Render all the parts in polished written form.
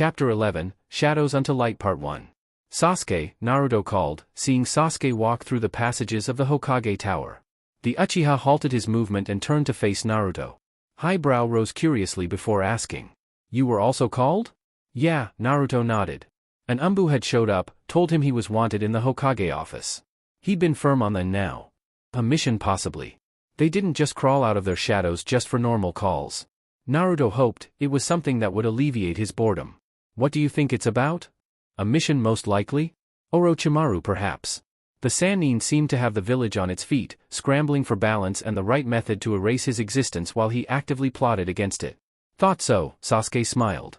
Chapter 11, Shadows unto Light Part 1. Sasuke, Naruto called, seeing Sasuke walk through the passages of the Hokage Tower. The Uchiha halted his movement and turned to face Naruto. Highbrow rose curiously before asking, "You were also called?" "Yeah," Naruto nodded. An Umbu had showed up, told him he was wanted in the Hokage office. He'd been firm on them now. A mission possibly. They didn't just crawl out of their shadows just for normal calls. Naruto hoped it was something that would alleviate his boredom. What do you think it's about? A mission most likely? Orochimaru perhaps. The Sannin seemed to have the village on its feet, scrambling for balance and the right method to erase his existence while he actively plotted against it. Thought so, Sasuke smiled.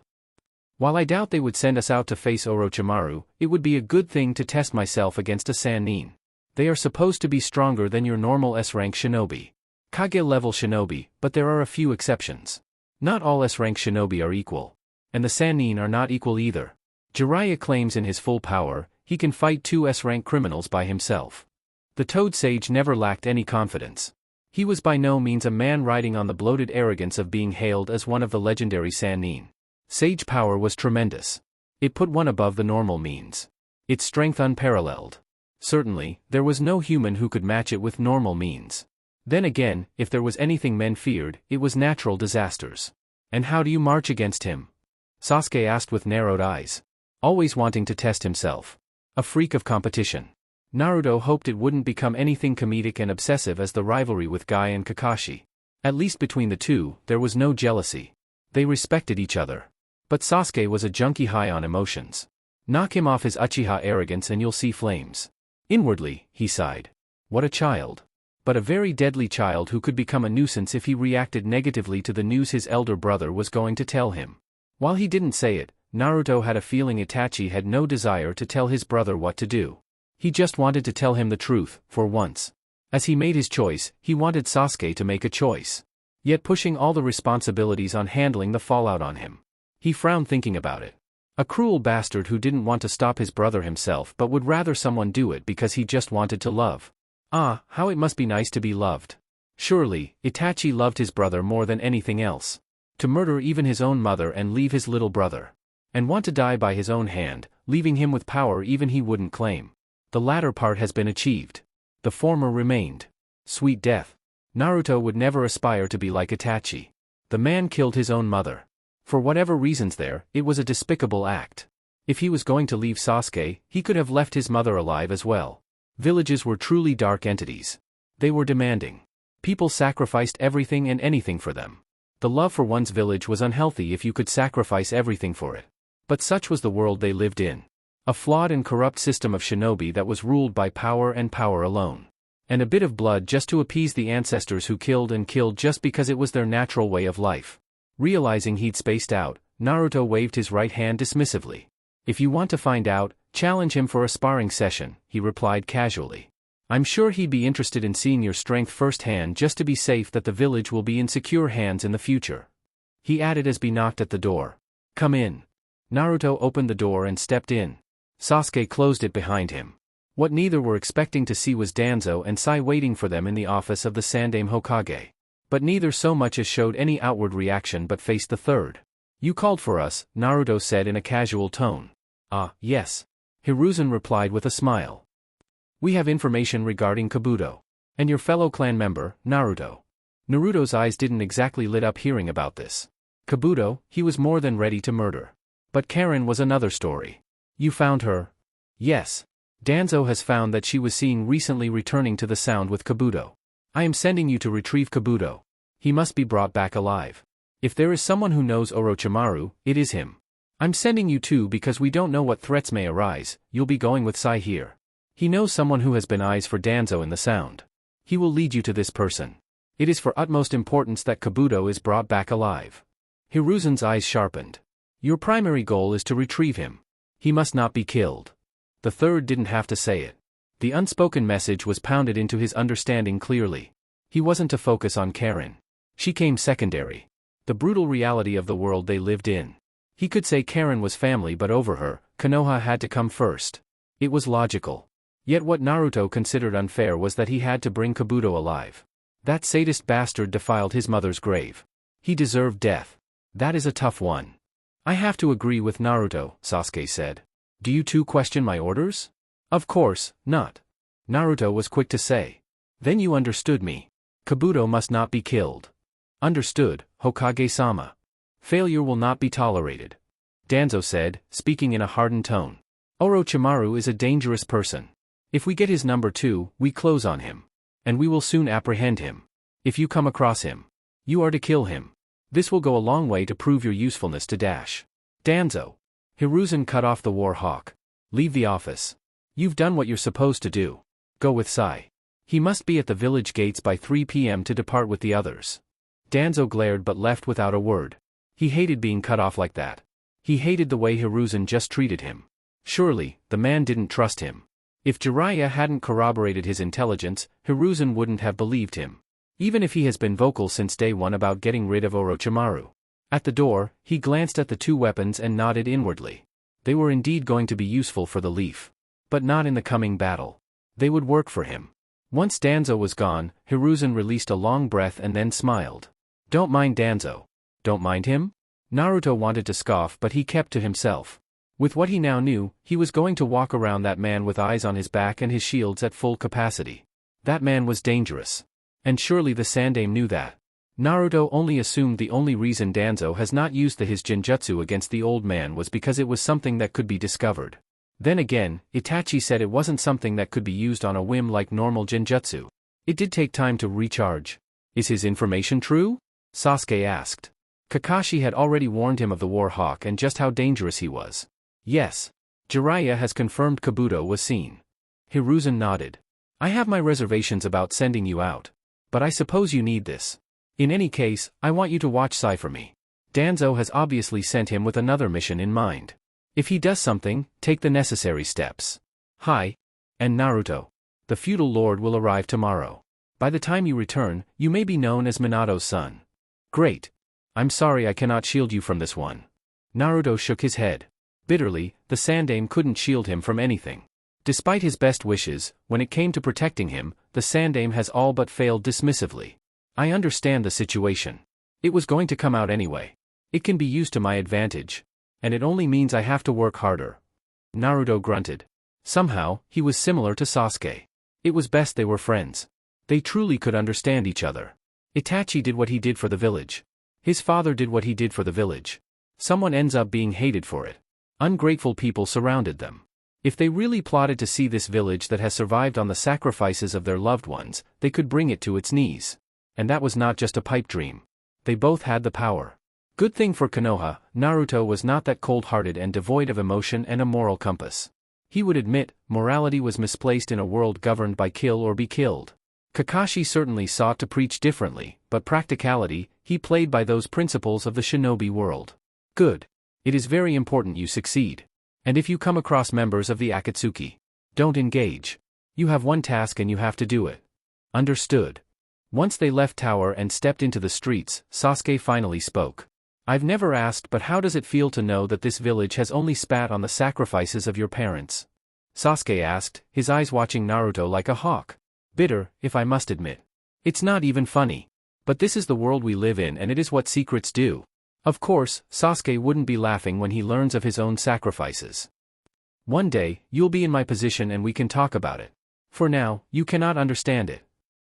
While I doubt they would send us out to face Orochimaru, it would be a good thing to test myself against a Sannin. They are supposed to be stronger than your normal S-rank shinobi. Kage-level shinobi, but there are a few exceptions. Not all S-rank shinobi are equal. And the Sannin are not equal either. Jiraiya claims in his full power, he can fight 2 S-rank criminals by himself. The Toad Sage never lacked any confidence. He was by no means a man riding on the bloated arrogance of being hailed as one of the legendary Sannin. Sage power was tremendous. It put one above the normal means. Its strength unparalleled. Certainly, there was no human who could match it with normal means. Then again, if there was anything men feared, it was natural disasters. And how do you march against him? Sasuke asked with narrowed eyes. Always wanting to test himself. A freak of competition. Naruto hoped it wouldn't become anything comedic and obsessive as the rivalry with Guy and Kakashi. At least between the two, there was no jealousy. They respected each other. But Sasuke was a junkie high on emotions. Knock him off his Uchiha arrogance and you'll see flames. Inwardly, he sighed. What a child. But a very deadly child who could become a nuisance if he reacted negatively to the news his elder brother was going to tell him. While he didn't say it, Naruto had a feeling Itachi had no desire to tell his brother what to do. He just wanted to tell him the truth, for once. As he made his choice, he wanted Sasuke to make a choice. Yet pushing all the responsibilities on handling the fallout on him. He frowned thinking about it. A cruel bastard who didn't want to stop his brother himself but would rather someone do it because he just wanted to love. Ah, how it must be nice to be loved. Surely, Itachi loved his brother more than anything else. To murder even his own mother and leave his little brother. And want to die by his own hand, leaving him with power even he wouldn't claim. The latter part has been achieved. The former remained. Sweet death. Naruto would never aspire to be like Itachi. The man killed his own mother. For whatever reasons there, it was a despicable act. If he was going to leave Sasuke, he could have left his mother alive as well. Villages were truly dark entities. They were demanding. People sacrificed everything and anything for them. The love for one's village was unhealthy if you could sacrifice everything for it. But such was the world they lived in. A flawed and corrupt system of shinobi that was ruled by power and power alone. And a bit of blood just to appease the ancestors who killed and killed just because it was their natural way of life. Realizing he'd spaced out, Naruto waved his right hand dismissively. If you want to find out, challenge him for a sparring session, he replied casually. I'm sure he'd be interested in seeing your strength firsthand just to be safe that the village will be in secure hands in the future. He added as he knocked at the door. Come in. Naruto opened the door and stepped in. Sasuke closed it behind him. What neither were expecting to see was Danzo and Sai waiting for them in the office of the Sandaime Hokage. But neither so much as showed any outward reaction but faced the third. You called for us, Naruto said in a casual tone. Ah, yes. Hiruzen replied with a smile. We have information regarding Kabuto. And your fellow clan member, Naruto. Naruto's eyes didn't exactly lit up hearing about this. Kabuto, he was more than ready to murder. But Karen was another story. You found her? Yes. Danzo has found that she was seen recently returning to the Sound with Kabuto. I am sending you to retrieve Kabuto. He must be brought back alive. If there is someone who knows Orochimaru, it is him. I'm sending you too because we don't know what threats may arise. You'll be going with Sai here. He knows someone who has been eyes for Danzo in the Sound. He will lead you to this person. It is for utmost importance that Kabuto is brought back alive. Hiruzen's eyes sharpened. Your primary goal is to retrieve him. He must not be killed. The third didn't have to say it. The unspoken message was pounded into his understanding clearly. He wasn't to focus on Karen. She came secondary. The brutal reality of the world they lived in. He could say Karen was family but over her, Konoha had to come first. It was logical. Yet what Naruto considered unfair was that he had to bring Kabuto alive. That sadist bastard defiled his mother's grave. He deserved death. That is a tough one. I have to agree with Naruto, Sasuke said. Do you too question my orders? Of course, not. Naruto was quick to say. Then you understood me. Kabuto must not be killed. Understood, Hokage-sama. Failure will not be tolerated. Danzo said, speaking in a hardened tone. Orochimaru is a dangerous person. If we get his number 2, we close on him. And we will soon apprehend him. If you come across him, you are to kill him. This will go a long way to prove your usefulness to Dash. Danzo. Hiruzen cut off the war hawk. Leave the office. You've done what you're supposed to do. Go with Sai. He must be at the village gates by 3 p.m. to depart with the others. Danzo glared but left without a word. He hated being cut off like that. He hated the way Hiruzen just treated him. Surely, the man didn't trust him. If Jiraiya hadn't corroborated his intelligence, Hiruzen wouldn't have believed him. Even if he has been vocal since day one about getting rid of Orochimaru. At the door, he glanced at the 2 weapons and nodded inwardly. They were indeed going to be useful for the Leaf. But not in the coming battle. They would work for him. Once Danzo was gone, Hiruzen released a long breath and then smiled. Don't mind Danzo. Don't mind him? Naruto wanted to scoff but he kept to himself. With what he now knew, he was going to walk around that man with eyes on his back and his shields at full capacity. That man was dangerous. And surely the Sandaime knew that. Naruto only assumed the only reason Danzo has not used his genjutsu against the old man was because it was something that could be discovered. Then again, Itachi said it wasn't something that could be used on a whim like normal genjutsu. It did take time to recharge. Is his information true? Sasuke asked. Kakashi had already warned him of the war hawk and just how dangerous he was. Yes. Jiraiya has confirmed Kabuto was seen. Hiruzen nodded. I have my reservations about sending you out. But I suppose you need this. In any case, I want you to watch Sai for me. Danzo has obviously sent him with another mission in mind. If he does something, take the necessary steps. Hi. And Naruto. The feudal lord will arrive tomorrow. By the time you return, you may be known as Minato's son. Great. I'm sorry I cannot shield you from this one. Naruto shook his head. Bitterly, the Sandaime couldn't shield him from anything. Despite his best wishes, when it came to protecting him, the Sandaime has all but failed dismissively. I understand the situation. It was going to come out anyway. It can be used to my advantage. And it only means I have to work harder. Naruto grunted. Somehow, he was similar to Sasuke. It was best they were friends. They truly could understand each other. Itachi did what he did for the village. His father did what he did for the village. Someone ends up being hated for it. Ungrateful people surrounded them. If they really plotted to see this village that has survived on the sacrifices of their loved ones, they could bring it to its knees. And that was not just a pipe dream. They both had the power. Good thing for Konoha, Naruto was not that cold-hearted and devoid of emotion and a moral compass. He would admit, morality was misplaced in a world governed by kill or be killed. Kakashi certainly sought to preach differently, but practicality, he played by those principles of the shinobi world. Good. It is very important you succeed. And if you come across members of the Akatsuki, don't engage. You have one task and you have to do it. Understood. Once they left tower and stepped into the streets, Sasuke finally spoke. I've never asked, but how does it feel to know that this village has only spat on the sacrifices of your parents? Sasuke asked, his eyes watching Naruto like a hawk. Bitter, if I must admit. It's not even funny. But this is the world we live in and it is what secrets do. Of course, Sasuke wouldn't be laughing when he learns of his own sacrifices. One day, you'll be in my position and we can talk about it. For now, you cannot understand it.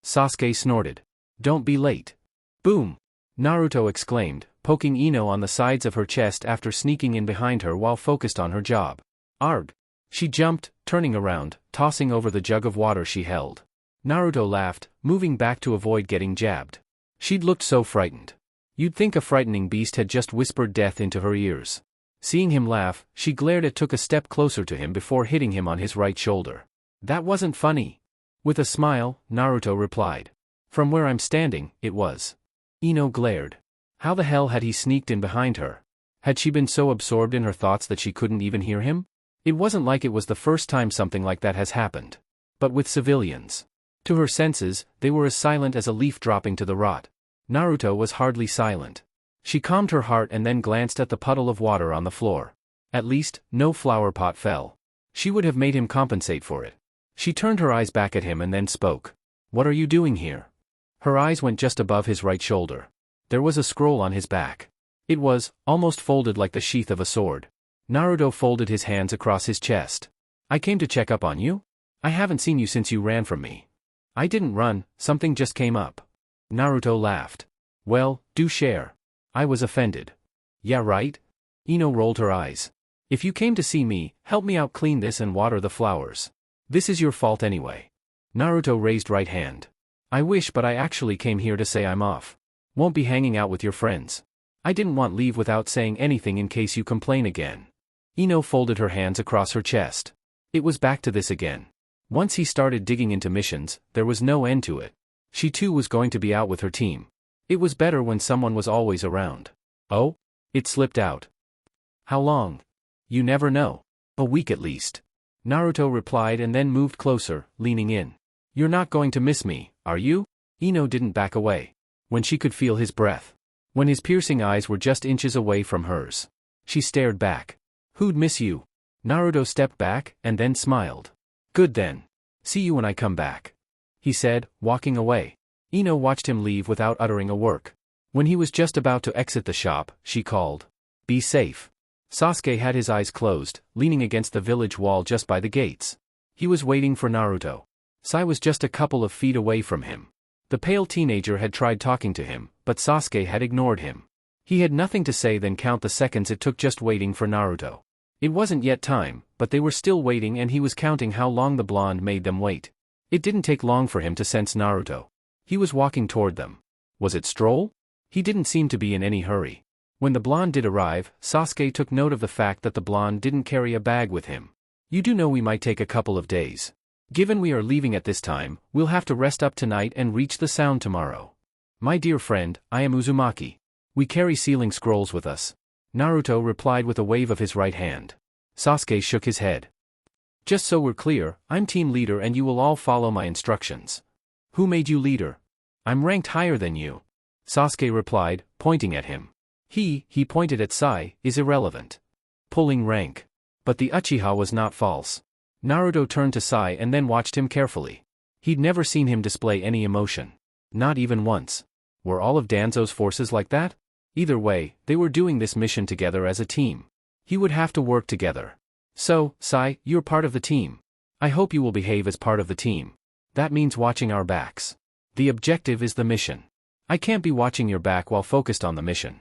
Sasuke snorted. Don't be late. Boom! Naruto exclaimed, poking Ino on the sides of her chest after sneaking in behind her while focused on her job. Arg! She jumped, turning around, tossing over the jug of water she held. Naruto laughed, moving back to avoid getting jabbed. She'd looked so frightened. You'd think a frightening beast had just whispered death into her ears. Seeing him laugh, she glared and took a step closer to him before hitting him on his right shoulder. That wasn't funny. With a smile, Naruto replied. From where I'm standing, it was. Ino glared. How the hell had he sneaked in behind her? Had she been so absorbed in her thoughts that she couldn't even hear him? It wasn't like it was the first time something like that has happened. But with civilians. To her senses, they were as silent as a leaf dropping to the rot. Naruto was hardly silent. She calmed her heart and then glanced at the puddle of water on the floor. At least, no flower pot fell. She would have made him compensate for it. She turned her eyes back at him and then spoke. What are you doing here? Her eyes went just above his right shoulder. There was a scroll on his back. It was, almost folded like the sheath of a sword. Naruto folded his hands across his chest. I came to check up on you? I haven't seen you since you ran from me. I didn't run, something just came up. Naruto laughed. Well, do share. I was offended. Yeah, right? Ino rolled her eyes. If you came to see me, help me out, clean this and water the flowers. This is your fault anyway. Naruto raised right hand. I wish, but I actually came here to say I'm off. Won't be hanging out with your friends. I didn't want leave without saying anything in case you complain again. Ino folded her hands across her chest. It was back to this again. Once he started digging into missions, there was no end to it. She too was going to be out with her team. It was better when someone was always around. Oh? It slipped out. How long? You never know. A week at least. Naruto replied and then moved closer, leaning in. You're not going to miss me, are you? Ino didn't back away. When she could feel his breath. When his piercing eyes were just inches away from hers. She stared back. Who'd miss you? Naruto stepped back, and then smiled. Good then. See you when I come back. He said, walking away. Ino watched him leave without uttering a word. When he was just about to exit the shop, she called. Be safe. Sasuke had his eyes closed, leaning against the village wall just by the gates. He was waiting for Naruto. Sai was just a couple of feet away from him. The pale teenager had tried talking to him, but Sasuke had ignored him. He had nothing to say then count the seconds it took just waiting for Naruto. It wasn't yet time, but they were still waiting and he was counting how long the blonde made them wait. It didn't take long for him to sense Naruto. He was walking toward them. Was it stroll? He didn't seem to be in any hurry. When the blonde did arrive, Sasuke took note of the fact that the blonde didn't carry a bag with him. You do know we might take a couple of days. Given we are leaving at this time, we'll have to rest up tonight and reach the sound tomorrow. My dear friend, I am Uzumaki. We carry sealing scrolls with us. Naruto replied with a wave of his right hand. Sasuke shook his head. Just so we're clear, I'm team leader and you will all follow my instructions. Who made you leader? I'm ranked higher than you. Sasuke replied, pointing at him. He pointed at Sai, is irrelevant. Pulling rank. But the Uchiha was not false. Naruto turned to Sai and then watched him carefully. He'd never seen him display any emotion. Not even once. Were all of Danzo's forces like that? Either way, they were doing this mission together as a team. He would have to work together. So, Sai, you're part of the team. I hope you will behave as part of the team. That means watching our backs. The objective is the mission. I can't be watching your back while focused on the mission.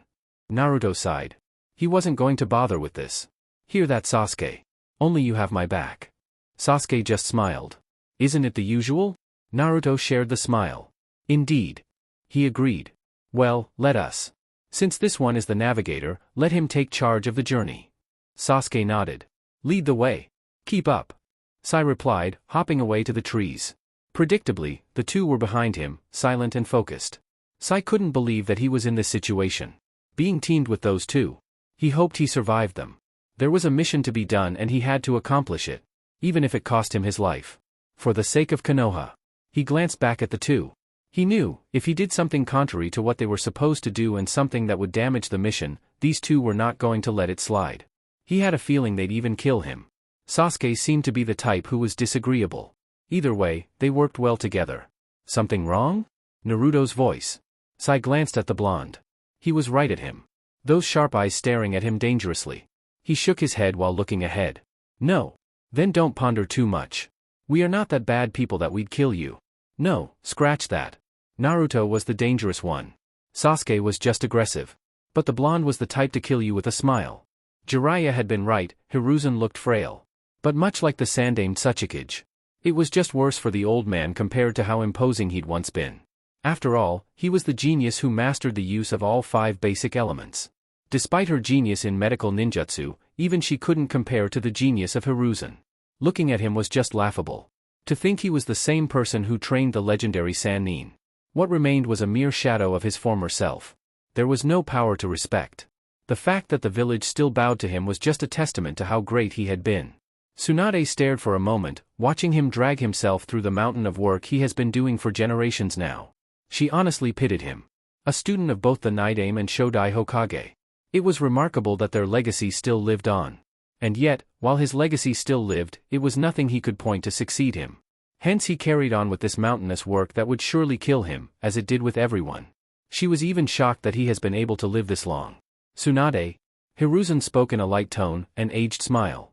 Naruto sighed. He wasn't going to bother with this. Hear that, Sasuke? Only you have my back. Sasuke just smiled. Isn't it the usual? Naruto shared the smile. Indeed. He agreed. Well, let us. Since this one is the navigator, let him take charge of the journey. Sasuke nodded. Lead the way. Keep up. Sai replied, hopping away to the trees. Predictably, the two were behind him, silent and focused. Sai couldn't believe that he was in this situation. Being teamed with those two. He hoped he survived them. There was a mission to be done and he had to accomplish it. Even if it cost him his life. For the sake of Konoha. He glanced back at the two. He knew, if he did something contrary to what they were supposed to do and something that would damage the mission, these two were not going to let it slide. He had a feeling they'd even kill him. Sasuke seemed to be the type who was disagreeable. Either way, they worked well together. Something wrong? Naruto's voice. Sai glanced at the blonde. He was right at him. Those sharp eyes staring at him dangerously. He shook his head while looking ahead. No. Then don't ponder too much. We are not that bad people that we'd kill you. No, scratch that. Naruto was the dangerous one. Sasuke was just aggressive. But the blonde was the type to kill you with a smile. Jiraiya had been right, Hiruzen looked frail. But much like the Sandaime Tsuchikage. It was just worse for the old man compared to how imposing he'd once been. After all, he was the genius who mastered the use of all 5 basic elements. Despite her genius in medical ninjutsu, even she couldn't compare to the genius of Hiruzen. Looking at him was just laughable. To think he was the same person who trained the legendary Sannin. What remained was a mere shadow of his former self. There was no power to respect. The fact that the village still bowed to him was just a testament to how great he had been. Tsunade stared for a moment, watching him drag himself through the mountain of work he has been doing for generations now. She honestly pitied him. A student of both the Nidaime and Shodai Hokage. It was remarkable that their legacy still lived on. And yet, while his legacy still lived, it was nothing he could point to succeed him. Hence he carried on with this mountainous work that would surely kill him, as it did with everyone. She was even shocked that he has been able to live this long. Tsunade. Hiruzen spoke in a light tone, an aged smile.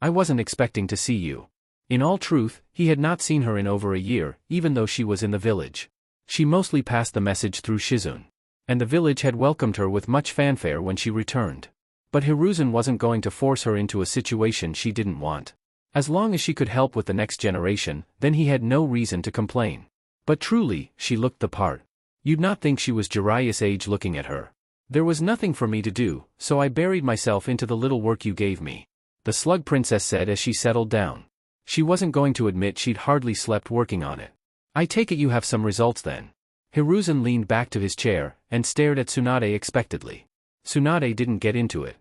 I wasn't expecting to see you. In all truth, he had not seen her in over a year, even though she was in the village. She mostly passed the message through Shizune. And the village had welcomed her with much fanfare when she returned. But Hiruzen wasn't going to force her into a situation she didn't want. As long as she could help with the next generation, then he had no reason to complain. But truly, she looked the part. You'd not think she was Jiraiya's age looking at her. There was nothing for me to do, so I buried myself into the little work you gave me. The Slug Princess said as she settled down. She wasn't going to admit she'd hardly slept working on it. I take it you have some results then. Hiruzen leaned back to his chair, and stared at Tsunade expectantly. Tsunade didn't get into it.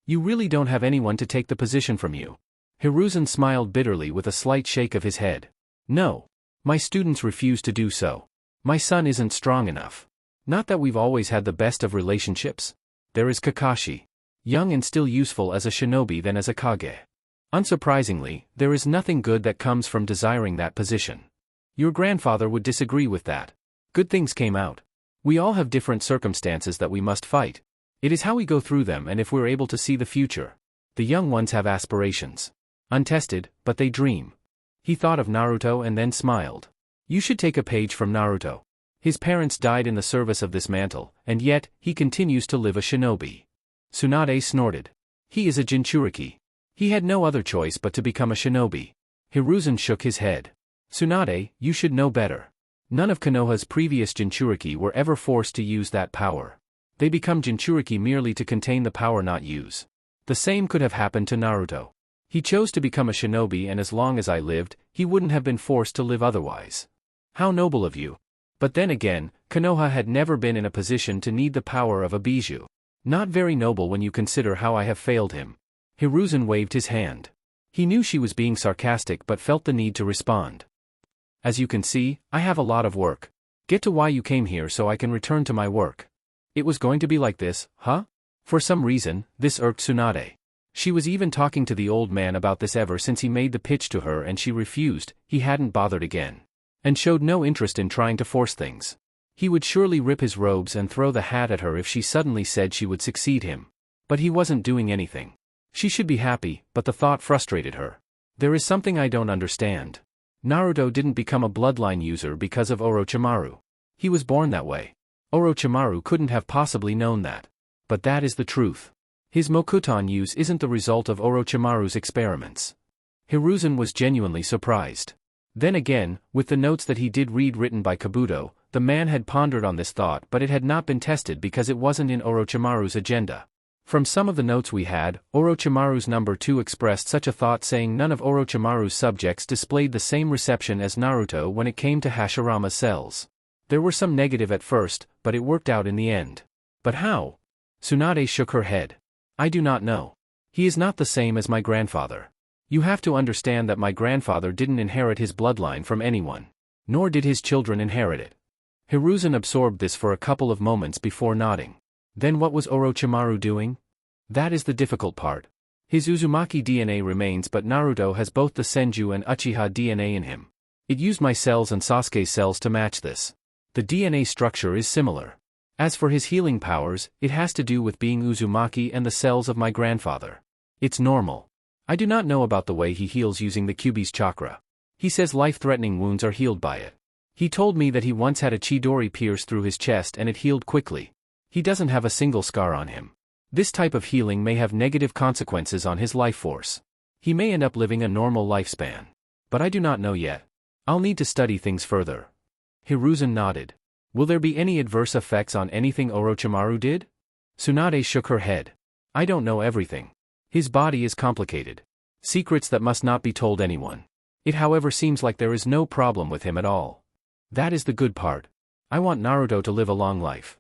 You really don't have anyone to take the position from you. Hiruzen smiled bitterly with a slight shake of his head. No. My students refuse to do so. My son isn't strong enough. Not that we've always had the best of relationships. There is Kakashi. Young and still useful as a shinobi than as a Kage. Unsurprisingly, there is nothing good that comes from desiring that position. Your grandfather would disagree with that. Good things came out. We all have different circumstances that we must fight. It is how we go through them and if we're able to see the future. The young ones have aspirations. Untested, but they dream. He thought of Naruto and then smiled. You should take a page from Naruto. His parents died in the service of this mantle, and yet, he continues to live a shinobi. Tsunade snorted. He is a Jinchuriki. He had no other choice but to become a shinobi. Hiruzen shook his head. Tsunade, you should know better. None of Konoha's previous Jinchuriki were ever forced to use that power. They become Jinchuriki merely to contain the power not use. The same could have happened to Naruto. He chose to become a shinobi and as long as I lived, he wouldn't have been forced to live otherwise. How noble of you. But then again, Konoha had never been in a position to need the power of a bijou. Not very noble when you consider how I have failed him. Hiruzen waved his hand. He knew she was being sarcastic but felt the need to respond. As you can see, I have a lot of work. Get to why you came here so I can return to my work. It was going to be like this, huh? For some reason, this irked Tsunade. She was even talking to the old man about this ever since he made the pitch to her and she refused. He hadn't bothered again. And showed no interest in trying to force things. He would surely rip his robes and throw the hat at her if she suddenly said she would succeed him. But he wasn't doing anything. She should be happy, but the thought frustrated her. There is something I don't understand. Naruto didn't become a bloodline user because of Orochimaru. He was born that way. Orochimaru couldn't have possibly known that. But that is the truth. His Mokuton use isn't the result of Orochimaru's experiments. Hiruzen was genuinely surprised. Then again, with the notes that he did read written by Kabuto, the man had pondered on this thought but it had not been tested because it wasn't in Orochimaru's agenda. From some of the notes we had, Orochimaru's number 2 expressed such a thought saying none of Orochimaru's subjects displayed the same reception as Naruto when it came to Hashirama's cells. There were some negative at first, but it worked out in the end. But how? Tsunade shook her head. I do not know. He is not the same as my grandfather. You have to understand that my grandfather didn't inherit his bloodline from anyone. Nor did his children inherit it. Hiruzen absorbed this for a couple of moments before nodding. Then what was Orochimaru doing? That is the difficult part. His Uzumaki DNA remains but Naruto has both the Senju and Uchiha DNA in him. It used my cells and Sasuke's cells to match this. The DNA structure is similar. As for his healing powers, it has to do with being Uzumaki and the cells of my grandfather. It's normal. I do not know about the way he heals using the Kyuubi's chakra. He says life-threatening wounds are healed by it. He told me that he once had a Chidori pierce through his chest and it healed quickly. He doesn't have a single scar on him. This type of healing may have negative consequences on his life force. He may end up living a normal lifespan. But I do not know yet. I'll need to study things further. Hiruzen nodded. Will there be any adverse effects on anything Orochimaru did? Tsunade shook her head. I don't know everything. His body is complicated. Secrets that must not be told anyone. It however seems like there is no problem with him at all. That is the good part. I want Naruto to live a long life.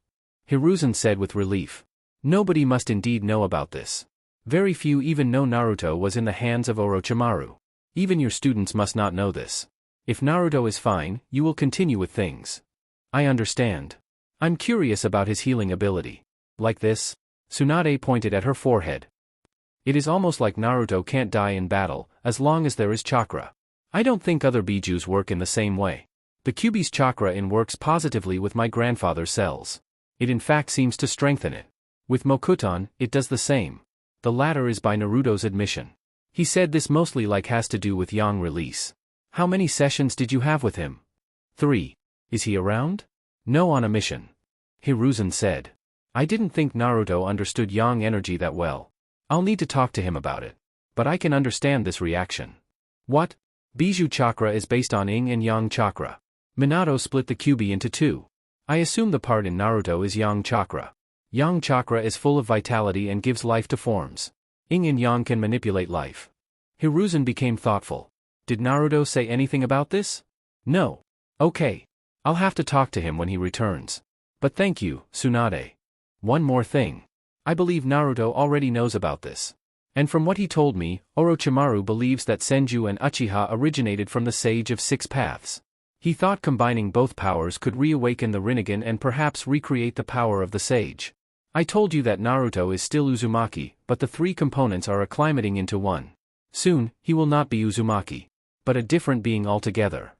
Hiruzen said with relief. Nobody must indeed know about this. Very few even know Naruto was in the hands of Orochimaru. Even your students must not know this. If Naruto is fine, you will continue with things. I understand. I'm curious about his healing ability. Like this? Tsunade pointed at her forehead. It is almost like Naruto can't die in battle, as long as there is chakra. I don't think other bijus work in the same way. The Kyuubi's chakra works positively with my grandfather's cells. It in fact seems to strengthen it. With Mokuton, it does the same. The latter is by Naruto's admission. He said this mostly has to do with yang release. How many sessions did you have with him? 3. Is he around? No, on a mission. Hiruzen said. I didn't think Naruto understood yang energy that well. I'll need to talk to him about it. But I can understand this reaction. What? Bijou chakra is based on yin and yang chakra. Minato split the Kyuubi into two. I assume the part in Naruto is yang chakra. Yang chakra is full of vitality and gives life to forms. Yin and yang can manipulate life. Hiruzen became thoughtful. Did Naruto say anything about this? No. Okay. I'll have to talk to him when he returns. But thank you, Tsunade. One more thing. I believe Naruto already knows about this. And from what he told me, Orochimaru believes that Senju and Uchiha originated from the Sage of Six Paths. He thought combining both powers could reawaken the Rinnegan and perhaps recreate the power of the Sage. I told you that Naruto is still Uzumaki, but the three components are acclimating into one. Soon, he will not be Uzumaki, but a different being altogether.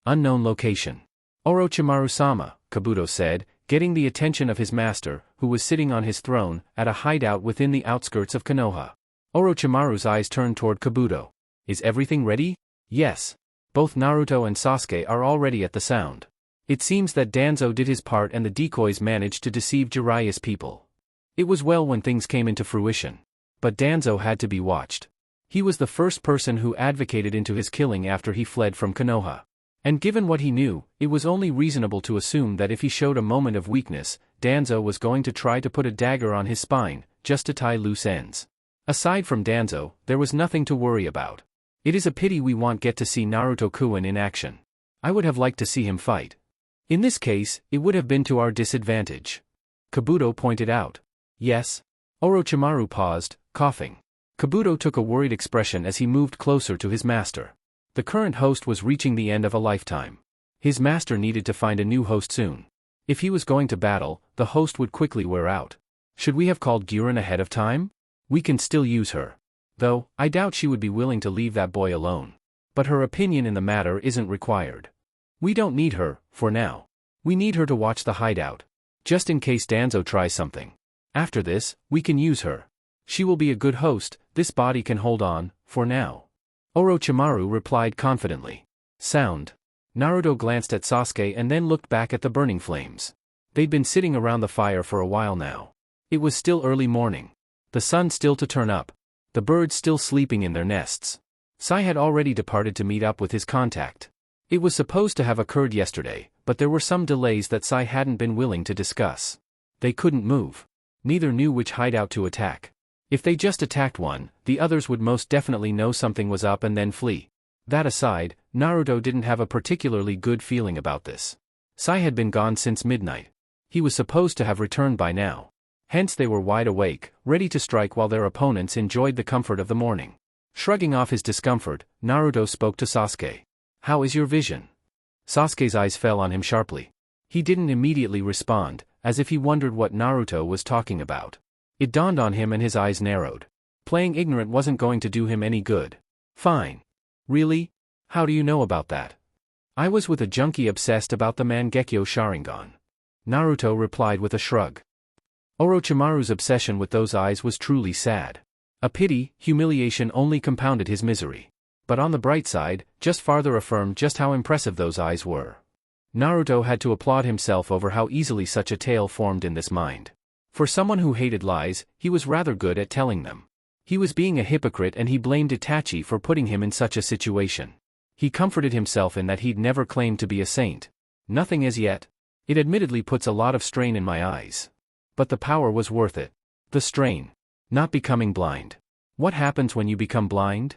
Unknown location. Orochimaru-sama, Kabuto said, getting the attention of his master, who was sitting on his throne, at a hideout within the outskirts of Konoha. Orochimaru's eyes turned toward Kabuto. Is everything ready? Yes. Both Naruto and Sasuke are already at the sound. It seems that Danzo did his part and the decoys managed to deceive Jiraiya's people. It was well when things came into fruition. But Danzo had to be watched. He was the first person who advocated into his killing after he fled from Konoha. And given what he knew, it was only reasonable to assume that if he showed a moment of weakness, Danzo was going to try to put a dagger on his spine, just to tie loose ends. Aside from Danzo, there was nothing to worry about. It is a pity we won't get to see Naruto-kun in action. I would have liked to see him fight. In this case, it would have been to our disadvantage. Kabuto pointed out. Yes. Orochimaru paused, coughing. Kabuto took a worried expression as he moved closer to his master. The current host was reaching the end of a lifetime. His master needed to find a new host soon. If he was going to battle, the host would quickly wear out. Should we have called Girin ahead of time? We can still use her. Though, I doubt she would be willing to leave that boy alone. But her opinion in the matter isn't required. We don't need her, for now. We need her to watch the hideout. Just in case Danzo tries something. After this, we can use her. She will be a good host, this body can hold on, for now. Orochimaru replied confidently. Sound. Naruto glanced at Sasuke and then looked back at the burning flames. They'd been sitting around the fire for a while now. It was still early morning. The sun still to turn up. The birds still sleeping in their nests. Sai had already departed to meet up with his contact. It was supposed to have occurred yesterday, but there were some delays that Sai hadn't been willing to discuss. They couldn't move. Neither knew which hideout to attack. If they just attacked one, the others would most definitely know something was up and then flee. That aside, Naruto didn't have a particularly good feeling about this. Sai had been gone since midnight. He was supposed to have returned by now. Hence they were wide awake, ready to strike while their opponents enjoyed the comfort of the morning. Shrugging off his discomfort, Naruto spoke to Sasuke. How is your vision? Sasuke's eyes fell on him sharply. He didn't immediately respond, as if he wondered what Naruto was talking about. It dawned on him and his eyes narrowed. Playing ignorant wasn't going to do him any good. Fine. Really? How do you know about that? I was with a junkie obsessed about the Mangekyo Sharingan. Naruto replied with a shrug. Orochimaru's obsession with those eyes was truly sad. A pity, humiliation only compounded his misery. But on the bright side, just farther affirmed just how impressive those eyes were. Naruto had to applaud himself over how easily such a tale formed in this mind. For someone who hated lies, he was rather good at telling them. He was being a hypocrite and he blamed Itachi for putting him in such a situation. He comforted himself in that he'd never claimed to be a saint. Nothing as yet. It admittedly puts a lot of strain in my eyes. But the power was worth it. The strain. Not becoming blind. What happens when you become blind?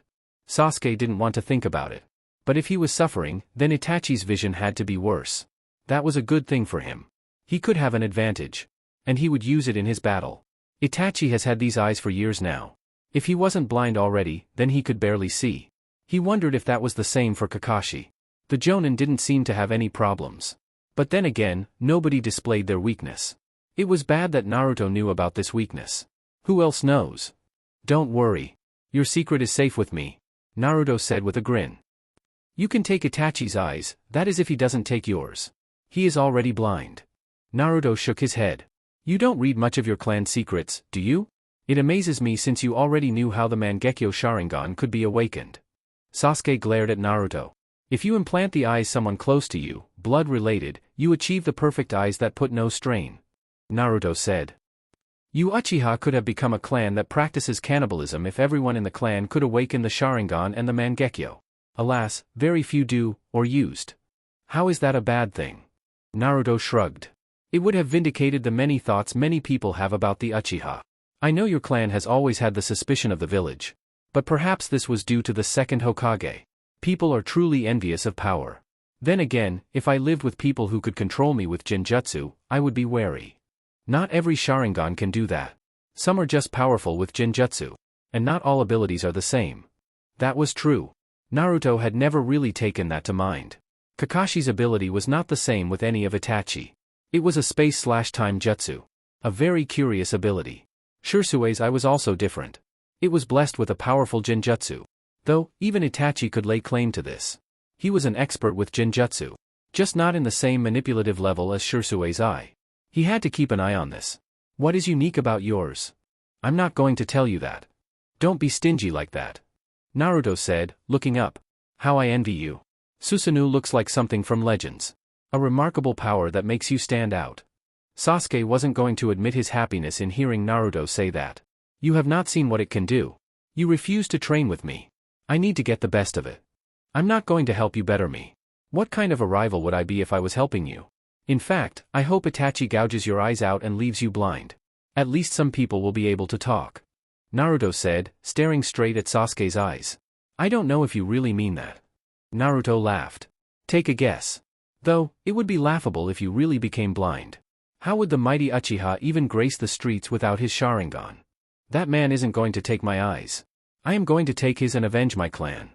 Sasuke didn't want to think about it. But if he was suffering, then Itachi's vision had to be worse. That was a good thing for him. He could have an advantage. And he would use it in his battle. Itachi has had these eyes for years now. If he wasn't blind already, then he could barely see. He wondered if that was the same for Kakashi. The Jonin didn't seem to have any problems. But then again, nobody displayed their weakness. It was bad that Naruto knew about this weakness. Who else knows? Don't worry. Your secret is safe with me, Naruto said with a grin. You can take Itachi's eyes, that is if he doesn't take yours. He is already blind. Naruto shook his head. You don't read much of your clan's secrets, do you? It amazes me since you already knew how the Mangekyo Sharingan could be awakened. Sasuke glared at Naruto. If you implant the eyes someone close to you, blood-related, you achieve the perfect eyes that put no strain. Naruto said. You Uchiha could have become a clan that practices cannibalism if everyone in the clan could awaken the Sharingan and the Mangekyo. Alas, very few do, or used. How is that a bad thing? Naruto shrugged. It would have vindicated the many thoughts many people have about the Uchiha. I know your clan has always had the suspicion of the village. But perhaps this was due to the second Hokage. People are truly envious of power. Then again, if I lived with people who could control me with Jinjutsu, I would be wary. Not every Sharingan can do that. Some are just powerful with Jinjutsu. And not all abilities are the same. That was true. Naruto had never really taken that to mind. Kakashi's ability was not the same with any of Itachi. It was a space/time jutsu. A very curious ability. Shursue's eye was also different. It was blessed with a powerful Jinjutsu. Though, even Itachi could lay claim to this. He was an expert with Jinjutsu. Just not in the same manipulative level as Shursue's eye. He had to keep an eye on this. What is unique about yours? I'm not going to tell you that. Don't be stingy like that. Naruto said, looking up. How I envy you. Susanoo looks like something from Legends. A remarkable power that makes you stand out. Sasuke wasn't going to admit his happiness in hearing Naruto say that. You have not seen what it can do. You refuse to train with me. I need to get the best of it. I'm not going to help you better me. What kind of a rival would I be if I was helping you? In fact, I hope Itachi gouges your eyes out and leaves you blind. At least some people will be able to talk. Naruto said, staring straight at Sasuke's eyes. I don't know if you really mean that. Naruto laughed. Take a guess. Though, it would be laughable if you really became blind. How would the mighty Uchiha even grace the streets without his Sharingan? That man isn't going to take my eyes. I am going to take his and avenge my clan.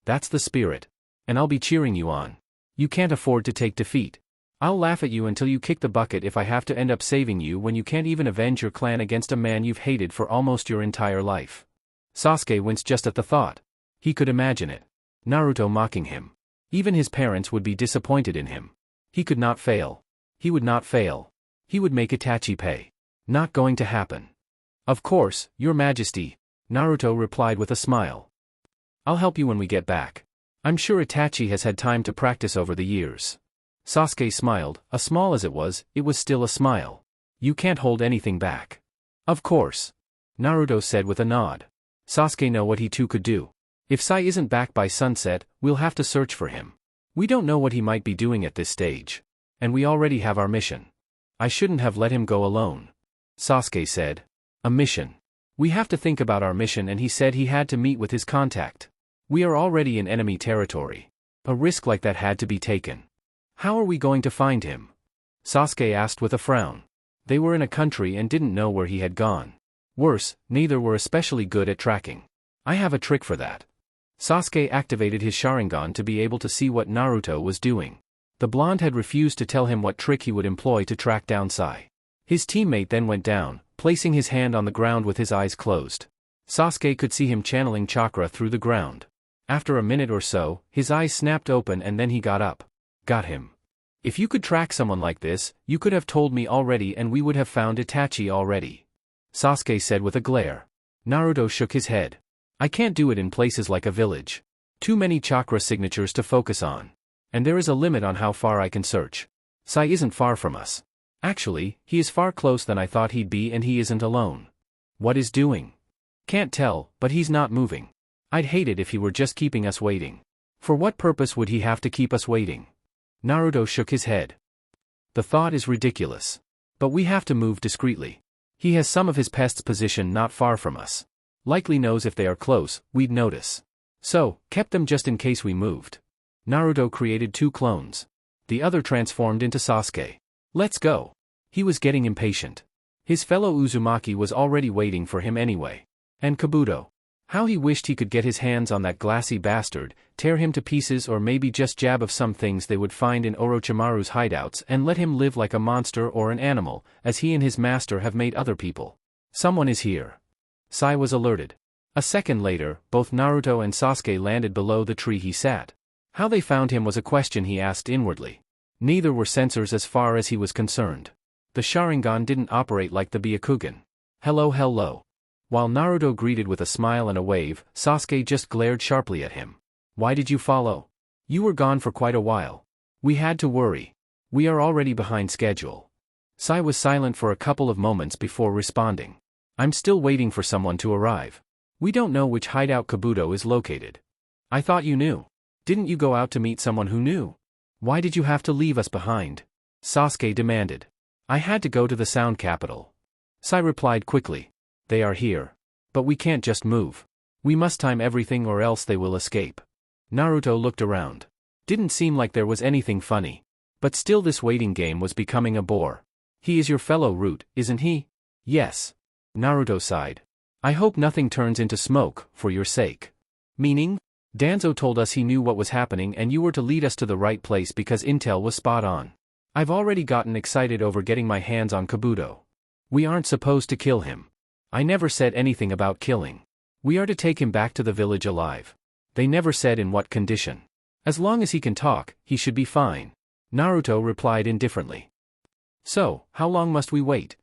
That's the spirit. And I'll be cheering you on. You can't afford to take defeat. I'll laugh at you until you kick the bucket if I have to end up saving you when you can't even avenge your clan against a man you've hated for almost your entire life. Sasuke winced just at the thought. He could imagine it. Naruto mocking him. Even his parents would be disappointed in him. He could not fail. He would not fail. He would make Itachi pay. Not going to happen. Of course, Your Majesty, Naruto replied with a smile. I'll help you when we get back. I'm sure Itachi has had time to practice over the years. Sasuke smiled, as small as it was still a smile. You can't hold anything back. Of course. Naruto said with a nod. Sasuke know what he too could do. If Sai isn't back by sunset, we'll have to search for him. We don't know what he might be doing at this stage. And we already have our mission. I shouldn't have let him go alone. Sasuke said. A mission. We have to think about our mission, and he said he had to meet with his contact. We are already in enemy territory. A risk like that had to be taken. How are we going to find him? Sasuke asked with a frown. They were in a country and didn't know where he had gone. Worse, neither were especially good at tracking. I have a trick for that. Sasuke activated his Sharingan to be able to see what Naruto was doing. The blonde had refused to tell him what trick he would employ to track down Sai. His teammate then went down, placing his hand on the ground with his eyes closed. Sasuke could see him channeling chakra through the ground. After a minute or so, his eyes snapped open and then he got up. Got him. If you could track someone like this, you could have told me already and we would have found Itachi already. Sasuke said with a glare. Naruto shook his head. I can't do it in places like a village. Too many chakra signatures to focus on. And there is a limit on how far I can search. Sai isn't far from us. Actually, he is far close than I thought he'd be, and he isn't alone. What is doing? Can't tell, but he's not moving. I'd hate it if he were just keeping us waiting. For what purpose would he have to keep us waiting? Naruto shook his head. The thought is ridiculous. But we have to move discreetly. He has some of his pests positioned not far from us. Likely knows if they are close, we'd notice. So, kept them just in case we moved. Naruto created 2 clones. The other transformed into Sasuke. Let's go. He was getting impatient. His fellow Uzumaki was already waiting for him anyway. And Kabuto. How he wished he could get his hands on that glassy bastard, tear him to pieces, or maybe just jab of some things they would find in Orochimaru's hideouts and let him live like a monster or an animal, as he and his master have made other people. Someone is here. Sai was alerted. A second later, both Naruto and Sasuke landed below the tree he sat. How they found him was a question he asked inwardly. Neither were sensors as far as he was concerned. The Sharingan didn't operate like the Byakugan. Hello hello. While Naruto greeted with a smile and a wave, Sasuke just glared sharply at him. Why did you follow? You were gone for quite a while. We had to worry. We are already behind schedule. Sai was silent for a couple of moments before responding. I'm still waiting for someone to arrive. We don't know which hideout Kabuto is located. I thought you knew. Didn't you go out to meet someone who knew? Why did you have to leave us behind? Sasuke demanded. I had to go to the sound capital. Sai replied quickly. They are here. But we can't just move. We must time everything or else they will escape. Naruto looked around. Didn't seem like there was anything funny. But still this waiting game was becoming a bore. He is your fellow Root, isn't he? Yes. Naruto sighed. I hope nothing turns into smoke, for your sake. Meaning? Danzo told us he knew what was happening and you were to lead us to the right place because intel was spot on. I've already gotten excited over getting my hands on Kabuto. We aren't supposed to kill him. I never said anything about killing. We are to take him back to the village alive. They never said in what condition. As long as he can talk, he should be fine. Naruto replied indifferently. So, how long must we wait?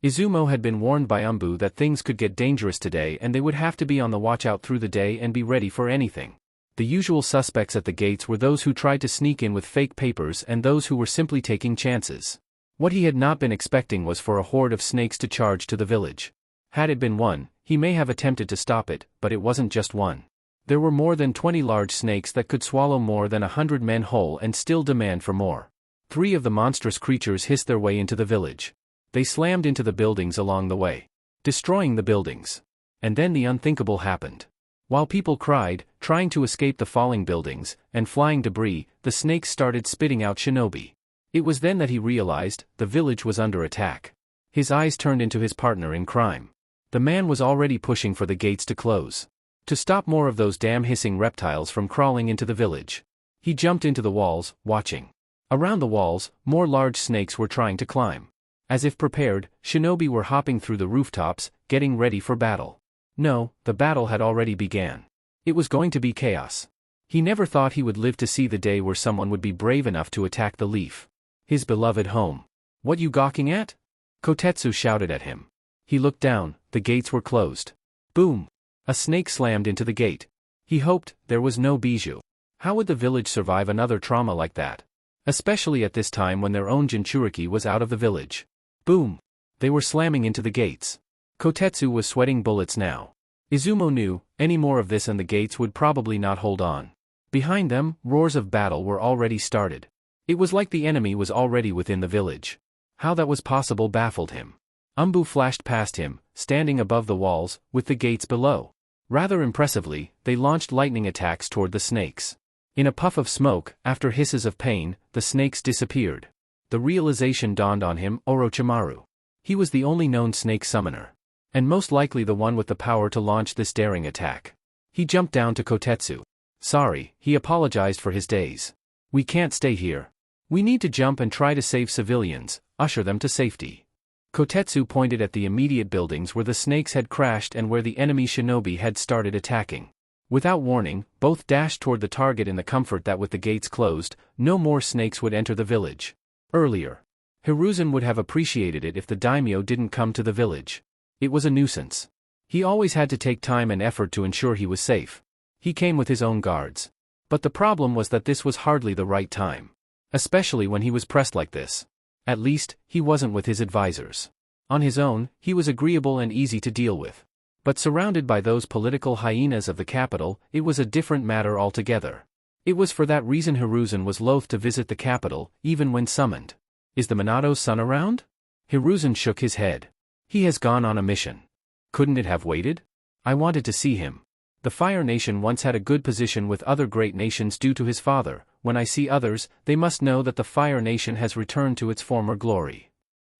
Izumo had been warned by Umbu that things could get dangerous today and they would have to be on the watch out through the day and be ready for anything. The usual suspects at the gates were those who tried to sneak in with fake papers and those who were simply taking chances. What he had not been expecting was for a horde of snakes to charge to the village. Had it been one, he may have attempted to stop it, but it wasn't just one. There were more than 20 large snakes that could swallow more than 100 men whole and still demand for more. 3 of the monstrous creatures hissed their way into the village. They slammed into the buildings along the way, destroying the buildings. And then the unthinkable happened. While people cried, trying to escape the falling buildings, and flying debris, the snakes started spitting out shinobi. It was then that he realized, the village was under attack. His eyes turned into his partner in crime. The man was already pushing for the gates to close. To stop more of those damn hissing reptiles from crawling into the village. He jumped into the walls, watching. Around the walls, more large snakes were trying to climb. As if prepared, shinobi were hopping through the rooftops, getting ready for battle. No, the battle had already begun. It was going to be chaos. He never thought he would live to see the day where someone would be brave enough to attack the leaf. His beloved home. What you gawking at? Kotetsu shouted at him. He looked down, the gates were closed. Boom! A snake slammed into the gate. He hoped there was no bijou. How would the village survive another trauma like that? Especially at this time when their own Jinchuriki was out of the village. Boom! They were slamming into the gates. Kotetsu was sweating bullets now. Izumo knew, any more of this and the gates would probably not hold on. Behind them, roars of battle were already started. It was like the enemy was already within the village. How that was possible baffled him. Umbu flashed past him, standing above the walls, with the gates below. Rather impressively, they launched lightning attacks toward the snakes. In a puff of smoke, after hisses of pain, the snakes disappeared. The realization dawned on him, Orochimaru. He was the only known snake summoner. And most likely the one with the power to launch this daring attack. He jumped down to Kotetsu. Sorry, he apologized for his days. We can't stay here. We need to jump and try to save civilians, usher them to safety. Kotetsu pointed at the immediate buildings where the snakes had crashed and where the enemy shinobi had started attacking. Without warning, both dashed toward the target in the comfort that with the gates closed, no more snakes would enter the village. Earlier, Hiruzen would have appreciated it if the daimyo didn't come to the village. It was a nuisance. He always had to take time and effort to ensure he was safe. He came with his own guards. But the problem was that this was hardly the right time. Especially when he was pressed like this. At least, he wasn't with his advisors. On his own, he was agreeable and easy to deal with. But surrounded by those political hyenas of the capital, it was a different matter altogether. It was for that reason Hiruzen was loath to visit the capital, even when summoned. Is the Minato's son around? Hiruzen shook his head. He has gone on a mission. Couldn't it have waited? I wanted to see him. The Fire Nation once had a good position with other great nations due to his father. When I see others, they must know that the Fire Nation has returned to its former glory.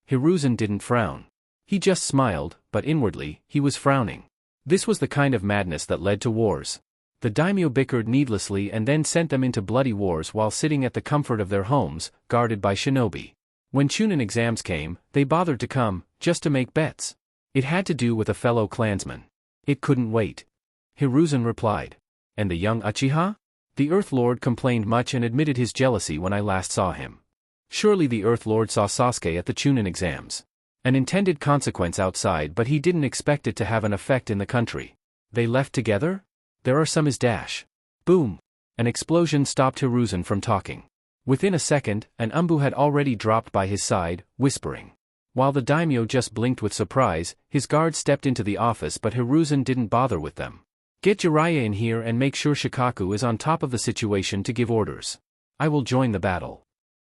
Hiruzen didn't frown. He just smiled, but inwardly, he was frowning. This was the kind of madness that led to wars. The daimyo bickered needlessly and then sent them into bloody wars while sitting at the comfort of their homes, guarded by shinobi. When Chunin exams came, they bothered to come, just to make bets. It had to do with a fellow clansman. It couldn't wait. Hiruzen replied. And the young Uchiha? The Earth Lord complained much and admitted his jealousy when I last saw him. Surely the Earth Lord saw Sasuke at the Chunin exams. An intended consequence outside, but he didn't expect it to have an effect in the country. They left together? There are some is dash. Boom! An explosion stopped Hiruzen from talking. Within a second, an Umbu had already dropped by his side, whispering. While the daimyo just blinked with surprise, his guard stepped into the office, but Hiruzen didn't bother with them. Get Jiraiya in here and make sure Shikaku is on top of the situation to give orders. I will join the battle.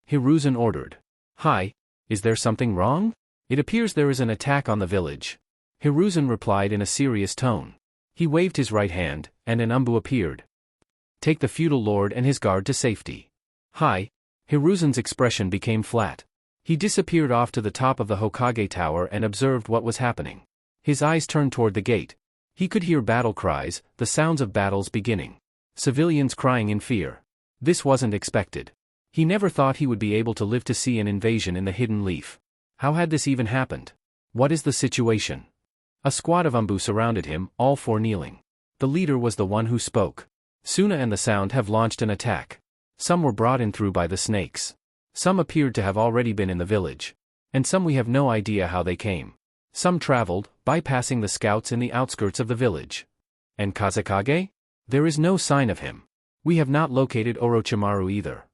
Hiruzen ordered. Hi, is there something wrong? It appears there is an attack on the village. Hiruzen replied in a serious tone. He waved his right hand, and an Umbu appeared. Take the feudal lord and his guard to safety. Hi. Hiruzen's expression became flat. He disappeared off to the top of the Hokage tower and observed what was happening. His eyes turned toward the gate. He could hear battle cries, the sounds of battles beginning. Civilians crying in fear. This wasn't expected. He never thought he would be able to live to see an invasion in the Hidden Leaf. How had this even happened? What is the situation? A squad of Umbu surrounded him, all four kneeling. The leader was the one who spoke. Suna and the Sound have launched an attack. Some were brought in through by the snakes. Some appeared to have already been in the village. And some we have no idea how they came. Some traveled, bypassing the scouts in the outskirts of the village. And Kazekage? There is no sign of him. We have not located Orochimaru either.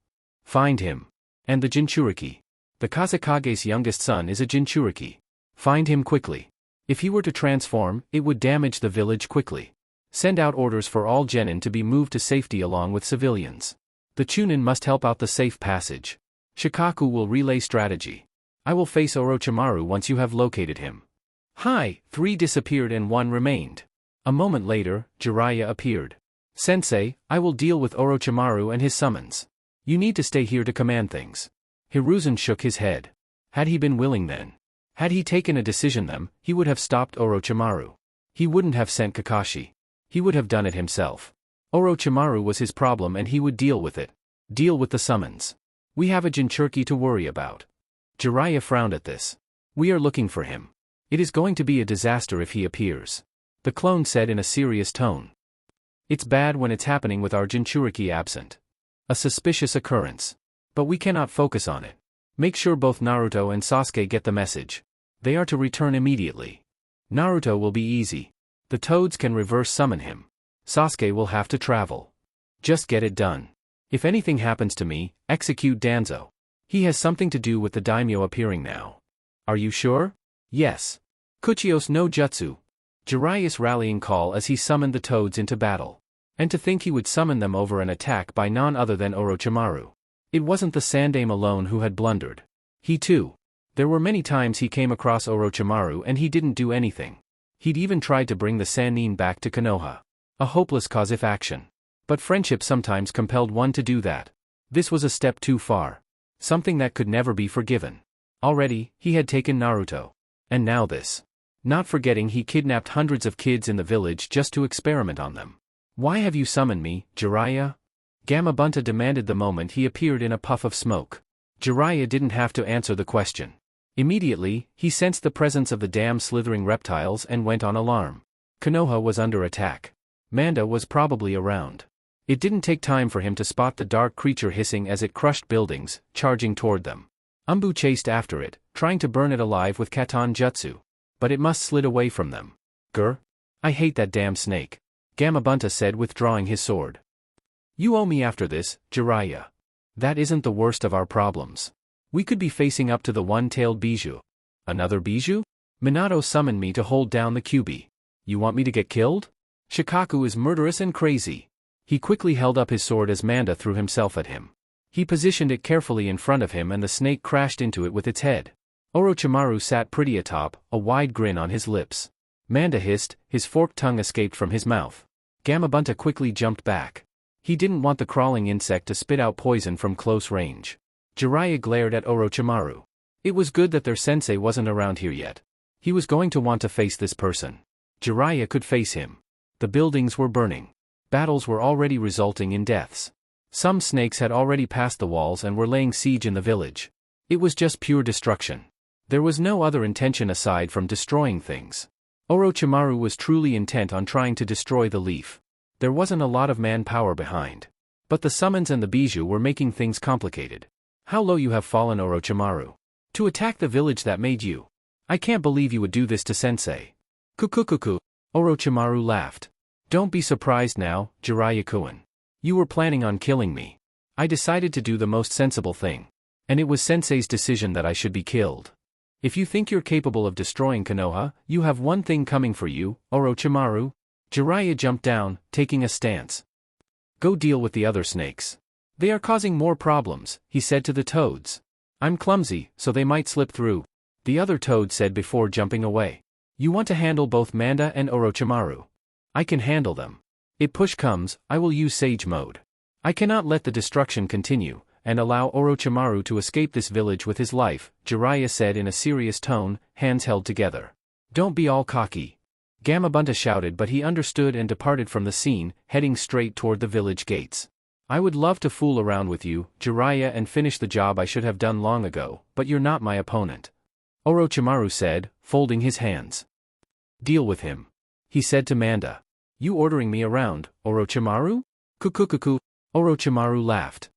Find him. And the Jinchuriki. The Kazekage's youngest son is a Jinchuriki. Find him quickly. If he were to transform, it would damage the village quickly. Send out orders for all genin to be moved to safety along with civilians. The Chunin must help out the safe passage. Shikaku will relay strategy. I will face Orochimaru once you have located him. Hi, 3 disappeared and 1 remained. A moment later, Jiraiya appeared. Sensei, I will deal with Orochimaru and his summons. You need to stay here to command things. Hiruzen shook his head. Had he been willing then? Had he taken a decision then, he would have stopped Orochimaru. He wouldn't have sent Kakashi. He would have done it himself. Orochimaru was his problem and he would deal with it. Deal with the summons. We have a Jinchuriki to worry about. Jiraiya frowned at this. We are looking for him. It is going to be a disaster if he appears. The clone said in a serious tone. It's bad when it's happening with our Jinchuriki absent. A suspicious occurrence. But we cannot focus on it. Make sure both Naruto and Sasuke get the message. They are to return immediately. Naruto will be easy. The toads can reverse summon him. Sasuke will have to travel. Just get it done. If anything happens to me, execute Danzo. He has something to do with the daimyo appearing now. Are you sure? Yes. Kuchios no Jutsu. Jiraiya's rallying call as he summoned the toads into battle. And to think he would summon them over an attack by none other than Orochimaru. It wasn't the Sandaime alone who had blundered. He too. There were many times he came across Orochimaru and he didn't do anything. He'd even tried to bring the Sannin back to Konoha. A hopeless cause if action. But friendship sometimes compelled one to do that. This was a step too far. Something that could never be forgiven. Already, he had taken Naruto. And now this. Not forgetting he kidnapped hundreds of kids in the village just to experiment on them. Why have you summoned me, Jiraiya? Gamabunta demanded the moment he appeared in a puff of smoke. Jiraiya didn't have to answer the question. Immediately, he sensed the presence of the damn slithering reptiles and went on alarm. Konoha was under attack. Manda was probably around. It didn't take time for him to spot the dark creature hissing as it crushed buildings, charging toward them. Umbu chased after it, trying to burn it alive with Katon Jutsu. But it must slid away from them. Grr. I hate that damn snake. Gamabunta said, withdrawing his sword. You owe me after this, Jiraiya. That isn't the worst of our problems. We could be facing up to the one-tailed Bijou. Another Bijou? Minato summoned me to hold down the Kyuubi. You want me to get killed? Shikaku is murderous and crazy. He quickly held up his sword as Manda threw himself at him. He positioned it carefully in front of him and the snake crashed into it with its head. Orochimaru sat pretty atop, a wide grin on his lips. Manda hissed, his forked tongue escaped from his mouth. Gamabunta quickly jumped back. He didn't want the crawling insect to spit out poison from close range. Jiraiya glared at Orochimaru. It was good that their sensei wasn't around here yet. He was going to want to face this person. Jiraiya could face him. The buildings were burning. Battles were already resulting in deaths. Some snakes had already passed the walls and were laying siege in the village. It was just pure destruction. There was no other intention aside from destroying things. Orochimaru was truly intent on trying to destroy the leaf. There wasn't a lot of manpower behind. But the summons and the Bijou were making things complicated. How low you have fallen, Orochimaru. To attack the village that made you. I can't believe you would do this to sensei. Kukukuku. Orochimaru laughed. Don't be surprised now, Jiraiya-kun. You were planning on killing me. I decided to do the most sensible thing. And it was sensei's decision that I should be killed. If you think you're capable of destroying Konoha, you have one thing coming for you, Orochimaru. Jiraiya jumped down, taking a stance. Go deal with the other snakes. They are causing more problems, he said to the toads. I'm clumsy, so they might slip through. The other toad said before jumping away. You want to handle both Manda and Orochimaru. I can handle them. If push comes, I will use Sage Mode. I cannot let the destruction continue, and allow Orochimaru to escape this village with his life, Jiraiya said in a serious tone, hands held together. Don't be all cocky. Gamabunta shouted, but he understood and departed from the scene, heading straight toward the village gates. I would love to fool around with you, Jiraiya, and finish the job I should have done long ago, but you're not my opponent. Orochimaru said, folding his hands. Deal with him. He said to Manda. You ordering me around, Orochimaru? Kukukuku. Orochimaru laughed.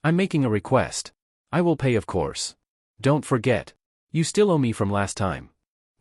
I'm making a request. I will pay, of course. Don't forget. You still owe me from last time.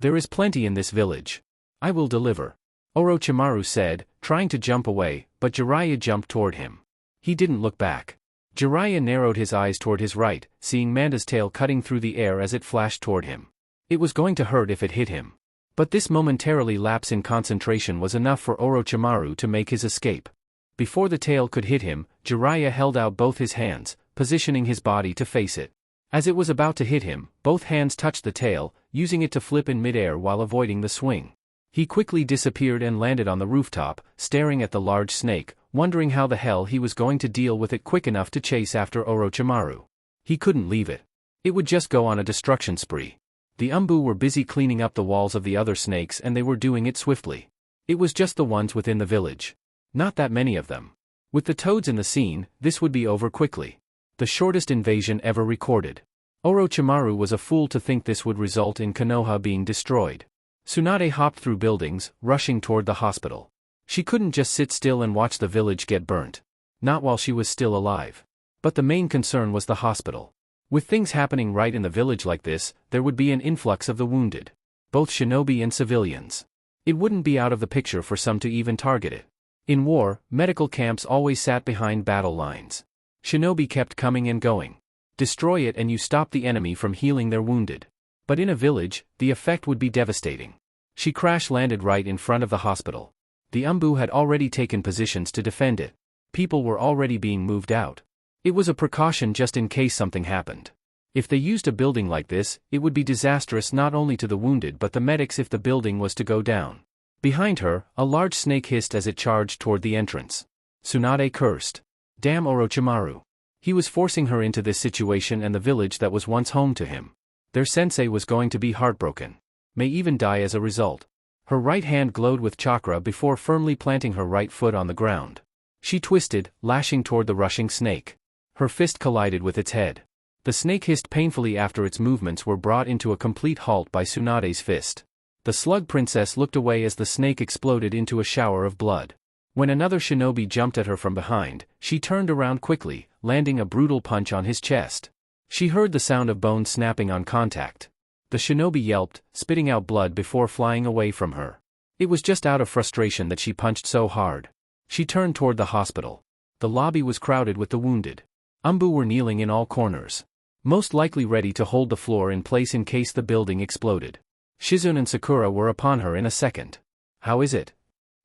There is plenty in this village. I will deliver. Orochimaru said, trying to jump away, but Jiraiya jumped toward him. He didn't look back. Jiraiya narrowed his eyes toward his right, seeing Manda's tail cutting through the air as it flashed toward him. It was going to hurt if it hit him. But this momentarily lapse in concentration was enough for Orochimaru to make his escape. Before the tail could hit him, Jiraiya held out both his hands, positioning his body to face it. As it was about to hit him, both hands touched the tail, using it to flip in midair while avoiding the swing. He quickly disappeared and landed on the rooftop, staring at the large snake, wondering how the hell he was going to deal with it quick enough to chase after Orochimaru. He couldn't leave it. It would just go on a destruction spree. The Umbu were busy cleaning up the walls of the other snakes, and they were doing it swiftly. It was just the ones within the village. Not that many of them. With the toads in the scene, this would be over quickly. The shortest invasion ever recorded. Orochimaru was a fool to think this would result in Konoha being destroyed. Tsunade hopped through buildings, rushing toward the hospital. She couldn't just sit still and watch the village get burnt. Not while she was still alive. But the main concern was the hospital. With things happening right in the village like this, there would be an influx of the wounded. Both shinobi and civilians. It wouldn't be out of the picture for some to even target it. In war, medical camps always sat behind battle lines. Shinobi kept coming and going. Destroy it and you stop the enemy from healing their wounded. But in a village, the effect would be devastating. She crash-landed right in front of the hospital. The Umbu had already taken positions to defend it. People were already being moved out. It was a precaution just in case something happened. If they used a building like this, it would be disastrous not only to the wounded but the medics if the building was to go down. Behind her, a large snake hissed as it charged toward the entrance. Tsunade cursed. Damn Orochimaru. He was forcing her into this situation and the village that was once home to him. Their sensei was going to be heartbroken. May even die as a result. Her right hand glowed with chakra before firmly planting her right foot on the ground. She twisted, lashing toward the rushing snake. Her fist collided with its head. The snake hissed painfully after its movements were brought into a complete halt by Tsunade's fist. The slug princess looked away as the snake exploded into a shower of blood. When another shinobi jumped at her from behind, she turned around quickly, landing a brutal punch on his chest. She heard the sound of bones snapping on contact. The shinobi yelped, spitting out blood before flying away from her. It was just out of frustration that she punched so hard. She turned toward the hospital. The lobby was crowded with the wounded. Umbu were kneeling in all corners. Most likely ready to hold the floor in place in case the building exploded. Shizune and Sakura were upon her in a second. How is it?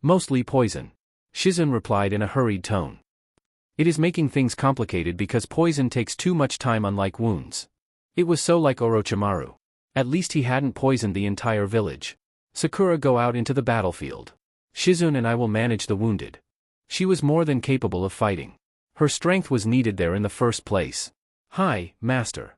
Mostly poison. Shizune replied in a hurried tone. It is making things complicated because poison takes too much time, unlike wounds. It was so like Orochimaru. At least he hadn't poisoned the entire village. Sakura, go out into the battlefield. Shizune and I will manage the wounded. She was more than capable of fighting. Her strength was needed there in the first place. Hi, master.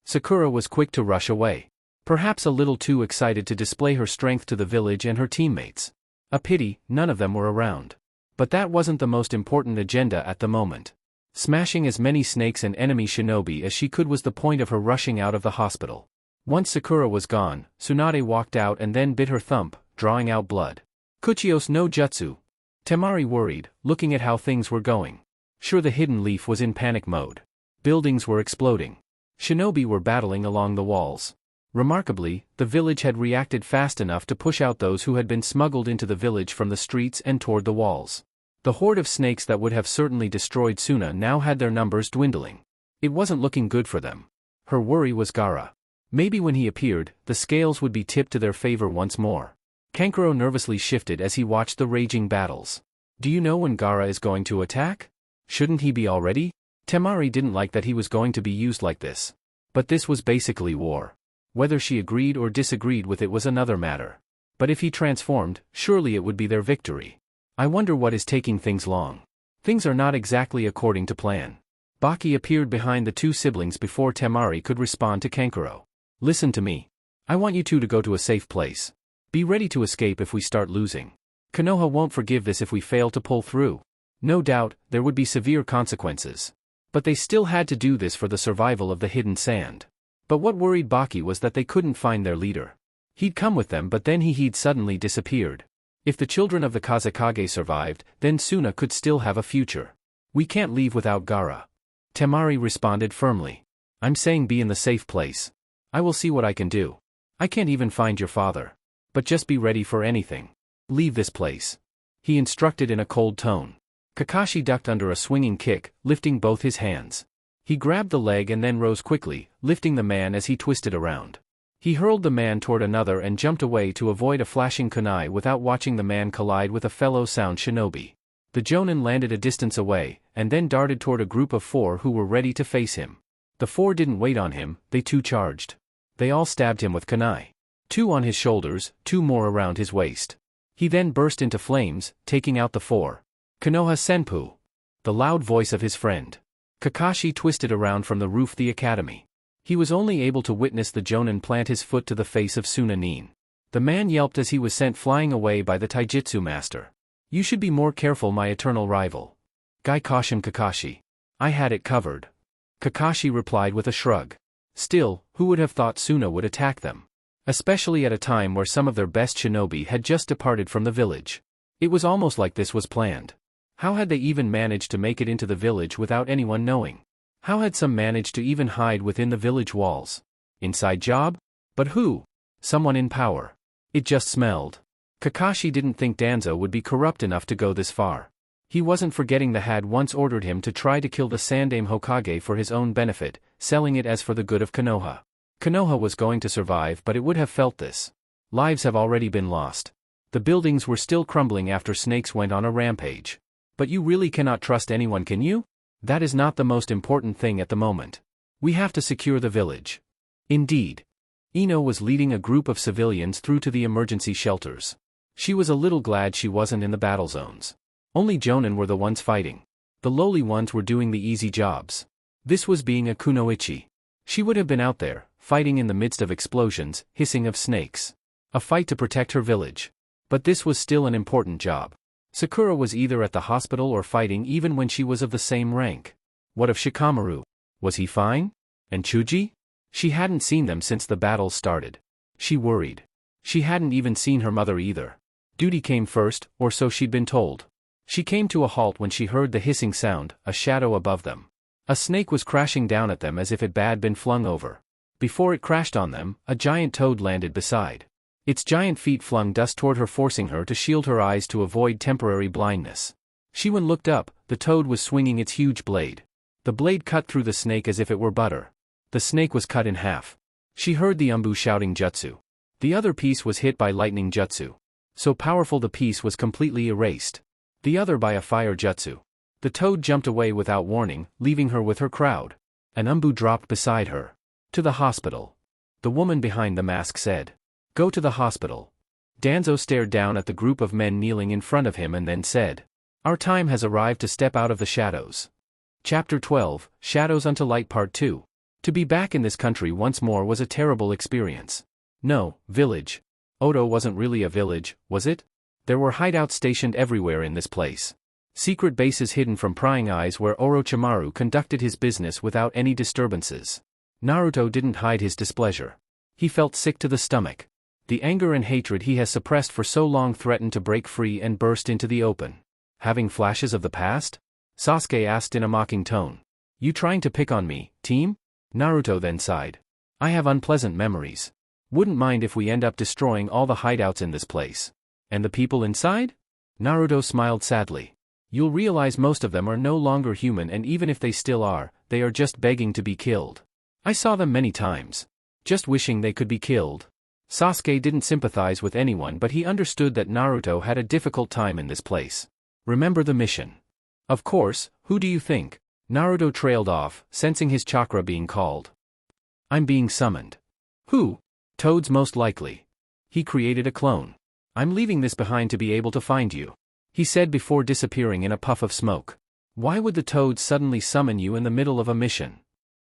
Sakura was quick to rush away. Perhaps a little too excited to display her strength to the village and her teammates. A pity, none of them were around. But that wasn't the most important agenda at the moment. Smashing as many snakes and enemy shinobi as she could was the point of her rushing out of the hospital. Once Sakura was gone, Tsunade walked out and then bit her thumb, drawing out blood. Kuchios no jutsu. Temari worried, looking at how things were going. Sure, the hidden leaf was in panic mode. Buildings were exploding. Shinobi were battling along the walls. Remarkably, the village had reacted fast enough to push out those who had been smuggled into the village from the streets and toward the walls. The horde of snakes that would have certainly destroyed Suna now had their numbers dwindling. It wasn't looking good for them. Her worry was Gaara. Maybe when he appeared, the scales would be tipped to their favor once more. Kankuro nervously shifted as he watched the raging battles. Do you know when Gaara is going to attack? Shouldn't he be already? Temari didn't like that he was going to be used like this. But this was basically war. Whether she agreed or disagreed with it was another matter. But if he transformed, surely it would be their victory. I wonder what is taking things long. Things are not exactly according to plan. Baki appeared behind the two siblings before Temari could respond to Kankuro. Listen to me. I want you two to go to a safe place. Be ready to escape if we start losing. Konoha won't forgive this if we fail to pull through. No doubt, there would be severe consequences. But they still had to do this for the survival of the hidden sand. But what worried Baki was that they couldn't find their leader. He'd come with them, but then he'd suddenly disappeared. If the children of the Kazekage survived, then Suna could still have a future. We can't leave without Gaara. Temari responded firmly. I'm saying be in the safe place. I will see what I can do. I can't even find your father. But just be ready for anything. Leave this place. He instructed in a cold tone. Kakashi ducked under a swinging kick, lifting both his hands. He grabbed the leg and then rose quickly, lifting the man as he twisted around. He hurled the man toward another and jumped away to avoid a flashing kunai without watching the man collide with a fellow sound shinobi. The Jonin landed a distance away, and then darted toward a group of 4 who were ready to face him. The 4 didn't wait on him, they too charged. They all stabbed him with kunai. 2 on his shoulders, 2 more around his waist. He then burst into flames, taking out the 4. Konoha Senpu. The loud voice of his friend. Kakashi twisted around from the roof of the academy. He was only able to witness the Jonin plant his foot to the face of Sunanin. The man yelped as he was sent flying away by the taijutsu master. You should be more careful, my eternal rival. Guy cautioned Kakashi. I had it covered. Kakashi replied with a shrug. Still, who would have thought Suna would attack them? Especially at a time where some of their best shinobi had just departed from the village. It was almost like this was planned. How had they even managed to make it into the village without anyone knowing? How had some managed to even hide within the village walls? Inside job? But who? Someone in power. It just smelled. Kakashi didn't think Danzo would be corrupt enough to go this far. He wasn't forgetting the had once ordered him to try to kill the Sandaime Hokage for his own benefit, selling it as for the good of Konoha. Konoha was going to survive, but it would have felt this. Lives have already been lost. The buildings were still crumbling after snakes went on a rampage. But you really cannot trust anyone, can you? That is not the most important thing at the moment. We have to secure the village. Indeed. Ino was leading a group of civilians through to the emergency shelters. She was a little glad she wasn't in the battle zones. Only Jonin were the ones fighting. The lowly ones were doing the easy jobs. This was being a kunoichi. She would have been out there, fighting in the midst of explosions, hissing of snakes. A fight to protect her village. But this was still an important job. Sakura was either at the hospital or fighting even when she was of the same rank. What of Shikamaru? Was he fine? And Chuji? She hadn't seen them since the battle started. She worried. She hadn't even seen her mother either. Duty came first, or so she'd been told. She came to a halt when she heard the hissing sound, a shadow above them. A snake was crashing down at them as if it had been flung over. Before it crashed on them, a giant toad landed beside. Its giant feet flung dust toward her, forcing her to shield her eyes to avoid temporary blindness. Shiwen looked up. The toad was swinging its huge blade. The blade cut through the snake as if it were butter. The snake was cut in half. She heard the Umbu shouting jutsu. The other piece was hit by lightning jutsu. So powerful the piece was completely erased. The other by a fire jutsu. The toad jumped away without warning, leaving her with her crowd. An Umbu dropped beside her. To the hospital. The woman behind the mask said. Go to the hospital. Danzo stared down at the group of men kneeling in front of him and then said. Our time has arrived to step out of the shadows. Chapter 12, Shadows unto Light Part 2. To be back in this country once more was a terrible experience. No, village. Odo wasn't really a village, was it? There were hideouts stationed everywhere in this place. Secret bases hidden from prying eyes where Orochimaru conducted his business without any disturbances. Naruto didn't hide his displeasure. He felt sick to the stomach. The anger and hatred he has suppressed for so long threatened to break free and burst into the open. Having flashes of the past? Sasuke asked in a mocking tone. You trying to pick on me, team? Naruto then sighed. I have unpleasant memories. Wouldn't mind if we end up destroying all the hideouts in this place. And the people inside? Naruto smiled sadly. You'll realize most of them are no longer human, and even if they still are, they are just begging to be killed. I saw them many times. Just wishing they could be killed. Sasuke didn't sympathize with anyone, but he understood that Naruto had a difficult time in this place. Remember the mission. Of course, who do you think? Naruto trailed off, sensing his chakra being called. I'm being summoned. Who? Toad's most likely. He created a clone. I'm leaving this behind to be able to find you, he said before disappearing in a puff of smoke. Why would the Toad suddenly summon you in the middle of a mission?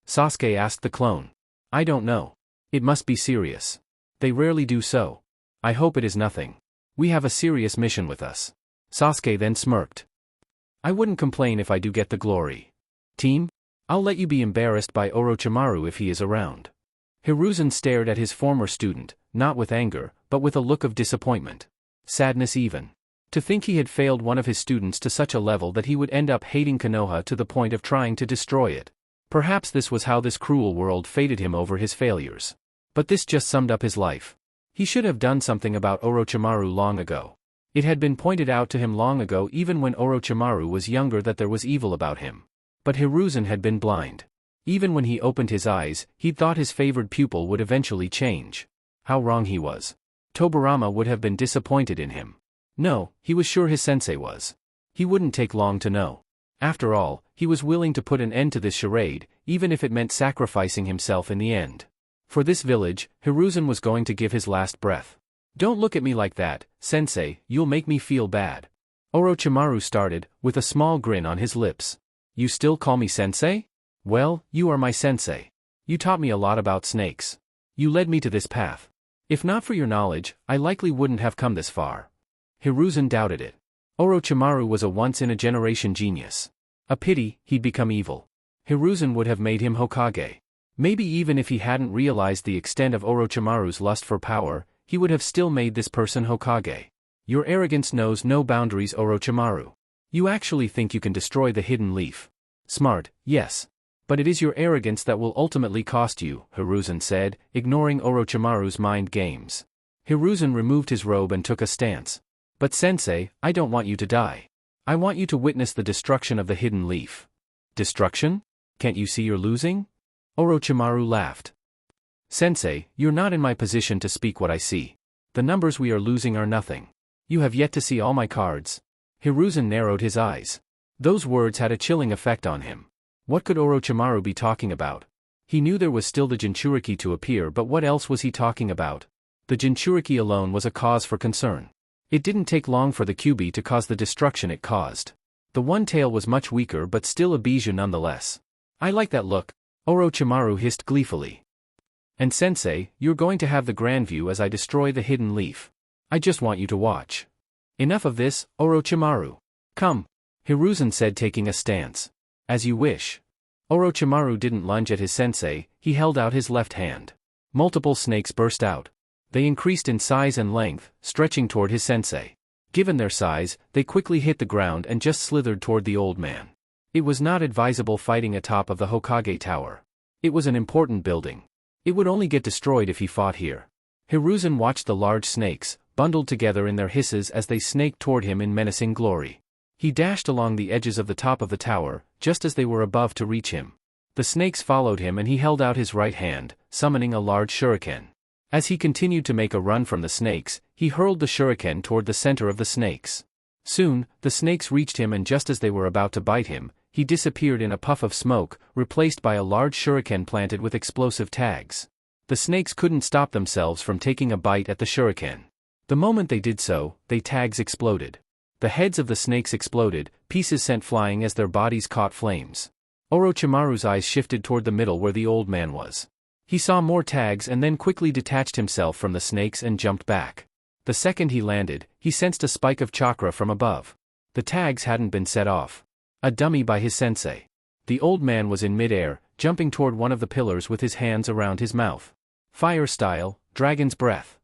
Sasuke asked the clone. I don't know. It must be serious. They rarely do so. I hope it is nothing. We have a serious mission with us. Sasuke then smirked. I wouldn't complain if I do get the glory. Team? I'll let you be embarrassed by Orochimaru if he is around. Hiruzen stared at his former student, not with anger, but with a look of disappointment. Sadness even. To think he had failed one of his students to such a level that he would end up hating Konoha to the point of trying to destroy it. Perhaps this was how this cruel world fated him over his failures. But this just summed up his life. He should have done something about Orochimaru long ago. It had been pointed out to him long ago, even when Orochimaru was younger, that there was evil about him. But Hiruzen had been blind. Even when he opened his eyes, he'd thought his favored pupil would eventually change. How wrong he was. Tobirama would have been disappointed in him. No, he was sure his sensei was. He wouldn't take long to know. After all, he was willing to put an end to this charade, even if it meant sacrificing himself in the end. For this village, Hiruzen was going to give his last breath. Don't look at me like that, sensei, you'll make me feel bad. Orochimaru started, with a small grin on his lips. You still call me sensei? Well, you are my sensei. You taught me a lot about snakes. You led me to this path. If not for your knowledge, I likely wouldn't have come this far. Hiruzen doubted it. Orochimaru was a once-in-a-generation genius. A pity he'd become evil. Hiruzen would have made him Hokage. Maybe even if he hadn't realized the extent of Orochimaru's lust for power, he would have still made this person Hokage. Your arrogance knows no boundaries, Orochimaru. You actually think you can destroy the hidden leaf. Smart, yes. But it is your arrogance that will ultimately cost you, Hiruzen said, ignoring Orochimaru's mind games. Hiruzen removed his robe and took a stance. But sensei, I don't want you to die. I want you to witness the destruction of the hidden leaf. Destruction? Can't you see you're losing? Orochimaru laughed. Sensei, you're not in my position to speak what I see. The numbers we are losing are nothing. You have yet to see all my cards. Hiruzen narrowed his eyes. Those words had a chilling effect on him. What could Orochimaru be talking about? He knew there was still the Jinchuriki to appear, but what else was he talking about? The Jinchuriki alone was a cause for concern. It didn't take long for the Kyuubi to cause the destruction it caused. The one tail was much weaker, but still a bijou nonetheless. I like that look, Orochimaru hissed gleefully. And sensei, you're going to have the grand view as I destroy the hidden leaf. I just want you to watch. Enough of this, Orochimaru. Come. Hiruzen said, taking a stance. As you wish. Orochimaru didn't lunge at his sensei, he held out his left hand. Multiple snakes burst out. They increased in size and length, stretching toward his sensei. Given their size, they quickly hit the ground and just slithered toward the old man. It was not advisable fighting atop of the Hokage Tower. It was an important building. It would only get destroyed if he fought here. Hiruzen watched the large snakes, bundled together in their hisses as they snaked toward him in menacing glory. He dashed along the edges of the top of the tower, just as they were above to reach him. The snakes followed him and he held out his right hand, summoning a large shuriken. As he continued to make a run from the snakes, he hurled the shuriken toward the center of the snakes. Soon, the snakes reached him, and just as they were about to bite him, he disappeared in a puff of smoke, replaced by a large shuriken planted with explosive tags. The snakes couldn't stop themselves from taking a bite at the shuriken. The moment they did so, the tags exploded. The heads of the snakes exploded, pieces sent flying as their bodies caught flames. Orochimaru's eyes shifted toward the middle where the old man was. He saw more tags and then quickly detached himself from the snakes and jumped back. The second he landed, he sensed a spike of chakra from above. The tags hadn't been set off. A dummy by his sensei. The old man was in midair, jumping toward one of the pillars with his hands around his mouth. Fire style, dragon's breath.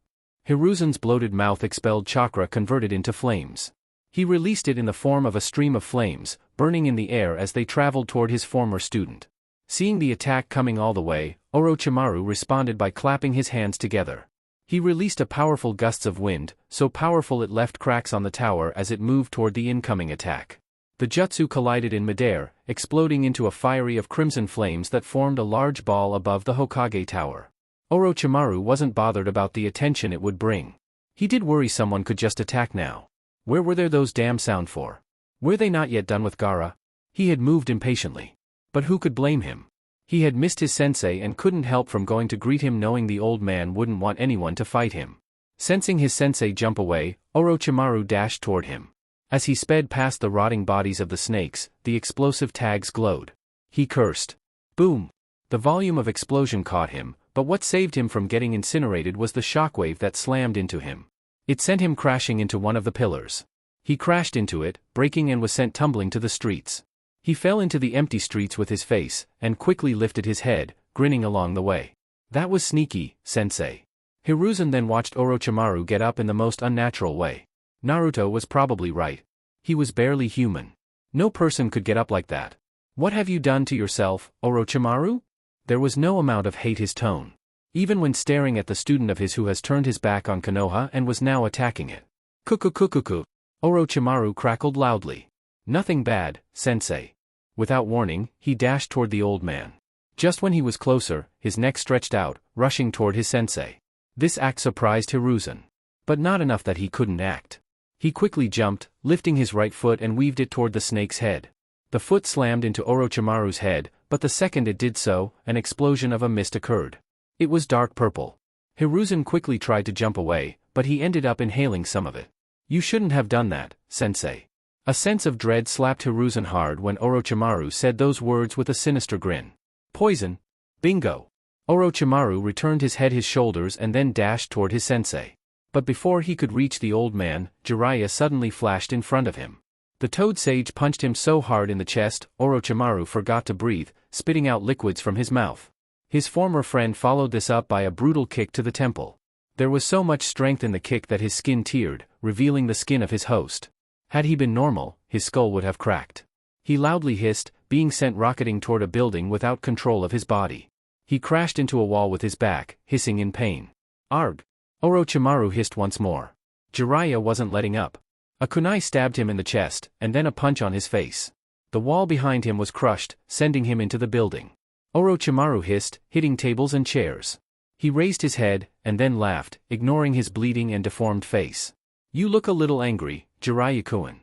Hiruzen's bloated mouth expelled chakra converted into flames. He released it in the form of a stream of flames, burning in the air as they traveled toward his former student. Seeing the attack coming all the way, Orochimaru responded by clapping his hands together. He released a powerful gusts of wind, so powerful it left cracks on the tower as it moved toward the incoming attack. The jutsu collided in midair, exploding into a fiery of crimson flames that formed a large ball above the Hokage tower. Orochimaru wasn't bothered about the attention it would bring. He did worry someone could just attack now. Where were there those damn sound for? Were they not yet done with Gaara? He had moved impatiently. But who could blame him? He had missed his sensei and couldn't help from going to greet him, knowing the old man wouldn't want anyone to fight him. Sensing his sensei jump away, Orochimaru dashed toward him. As he sped past the rotting bodies of the snakes, the explosive tags glowed. He cursed. Boom! The volume of explosion caught him, but what saved him from getting incinerated was the shockwave that slammed into him. It sent him crashing into one of the pillars. He crashed into it, breaking, and was sent tumbling to the streets. He fell into the empty streets with his face, and quickly lifted his head, grinning along the way. That was sneaky, sensei. Hiruzen then watched Orochimaru get up in the most unnatural way. Naruto was probably right. He was barely human. No person could get up like that. What have you done to yourself, Orochimaru? There was no amount of hate in his tone. Even when staring at the student of his who has turned his back on Konoha and was now attacking it. Kukukukuku. Orochimaru crackled loudly. Nothing bad, sensei. Without warning, he dashed toward the old man. Just when he was closer, his neck stretched out, rushing toward his sensei. This act surprised Hiruzen. But not enough that he couldn't act. He quickly jumped, lifting his right foot and weaved it toward the snake's head. The foot slammed into Orochimaru's head, but the second it did so, an explosion of a mist occurred. It was dark purple. Hiruzen quickly tried to jump away, but he ended up inhaling some of it. You shouldn't have done that, sensei. A sense of dread slapped Hiruzen hard when Orochimaru said those words with a sinister grin. Poison. Bingo. Orochimaru returned his head, his shoulders, and then dashed toward his sensei. But before he could reach the old man, Jiraiya suddenly flashed in front of him. The Toad Sage punched him so hard in the chest, Orochimaru forgot to breathe, spitting out liquids from his mouth. His former friend followed this up by a brutal kick to the temple. There was so much strength in the kick that his skin teared, revealing the skin of his host. Had he been normal, his skull would have cracked. He loudly hissed, being sent rocketing toward a building without control of his body. He crashed into a wall with his back, hissing in pain. Arg! Orochimaru hissed once more. Jiraiya wasn't letting up. A kunai stabbed him in the chest, and then a punch on his face. The wall behind him was crushed, sending him into the building. Orochimaru hissed, hitting tables and chairs. He raised his head, and then laughed, ignoring his bleeding and deformed face. You look a little angry, Jiraiya-kun.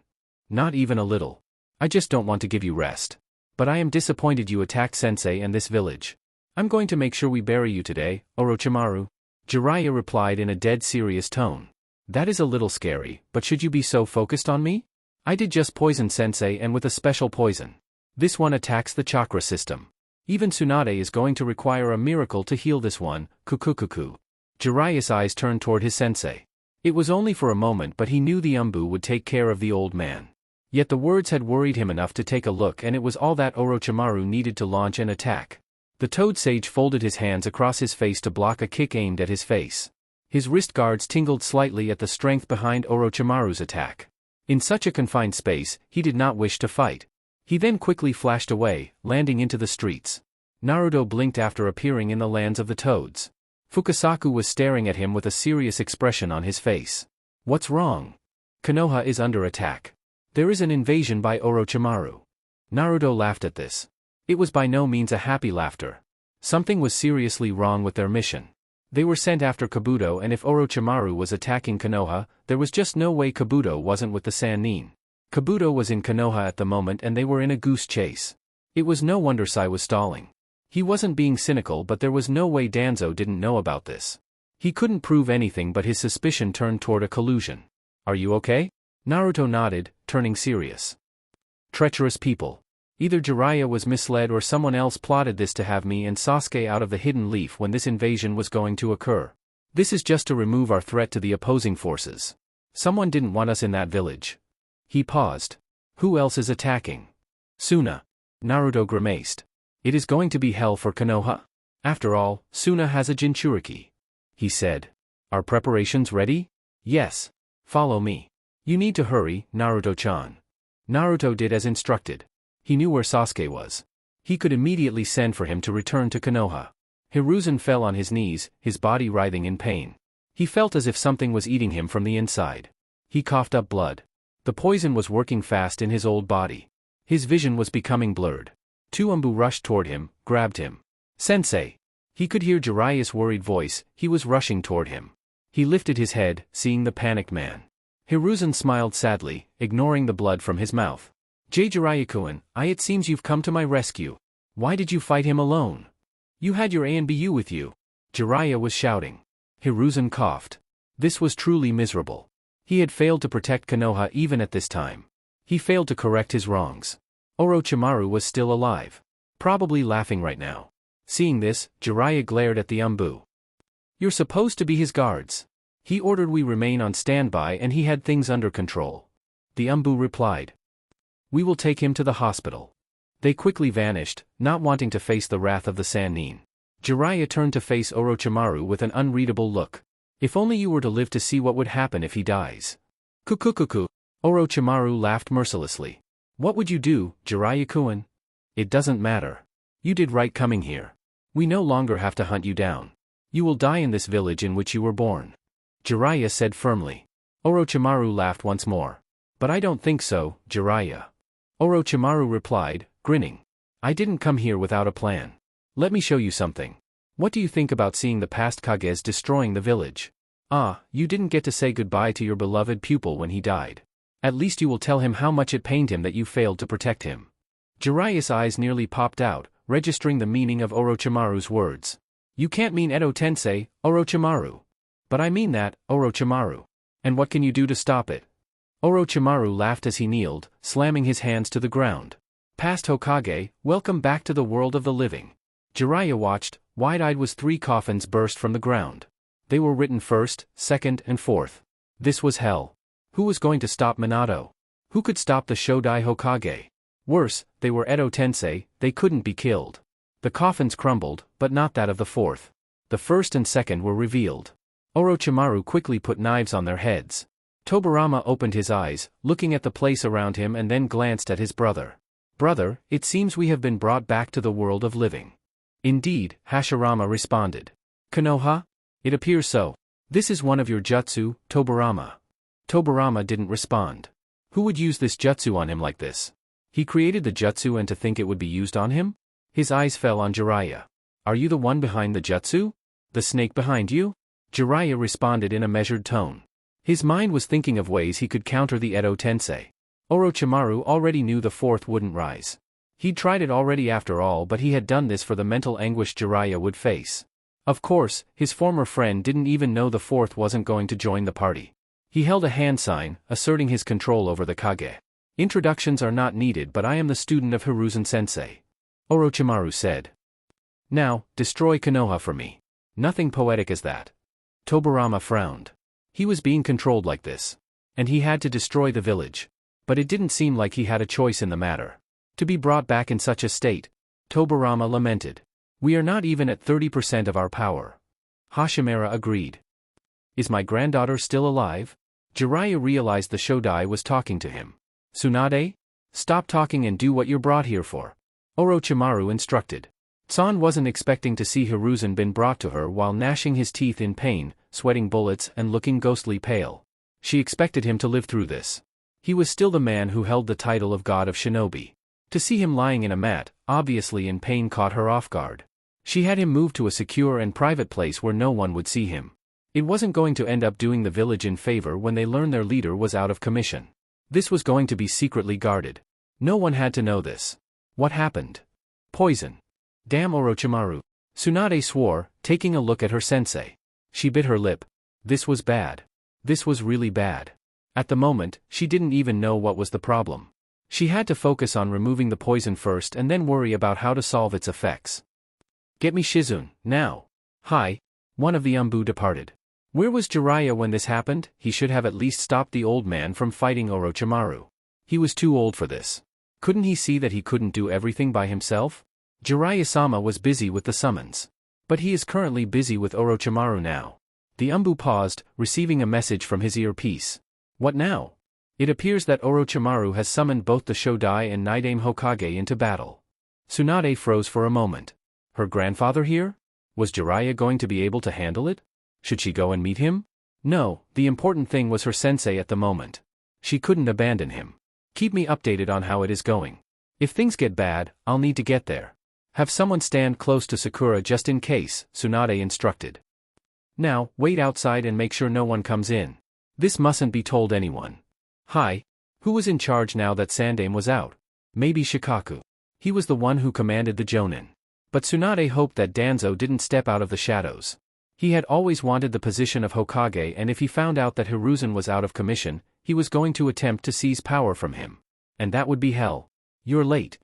Not even a little. I just don't want to give you rest. But I am disappointed you attacked Sensei and this village. I'm going to make sure we bury you today, Orochimaru. Jiraiya replied in a dead serious tone. That is a little scary, but should you be so focused on me? I did just poison Sensei, and with a special poison. This one attacks the chakra system. Even Tsunade is going to require a miracle to heal this one, kukukuku. Jiraiya's eyes turned toward his sensei. It was only for a moment, but he knew the Umbu would take care of the old man. Yet the words had worried him enough to take a look, and it was all that Orochimaru needed to launch an attack. The Toad Sage folded his hands across his face to block a kick aimed at his face. His wrist guards tingled slightly at the strength behind Orochimaru's attack. In such a confined space, he did not wish to fight. He then quickly flashed away, landing into the streets. Naruto blinked after appearing in the lands of the toads. Fukasaku was staring at him with a serious expression on his face. What's wrong? Konoha is under attack. There is an invasion by Orochimaru. Naruto laughed at this. It was by no means a happy laughter. Something was seriously wrong with their mission. They were sent after Kabuto, and if Orochimaru was attacking Konoha, there was just no way Kabuto wasn't with the Sannin. Kabuto was in Konoha at the moment, and they were in a goose chase. It was no wonder Sai was stalling. He wasn't being cynical, but there was no way Danzo didn't know about this. He couldn't prove anything, but his suspicion turned toward a collusion. Are you okay? Naruto nodded, turning serious. Treacherous people. Either Jiraiya was misled or someone else plotted this to have me and Sasuke out of the hidden leaf when this invasion was going to occur. This is just to remove our threat to the opposing forces. Someone didn't want us in that village. He paused. Who else is attacking? Suna. Naruto grimaced. It is going to be hell for Konoha. After all, Suna has a Jinchuriki. He said. Are preparations ready? Yes. Follow me. You need to hurry, Naruto-chan. Naruto did as instructed. He knew where Sasuke was. He could immediately send for him to return to Konoha. Hiruzen fell on his knees, his body writhing in pain. He felt as if something was eating him from the inside. He coughed up blood. The poison was working fast in his old body. His vision was becoming blurred. Two Umbu rushed toward him, grabbed him. Sensei! He could hear Jiraiya's worried voice, he was rushing toward him. He lifted his head, seeing the panicked man. Hiruzen smiled sadly, ignoring the blood from his mouth. Jiraiya-kun, it seems you've come to my rescue. Why did you fight him alone? You had your ANBU with you. Jiraiya was shouting. Hiruzen coughed. This was truly miserable. He had failed to protect Konoha even at this time. He failed to correct his wrongs. Orochimaru was still alive. Probably laughing right now. Seeing this, Jiraiya glared at the Umbu. You're supposed to be his guards. He ordered we remain on standby and he had things under control. The Umbu replied. We will take him to the hospital. They quickly vanished, not wanting to face the wrath of the Sannin. Jiraiya turned to face Orochimaru with an unreadable look. If only you were to live to see what would happen if he dies. Kukukuku. Orochimaru laughed mercilessly. What would you do, Jiraiya-kun? It doesn't matter. You did right coming here. We no longer have to hunt you down. You will die in this village in which you were born. Jiraiya said firmly. Orochimaru laughed once more. But I don't think so, Jiraiya. Orochimaru replied, grinning. I didn't come here without a plan. Let me show you something. What do you think about seeing the past Kages destroying the village? Ah, you didn't get to say goodbye to your beloved pupil when he died. At least you will tell him how much it pained him that you failed to protect him. Jiraiya's eyes nearly popped out, registering the meaning of Orochimaru's words. You can't mean Edo Tensei, Orochimaru. But I mean that, Orochimaru. And what can you do to stop it? Orochimaru laughed as he kneeled, slamming his hands to the ground. Past Hokage, welcome back to the world of the living. Jiraiya watched, wide-eyed as 3 coffins burst from the ground. They were written 1st, 2nd, and 4th. This was hell. Who was going to stop Minato? Who could stop the Shodai Hokage? Worse, they were Edo Tensei, they couldn't be killed. The coffins crumbled, but not that of the 4th. The 1st and 2nd were revealed. Orochimaru quickly put knives on their heads. Tobirama opened his eyes, looking at the place around him and then glanced at his brother. Brother, it seems we have been brought back to the world of living. Indeed, Hashirama responded. Konoha? It appears so. This is one of your jutsu, Tobirama. Tobirama didn't respond. Who would use this jutsu on him like this? He created the jutsu and to think it would be used on him? His eyes fell on Jiraiya. Are you the one behind the jutsu? The snake behind you? Jiraiya responded in a measured tone. His mind was thinking of ways he could counter the Edo Tensei. Orochimaru already knew the 4th wouldn't rise. He'd tried it already after all, but he had done this for the mental anguish Jiraiya would face. Of course, his former friend didn't even know the 4th wasn't going to join the party. He held a hand sign, asserting his control over the Kage. Introductions are not needed, but I am the student of Hiruzen-sensei. Orochimaru said. Now, destroy Konoha for me. Nothing poetic as that. Tobirama frowned. He was being controlled like this. And he had to destroy the village. But it didn't seem like he had a choice in the matter. To be brought back in such a state. Tobirama lamented. We are not even at 30% of our power. Hashimura agreed. Is my granddaughter still alive? Jiraiya realized the Shodai was talking to him. Tsunade? Stop talking and do what you're brought here for. Orochimaru instructed. Tsun wasn't expecting to see Hiruzen been brought to her while gnashing his teeth in pain, sweating bullets and looking ghostly pale. She expected him to live through this. He was still the man who held the title of God of Shinobi. To see him lying in a mat, obviously in pain, caught her off guard. She had him moved to a secure and private place where no one would see him. It wasn't going to end up doing the village in favor when they learned their leader was out of commission. This was going to be secretly guarded. No one had to know this. What happened? Poison. Damn Orochimaru. Tsunade swore, taking a look at her sensei. She bit her lip. This was bad. This was really bad. At the moment, she didn't even know what was the problem. She had to focus on removing the poison first and then worry about how to solve its effects. Get me Shizune, now. Hi. One of the Umbu departed. Where was Jiraiya when this happened? He should have at least stopped the old man from fighting Orochimaru. He was too old for this. Couldn't he see that he couldn't do everything by himself? Jiraiya-sama was busy with the summons. But he is currently busy with Orochimaru now. The Umbu paused, receiving a message from his earpiece. What now? It appears that Orochimaru has summoned both the Shodai and Nidaime Hokage into battle. Tsunade froze for a moment. Her grandfather here? Was Jiraiya going to be able to handle it? Should she go and meet him? No, the important thing was her sensei at the moment. She couldn't abandon him. Keep me updated on how it is going. If things get bad, I'll need to get there. Have someone stand close to Sakura just in case, Tsunade instructed. Now, wait outside and make sure no one comes in. This mustn't be told anyone. Hi. Who was in charge now that Sandaime was out? Maybe Shikaku. He was the one who commanded the Jonin. But Tsunade hoped that Danzo didn't step out of the shadows. He had always wanted the position of Hokage, and if he found out that Hiruzen was out of commission, he was going to attempt to seize power from him. And that would be hell. You're late.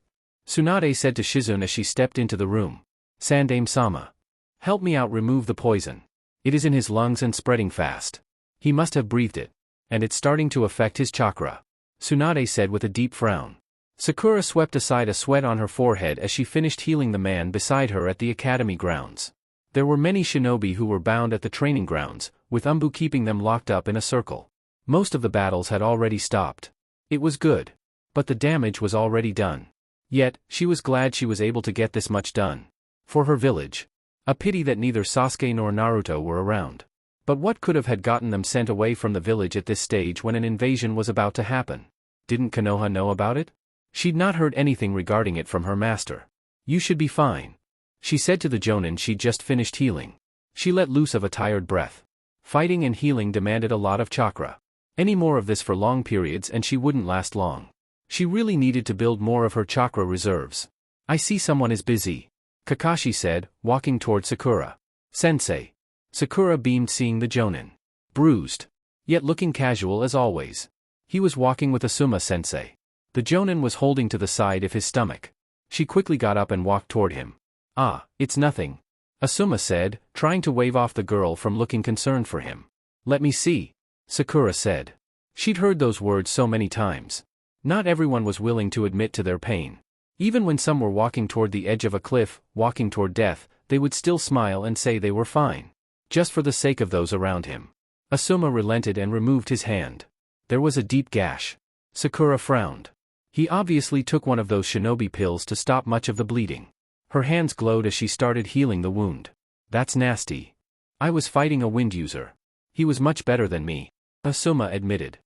Tsunade said to Shizune as she stepped into the room. Sandaime-sama. Help me out remove the poison. It is in his lungs and spreading fast. He must have breathed it. And it's starting to affect his chakra. Tsunade said with a deep frown. Sakura swept aside a sweat on her forehead as she finished healing the man beside her at the academy grounds. There were many shinobi who were bound at the training grounds, with Umbu keeping them locked up in a circle. Most of the battles had already stopped. It was good. But the damage was already done. Yet, she was glad she was able to get this much done. For her village. A pity that neither Sasuke nor Naruto were around. But what could have had gotten them sent away from the village at this stage when an invasion was about to happen? Didn't Konoha know about it? She'd not heard anything regarding it from her master. You should be fine. She said to the Jonin she'd just finished healing. She let loose of a tired breath. Fighting and healing demanded a lot of chakra. Any more of this for long periods and she wouldn't last long. She really needed to build more of her chakra reserves. I see someone is busy. Kakashi said, walking toward Sakura. Sensei. Sakura beamed seeing the Jonin. Bruised. Yet looking casual as always. He was walking with Asuma-sensei. The Jonin was holding to the side of his stomach. She quickly got up and walked toward him. Ah, it's nothing. Asuma said, trying to wave off the girl from looking concerned for him. Let me see. Sakura said. She'd heard those words so many times. Not everyone was willing to admit to their pain. Even when some were walking toward the edge of a cliff, walking toward death, they would still smile and say they were fine. Just for the sake of those around him. Asuma relented and removed his hand. There was a deep gash. Sakura frowned. He obviously took one of those shinobi pills to stop much of the bleeding. Her hands glowed as she started healing the wound. That's nasty. I was fighting a wind user. He was much better than me. Asuma admitted.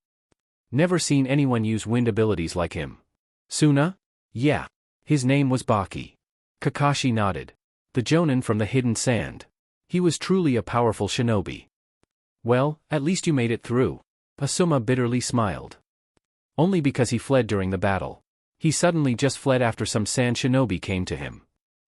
Never seen anyone use wind abilities like him. Suna? Yeah. His name was Baki. Kakashi nodded. The Jonin from the hidden sand. He was truly a powerful shinobi. Well, at least you made it through. Asuma bitterly smiled. Only because he fled during the battle. He suddenly just fled after some sand shinobi came to him.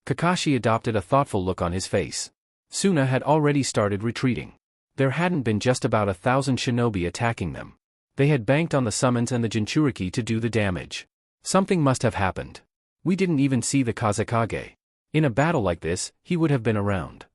Kakashi adopted a thoughtful look on his face. Suna had already started retreating. There hadn't been just about 1,000 shinobi attacking them. They had banked on the summons and the Jinchuriki to do the damage. Something must have happened. We didn't even see the Kazekage. In a battle like this, he would have been around.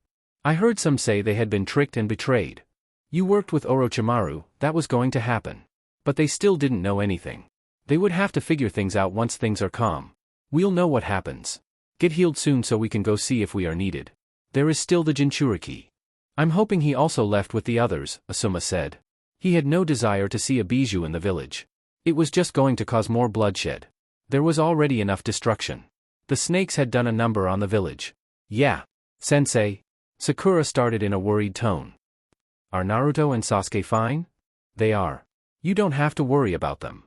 I heard some say they had been tricked and betrayed. You worked with Orochimaru, that was going to happen. But they still didn't know anything. They would have to figure things out once things are calm. We'll know what happens. Get healed soon so we can go see if we are needed. There is still the Jinchuriki. I'm hoping he also left with the others, Asuma said. He had no desire to see a Bijou in the village. It was just going to cause more bloodshed. There was already enough destruction. The snakes had done a number on the village. Yeah. Sensei. Sakura started in a worried tone. Are Naruto and Sasuke fine? They are. You don't have to worry about them.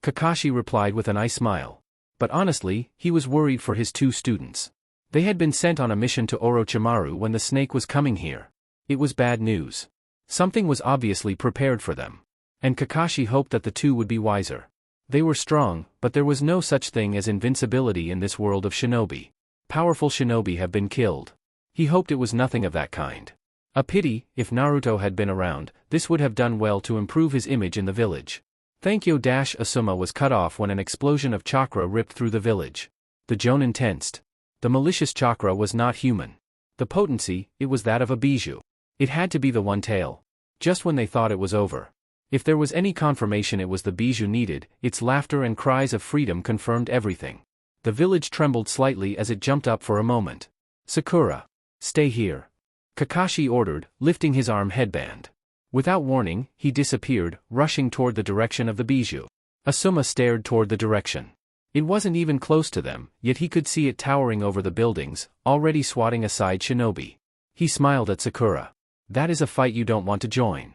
Kakashi replied with an ice smile. But honestly, he was worried for his two students. They had been sent on a mission to Orochimaru when the snake was coming here. It was bad news. Something was obviously prepared for them. And Kakashi hoped that the two would be wiser. They were strong, but there was no such thing as invincibility in this world of shinobi. Powerful shinobi have been killed. He hoped it was nothing of that kind. A pity, if Naruto had been around, this would have done well to improve his image in the village. Thank you. Asuma was cut off when an explosion of chakra ripped through the village. The Jonin tensed. The malicious chakra was not human. The potency, it was that of a Bijou. It had to be the one tail. Just when they thought it was over. If there was any confirmation it was the Bijou needed, its laughter and cries of freedom confirmed everything. The village trembled slightly as it jumped up for a moment. Sakura. Stay here. Kakashi ordered, lifting his arm headband. Without warning, he disappeared, rushing toward the direction of the bijou. Asuma stared toward the direction. It wasn't even close to them, yet he could see it towering over the buildings, already swatting aside shinobi. He smiled at Sakura. "That is a fight you don't want to join,"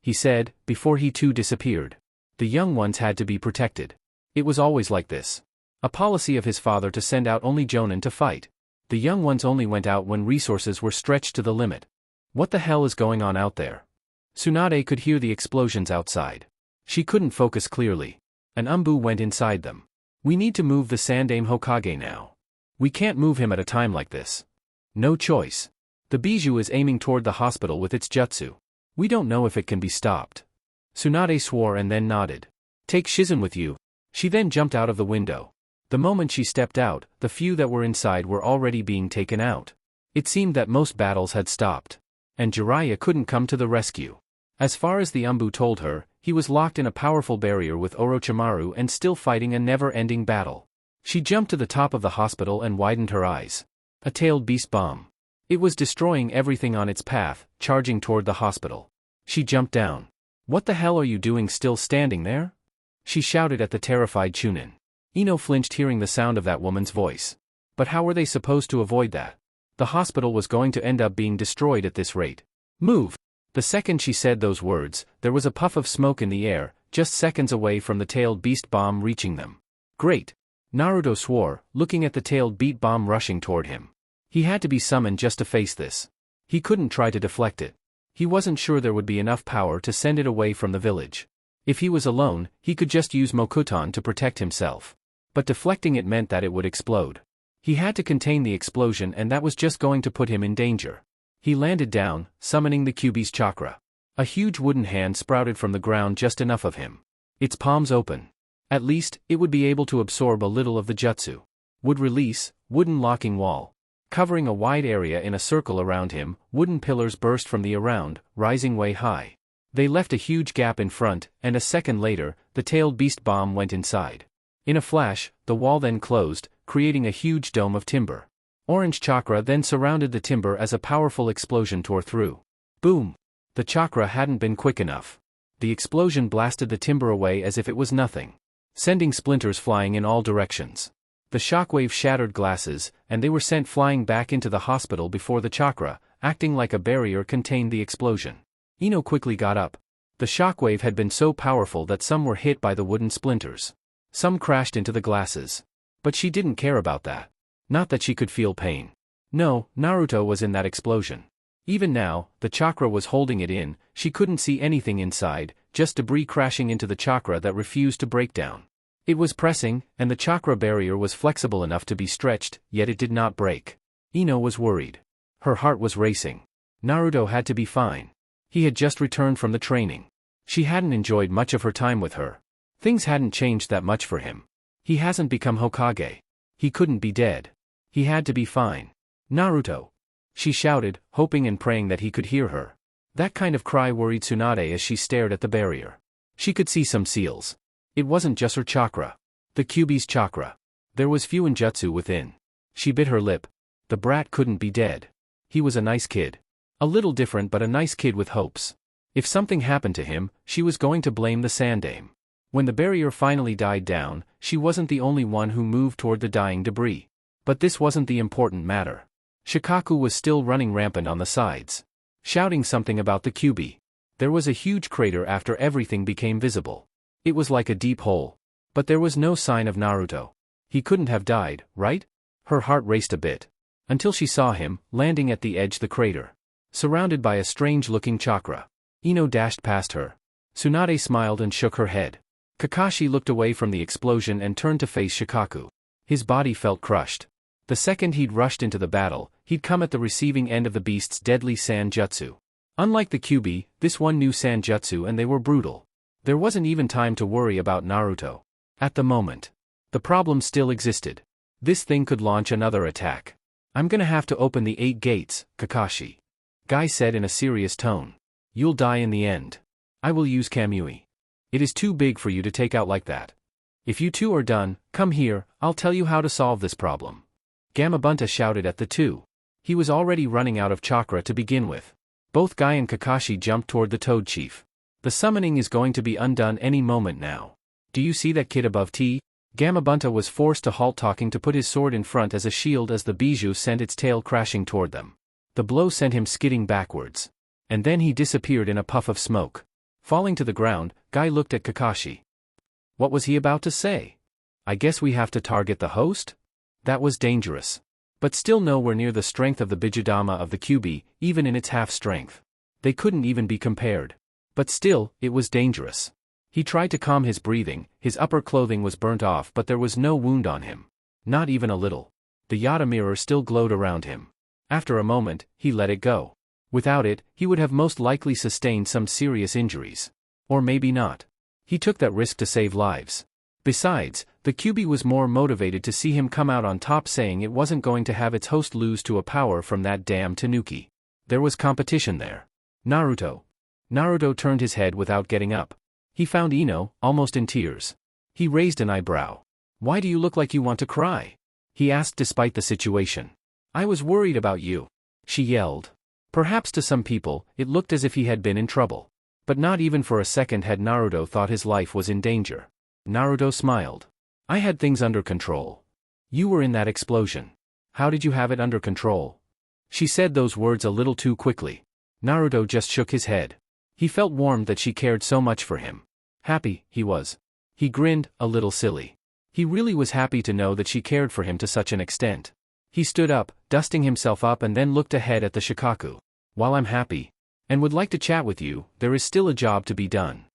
he said, before he too disappeared. The young ones had to be protected. It was always like this. A policy of his father to send out only jonin to fight. The young ones only went out when resources were stretched to the limit. What the hell is going on out there? Tsunade could hear the explosions outside. She couldn't focus clearly. An umbu went inside them. "We need to move the Sandaime Hokage now. We can't move him at a time like this. No choice. The bijou is aiming toward the hospital with its jutsu. We don't know if it can be stopped." Tsunade swore and then nodded. "Take Shizen with you." She then jumped out of the window. The moment she stepped out, the few that were inside were already being taken out. It seemed that most battles had stopped. And Jiraiya couldn't come to the rescue. As far as the umbu told her, he was locked in a powerful barrier with Orochimaru and still fighting a never-ending battle. She jumped to the top of the hospital and widened her eyes. A tailed beast bomb. It was destroying everything on its path, charging toward the hospital. She jumped down. "What the hell are you doing still standing there?" she shouted at the terrified Chunin. Ino flinched hearing the sound of that woman's voice. But how were they supposed to avoid that? The hospital was going to end up being destroyed at this rate. "Move!" The second she said those words, there was a puff of smoke in the air, just seconds away from the tailed beast bomb reaching them. "Great!" Naruto swore, looking at the tailed beast bomb rushing toward him. He had to be summoned just to face this. He couldn't try to deflect it. He wasn't sure there would be enough power to send it away from the village. If he was alone, he could just use Mokuton to protect himself. But deflecting it meant that it would explode. He had to contain the explosion, and that was just going to put him in danger. He landed down, summoning the Kyuubi's chakra. A huge wooden hand sprouted from the ground just enough of him. Its palms open. At least, it would be able to absorb a little of the jutsu. Would release, wooden locking wall. Covering a wide area in a circle around him, wooden pillars burst from the around, rising way high. They left a huge gap in front, and a second later, the tailed beast bomb went inside. In a flash, the wall then closed, creating a huge dome of timber. Orange chakra then surrounded the timber as a powerful explosion tore through. Boom! The chakra hadn't been quick enough. The explosion blasted the timber away as if it was nothing, sending splinters flying in all directions. The shockwave shattered glasses, and they were sent flying back into the hospital before the chakra, acting like a barrier, contained the explosion. Ino quickly got up. The shockwave had been so powerful that some were hit by the wooden splinters. Some crashed into the glasses. But she didn't care about that. Not that she could feel pain. No, Naruto was in that explosion. Even now, the chakra was holding it in, she couldn't see anything inside, just debris crashing into the chakra that refused to break down. It was pressing, and the chakra barrier was flexible enough to be stretched, yet it did not break. Ino was worried. Her heart was racing. Naruto had to be fine. He had just returned from the training. She hadn't enjoyed much of her time with her. Things hadn't changed that much for him. He hasn't become Hokage. He couldn't be dead. He had to be fine. "Naruto!" she shouted, hoping and praying that he could hear her. That kind of cry worried Tsunade as she stared at the barrier. She could see some seals. It wasn't just her chakra. The Kyuubi's chakra. There was Fuinjutsu within. She bit her lip. The brat couldn't be dead. He was a nice kid. A little different, but a nice kid with hopes. If something happened to him, she was going to blame the Sandaime. When the barrier finally died down, she wasn't the only one who moved toward the dying debris. But this wasn't the important matter. Shikaku was still running rampant on the sides, shouting something about the Kyuubi. There was a huge crater after everything became visible. It was like a deep hole. But there was no sign of Naruto. He couldn't have died, right? Her heart raced a bit. Until she saw him, landing at the edge of the crater. Surrounded by a strange-looking chakra. Ino dashed past her. Tsunade smiled and shook her head. Kakashi looked away from the explosion and turned to face Shikaku. His body felt crushed. The second he'd rushed into the battle, he'd come at the receiving end of the beast's deadly Sanjutsu. Unlike the Kyuubi, this one knew Sanjutsu and they were brutal. There wasn't even time to worry about Naruto. At the moment. The problem still existed. This thing could launch another attack. "I'm gonna have to open the 8 gates, Kakashi," Guy said in a serious tone. "You'll die in the end. I will use Kamui. It is too big for you to take out like that. If you two are done, come here, I'll tell you how to solve this problem." Gamabunta shouted at the two. He was already running out of chakra to begin with. Both Guy and Kakashi jumped toward the Toad Chief. The summoning is going to be undone any moment now. Do you see that kid above T? Gamabunta was forced to halt talking to put his sword in front as a shield as the bijou sent its tail crashing toward them. The blow sent him skidding backwards. And then he disappeared in a puff of smoke. Falling to the ground, Guy looked at Kakashi. What was he about to say? I guess we have to target the host? That was dangerous. But still nowhere near the strength of the Bijudama of the Kyuubi, even in its half strength. They couldn't even be compared. But still, it was dangerous. He tried to calm his breathing, his upper clothing was burnt off but there was no wound on him. Not even a little. The Yata mirror still glowed around him. After a moment, he let it go. Without it, he would have most likely sustained some serious injuries. Or maybe not. He took that risk to save lives. Besides, the Kyuubi was more motivated to see him come out on top, saying it wasn't going to have its host lose to a power from that damn Tanuki. There was competition there. Naruto. Naruto turned his head without getting up. He found Ino, almost in tears. He raised an eyebrow. Why do you look like you want to cry? He asked despite the situation. I was worried about you. She yelled. Perhaps to some people, it looked as if he had been in trouble. But not even for a second had Naruto thought his life was in danger. Naruto smiled. I had things under control. You were in that explosion. How did you have it under control? She said those words a little too quickly. Naruto just shook his head. He felt warmed that she cared so much for him. Happy, he was. He grinned, a little silly. He really was happy to know that she cared for him to such an extent. He stood up, dusting himself up, and then looked ahead at the Shikaku. While I'm happy and would like to chat with you, there is still a job to be done.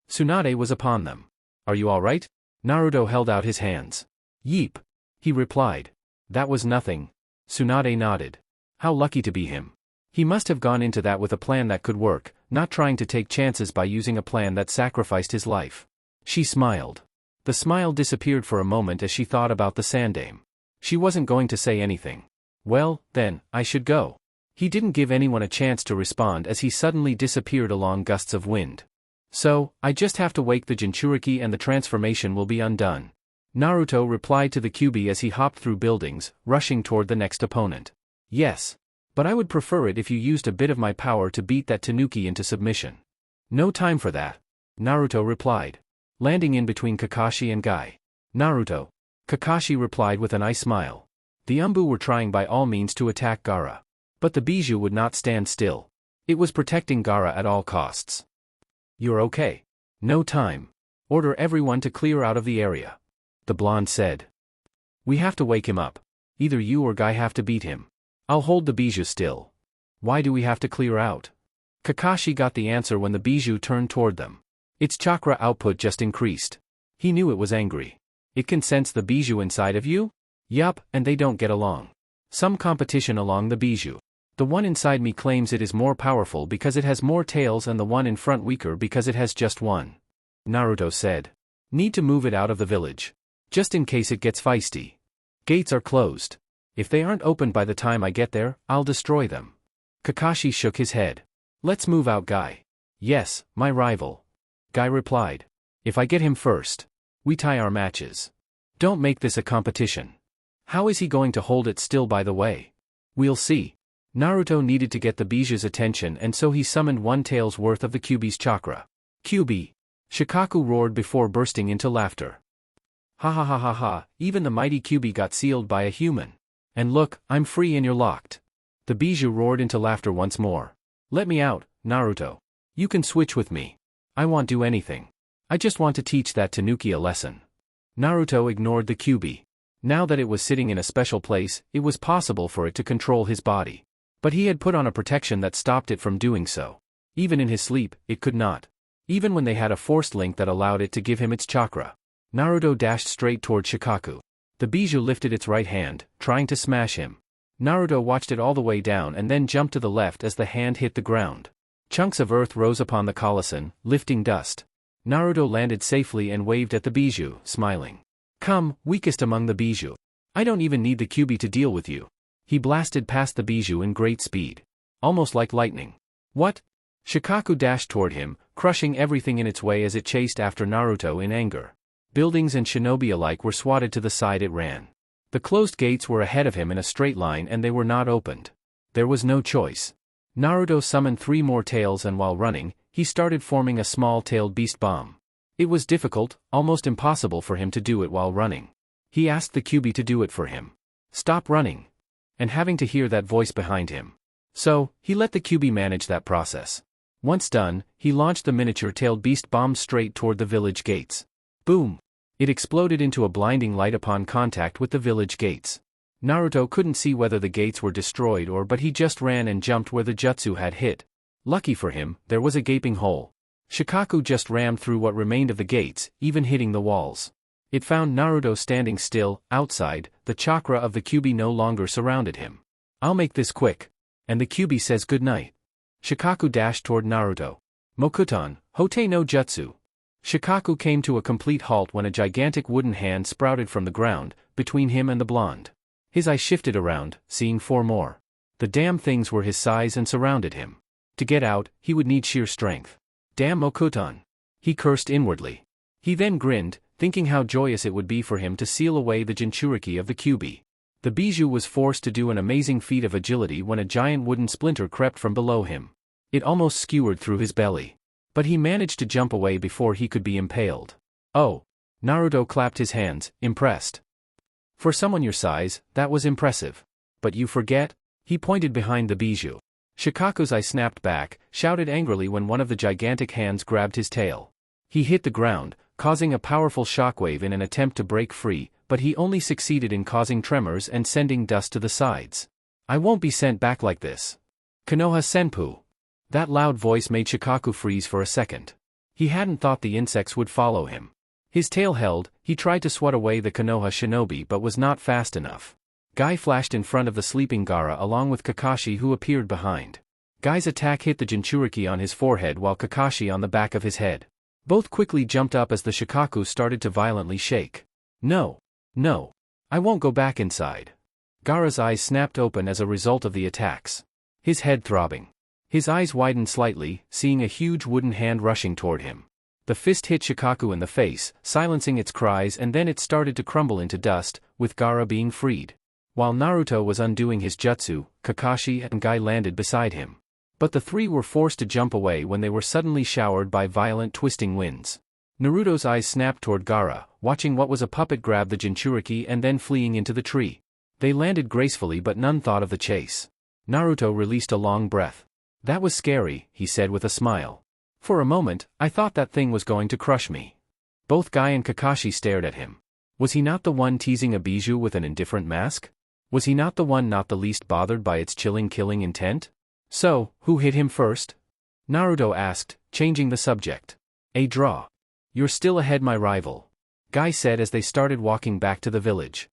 Tsunade was upon them. Are you all right? Naruto held out his hands. Yeep. He replied. That was nothing. Tsunade nodded. How lucky to be him. He must have gone into that with a plan that could work, not trying to take chances by using a plan that sacrificed his life. She smiled. The smile disappeared for a moment as she thought about the Sandame. She wasn't going to say anything. Well, then, I should go. He didn't give anyone a chance to respond as he suddenly disappeared along gusts of wind. So, I just have to wake the Jinchuriki and the transformation will be undone. Naruto replied to the Kyuubi as he hopped through buildings, rushing toward the next opponent. Yes. But I would prefer it if you used a bit of my power to beat that Tanuki into submission. No time for that. Naruto replied. Landing in between Kakashi and Guy. Naruto. Kakashi replied with an eye smile. The Umbu were trying by all means to attack Gaara. But the bijou would not stand still. It was protecting Gaara at all costs. You're okay. No time. Order everyone to clear out of the area. The blonde said. We have to wake him up. Either you or Guy have to beat him. I'll hold the bijou still. Why do we have to clear out? Kakashi got the answer when the bijou turned toward them. Its chakra output just increased. He knew it was angry. It can sense the bijou inside of you? Yup, and they don't get along. Some competition along the bijou. The one inside me claims it is more powerful because it has more tails and the one in front weaker because it has just one. Naruto said. Need to move it out of the village. Just in case it gets feisty. Gates are closed. If they aren't opened by the time I get there, I'll destroy them. Kakashi shook his head. Let's move out, Guy. Yes, my rival. Guy replied. If I get him first. We tie our matches. Don't make this a competition. How is he going to hold it still, by the way? We'll see. Naruto needed to get the bijou's attention and so he summoned one tail's worth of the Kyuubi's chakra. Kyuubi. Shikaku roared before bursting into laughter. Ha ha ha ha ha, even the mighty Kyuubi got sealed by a human. And look, I'm free and you're locked. The bijou roared into laughter once more. Let me out, Naruto. You can switch with me. I won't do anything. I just want to teach that Tanuki a lesson. Naruto ignored the Kyuubi. Now that it was sitting in a special place, it was possible for it to control his body. But he had put on a protection that stopped it from doing so. Even in his sleep, it could not. Even when they had a forced link that allowed it to give him its chakra. Naruto dashed straight toward Shikaku. The bijou lifted its right hand, trying to smash him. Naruto watched it all the way down and then jumped to the left as the hand hit the ground. Chunks of earth rose upon the colossine, lifting dust. Naruto landed safely and waved at the bijou, smiling. Come, weakest among the bijou. I don't even need the Kyuubi to deal with you. He blasted past the bijou in great speed. Almost like lightning. What? Shikaku dashed toward him, crushing everything in its way as it chased after Naruto in anger. Buildings and shinobi alike were swatted to the side it ran. The closed gates were ahead of him in a straight line and they were not opened. There was no choice. Naruto summoned 3 more tails and while running, he started forming a small-tailed beast bomb. It was difficult, almost impossible for him to do it while running. He asked the Kyuubi to do it for him. Stop running. And having to hear that voice behind him. So, he let the Kyuubi manage that process. Once done, he launched the miniature-tailed beast bomb straight toward the village gates. Boom! It exploded into a blinding light upon contact with the village gates. Naruto couldn't see whether the gates were destroyed but he just ran and jumped where the jutsu had hit. Lucky for him, there was a gaping hole. Shikaku just rammed through what remained of the gates, even hitting the walls. It found Naruto standing still, outside, the chakra of the Kyuubi no longer surrounded him. I'll make this quick. And the Kyuubi says goodnight. Shikaku dashed toward Naruto. Mokuton, Hote no Jutsu. Shikaku came to a complete halt when a gigantic wooden hand sprouted from the ground, between him and the blonde. His eyes shifted around, seeing 4 more. The damn things were his size and surrounded him. To get out, he would need sheer strength. Damn Mokuton. He cursed inwardly. He then grinned, thinking how joyous it would be for him to seal away the Jinchuriki of the Kyuubi. The Bijou was forced to do an amazing feat of agility when a giant wooden splinter crept from below him. It almost skewered through his belly. But he managed to jump away before he could be impaled. Oh! Naruto clapped his hands, impressed. For someone your size, that was impressive. But you forget? He pointed behind the Bijou. Shikaku's eye snapped back, shouted angrily when one of the gigantic hands grabbed his tail. He hit the ground, causing a powerful shockwave in an attempt to break free, but he only succeeded in causing tremors and sending dust to the sides. I won't be sent back like this. Konoha Senpu. That loud voice made Shikaku freeze for a second. He hadn't thought the insects would follow him. His tail held, he tried to swat away the Konoha shinobi but was not fast enough. Guy flashed in front of the sleeping Gaara along with Kakashi who appeared behind. Guy's attack hit the Jinchuriki on his forehead while Kakashi on the back of his head. Both quickly jumped up as the Shikaku started to violently shake. No. No. I won't go back inside. Gaara's eyes snapped open as a result of the attacks. His head throbbing. His eyes widened slightly, seeing a huge wooden hand rushing toward him. The fist hit Shikaku in the face, silencing its cries, and then it started to crumble into dust, with Gaara being freed. While Naruto was undoing his jutsu, Kakashi and Guy landed beside him. But the 3 were forced to jump away when they were suddenly showered by violent twisting winds. Naruto's eyes snapped toward Gaara, watching what was a puppet grab the Jinchuriki and then fleeing into the tree. They landed gracefully but none thought of the chase. Naruto released a long breath. That was scary, he said with a smile. For a moment, I thought that thing was going to crush me. Both Guy and Kakashi stared at him. Was he not the one teasing a Bijou with an indifferent mask? Was he not the one not the least bothered by its chilling killing intent? So, who hit him first? Naruto asked, changing the subject. A draw. You're still ahead, my rival. Guy said as they started walking back to the village.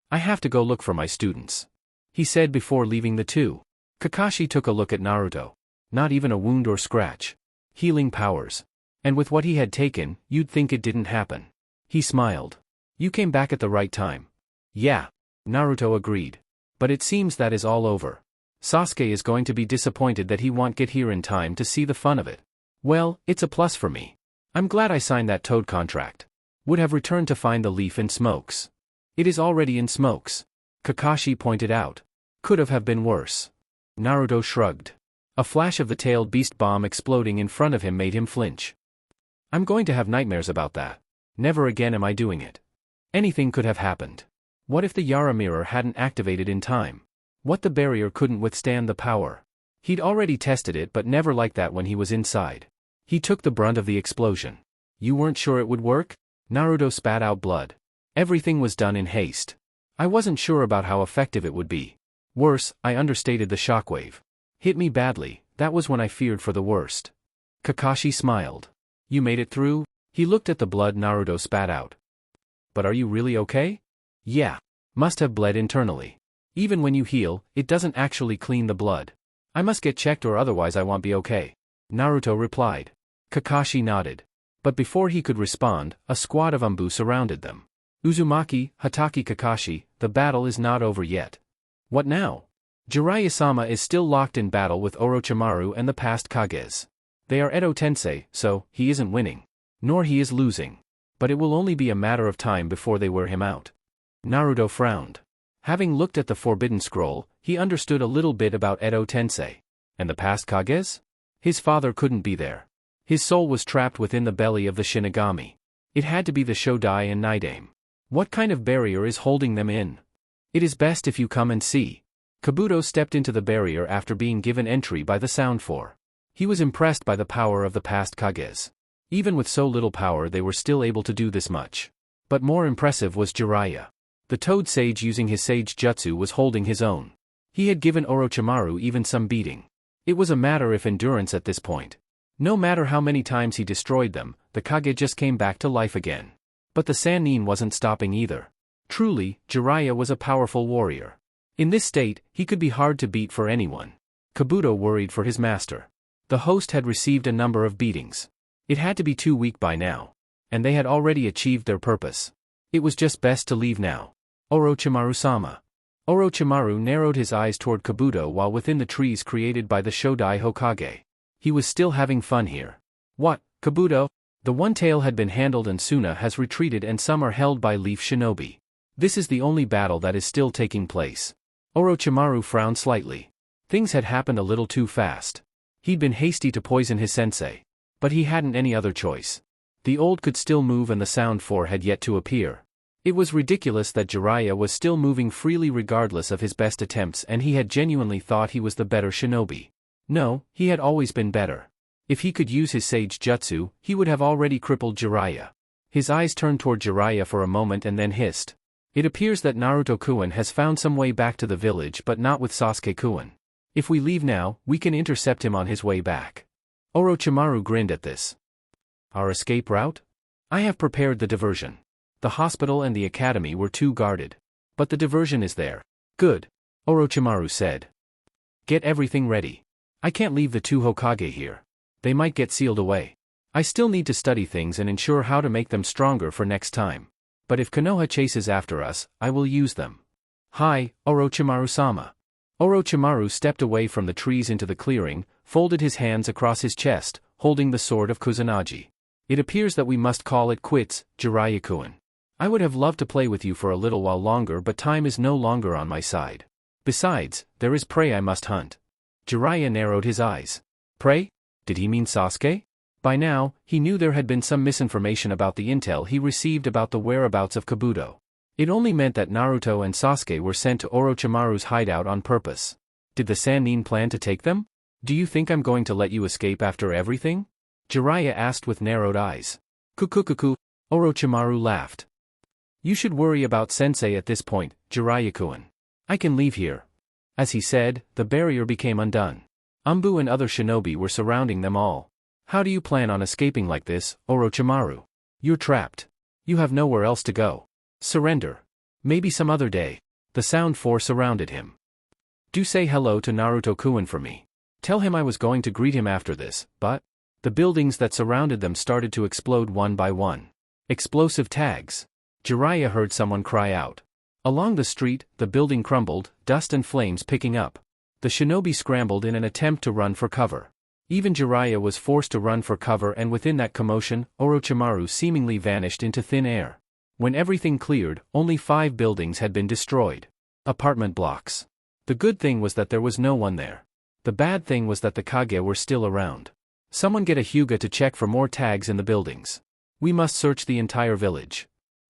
I have to go look for my students. He said before leaving the 2. Kakashi took a look at Naruto. Not even a wound or scratch. Healing powers. And with what he had taken, you'd think it didn't happen. He smiled. You came back at the right time. Yeah. Naruto agreed. But it seems that is all over. Sasuke is going to be disappointed that he won't get here in time to see the fun of it. Well, it's a plus for me. I'm glad I signed that Toad contract. Would have returned to find the leaf in smokes. It is already in smokes. Kakashi pointed out. Could have been worse. Naruto shrugged. A flash of the tailed beast bomb exploding in front of him made him flinch. I'm going to have nightmares about that. Never again am I doing it. Anything could have happened. What if the Yara mirror hadn't activated in time? What the barrier couldn't withstand the power? He'd already tested it but never like that when he was inside. He took the brunt of the explosion. You weren't sure it would work? Naruto spat out blood. Everything was done in haste. I wasn't sure about how effective it would be. Worse, I understated the shockwave. Hit me badly, that was when I feared for the worst. Kakashi smiled. You made it through? He looked at the blood Naruto spat out. But are you really okay? Yeah. Must have bled internally. Even when you heal, it doesn't actually clean the blood. I must get checked or otherwise I won't be okay. Naruto replied. Kakashi nodded. But before he could respond, a squad of Anbu surrounded them. Uzumaki, Hatake Kakashi, the battle is not over yet. What now? Jiraiya-sama is still locked in battle with Orochimaru and the past Kages. They are Edo Tensei, so he isn't winning. Nor he is losing. But it will only be a matter of time before they wear him out. Naruto frowned. Having looked at the Forbidden Scroll, he understood a little bit about Edo Tensei. And the past Kages? His father couldn't be there. His soul was trapped within the belly of the Shinigami. It had to be the Shodai and Nidaime. What kind of barrier is holding them in? It is best if you come and see. Kabuto stepped into the barrier after being given entry by the Sound Four. He was impressed by the power of the past Kages. Even with so little power they were still able to do this much. But more impressive was Jiraiya. The Toad Sage using his Sage Jutsu was holding his own. He had given Orochimaru even some beating. It was a matter of endurance at this point. No matter how many times he destroyed them, the Kage just came back to life again. But the Sannin wasn't stopping either. Truly, Jiraiya was a powerful warrior. In this state, he could be hard to beat for anyone. Kabuto worried for his master. The host had received a number of beatings. It had to be too weak by now. And they had already achieved their purpose. It was just best to leave now. Orochimaru-sama. Orochimaru narrowed his eyes toward Kabuto while within the trees created by the Shodai Hokage. He was still having fun here. What, Kabuto? The one tail had been handled and Suna has retreated and some are held by Leaf Shinobi. This is the only battle that is still taking place. Orochimaru frowned slightly. Things had happened a little too fast. He'd been hasty to poison his sensei. But he hadn't any other choice. The old could still move and the Sound Four had yet to appear. It was ridiculous that Jiraiya was still moving freely regardless of his best attempts and he had genuinely thought he was the better shinobi. No, he had always been better. If he could use his Sage Jutsu, he would have already crippled Jiraiya. His eyes turned toward Jiraiya for a moment and then hissed. It appears that Naruto-kun has found some way back to the village but not with Sasuke-kun. If we leave now, we can intercept him on his way back. Orochimaru grinned at this. Our escape route? I have prepared the diversion. The hospital and the academy were too guarded. But the diversion is there. Good. Orochimaru said. Get everything ready. I can't leave the two Hokage here. They might get sealed away. I still need to study things and ensure how to make them stronger for next time. But if Konoha chases after us, I will use them. Hi, Orochimaru-sama. Orochimaru stepped away from the trees into the clearing, folded his hands across his chest, holding the sword of Kusanagi. It appears that we must call it quits, Jiraiya-kun. I would have loved to play with you for a little while longer but time is no longer on my side. Besides, there is prey I must hunt. Jiraiya narrowed his eyes. Prey? Did he mean Sasuke? By now, he knew there had been some misinformation about the intel he received about the whereabouts of Kabuto. It only meant that Naruto and Sasuke were sent to Orochimaru's hideout on purpose. Did the Sannin plan to take them? Do you think I'm going to let you escape after everything? Jiraiya asked with narrowed eyes. Kukukuku, Orochimaru laughed. You should worry about sensei at this point, Jiraiya-kun. I can leave here. As he said, the barrier became undone. Umbu and other shinobi were surrounding them all. How do you plan on escaping like this, Orochimaru? You're trapped. You have nowhere else to go. Surrender. Maybe some other day. The Sound Four surrounded him. Do say hello to Naruto-kun for me. Tell him I was going to greet him after this, but... The buildings that surrounded them started to explode one by one. Explosive tags. Jiraiya heard someone cry out. Along the street, the building crumbled, dust and flames picking up. The shinobi scrambled in an attempt to run for cover. Even Jiraiya was forced to run for cover and within that commotion, Orochimaru seemingly vanished into thin air. When everything cleared, only 5 buildings had been destroyed. Apartment blocks. The good thing was that there was no one there. The bad thing was that the Kage were still around. Someone get a Hyuga to check for more tags in the buildings. We must search the entire village.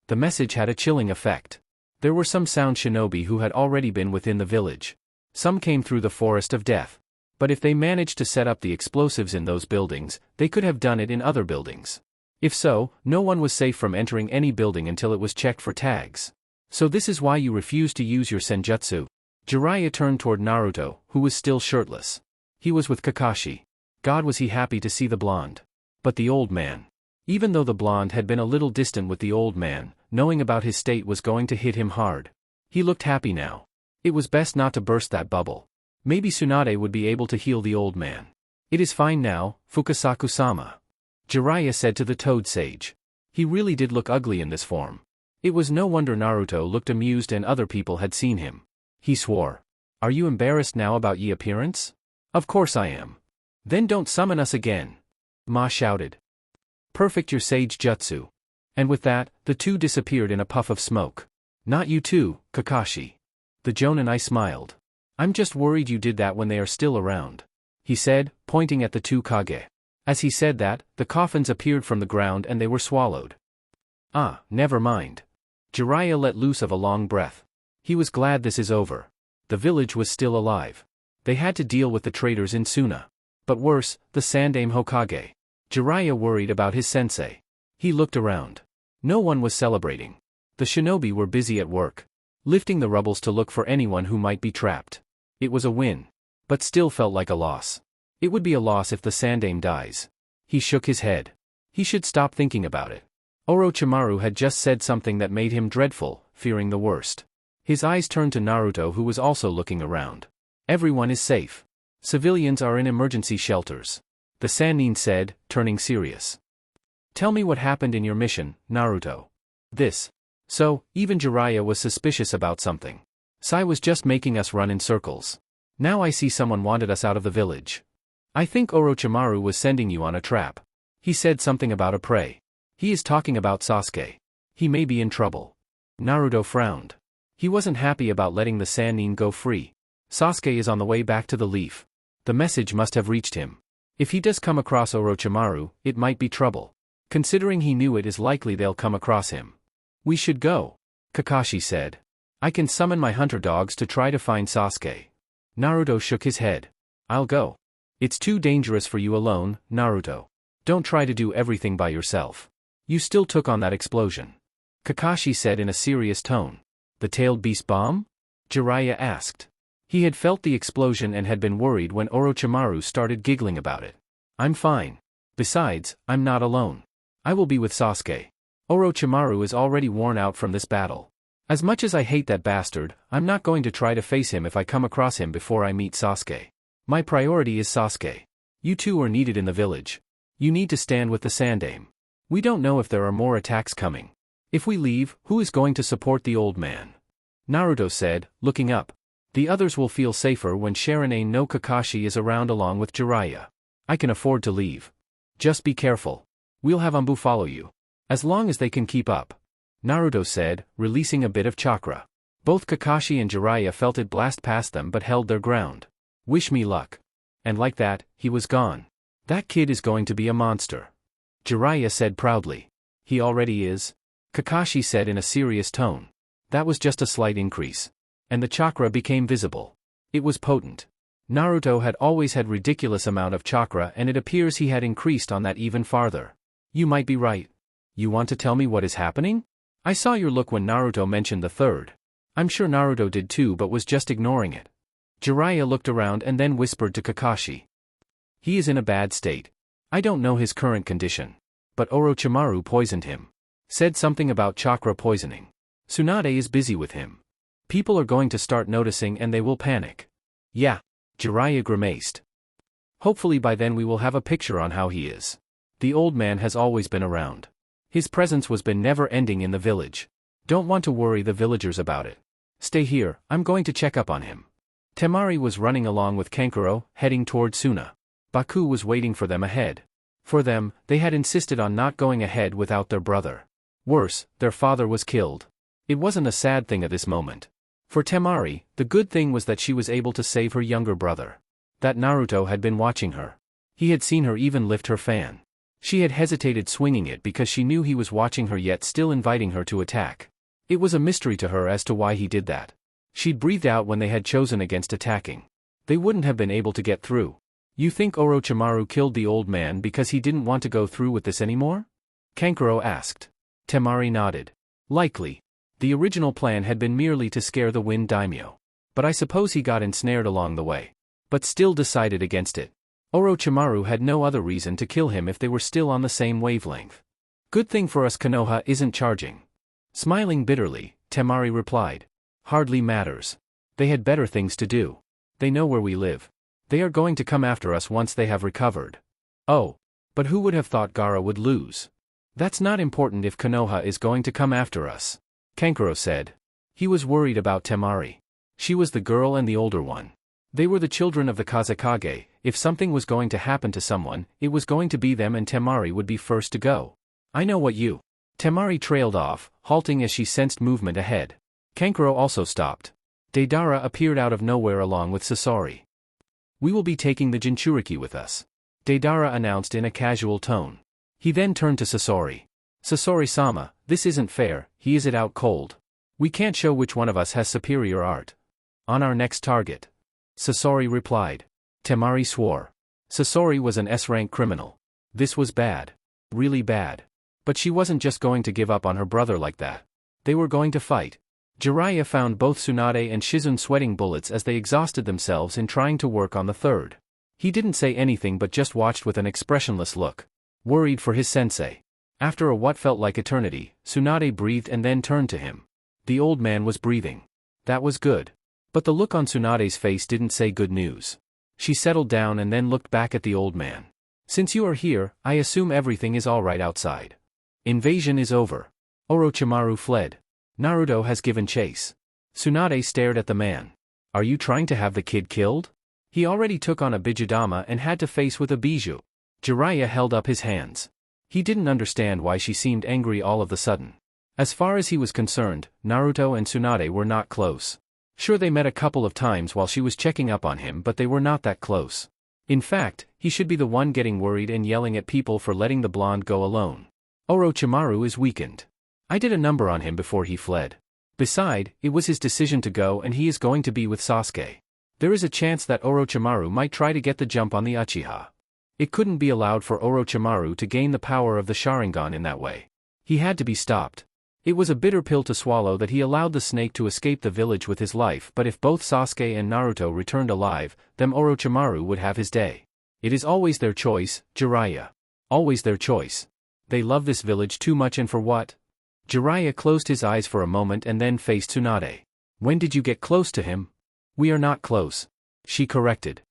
The message had a chilling effect. There were some sound shinobi who had already been within the village. Some came through the forest of death. But if they managed to set up the explosives in those buildings, they could have done it in other buildings. If so, no one was safe from entering any building until it was checked for tags. So this is why you refused to use your senjutsu. Jiraiya turned toward Naruto, who was still shirtless. He was with Kakashi. God was he happy to see the blonde. But the old man. Even though the blonde had been a little distant with the old man, knowing about his state was going to hit him hard. He looked happy now. It was best not to burst that bubble. Maybe Tsunade would be able to heal the old man. It is fine now, Fukasaku-sama. Jiraiya said to the Toad Sage. He really did look ugly in this form. It was no wonder Naruto looked amused and other people had seen him. He swore. Are you embarrassed now about ye appearance? Of course I am. Then don't summon us again. Ma shouted. Perfect your Sage Jutsu. And with that, the two disappeared in a puff of smoke. Not you too, Kakashi. The Jonin smiled. I'm just worried you did that when they are still around. he said, pointing at the two Kage. As he said that, the coffins appeared from the ground and they were swallowed. Ah, never mind. Jiraiya let loose of a long breath. He was glad this is over. The village was still alive. They had to deal with the traitors in Suna. But worse, the Sandaime Hokage. Jiraiya worried about his sensei. He looked around. No one was celebrating. The shinobi were busy at work, lifting the rubbles to look for anyone who might be trapped. It was a win, but still felt like a loss. It would be a loss if the Sandaime dies. He shook his head. He should stop thinking about it. Orochimaru had just said something that made him dreadful, fearing the worst. His eyes turned to Naruto, who was also looking around. Everyone is safe. Civilians are in emergency shelters. The Sannin said, turning serious. Tell me what happened in your mission, Naruto. This. So, even Jiraiya was suspicious about something. Sai was just making us run in circles. Now I see someone wanted us out of the village. I think Orochimaru was sending you on a trap. He said something about a prey. He is talking about Sasuke. He may be in trouble. Naruto frowned. He wasn't happy about letting the Sannin go free. Sasuke is on the way back to the Leaf. The message must have reached him. If he does come across Orochimaru, it might be trouble. Considering he knew it is likely they'll come across him. We should go, Kakashi said. I can summon my hunter dogs to try to find Sasuke. Naruto shook his head. I'll go. It's too dangerous for you alone, Naruto. Don't try to do everything by yourself. You still took on that explosion. Kakashi said in a serious tone. The tailed beast bomb? Jiraiya asked. He had felt the explosion and had been worried when Orochimaru started giggling about it. I'm fine. Besides, I'm not alone. I will be with Sasuke. Orochimaru is already worn out from this battle. As much as I hate that bastard, I'm not going to try to face him if I come across him before I meet Sasuke. My priority is Sasuke. You two are needed in the village. You need to stand with the Sandaime. We don't know if there are more attacks coming. If we leave, who is going to support the old man? Naruto said, looking up. The others will feel safer when Sharinane no Kakashi is around along with Jiraiya. I can afford to leave. Just be careful. We'll have Anbu follow you. As long as they can keep up. Naruto said, releasing a bit of chakra. Both Kakashi and Jiraiya felt it blast past them but held their ground. Wish me luck. And like that, he was gone. That kid is going to be a monster. Jiraiya said proudly. He already is. Kakashi said in a serious tone. That was just a slight increase. And the chakra became visible. It was potent. Naruto had always had ridiculous amount of chakra and it appears he had increased on that even farther. You might be right. You want to tell me what is happening? I saw your look when Naruto mentioned the third. I'm sure Naruto did too but was just ignoring it. Jiraiya looked around and then whispered to Kakashi. He is in a bad state. I don't know his current condition. But Orochimaru poisoned him. Said something about chakra poisoning. Tsunade is busy with him. People are going to start noticing and they will panic. Yeah. Jiraiya grimaced. Hopefully by then we will have a picture on how he is. The old man has always been around. His presence was been never ending in the village. Don't want to worry the villagers about it. Stay here, I'm going to check up on him. Temari was running along with Kankuro, heading toward Suna. Baku was waiting for them ahead. For them, they had insisted on not going ahead without their brother. Worse, their father was killed. It wasn't a sad thing at this moment. For Temari, the good thing was that she was able to save her younger brother. That Naruto had been watching her. He had seen her even lift her fan. She had hesitated swinging it because she knew he was watching her yet still inviting her to attack. It was a mystery to her as to why he did that. She'd breathed out when they had chosen against attacking. They wouldn't have been able to get through. You think Orochimaru killed the old man because he didn't want to go through with this anymore? Kankuro asked. Temari nodded. Likely. The original plan had been merely to scare the Wind Daimyo. But I suppose he got ensnared along the way. But still decided against it. Orochimaru had no other reason to kill him if they were still on the same wavelength. Good thing for us Konoha isn't charging. Smiling bitterly, Temari replied. Hardly matters. They had better things to do. They know where we live. They are going to come after us once they have recovered. Oh. But who would have thought Gaara would lose? That's not important if Konoha is going to come after us. Kankuro said. He was worried about Temari. She was the girl and the older one. They were the children of the Kazekage. If something was going to happen to someone, it was going to be them and Temari would be first to go. I know what you. Temari trailed off, halting as she sensed movement ahead. Kankuro also stopped. Deidara appeared out of nowhere along with Sasori. We will be taking the Jinchuriki with us, Deidara announced in a casual tone. He then turned to Sasori. Sasori-sama, this isn't fair, he is it out cold. We can't show which one of us has superior art. On our next target. Sasori replied. Temari swore. Sasori was an S-rank criminal. This was bad. Really bad. But she wasn't just going to give up on her brother like that. They were going to fight. Jiraiya found both Tsunade and Shizune sweating bullets as they exhausted themselves in trying to work on the third. He didn't say anything but just watched with an expressionless look. Worried for his sensei. After what felt like eternity, Tsunade breathed and then turned to him. The old man was breathing. That was good. But the look on Tsunade's face didn't say good news. She settled down and then looked back at the old man. Since you are here, I assume everything is alright outside. Invasion is over. Orochimaru fled. Naruto has given chase. Tsunade stared at the man. Are you trying to have the kid killed? He already took on a Bijudama and had to face with a Biju. Jiraiya held up his hands. He didn't understand why she seemed angry all of a sudden. As far as he was concerned, Naruto and Tsunade were not close. Sure, they met a couple of times while she was checking up on him, but they were not that close. In fact, he should be the one getting worried and yelling at people for letting the blonde go alone. Orochimaru is weakened. I did a number on him before he fled. Besides, it was his decision to go and he is going to be with Sasuke. There is a chance that Orochimaru might try to get the jump on the Uchiha. It couldn't be allowed for Orochimaru to gain the power of the Sharingan in that way. He had to be stopped. It was a bitter pill to swallow that he allowed the snake to escape the village with his life, but if both Sasuke and Naruto returned alive, then Orochimaru would have his day. It is always their choice, Jiraiya. Always their choice. They love this village too much, and for what? Jiraiya closed his eyes for a moment and then faced Tsunade. When did you get close to him? We are not close. She corrected.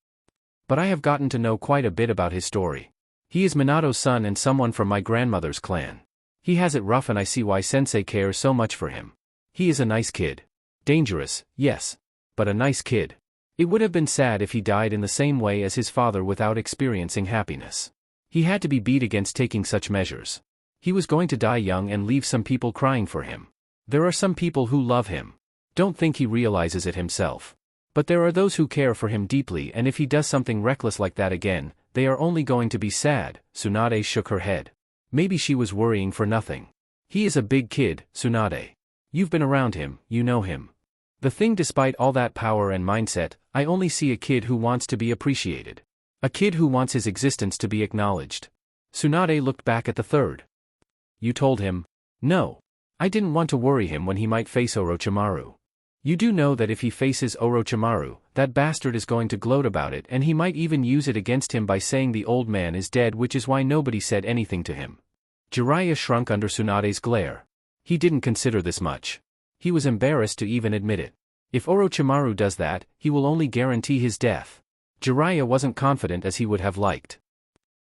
But I have gotten to know quite a bit about his story. He is Minato's son and someone from my grandmother's clan. He has it rough and I see why Sensei cares so much for him. He is a nice kid. Dangerous, yes. But a nice kid. It would have been sad if he died in the same way as his father without experiencing happiness. He had to be beat against taking such measures. He was going to die young and leave some people crying for him. There are some people who love him. Don't think he realizes it himself. But there are those who care for him deeply, and if he does something reckless like that again, they are only going to be sad. Tsunade shook her head. Maybe she was worrying for nothing. He is a big kid, Tsunade. You've been around him, you know him. The thing, despite all that power and mindset, I only see a kid who wants to be appreciated. A kid who wants his existence to be acknowledged. Tsunade looked back at the third. You told him? No. I didn't want to worry him when he might face Orochimaru. You do know that if he faces Orochimaru, that bastard is going to gloat about it, and he might even use it against him by saying the old man is dead, which is why nobody said anything to him. Jiraiya shrunk under Tsunade's glare. He didn't consider this much. He was embarrassed to even admit it. If Orochimaru does that, he will only guarantee his death. Jiraiya wasn't confident as he would have liked.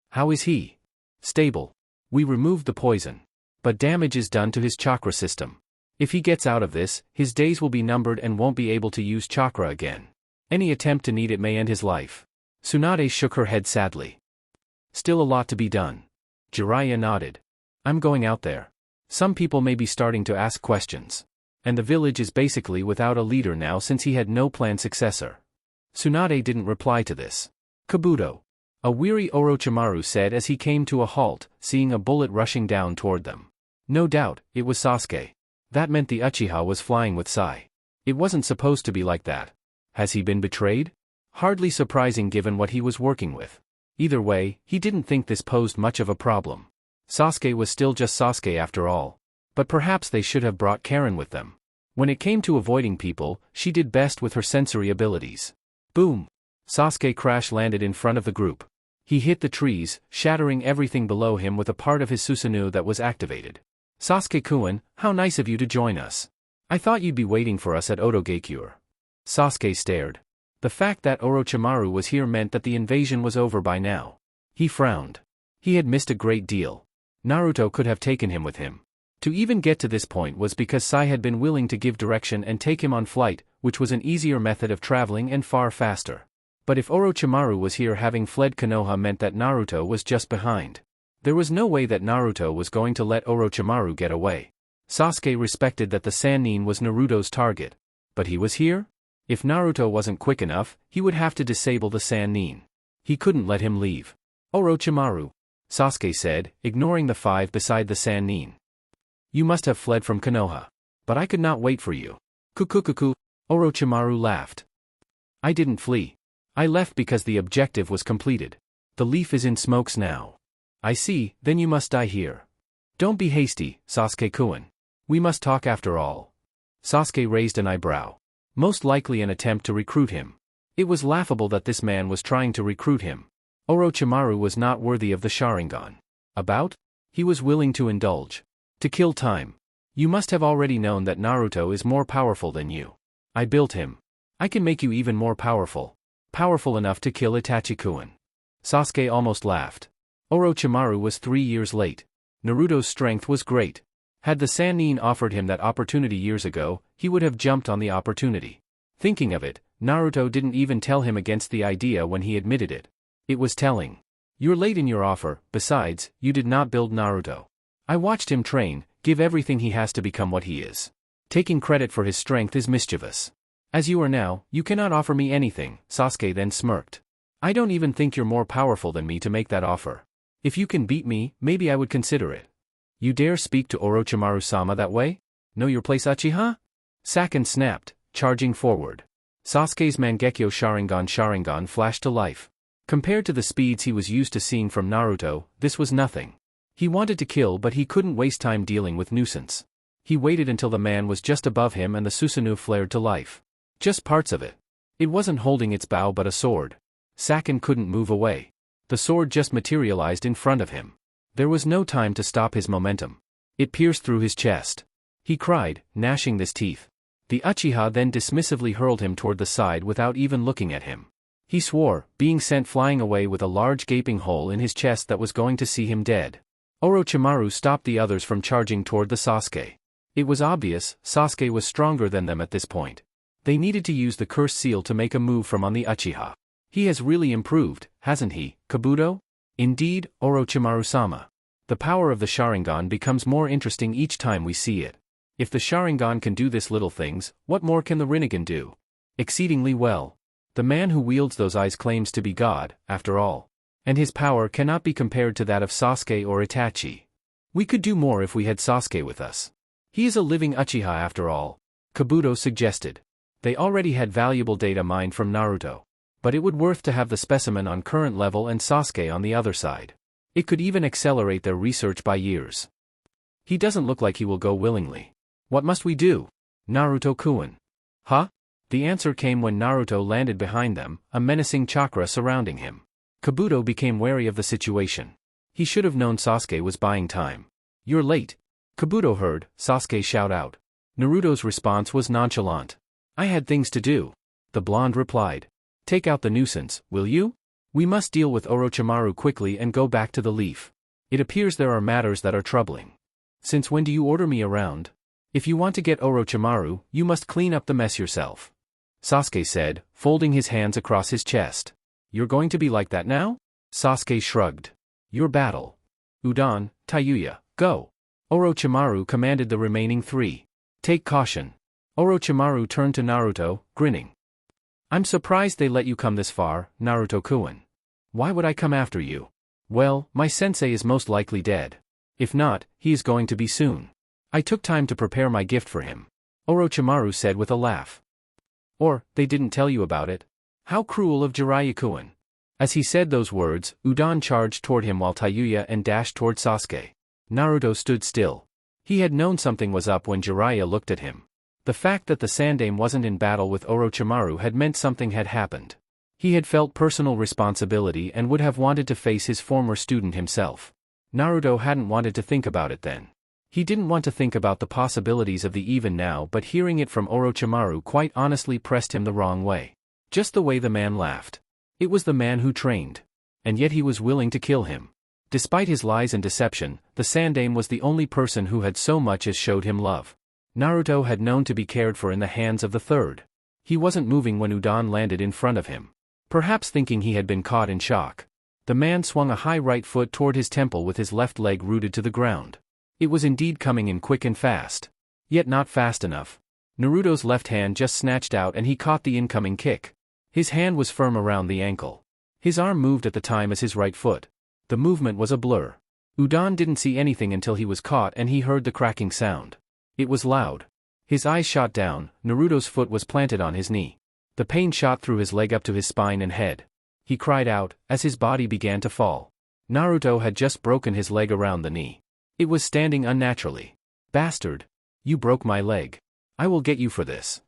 How is he? Stable. We removed the poison. But damage is done to his chakra system. If he gets out of this, his days will be numbered and won't be able to use chakra again. Any attempt to need it may end his life. Tsunade shook her head sadly. Still a lot to be done. Jiraiya nodded. I'm going out there. Some people may be starting to ask questions. And the village is basically without a leader now since he had no planned successor. Tsunade didn't reply to this. Kabuto. A weary Orochimaru said as he came to a halt, seeing a bullet rushing down toward them. No doubt, it was Sasuke. That meant the Uchiha was flying with Sai. It wasn't supposed to be like that. Has he been betrayed? Hardly surprising given what he was working with. Either way, he didn't think this posed much of a problem. Sasuke was still just Sasuke after all. But perhaps they should have brought Karen with them. When it came to avoiding people, she did best with her sensory abilities. Boom! Sasuke crash-landed in front of the group. He hit the trees, shattering everything below him with a part of his Susanoo that was activated. Sasuke-kun, how nice of you to join us. I thought you'd be waiting for us at Otogakure. Sasuke stared. The fact that Orochimaru was here meant that the invasion was over by now. He frowned. He had missed a great deal. Naruto could have taken him with him. To even get to this point was because Sai had been willing to give direction and take him on flight, which was an easier method of traveling and far faster. But if Orochimaru was here, having fled Konoha meant that Naruto was just behind. There was no way that Naruto was going to let Orochimaru get away. Sasuke respected that the Sannin was Naruto's target. But he was here? If Naruto wasn't quick enough, he would have to disable the Sannin. He couldn't let him leave. Orochimaru, Sasuke said, ignoring the 5 beside the Sannin. You must have fled from Konoha. But I could not wait for you. Kukukuku, Orochimaru laughed. I didn't flee. I left because the objective was completed. The leaf is in smokes now. I see, then you must die here. Don't be hasty, Sasuke-kun. We must talk after all. Sasuke raised an eyebrow. Most likely an attempt to recruit him. It was laughable that this man was trying to recruit him. Orochimaru was not worthy of the Sharingan. About? He was willing to indulge. To kill time. You must have already known that Naruto is more powerful than you. I built him. I can make you even more powerful. Powerful enough to kill Itachi-kun. Sasuke almost laughed. Orochimaru was 3 years late. Naruto's strength was great. Had the Sannin offered him that opportunity years ago, he would have jumped on the opportunity. Thinking of it, Naruto didn't even tell him against the idea when he admitted it. It was telling. You're late in your offer, besides, you did not build Naruto. I watched him train, give everything he has to become what he is. Taking credit for his strength is mischievous. As you are now, you cannot offer me anything, Sasuke then smirked. I don't even think you're more powerful than me to make that offer. If you can beat me, maybe I would consider it. You dare speak to Orochimaru-sama that way? Know your place, Uchiha? Saken snapped, charging forward. Sasuke's Mangekyo Sharingan flashed to life. Compared to the speeds he was used to seeing from Naruto, this was nothing. He wanted to kill but he couldn't waste time dealing with nuisance. He waited until the man was just above him and the Susanoo flared to life. Just parts of it. It wasn't holding its bow but a sword. Saken couldn't move away. The sword just materialized in front of him. There was no time to stop his momentum. It pierced through his chest. He cried, gnashing his teeth. The Uchiha then dismissively hurled him toward the side without even looking at him. He swore, being sent flying away with a large gaping hole in his chest that was going to see him dead. Orochimaru stopped the others from charging toward the Sasuke. It was obvious, Sasuke was stronger than them at this point. They needed to use the cursed seal to make a move from on the Uchiha. He has really improved, hasn't he, Kabuto? Indeed, Orochimaru-sama. The power of the Sharingan becomes more interesting each time we see it. If the Sharingan can do this little things, what more can the Rinnegan do? Exceedingly well. The man who wields those eyes claims to be God, after all. And his power cannot be compared to that of Sasuke or Itachi. We could do more if we had Sasuke with us. He is a living Uchiha after all, Kabuto suggested. They already had valuable data mined from Naruto. But it would worth to have the specimen on current level and Sasuke on the other side. It could even accelerate their research by years. He doesn't look like he will go willingly. What must we do? Naruto-kun. Huh? The answer came when Naruto landed behind them, a menacing chakra surrounding him. Kabuto became wary of the situation. He should have known Sasuke was buying time. You're late. Kabuto heard Sasuke shout out. Naruto's response was nonchalant. I had things to do. The blonde replied. Take out the nuisance, will you? We must deal with Orochimaru quickly and go back to the leaf. It appears there are matters that are troubling. Since when do you order me around? If you want to get Orochimaru, you must clean up the mess yourself. Sasuke said, folding his hands across his chest. You're going to be like that now? Sasuke shrugged. Your battle. Udon, Tayuya, go. Orochimaru commanded the remaining 3. Take caution. Orochimaru turned to Naruto, grinning. I'm surprised they let you come this far, Naruto-kun. Why would I come after you? Well, my sensei is most likely dead. If not, he is going to be soon. I took time to prepare my gift for him. Orochimaru said with a laugh. Or, they didn't tell you about it? How cruel of Jiraiya-kun. As he said those words, Udon charged toward him while Tayuya and dashed toward Sasuke. Naruto stood still. He had known something was up when Jiraiya looked at him. The fact that the Sandaime wasn't in battle with Orochimaru had meant something had happened. He had felt personal responsibility and would have wanted to face his former student himself. Naruto hadn't wanted to think about it then. He didn't want to think about the possibilities of the even now, but hearing it from Orochimaru quite honestly pressed him the wrong way. Just the way the man laughed. It was the man who trained. And yet he was willing to kill him. Despite his lies and deception, the Sandaime was the only person who had so much as showed him love. Naruto had known to be cared for in the hands of the third. He wasn't moving when Udon landed in front of him. Perhaps thinking he had been caught in shock. The man swung a high right foot toward his temple with his left leg rooted to the ground. It was indeed coming in quick and fast. Yet not fast enough. Naruto's left hand just snatched out and he caught the incoming kick. His hand was firm around the ankle. His arm moved at the time as his right foot. The movement was a blur. Udon didn't see anything until he was caught and he heard the cracking sound. It was loud. His eyes shot down. Naruto's foot was planted on his knee. The pain shot through his leg up to his spine and head. He cried out, as his body began to fall. Naruto had just broken his leg around the knee. It was standing unnaturally. Bastard! You broke my leg. I will get you for this.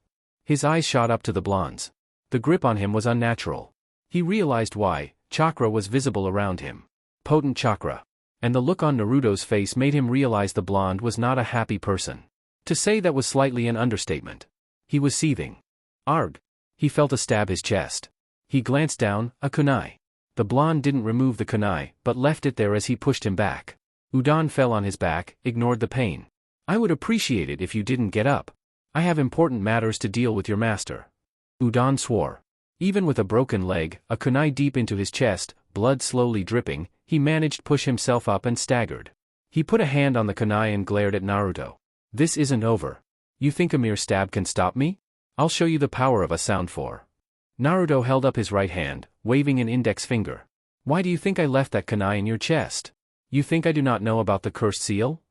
His eyes shot up to the blonde's. The grip on him was unnatural. He realized why. Chakra was visible around him. Potent chakra. And the look on Naruto's face made him realize the blonde was not a happy person. To say that was slightly an understatement. He was seething. Arg! He felt a stab his chest. He glanced down, a kunai. The blonde didn't remove the kunai, but left it there as he pushed him back. Udon fell on his back, ignored the pain. I would appreciate it if you didn't get up. I have important matters to deal with your master. Udon swore. Even with a broken leg, a kunai deep into his chest, blood slowly dripping, he managed to push himself up and staggered. He put a hand on the kunai and glared at Naruto. This isn't over. You think a mere stab can stop me? I'll show you the power of a sound 4. Naruto held up his right hand, waving an index finger. Why do you think I left that kunai in your chest? You think I do not know about the cursed seal?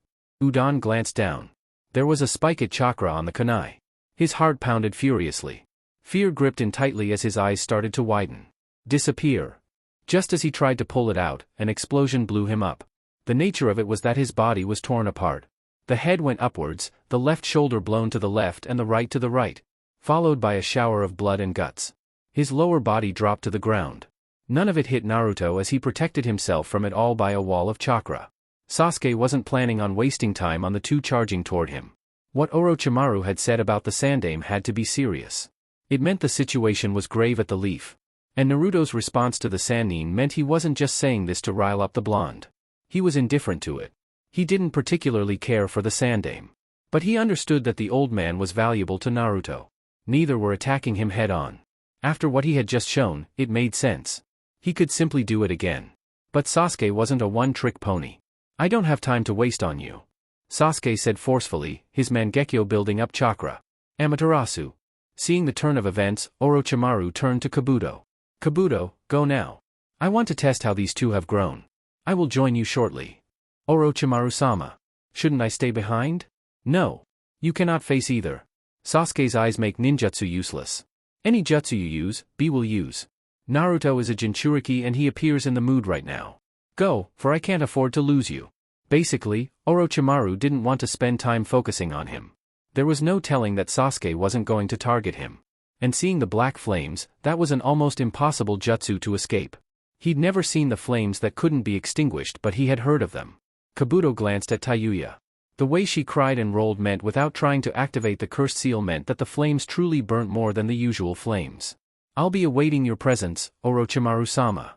Udon glanced down. There was a spiked chakra on the kunai. His heart pounded furiously. Fear gripped him tightly as his eyes started to widen. Disappear. Just as he tried to pull it out, an explosion blew him up. The nature of it was that his body was torn apart. The head went upwards, the left shoulder blown to the left and the right to the right, followed by a shower of blood and guts. His lower body dropped to the ground. None of it hit Naruto as he protected himself from it all by a wall of chakra. Sasuke wasn't planning on wasting time on the two charging toward him. What Orochimaru had said about the Sandaime had to be serious. It meant the situation was grave at the leaf. And Naruto's response to the Sannin meant he wasn't just saying this to rile up the blonde. He was indifferent to it. He didn't particularly care for the Sandaime. But he understood that the old man was valuable to Naruto. Neither were attacking him head-on. After what he had just shown, it made sense. He could simply do it again. But Sasuke wasn't a one-trick pony. I don't have time to waste on you. Sasuke said forcefully, his Mangekyo building up chakra. Amaterasu. Seeing the turn of events, Orochimaru turned to Kabuto. Kabuto, go now. I want to test how these two have grown. I will join you shortly. Orochimaru-sama. Shouldn't I stay behind? No. You cannot face either. Sasuke's eyes make ninjutsu useless. Any jutsu you use, B will use. Naruto is a Jinchuriki and he appears in the mood right now. Go, for I can't afford to lose you. Basically, Orochimaru didn't want to spend time focusing on him. There was no telling that Sasuke wasn't going to target him. And seeing the black flames, that was an almost impossible jutsu to escape. He'd never seen the flames that couldn't be extinguished but he had heard of them. Kabuto glanced at Tayuya. The way she cried and rolled meant without trying to activate the cursed seal meant that the flames truly burnt more than the usual flames. I'll be awaiting your presence, Orochimaru-sama.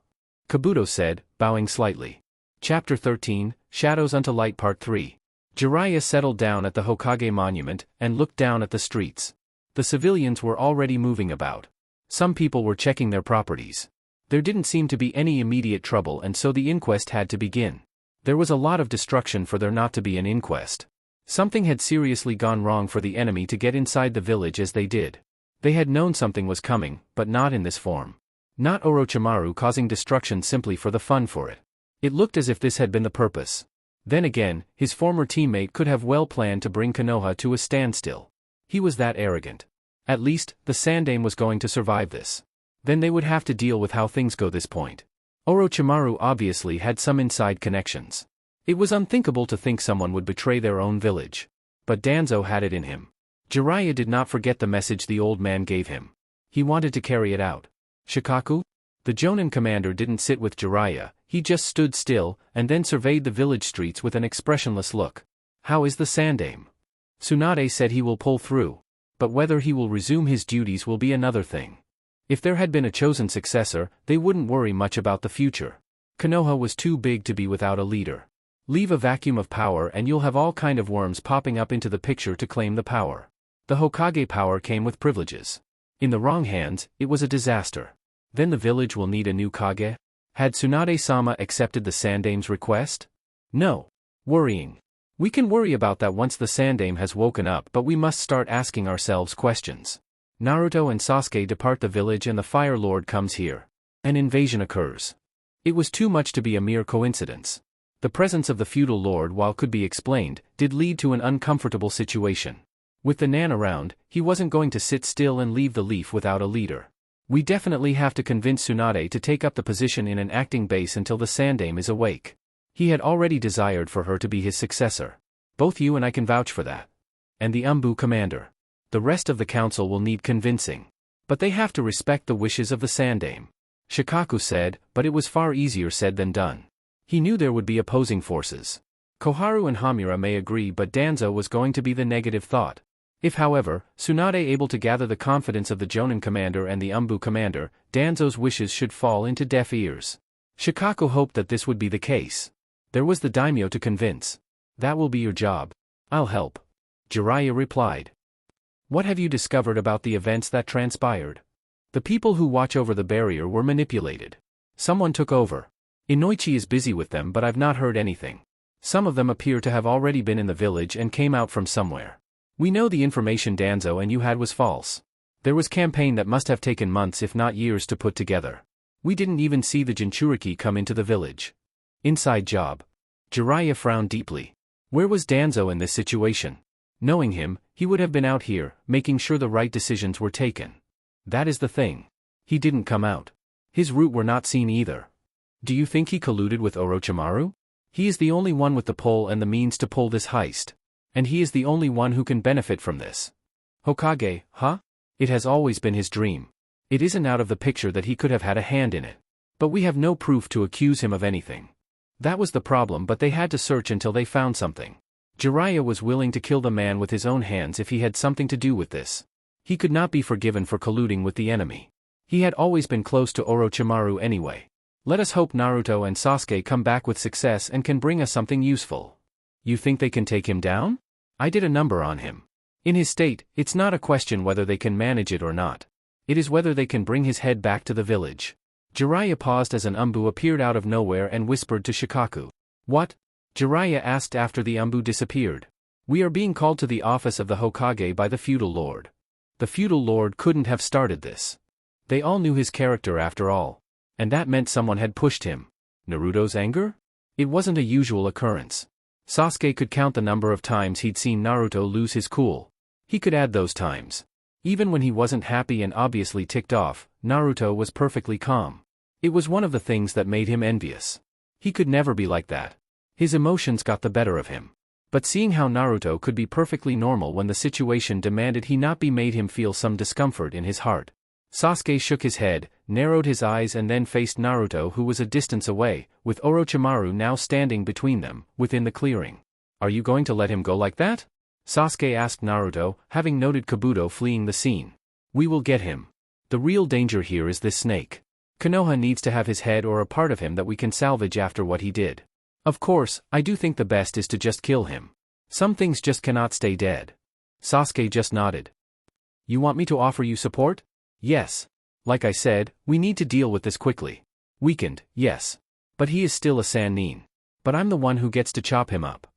Kabuto said, bowing slightly. Chapter 13, Shadows unto Light Part 3. Jiraiya settled down at the Hokage monument and looked down at the streets. The civilians were already moving about. Some people were checking their properties. There didn't seem to be any immediate trouble and so the inquest had to begin. There was a lot of destruction for there not to be an inquest. Something had seriously gone wrong for the enemy to get inside the village as they did. They had known something was coming, but not in this form. Not Orochimaru causing destruction simply for the fun for it. It looked as if this had been the purpose. Then again, his former teammate could have well planned to bring Konoha to a standstill. He was that arrogant. At least, the Sandaime was going to survive this. Then they would have to deal with how things go this point. Orochimaru obviously had some inside connections. It was unthinkable to think someone would betray their own village. But Danzo had it in him. Jiraiya did not forget the message the old man gave him. He wanted to carry it out. Shikaku? The Jonin commander didn't sit with Jiraiya, he just stood still, and then surveyed the village streets with an expressionless look. How is the Sandaime? Tsunade said he will pull through. But whether he will resume his duties will be another thing. If there had been a chosen successor, they wouldn't worry much about the future. Konoha was too big to be without a leader. Leave a vacuum of power and you'll have all kind of worms popping up into the picture to claim the power. The Hokage power came with privileges. In the wrong hands, it was a disaster. Then the village will need a new Kage? Had Tsunade-sama accepted the Sandaime's request? No. Worrying. We can worry about that once the Sandaime has woken up, but we must start asking ourselves questions. Naruto and Sasuke depart the village and the Fire Lord comes here. An invasion occurs. It was too much to be a mere coincidence. The presence of the feudal lord, while could be explained, did lead to an uncomfortable situation. With the Nan around, he wasn't going to sit still and leave the leaf without a leader. We definitely have to convince Tsunade to take up the position in an acting base until the Sandaime is awake. He had already desired for her to be his successor. Both you and I can vouch for that. And the Umbu commander. The rest of the council will need convincing. But they have to respect the wishes of the Sandaime. Shikaku said, but it was far easier said than done. He knew there would be opposing forces. Koharu and Hamura may agree, but Danzo was going to be the negative thought. If, however, Tsunade able to gather the confidence of the Jonin commander and the Umbu commander, Danzo's wishes should fall into deaf ears. Shikaku hoped that this would be the case. There was the daimyo to convince. That will be your job. I'll help. Jiraiya replied. What have you discovered about the events that transpired? The people who watch over the barrier were manipulated. Someone took over. Inoichi is busy with them, but I've not heard anything. Some of them appear to have already been in the village and came out from somewhere. We know the information Danzo and you had was false. There was campaign that must have taken months if not years to put together. We didn't even see the Jinchuriki come into the village. Inside job. Jiraiya frowned deeply. Where was Danzo in this situation? Knowing him, he would have been out here, making sure the right decisions were taken. That is the thing. He didn't come out. His route were not seen either. Do you think he colluded with Orochimaru? He is the only one with the pull and the means to pull this heist. And he is the only one who can benefit from this. Hokage, huh? It has always been his dream. It isn't out of the picture that he could have had a hand in it. But we have no proof to accuse him of anything. That was the problem, but they had to search until they found something. Jiraiya was willing to kill the man with his own hands if he had something to do with this. He could not be forgiven for colluding with the enemy. He had always been close to Orochimaru anyway. Let us hope Naruto and Sasuke come back with success and can bring us something useful. You think they can take him down? I did a number on him. In his state, it's not a question whether they can manage it or not. It is whether they can bring his head back to the village. Jiraiya paused as an Umbu appeared out of nowhere and whispered to Shikaku. What? Jiraiya asked after the Umbu disappeared. We are being called to the office of the Hokage by the feudal lord. The feudal lord couldn't have started this. They all knew his character after all. And that meant someone had pushed him. Naruto's anger? It wasn't a usual occurrence. Sasuke could count the number of times he'd seen Naruto lose his cool. He could add those times. Even when he wasn't happy and obviously ticked off, Naruto was perfectly calm. It was one of the things that made him envious. He could never be like that. His emotions got the better of him. But seeing how Naruto could be perfectly normal when the situation demanded he not be made him feel some discomfort in his heart. Sasuke shook his head, narrowed his eyes and then faced Naruto, who was a distance away, with Orochimaru now standing between them, within the clearing. Are you going to let him go like that? Sasuke asked Naruto, having noted Kabuto fleeing the scene. We will get him. The real danger here is this snake. Konoha needs to have his head or a part of him that we can salvage after what he did. Of course, I do think the best is to just kill him. Some things just cannot stay dead. Sasuke just nodded. You want me to offer you support? Yes. Like I said, we need to deal with this quickly. Weakened, yes. But he is still a Sannin. But I'm the one who gets to chop him up.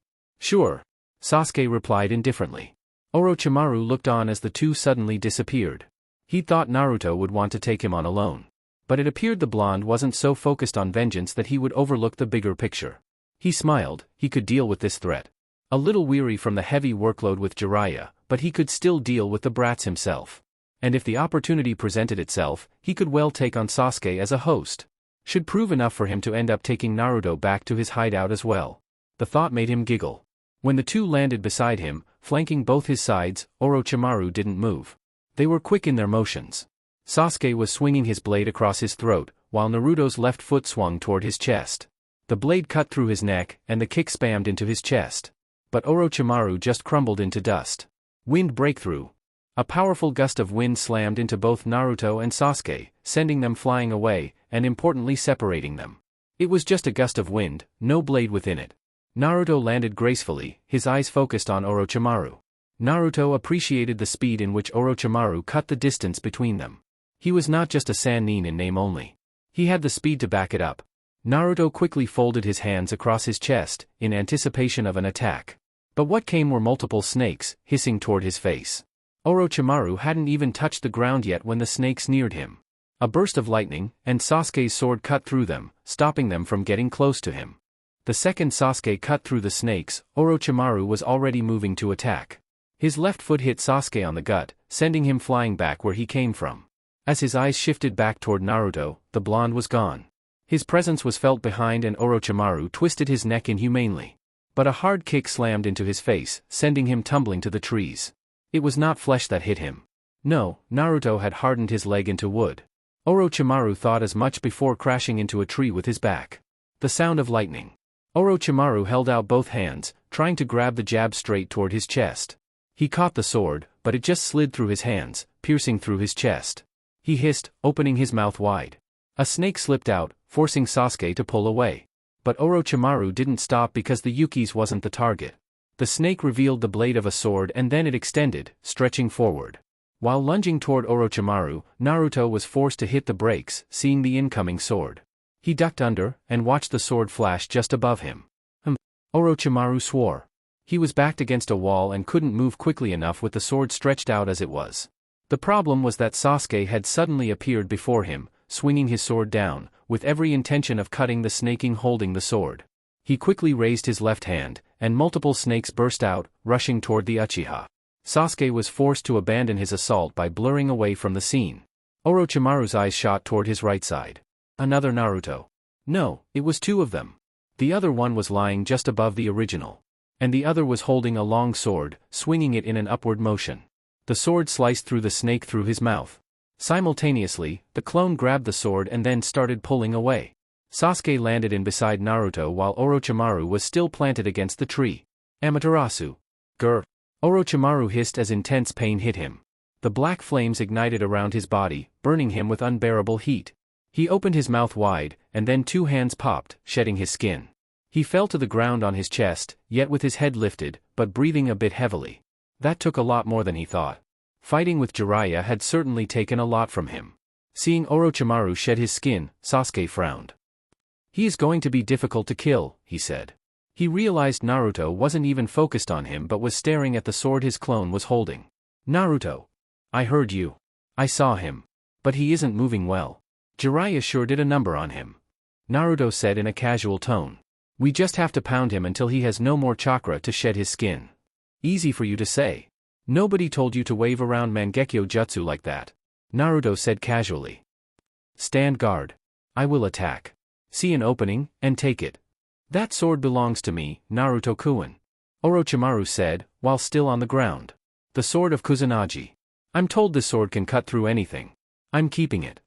Sure. Sasuke replied indifferently. Orochimaru looked on as the two suddenly disappeared. He thought Naruto would want to take him on alone. But it appeared the blonde wasn't so focused on vengeance that he would overlook the bigger picture. He smiled, he could deal with this threat. A little weary from the heavy workload with Jiraiya, but he could still deal with the brats himself. And if the opportunity presented itself, he could well take on Sasuke as a host. Should prove enough for him to end up taking Naruto back to his hideout as well. The thought made him giggle. When the two landed beside him, flanking both his sides, Orochimaru didn't move. They were quick in their motions. Sasuke was swinging his blade across his throat, while Naruto's left foot swung toward his chest. The blade cut through his neck, and the kick spammed into his chest. But Orochimaru just crumbled into dust. Wind breakthrough. A powerful gust of wind slammed into both Naruto and Sasuke, sending them flying away, and importantly separating them. It was just a gust of wind, no blade within it. Naruto landed gracefully, his eyes focused on Orochimaru. Naruto appreciated the speed in which Orochimaru cut the distance between them. He was not just a Sannin in name only. He had the speed to back it up. Naruto quickly folded his hands across his chest, in anticipation of an attack. But what came were multiple snakes, hissing toward his face. Orochimaru hadn't even touched the ground yet when the snakes neared him. A burst of lightning, and Sasuke's sword cut through them, stopping them from getting close to him. The second Sasuke cut through the snakes, Orochimaru was already moving to attack. His left foot hit Sasuke on the gut, sending him flying back where he came from. As his eyes shifted back toward Naruto, the blonde was gone. His presence was felt behind and Orochimaru twisted his neck inhumanely. But a hard kick slammed into his face, sending him tumbling to the trees. It was not flesh that hit him. No, Naruto had hardened his leg into wood. Orochimaru thought as much before crashing into a tree with his back. The sound of lightning. Orochimaru held out both hands, trying to grab the jab straight toward his chest. He caught the sword, but it just slid through his hands, piercing through his chest. He hissed, opening his mouth wide. A snake slipped out, forcing Sasuke to pull away. But Orochimaru didn't stop because the Yuki's wasn't the target. The snake revealed the blade of a sword and then it extended, stretching forward. While lunging toward Orochimaru, Naruto was forced to hit the brakes, seeing the incoming sword. He ducked under, and watched the sword flash just above him. Orochimaru swore. He was backed against a wall and couldn't move quickly enough with the sword stretched out as it was. The problem was that Sasuke had suddenly appeared before him, swinging his sword down, with every intention of cutting the snaking holding the sword. He quickly raised his left hand, and multiple snakes burst out, rushing toward the Uchiha. Sasuke was forced to abandon his assault by blurring away from the scene. Orochimaru's eyes shot toward his right side. Another Naruto. No, it was two of them. The other one was lying just above the original. And the other was holding a long sword, swinging it in an upward motion. The sword sliced through the snake through his mouth. Simultaneously, the clone grabbed the sword and then started pulling away. Sasuke landed in beside Naruto while Orochimaru was still planted against the tree. Amaterasu. Grr. Orochimaru hissed as intense pain hit him. The black flames ignited around his body, burning him with unbearable heat. He opened his mouth wide, and then two hands popped, shedding his skin. He fell to the ground on his chest, yet with his head lifted, but breathing a bit heavily. That took a lot more than he thought. Fighting with Jiraiya had certainly taken a lot from him. Seeing Orochimaru shed his skin, Sasuke frowned. He is going to be difficult to kill, he said. He realized Naruto wasn't even focused on him but was staring at the sword his clone was holding. Naruto. I heard you. I saw him. But he isn't moving well. Jiraiya sure did a number on him. Naruto said in a casual tone. We just have to pound him until he has no more chakra to shed his skin. Easy for you to say. Nobody told you to wave around Mangekyo Jutsu like that. Naruto said casually. Stand guard. I will attack. See an opening, and take it. That sword belongs to me, Naruto-kun. Orochimaru said, while still on the ground. The sword of Kusanagi. I'm told this sword can cut through anything. I'm keeping it.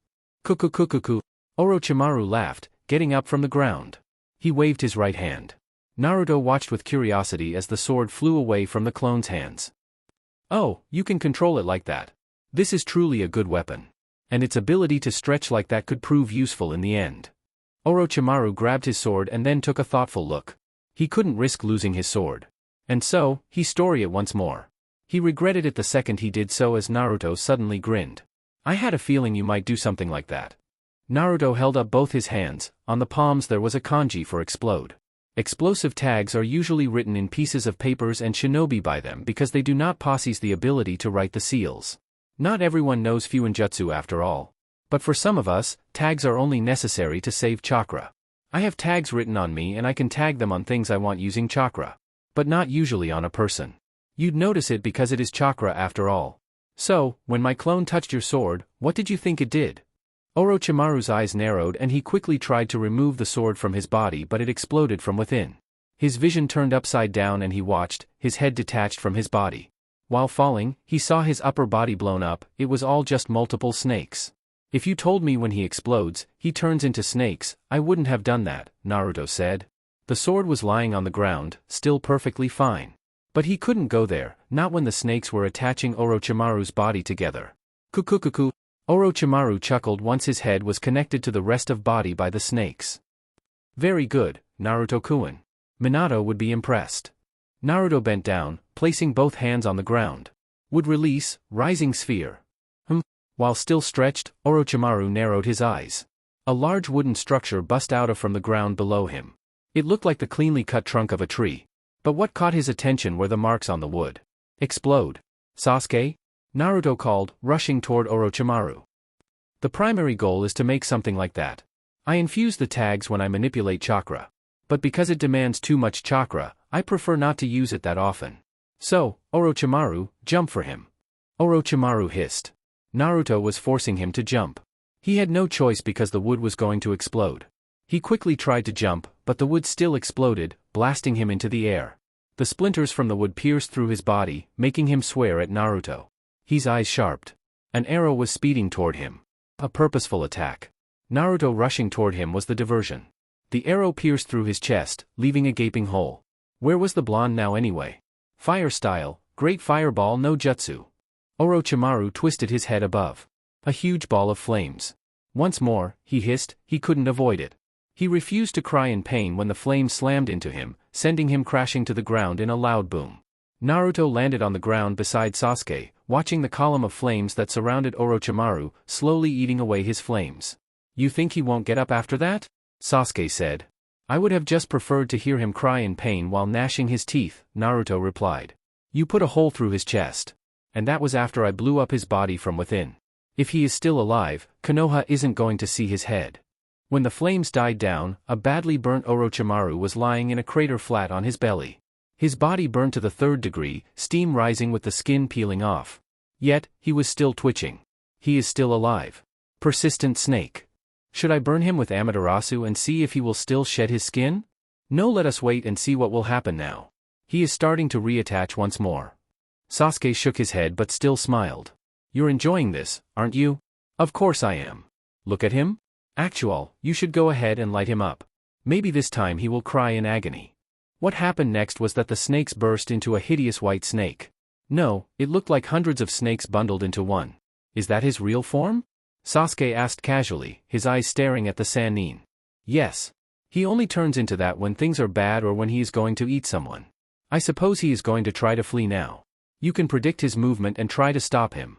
Kukukukuku. Orochimaru laughed, getting up from the ground. He waved his right hand. Naruto watched with curiosity as the sword flew away from the clone's hands. Oh, you can control it like that. This is truly a good weapon. And its ability to stretch like that could prove useful in the end. Orochimaru grabbed his sword and then took a thoughtful look. He couldn't risk losing his sword. And so, he story it once more. He regretted it the second he did so as Naruto suddenly grinned. I had a feeling you might do something like that. Naruto held up both his hands, on the palms there was a kanji for explode. Explosive tags are usually written in pieces of papers and shinobi by them because they do not possess the ability to write the seals. Not everyone knows Fuinjutsu after all. But for some of us, tags are only necessary to save chakra. I have tags written on me and I can tag them on things I want using chakra. But not usually on a person. You'd notice it because it is chakra after all. So, when my clone touched your sword, what did you think it did? Orochimaru's eyes narrowed and he quickly tried to remove the sword from his body but it exploded from within. His vision turned upside down and he watched, his head detached from his body. While falling, he saw his upper body blown up, it was all just multiple snakes. If you told me when he explodes, he turns into snakes, I wouldn't have done that, Naruto said. The sword was lying on the ground, still perfectly fine. But he couldn't go there, not when the snakes were attaching Orochimaru's body together. Kukukuku. Orochimaru chuckled once his head was connected to the rest of body by the snakes. Very good, Naruto-kun. Minato would be impressed. Naruto bent down, placing both hands on the ground. Would release, rising sphere. While still stretched, Orochimaru narrowed his eyes. A large wooden structure bust out from the ground below him. It looked like the cleanly cut trunk of a tree. But what caught his attention were the marks on the wood. Explode. Sasuke? Naruto called, rushing toward Orochimaru. The primary goal is to make something like that. I infuse the tags when I manipulate chakra. But because it demands too much chakra, I prefer not to use it that often. So, Orochimaru, jump for him. Orochimaru hissed. Naruto was forcing him to jump. He had no choice because the wood was going to explode. He quickly tried to jump, but the wood still exploded, blasting him into the air. The splinters from the wood pierced through his body, making him swear at Naruto. His eyes sharpened. An arrow was speeding toward him. A purposeful attack. Naruto rushing toward him was the diversion. The arrow pierced through his chest, leaving a gaping hole. Where was the blonde now anyway? Fire style, great fireball no jutsu. Orochimaru twisted his head above. A huge ball of flames. Once more, he hissed, he couldn't avoid it. He refused to cry in pain when the flames slammed into him, sending him crashing to the ground in a loud boom. Naruto landed on the ground beside Sasuke, watching the column of flames that surrounded Orochimaru, slowly eating away his flames. You think he won't get up after that? Sasuke said. I would have just preferred to hear him cry in pain while gnashing his teeth, Naruto replied. You put a hole through his chest. And that was after I blew up his body from within. If he is still alive, Konoha isn't going to see his head. When the flames died down, a badly burnt Orochimaru was lying in a crater flat on his belly. His body burned to the 3rd degree, steam rising with the skin peeling off. Yet, he was still twitching. He is still alive. Persistent snake. Should I burn him with Amaterasu and see if he will still shed his skin? No, let us wait and see what will happen now. He is starting to reattach once more. Sasuke shook his head but still smiled. You're enjoying this, aren't you? Of course I am. Look at him. Actual, you should go ahead and light him up. Maybe this time he will cry in agony. What happened next was that the snakes burst into a hideous white snake. No, it looked like hundreds of snakes bundled into one. Is that his real form? Sasuke asked casually, his eyes staring at the Sannin. Yes. He only turns into that when things are bad or when he is going to eat someone. I suppose he is going to try to flee now. You can predict his movement and try to stop him.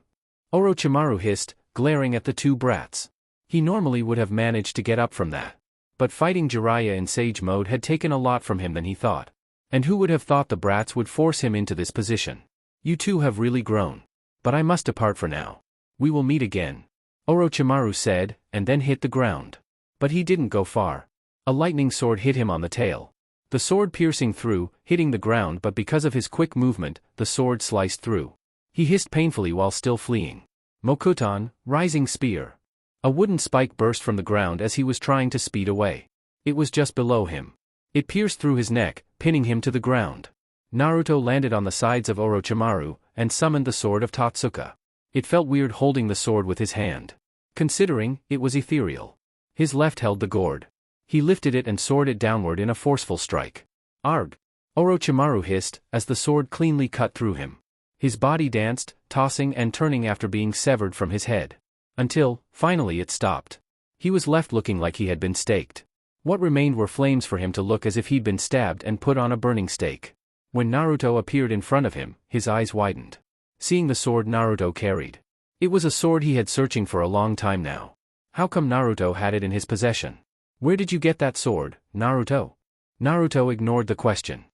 Orochimaru hissed, glaring at the two brats. He normally would have managed to get up from that. But fighting Jiraiya in Sage mode had taken a lot from him than he thought. And who would have thought the brats would force him into this position? You two have really grown. But I must depart for now. We will meet again. Orochimaru said, and then hit the ground. But he didn't go far. A lightning sword hit him on the tail. The sword piercing through, hitting the ground, but because of his quick movement, the sword sliced through. He hissed painfully while still fleeing. Mokuton, rising spear. A wooden spike burst from the ground as he was trying to speed away. It was just below him. It pierced through his neck, pinning him to the ground. Naruto landed on the sides of Orochimaru, and summoned the sword of Totsuka. It felt weird holding the sword with his hand. Considering, it was ethereal. His left held the gourd. He lifted it and soared it downward in a forceful strike. Arg! Orochimaru hissed, as the sword cleanly cut through him. His body danced, tossing and turning after being severed from his head. Until, finally it stopped. He was left looking like he had been staked. What remained were flames for him to look as if he'd been stabbed and put on a burning stake. When Naruto appeared in front of him, his eyes widened. Seeing the sword Naruto carried. It was a sword he had searching for a long time now. How come Naruto had it in his possession? Where did you get that sword, Naruto? Naruto ignored the question.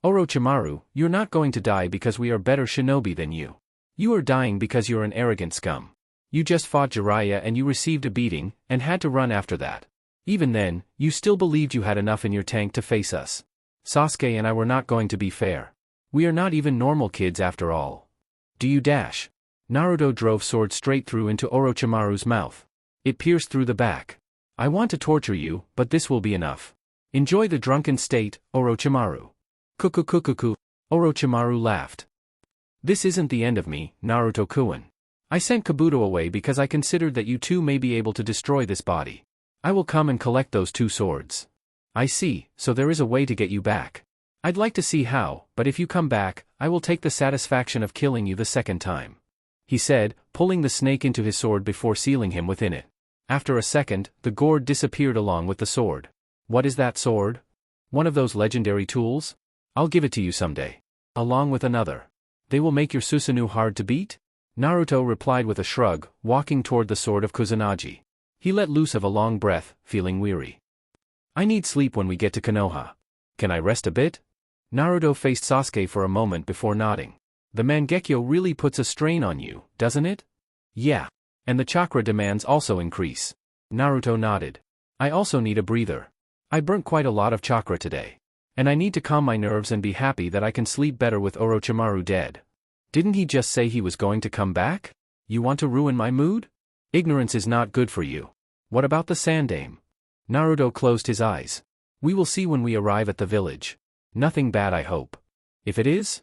Orochimaru, you're not going to die because we are better shinobi than you. You are dying because you're an arrogant scum. You just fought Jiraiya and you received a beating, and had to run after that. Even then, you still believed you had enough in your tank to face us. Sasuke and I were not going to be fair. We are not even normal kids after all. Do you dash? Naruto drove sword straight through into Orochimaru's mouth. It pierced through the back. I want to torture you, but this will be enough. Enjoy the drunken state, Orochimaru. Kukukukuku. Orochimaru laughed. This isn't the end of me, Naruto-kun. I sent Kabuto away because I considered that you two may be able to destroy this body. I will come and collect those two swords. I see, so there is a way to get you back. I'd like to see how, but if you come back, I will take the satisfaction of killing you the second time. He said, pulling the snake into his sword before sealing him within it. After a second, the gourd disappeared along with the sword. What is that sword? One of those legendary tools? I'll give it to you someday. Along with another. They will make your Susanoo hard to beat? Naruto replied with a shrug, walking toward the sword of Kusanagi. He let loose of a long breath, feeling weary. I need sleep when we get to Konoha. Can I rest a bit? Naruto faced Sasuke for a moment before nodding. The Mangekyo really puts a strain on you, doesn't it? Yeah. And the chakra demands also increase. Naruto nodded. I also need a breather. I burnt quite a lot of chakra today. And I need to calm my nerves and be happy that I can sleep better with Orochimaru dead. Didn't he just say he was going to come back? You want to ruin my mood? Ignorance is not good for you. What about the Sandame? Naruto closed his eyes. We will see when we arrive at the village. Nothing bad, I hope. If it is?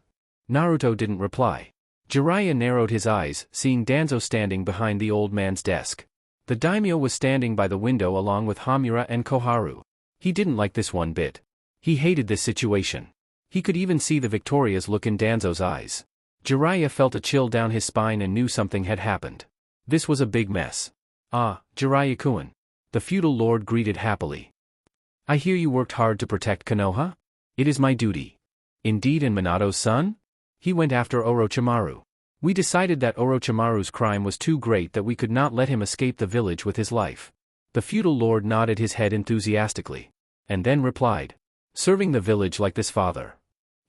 Naruto didn't reply. Jiraiya narrowed his eyes, seeing Danzo standing behind the old man's desk. The daimyo was standing by the window along with Hamura and Koharu. He didn't like this one bit. He hated this situation. He could even see the victorious look in Danzo's eyes. Jiraiya felt a chill down his spine and knew something had happened. This was a big mess. Ah, Jiraiya-kun. The feudal lord greeted happily. I hear you worked hard to protect Konoha? It is my duty. Indeed, and Minato's son? He went after Orochimaru. We decided that Orochimaru's crime was too great that we could not let him escape the village with his life. The feudal lord nodded his head enthusiastically. And then replied. Serving the village like this, father.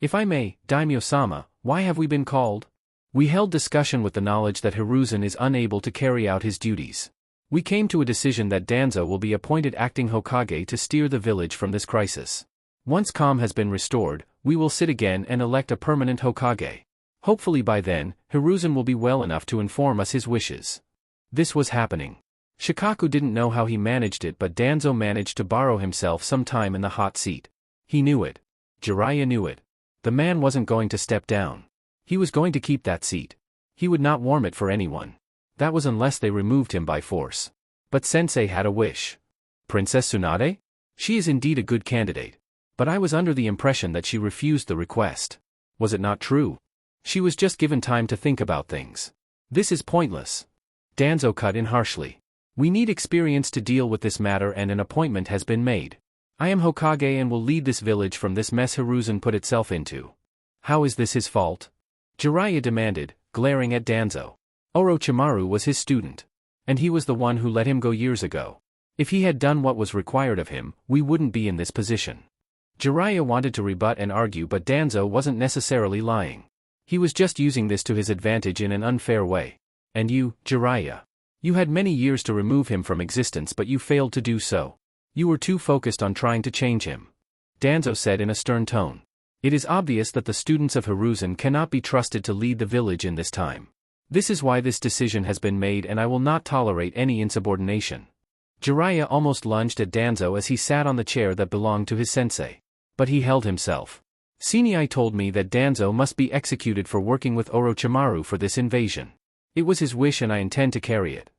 If I may, Daimyo-sama, why have we been called? We held discussion with the knowledge that Hiruzen is unable to carry out his duties. We came to a decision that Danzo will be appointed acting Hokage to steer the village from this crisis. Once calm has been restored, we will sit again and elect a permanent Hokage. Hopefully by then, Hiruzen will be well enough to inform us his wishes. This was happening. Shikaku didn't know how he managed it, but Danzo managed to borrow himself some time in the hot seat. He knew it. Jiraiya knew it. The man wasn't going to step down. He was going to keep that seat. He would not warm it for anyone. That was unless they removed him by force. But Sensei had a wish. Princess Tsunade? She is indeed a good candidate. But I was under the impression that she refused the request. Was it not true? She was just given time to think about things. This is pointless. Danzo cut in harshly. We need experience to deal with this matter, and an appointment has been made. I am Hokage and will lead this village from this mess Hiruzen put itself into. How is this his fault? Jiraiya demanded, glaring at Danzo. Orochimaru was his student. And he was the one who let him go years ago. If he had done what was required of him, we wouldn't be in this position. Jiraiya wanted to rebut and argue, but Danzo wasn't necessarily lying. He was just using this to his advantage in an unfair way. And you, Jiraiya. You had many years to remove him from existence, but you failed to do so. You were too focused on trying to change him. Danzo said in a stern tone. It is obvious that the students of Hiruzen cannot be trusted to lead the village in this time. This is why this decision has been made, and I will not tolerate any insubordination. Jiraiya almost lunged at Danzo as he sat on the chair that belonged to his sensei. But he held himself. Seniai told me that Danzo must be executed for working with Orochimaru for this invasion. It was his wish and I intend to carry it.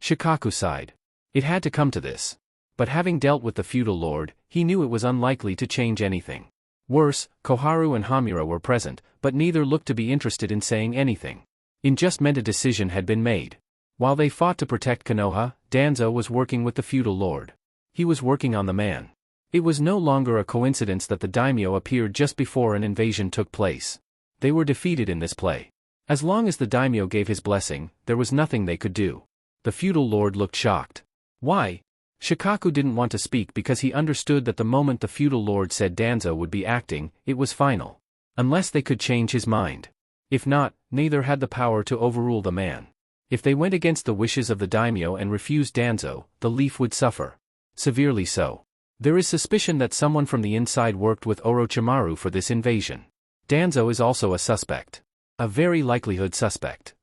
Shikaku sighed. It had to come to this. But having dealt with the feudal lord, he knew it was unlikely to change anything. Worse, Koharu and Hamura were present, but neither looked to be interested in saying anything. It just meant a decision had been made. While they fought to protect Konoha, Danzo was working with the feudal lord. He was working on the man. It was no longer a coincidence that the daimyo appeared just before an invasion took place. They were defeated in this play. As long as the daimyo gave his blessing, there was nothing they could do. The feudal lord looked shocked. Why? Shikaku didn't want to speak because he understood that the moment the feudal lord said Danzo would be acting, it was final. Unless they could change his mind. If not, neither had the power to overrule the man. If they went against the wishes of the daimyo and refused Danzo, the leaf would suffer. Severely so. There is suspicion that someone from the inside worked with Orochimaru for this invasion. Danzo is also a suspect. A very likelihood suspect.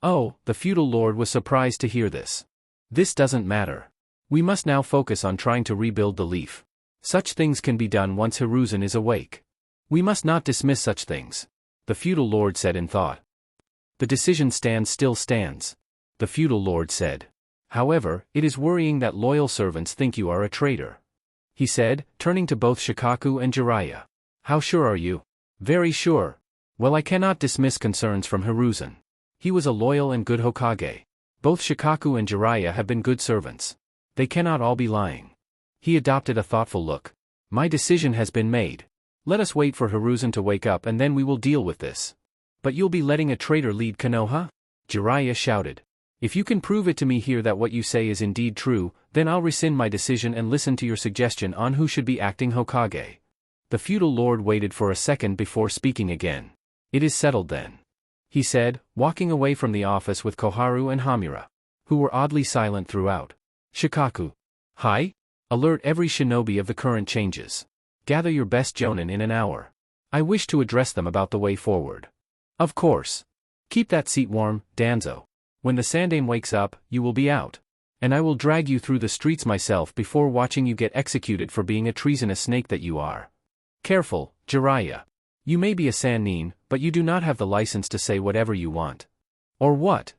Oh, the feudal lord was surprised to hear this. This doesn't matter. We must now focus on trying to rebuild the leaf. Such things can be done once Hiruzen is awake. We must not dismiss such things. The feudal lord said in thought. The decision still stands. The feudal lord said. However, it is worrying that loyal servants think you are a traitor. He said, turning to both Shikaku and Jiraiya. How sure are you? Very sure. Well, I cannot dismiss concerns from Hiruzen. He was a loyal and good Hokage. Both Shikaku and Jiraiya have been good servants. They cannot all be lying. He adopted a thoughtful look. My decision has been made. Let us wait for Hiruzen to wake up and then we will deal with this. But you'll be letting a traitor lead Konoha? Jiraiya shouted. If you can prove it to me here that what you say is indeed true, then I'll rescind my decision and listen to your suggestion on who should be acting Hokage. The feudal lord waited for a second before speaking again. It is settled then, he said, walking away from the office with Koharu and Hamura, who were oddly silent throughout. Shikaku. Hi? Alert every shinobi of the current changes. Gather your best jonin in an hour. I wish to address them about the way forward. Of course. Keep that seat warm, Danzo. When the Sandaime wakes up, you will be out. And I will drag you through the streets myself before watching you get executed for being a treasonous snake that you are. Careful, Jiraiya. You may be a Sannin, but you do not have the license to say whatever you want. Or what?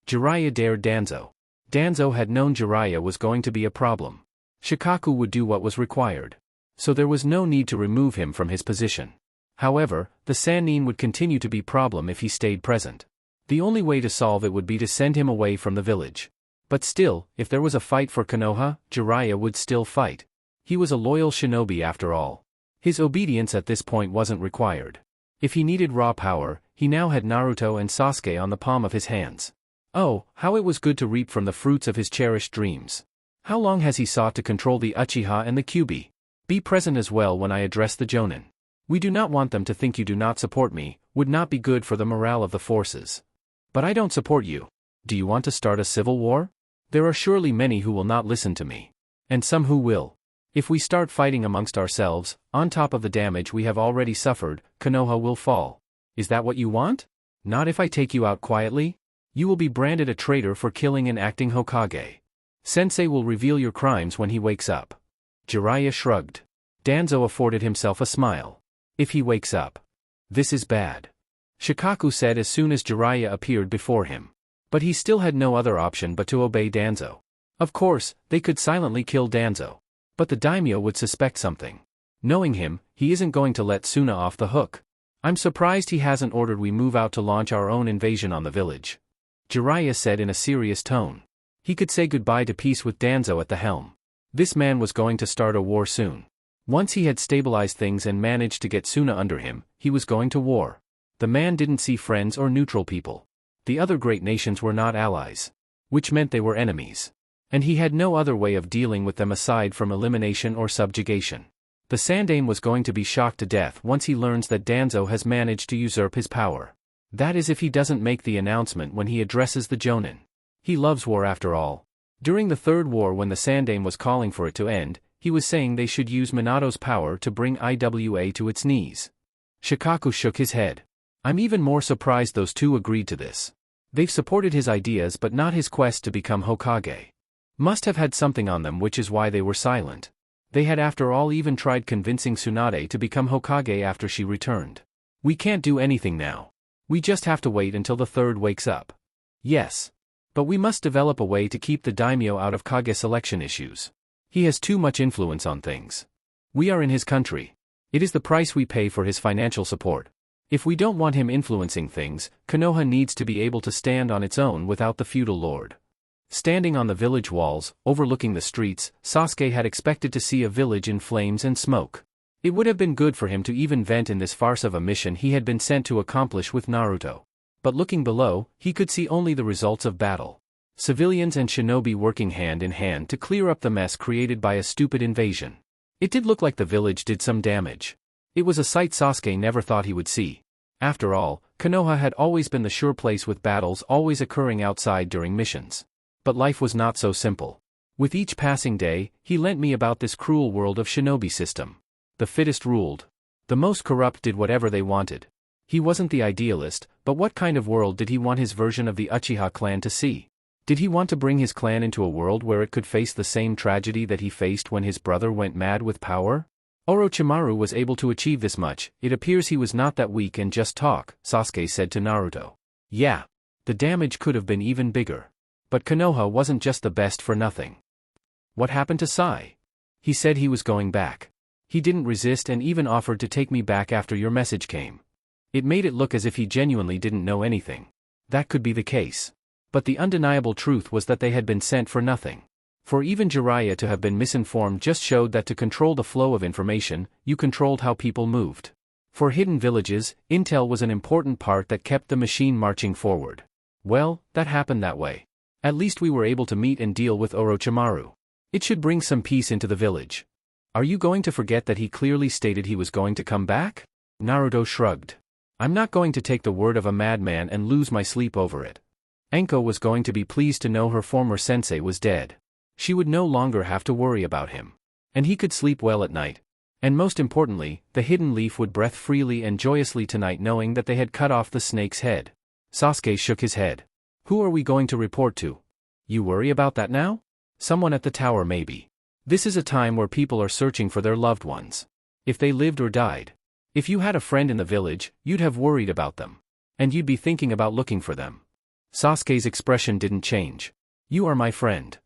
Jiraiya dared Danzo. Danzo had known Jiraiya was going to be a problem. Shikaku would do what was required. So there was no need to remove him from his position. However, the Sannin would continue to be a problem if he stayed present. The only way to solve it would be to send him away from the village. But still, if there was a fight for Konoha, Jiraiya would still fight. He was a loyal shinobi after all. His obedience at this point wasn't required. If he needed raw power, he now had Naruto and Sasuke on the palm of his hands. Oh, how it was good to reap from the fruits of his cherished dreams. How long has he sought to control the Uchiha and the Kyuubi? Be present as well when I address the Jonin. We do not want them to think you do not support me, would not be good for the morale of the forces. But I don't support you. Do you want to start a civil war? There are surely many who will not listen to me. And some who will. If we start fighting amongst ourselves, on top of the damage we have already suffered, Konoha will fall. Is that what you want? Not if I take you out quietly? You will be branded a traitor for killing an acting Hokage. Sensei will reveal your crimes when he wakes up. Jiraiya shrugged. Danzo afforded himself a smile. If he wakes up. This is bad. Shikaku said as soon as Jiraiya appeared before him. But he still had no other option but to obey Danzo. Of course, they could silently kill Danzo. But the daimyo would suspect something. Knowing him, he isn't going to let Suna off the hook. I'm surprised he hasn't ordered we move out to launch our own invasion on the village. Jiraiya said in a serious tone. He could say goodbye to peace with Danzo at the helm. This man was going to start a war soon. Once he had stabilized things and managed to get Suna under him, he was going to war. The man didn't see friends or neutral people. The other great nations were not allies. Which meant they were enemies. And he had no other way of dealing with them aside from elimination or subjugation. The Sandaime was going to be shocked to death once he learns that Danzo has managed to usurp his power. That is if he doesn't make the announcement when he addresses the Jonin. He loves war after all. During the Third War when the Sandaime was calling for it to end, he was saying they should use Minato's power to bring IWA to its knees. Shikaku shook his head. I'm even more surprised those two agreed to this. They've supported his ideas but not his quest to become Hokage. Must have had something on them, which is why they were silent. They had after all even tried convincing Tsunade to become Hokage after she returned. We can't do anything now. We just have to wait until the third wakes up. Yes. But we must develop a way to keep the daimyo out of Kage selection issues. He has too much influence on things. We are in his country. It is the price we pay for his financial support. If we don't want him influencing things, Konoha needs to be able to stand on its own without the feudal lord. Standing on the village walls, overlooking the streets, Sasuke had expected to see a village in flames and smoke. It would have been good for him to even vent in this farce of a mission he had been sent to accomplish with Naruto. But looking below, he could see only the results of battle. Civilians and shinobi working hand in hand to clear up the mess created by a stupid invasion. It did look like the village did some damage. It was a sight Sasuke never thought he would see. After all, Konoha had always been the sure place with battles always occurring outside during missions. But life was not so simple. With each passing day, he learnt me about this cruel world of shinobi system. The fittest ruled. The most corrupt did whatever they wanted. He wasn't the idealist, but what kind of world did he want his version of the Uchiha clan to see? Did he want to bring his clan into a world where it could face the same tragedy that he faced when his brother went mad with power? Orochimaru was able to achieve this much. It appears he was not that weak and just talk, Sasuke said to Naruto. Yeah. The damage could have been even bigger. But Konoha wasn't just the best for nothing. What happened to Sai? He said he was going back. He didn't resist and even offered to take me back after your message came. It made it look as if he genuinely didn't know anything. That could be the case. But the undeniable truth was that they had been sent for nothing. For even Jiraiya to have been misinformed just showed that to control the flow of information, you controlled how people moved. For hidden villages, intel was an important part that kept the machine marching forward. Well, that happened that way. At least we were able to meet and deal with Orochimaru. It should bring some peace into the village. Are you going to forget that he clearly stated he was going to come back? Naruto shrugged. I'm not going to take the word of a madman and lose my sleep over it. Enko was going to be pleased to know her former sensei was dead. She would no longer have to worry about him. And he could sleep well at night. And most importantly, the hidden leaf would breathe freely and joyously tonight knowing that they had cut off the snake's head. Sasuke shook his head. Who are we going to report to? You worry about that now? Someone at the tower maybe. This is a time where people are searching for their loved ones. If they lived or died. If you had a friend in the village, you'd have worried about them. And you'd be thinking about looking for them. Sasuke's expression didn't change. You are my friend.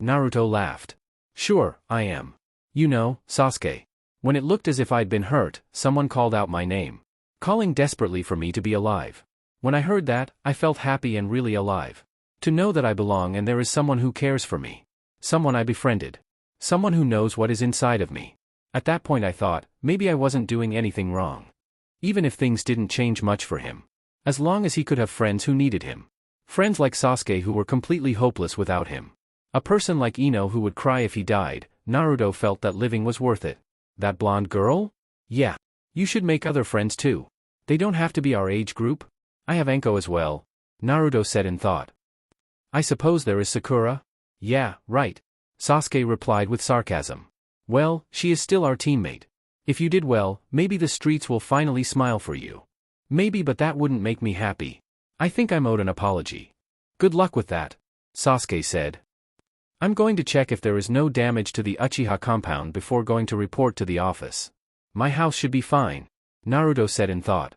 Naruto laughed. Sure, I am. You know, Sasuke. When it looked as if I'd been hurt, someone called out my name. Calling desperately for me to be alive. When I heard that, I felt happy and really alive. To know that I belong and there is someone who cares for me. Someone I befriended. Someone who knows what is inside of me. At that point I thought, maybe I wasn't doing anything wrong. Even if things didn't change much for him. As long as he could have friends who needed him. Friends like Sasuke who were completely hopeless without him. A person like Ino who would cry if he died, Naruto felt that living was worth it. That blonde girl? Yeah. You should make other friends too. They don't have to be our age group. I have Enko as well, Naruto said in thought. I suppose there is Sakura? Yeah, right. Sasuke replied with sarcasm. Well, she is still our teammate. If you did well, maybe the streets will finally smile for you. Maybe, but that wouldn't make me happy. I think I'm owed an apology. Good luck with that, Sasuke said. I'm going to check if there is no damage to the Uchiha compound before going to report to the office. My house should be fine, Naruto said in thought.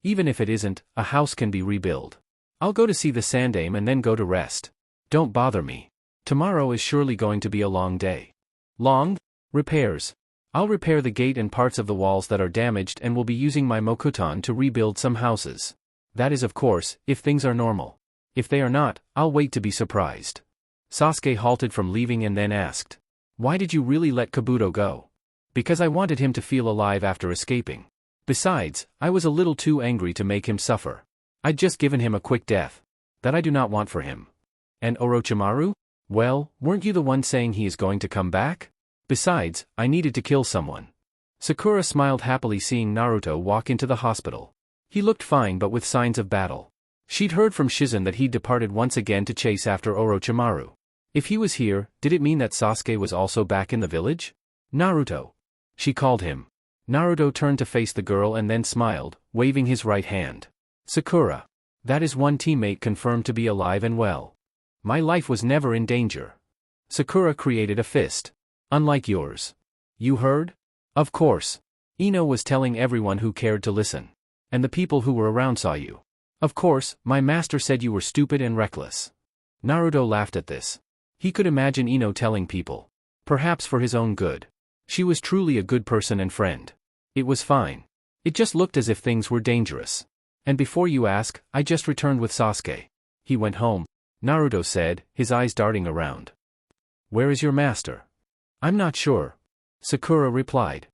Even if it isn't, a house can be rebuilt. I'll go to see the Sandaime and then go to rest. Don't bother me. Tomorrow is surely going to be a long day. Long? Repairs. I'll repair the gate and parts of the walls that are damaged and will be using my Mokuton to rebuild some houses. That is of course, if things are normal. If they are not, I'll wait to be surprised. Sasuke halted from leaving and then asked. Why did you really let Kabuto go? Because I wanted him to feel alive after escaping. Besides, I was a little too angry to make him suffer. I'd just given him a quick death. That I do not want for him. And Orochimaru? Well, weren't you the one saying he is going to come back? Besides, I needed to kill someone. Sakura smiled happily seeing Naruto walk into the hospital. He looked fine but with signs of battle. She'd heard from Shizen that he'd departed once again to chase after Orochimaru. If he was here, did it mean that Sasuke was also back in the village? Naruto. She called him. Naruto turned to face the girl and then smiled, waving his right hand. Sakura. That is one teammate confirmed to be alive and well. My life was never in danger. Sakura created a fist. Unlike yours. You heard? Of course. Ino was telling everyone who cared to listen. And the people who were around saw you. Of course, my master said you were stupid and reckless. Naruto laughed at this. He could imagine Ino telling people. Perhaps for his own good. She was truly a good person and friend. It was fine. It just looked as if things were dangerous. And before you ask, I just returned with Sasuke. He went home, Naruto said, his eyes darting around. Where is your master? I'm not sure. Sakura replied.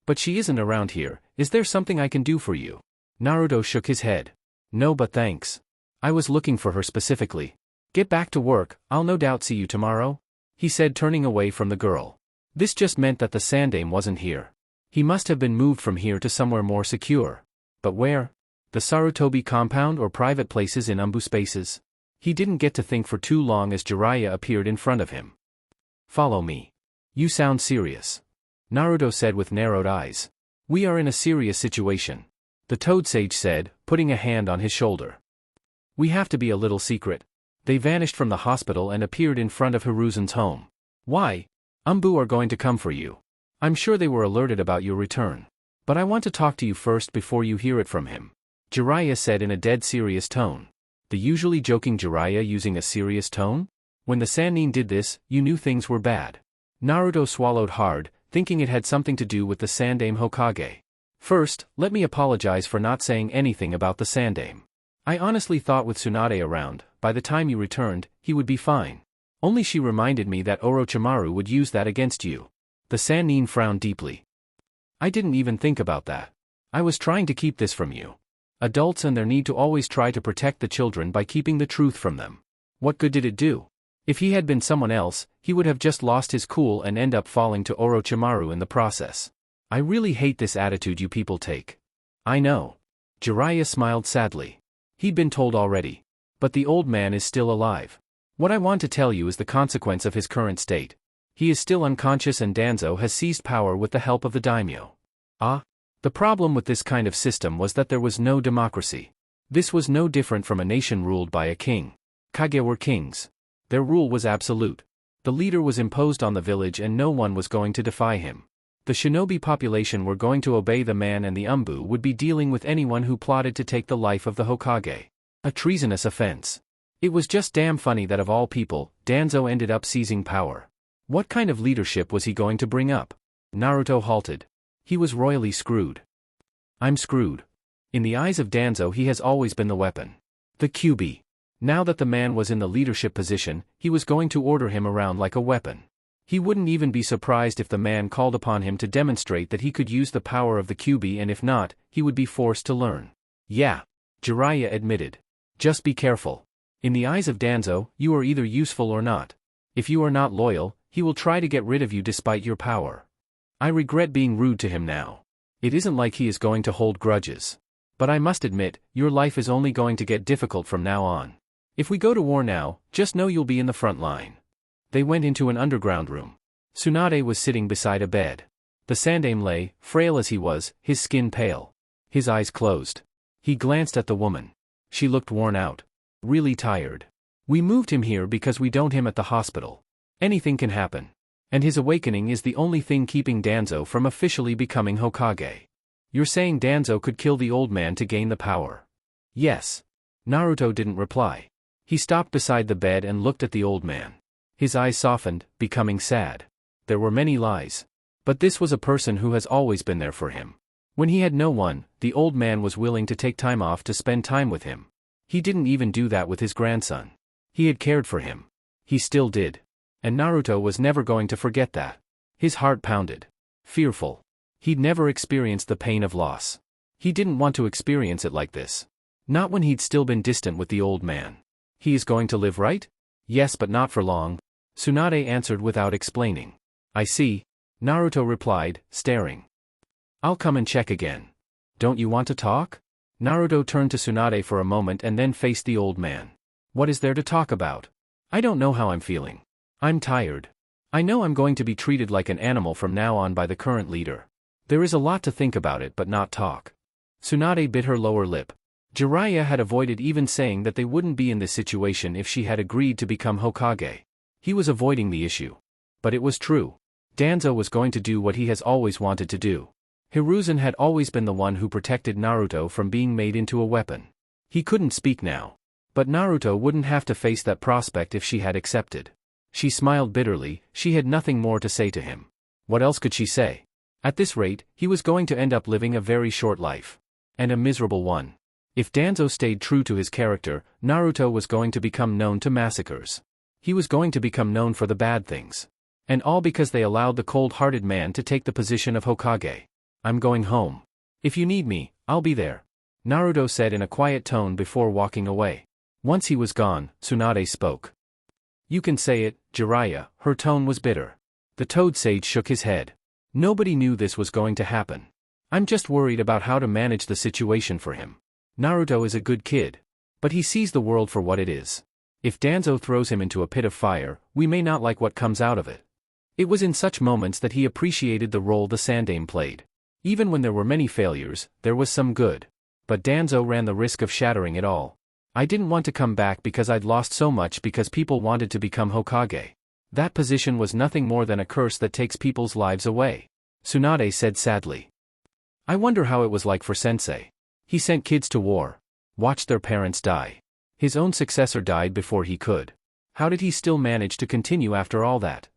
But she isn't around here, is there something I can do for you? Naruto shook his head. No but thanks. I was looking for her specifically. Get back to work, I'll no doubt see you tomorrow, he said turning away from the girl. This just meant that the Sandaime wasn't here. He must have been moved from here to somewhere more secure. But where? The Sarutobi compound or private places in Umbu spaces? He didn't get to think for too long as Jiraiya appeared in front of him. Follow me. You sound serious. Naruto said with narrowed eyes. We are in a serious situation. The Toad Sage said, putting a hand on his shoulder. We have to be a little secret. They vanished from the hospital and appeared in front of Hiruzen's home. Why? Umbu are going to come for you. I'm sure they were alerted about your return. But I want to talk to you first before you hear it from him. Jiraiya said in a dead serious tone. The usually joking Jiraiya using a serious tone? When the Sannin did this, you knew things were bad. Naruto swallowed hard, thinking it had something to do with the Sandaime Hokage. First, let me apologize for not saying anything about the Sandaime. I honestly thought with Tsunade around, by the time you returned, he would be fine. Only she reminded me that Orochimaru would use that against you. The Sannin frowned deeply. I didn't even think about that. I was trying to keep this from you. Adults and their need to always try to protect the children by keeping the truth from them. What good did it do? If he had been someone else, he would have just lost his cool and end up falling to Orochimaru in the process. I really hate this attitude you people take. I know. Jiraiya smiled sadly. He'd been told already. But the old man is still alive. What I want to tell you is the consequence of his current state. He is still unconscious and Danzo has seized power with the help of the daimyo. The problem with this kind of system was that there was no democracy. This was no different from a nation ruled by a king. Kage were kings. Their rule was absolute. The leader was imposed on the village and no one was going to defy him. The shinobi population were going to obey the man and the umbu would be dealing with anyone who plotted to take the life of the Hokage. A treasonous offense. It was just damn funny that of all people, Danzo ended up seizing power. What kind of leadership was he going to bring up? Naruto halted. He was royally screwed. I'm screwed. In the eyes of Danzo he has always been the weapon. The Kyuubi. Now that the man was in the leadership position, he was going to order him around like a weapon. He wouldn't even be surprised if the man called upon him to demonstrate that he could use the power of the Kyuubi, and if not, he would be forced to learn. Yeah. Jiraiya admitted. Just be careful. In the eyes of Danzo, you are either useful or not. If you are not loyal, he will try to get rid of you despite your power. I regret being rude to him now. It isn't like he is going to hold grudges. But I must admit, your life is only going to get difficult from now on. If we go to war now, just know you'll be in the front line. They went into an underground room. Tsunade was sitting beside a bed. The Sandaime lay, frail as he was, his skin pale. His eyes closed. He glanced at the woman. She looked worn out. Really tired. We moved him here because we don't him at the hospital. Anything can happen. And his awakening is the only thing keeping Danzo from officially becoming Hokage. You're saying Danzo could kill the old man to gain the power? Yes. Naruto didn't reply. He stopped beside the bed and looked at the old man. His eyes softened, becoming sad. There were many lies. But this was a person who has always been there for him. When he had no one, the old man was willing to take time off to spend time with him. He didn't even do that with his grandson. He had cared for him. He still did. And Naruto was never going to forget that. His heart pounded. Fearful. He'd never experienced the pain of loss. He didn't want to experience it like this. Not when he'd still been distant with the old man. He is going to live, right? Yes, but not for long. Tsunade answered without explaining. I see. Naruto replied, staring. I'll come and check again. Don't you want to talk? Naruto turned to Tsunade for a moment and then faced the old man. What is there to talk about? I don't know how I'm feeling. I'm tired. I know I'm going to be treated like an animal from now on by the current leader. There is a lot to think about it but not talk. Tsunade bit her lower lip. Jiraiya had avoided even saying that they wouldn't be in this situation if she had agreed to become Hokage. He was avoiding the issue. But it was true. Danzo was going to do what he has always wanted to do. Hiruzen had always been the one who protected Naruto from being made into a weapon. He couldn't speak now. But Naruto wouldn't have to face that prospect if she had accepted. She smiled bitterly, she had nothing more to say to him. What else could she say? At this rate, he was going to end up living a very short life. And a miserable one. If Danzo stayed true to his character, Naruto was going to become known to massacres. He was going to become known for the bad things. And all because they allowed the cold-hearted man to take the position of Hokage. I'm going home. If you need me, I'll be there. Naruto said in a quiet tone before walking away. Once he was gone, Tsunade spoke. You can say it, Jiraiya. Her tone was bitter. The Toad Sage shook his head. Nobody knew this was going to happen. I'm just worried about how to manage the situation for him. Naruto is a good kid. But he sees the world for what it is. If Danzo throws him into a pit of fire, we may not like what comes out of it. It was in such moments that he appreciated the role the Sandaime played. Even when there were many failures, there was some good. But Danzo ran the risk of shattering it all. I didn't want to come back because I'd lost so much because people wanted to become Hokage. That position was nothing more than a curse that takes people's lives away. Tsunade said sadly. I wonder how it was like for Sensei. He sent kids to war. Watched their parents die. His own successor died before he could. How did he still manage to continue after all that?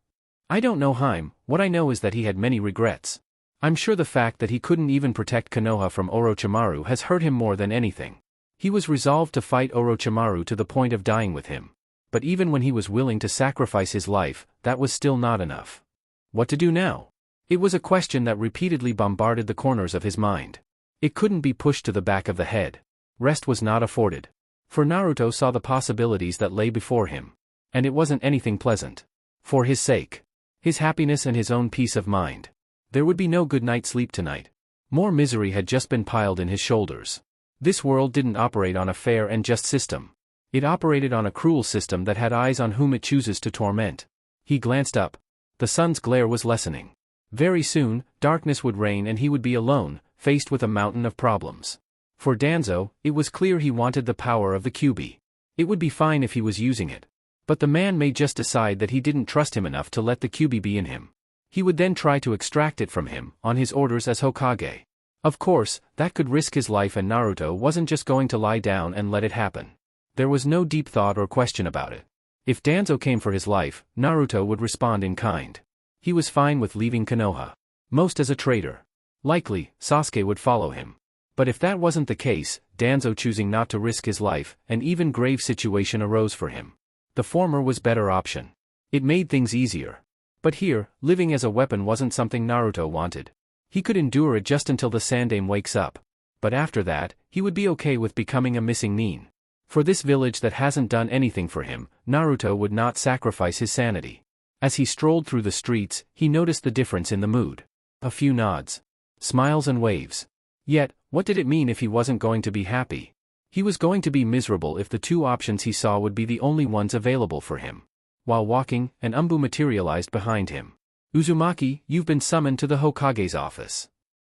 I don't know Haim, what I know is that he had many regrets. I'm sure the fact that he couldn't even protect Konoha from Orochimaru has hurt him more than anything. He was resolved to fight Orochimaru to the point of dying with him. But even when he was willing to sacrifice his life, that was still not enough. What to do now? It was a question that repeatedly bombarded the corners of his mind. It couldn't be pushed to the back of the head. Rest was not afforded. For Naruto saw the possibilities that lay before him. And it wasn't anything pleasant. For his sake. His happiness and his own peace of mind. There would be no good night's sleep tonight. More misery had just been piled in his shoulders. This world didn't operate on a fair and just system. It operated on a cruel system that had eyes on whom it chooses to torment. He glanced up. The sun's glare was lessening. Very soon, darkness would reign and he would be alone, faced with a mountain of problems. For Danzo, it was clear he wanted the power of the QB. It would be fine if he was using it. But the man may just decide that he didn't trust him enough to let the QB be in him. He would then try to extract it from him, on his orders as Hokage. Of course, that could risk his life, and Naruto wasn't just going to lie down and let it happen. There was no deep thought or question about it. If Danzo came for his life, Naruto would respond in kind. He was fine with leaving Konoha. Most as a traitor. Likely, Sasuke would follow him. But if that wasn't the case, Danzo choosing not to risk his life, an even grave situation arose for him. The former was better option. It made things easier. But here, living as a weapon wasn't something Naruto wanted. He could endure it just until the Sandaime wakes up. But after that, he would be okay with becoming a missing nin. For this village that hasn't done anything for him, Naruto would not sacrifice his sanity. As he strolled through the streets, he noticed the difference in the mood. A few nods. Smiles and waves. Yet, what did it mean if he wasn't going to be happy? He was going to be miserable if the two options he saw would be the only ones available for him. While walking, an Umbu materialized behind him. Uzumaki, you've been summoned to the Hokage's office.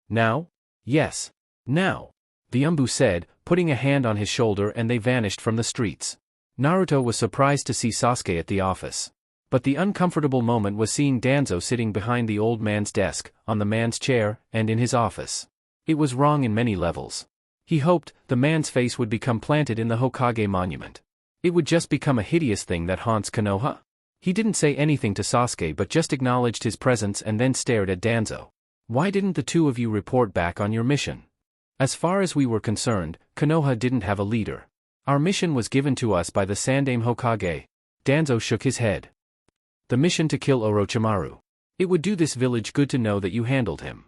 Now? Yes. Now. The Umbu said, putting a hand on his shoulder, and they vanished from the streets. Naruto was surprised to see Sasuke at the office. But the uncomfortable moment was seeing Danzo sitting behind the old man's desk, on the man's chair, and in his office. It was wrong in many levels. He hoped the man's face would become planted in the Hokage monument. It would just become a hideous thing that haunts Konoha. He didn't say anything to Sasuke but just acknowledged his presence and then stared at Danzo. Why didn't the two of you report back on your mission? As far as we were concerned, Konoha didn't have a leader. Our mission was given to us by the Sandaime Hokage. Danzo shook his head. The mission to kill Orochimaru. It would do this village good to know that you handled him.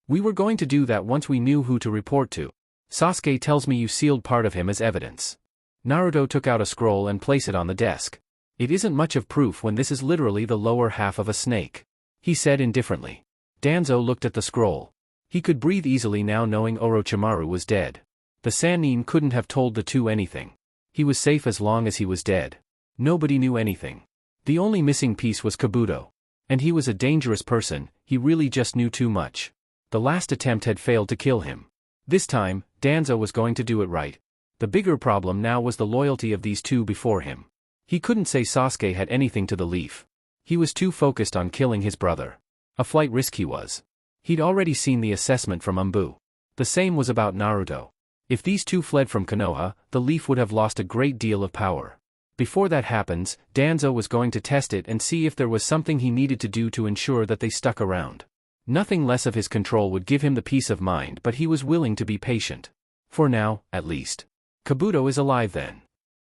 We were going to do that once we knew who to report to. Sasuke tells me you sealed part of him as evidence. Naruto took out a scroll and placed it on the desk. It isn't much of proof when this is literally the lower half of a snake. He said indifferently. Danzo looked at the scroll. He could breathe easily now knowing Orochimaru was dead. The Sannin couldn't have told the two anything. He was safe as long as he was dead. Nobody knew anything. The only missing piece was Kabuto. And he was a dangerous person, he really just knew too much. The last attempt had failed to kill him. This time, Danzo was going to do it right. The bigger problem now was the loyalty of these two before him. He couldn't say Sasuke had anything to the leaf. He was too focused on killing his brother. A flight risk he was. He'd already seen the assessment from Umbu. The same was about Naruto. If these two fled from Konoha, the leaf would have lost a great deal of power. Before that happens, Danzo was going to test it and see if there was something he needed to do to ensure that they stuck around. Nothing less of his control would give him the peace of mind, but he was willing to be patient. For now, at least. Kabuto is alive then.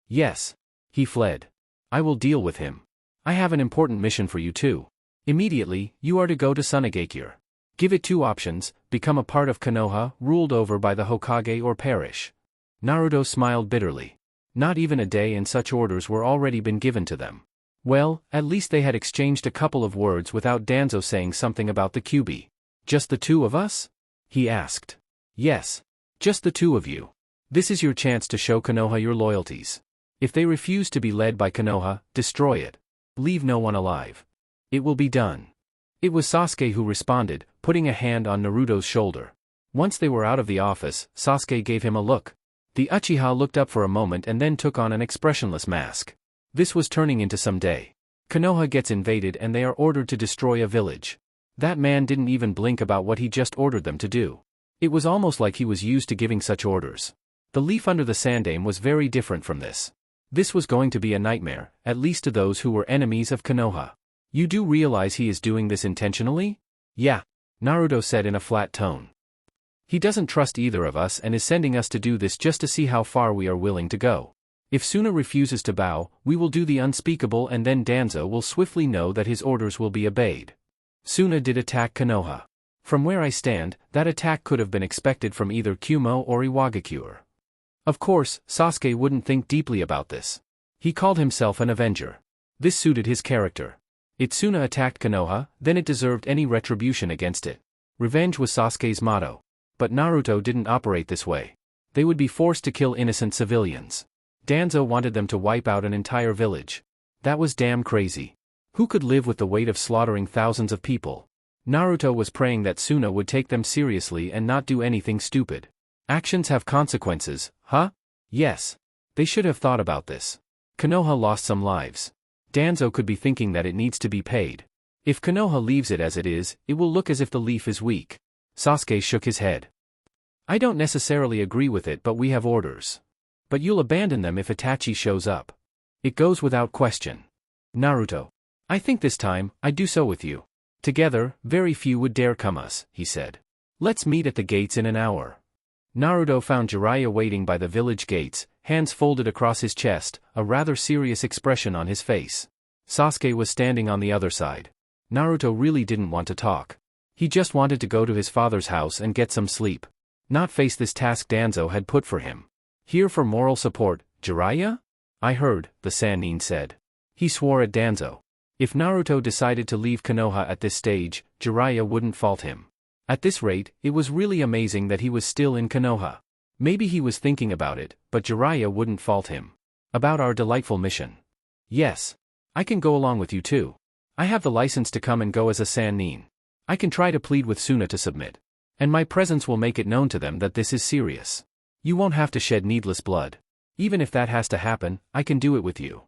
Yes. He fled. I will deal with him. I have an important mission for you too. Immediately, you are to go to Sunagakure. Give it two options, become a part of Konoha, ruled over by the Hokage, or perish. Naruto smiled bitterly. Not even a day and such orders were already been given to them. Well, at least they had exchanged a couple of words without Danzo saying something about the QB. Just the two of us? He asked. Yes. Just the two of you. This is your chance to show Konoha your loyalties. If they refuse to be led by Konoha, destroy it. Leave no one alive. It will be done. It was Sasuke who responded, putting a hand on Naruto's shoulder. Once they were out of the office, Sasuke gave him a look. The Uchiha looked up for a moment and then took on an expressionless mask. This was turning into some day. Konoha gets invaded and they are ordered to destroy a village. That man didn't even blink about what he just ordered them to do. It was almost like he was used to giving such orders. The leaf under the Sandaime was very different from this. This was going to be a nightmare, at least to those who were enemies of Konoha. You do realize he is doing this intentionally? Yeah. Naruto said in a flat tone. He doesn't trust either of us and is sending us to do this just to see how far we are willing to go. If Suna refuses to bow, we will do the unspeakable and then Danzo will swiftly know that his orders will be obeyed. Suna did attack Konoha. From where I stand, that attack could have been expected from either Kumo or Iwagakure. Of course, Sasuke wouldn't think deeply about this. He called himself an avenger. This suited his character. Suna attacked Konoha, then it deserved any retribution against it. Revenge was Sasuke's motto. But Naruto didn't operate this way. They would be forced to kill innocent civilians. Danzo wanted them to wipe out an entire village. That was damn crazy. Who could live with the weight of slaughtering thousands of people? Naruto was praying that Suna would take them seriously and not do anything stupid. Actions have consequences, huh? Yes. They should have thought about this. Konoha lost some lives. Danzo could be thinking that it needs to be paid. If Konoha leaves it as it is, it will look as if the leaf is weak. Sasuke shook his head. I don't necessarily agree with it, but we have orders. But you'll abandon them if Itachi shows up. It goes without question. Naruto. I think this time, I'd do so with you. Together, very few would dare come us, he said. Let's meet at the gates in an hour. Naruto found Jiraiya waiting by the village gates, hands folded across his chest, a rather serious expression on his face. Sasuke was standing on the other side. Naruto really didn't want to talk. He just wanted to go to his father's house and get some sleep. Not face this task Danzo had put for him. Here for moral support, Jiraiya? I heard, the Sannin said. He swore at Danzo. If Naruto decided to leave Konoha at this stage, Jiraiya wouldn't fault him. At this rate, it was really amazing that he was still in Konoha. Maybe he was thinking about it, but Jiraiya wouldn't fault him. About our delightful mission. Yes. I can go along with you too. I have the license to come and go as a Sannin. I can try to plead with Suna to submit. And my presence will make it known to them that this is serious. You won't have to shed needless blood. Even if that has to happen, I can do it with you.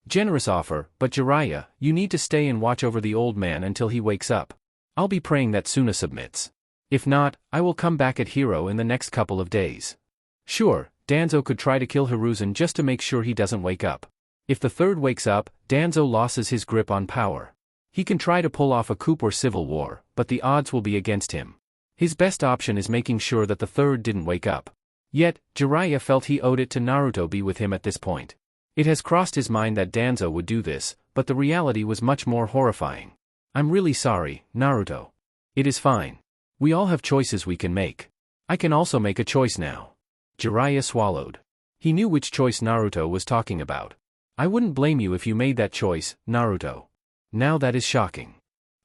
Generous offer, but Jiraiya, you need to stay and watch over the old man until he wakes up. I'll be praying that Suna submits. If not, I will come back at Hiro in the next couple of days. Sure, Danzo could try to kill Hiruzen just to make sure he doesn't wake up. If the third wakes up, Danzo loses his grip on power. He can try to pull off a coup or civil war, but the odds will be against him. His best option is making sure that the third didn't wake up. Yet, Jiraiya felt he owed it to Naruto to be with him at this point. It has crossed his mind that Danzo would do this, but the reality was much more horrifying. I'm really sorry, Naruto. It is fine. We all have choices we can make. I can also make a choice now. Jiraiya swallowed. He knew which choice Naruto was talking about. I wouldn't blame you if you made that choice, Naruto. Now that is shocking.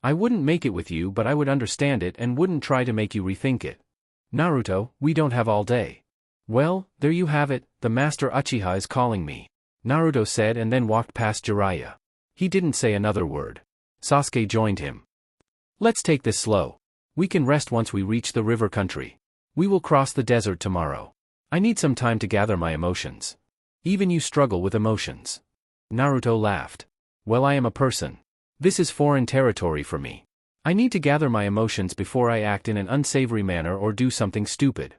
I wouldn't make it with you, but I would understand it and wouldn't try to make you rethink it. Naruto, we don't have all day. Well, there you have it, the Master Uchiha is calling me. Naruto said and then walked past Jiraiya. He didn't say another word. Sasuke joined him. Let's take this slow. We can rest once we reach the river country. We will cross the desert tomorrow. I need some time to gather my emotions. Even you struggle with emotions. Naruto laughed. Well, I am a person. This is foreign territory for me. I need to gather my emotions before I act in an unsavory manner or do something stupid.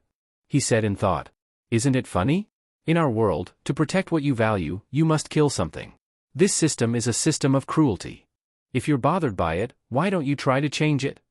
He said in thought. Isn't it funny? In our world, to protect what you value, you must kill something. This system is a system of cruelty. If you're bothered by it, why don't you try to change it?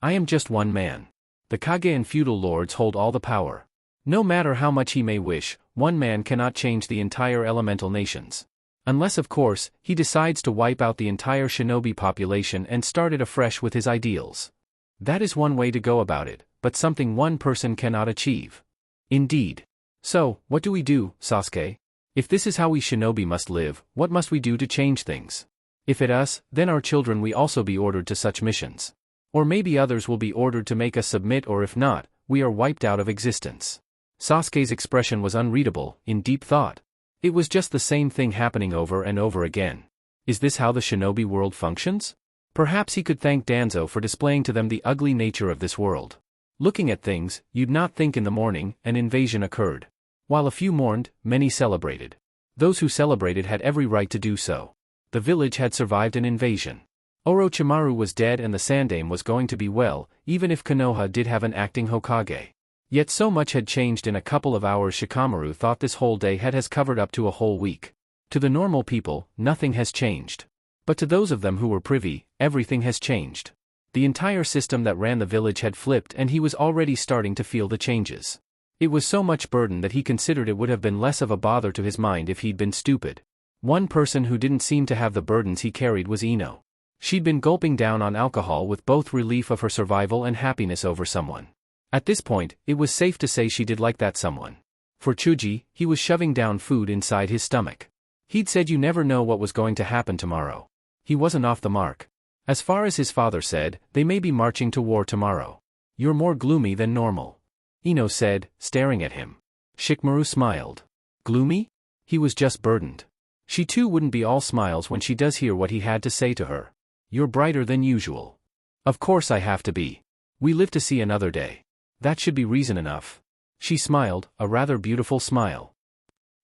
I am just one man. The Kage and feudal lords hold all the power. No matter how much he may wish, one man cannot change the entire elemental nations. Unless of course, he decides to wipe out the entire shinobi population and start it afresh with his ideals. That is one way to go about it, but something one person cannot achieve. Indeed. So, what do we do, Sasuke? If this is how we shinobi must live, what must we do to change things? If it us, then our children we also be ordered to such missions. Or maybe others will be ordered to make us submit, or if not, we are wiped out of existence. Sasuke's expression was unreadable, in deep thought. It was just the same thing happening over and over again. Is this how the shinobi world functions? Perhaps he could thank Danzo for displaying to them the ugly nature of this world. Looking at things, you'd not think in the morning, an invasion occurred. While a few mourned, many celebrated. Those who celebrated had every right to do so. The village had survived an invasion. Orochimaru was dead and the Sandaime was going to be well, even if Konoha did have an acting Hokage. Yet so much had changed in a couple of hours. Shikamaru thought this whole day has covered up to a whole week. To the normal people, nothing has changed. But to those of them who were privy, everything has changed. The entire system that ran the village had flipped and he was already starting to feel the changes. It was so much burden that he considered it would have been less of a bother to his mind if he'd been stupid. One person who didn't seem to have the burdens he carried was Ino. She'd been gulping down on alcohol with both relief of her survival and happiness over someone. At this point, it was safe to say she did like that someone. For Chuji, he was shoving down food inside his stomach. He'd said you never know what was going to happen tomorrow. He wasn't off the mark. As far as his father said, they may be marching to war tomorrow. You're more gloomy than normal, Ino said, staring at him. Shikamaru smiled. Gloomy? He was just burdened. She too wouldn't be all smiles when she does hear what he had to say to her. You're brighter than usual. Of course I have to be. We live to see another day. That should be reason enough. She smiled, a rather beautiful smile.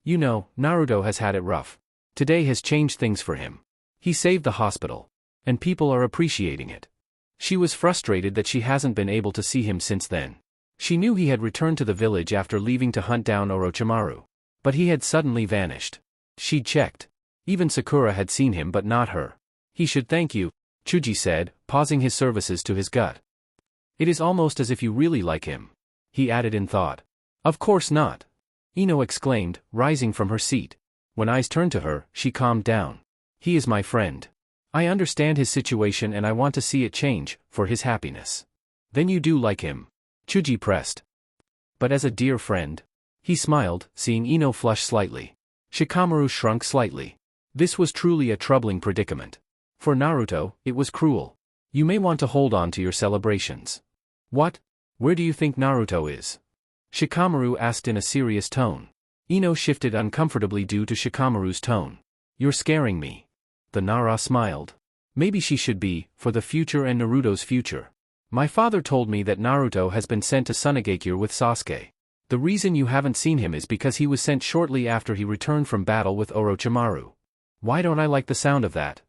You know, Naruto has had it rough. Today has changed things for him. He saved the hospital. And people are appreciating it. She was frustrated that she hasn't been able to see him since then. She knew he had returned to the village after leaving to hunt down Orochimaru. But he had suddenly vanished. She'd checked. Even Sakura had seen him but not her. He should thank you, Chuji said, pausing his services to his gut. It is almost as if you really like him. He added in thought. Of course not. Ino exclaimed, rising from her seat. When eyes turned to her, she calmed down. He is my friend. I understand his situation and I want to see it change, for his happiness. Then you do like him. Chuji pressed. But as a dear friend? He smiled, seeing Ino flush slightly. Shikamaru shrunk slightly. This was truly a troubling predicament. For Naruto, it was cruel. You may want to hold on to your celebrations. What? Where do you think Naruto is? Shikamaru asked in a serious tone. Ino shifted uncomfortably due to Shikamaru's tone. You're scaring me. The Nara smiled. Maybe she should be, for the future and Naruto's future. My father told me that Naruto has been sent to Sunagakure with Sasuke. The reason you haven't seen him is because he was sent shortly after he returned from battle with Orochimaru. Why don't I like the sound of that?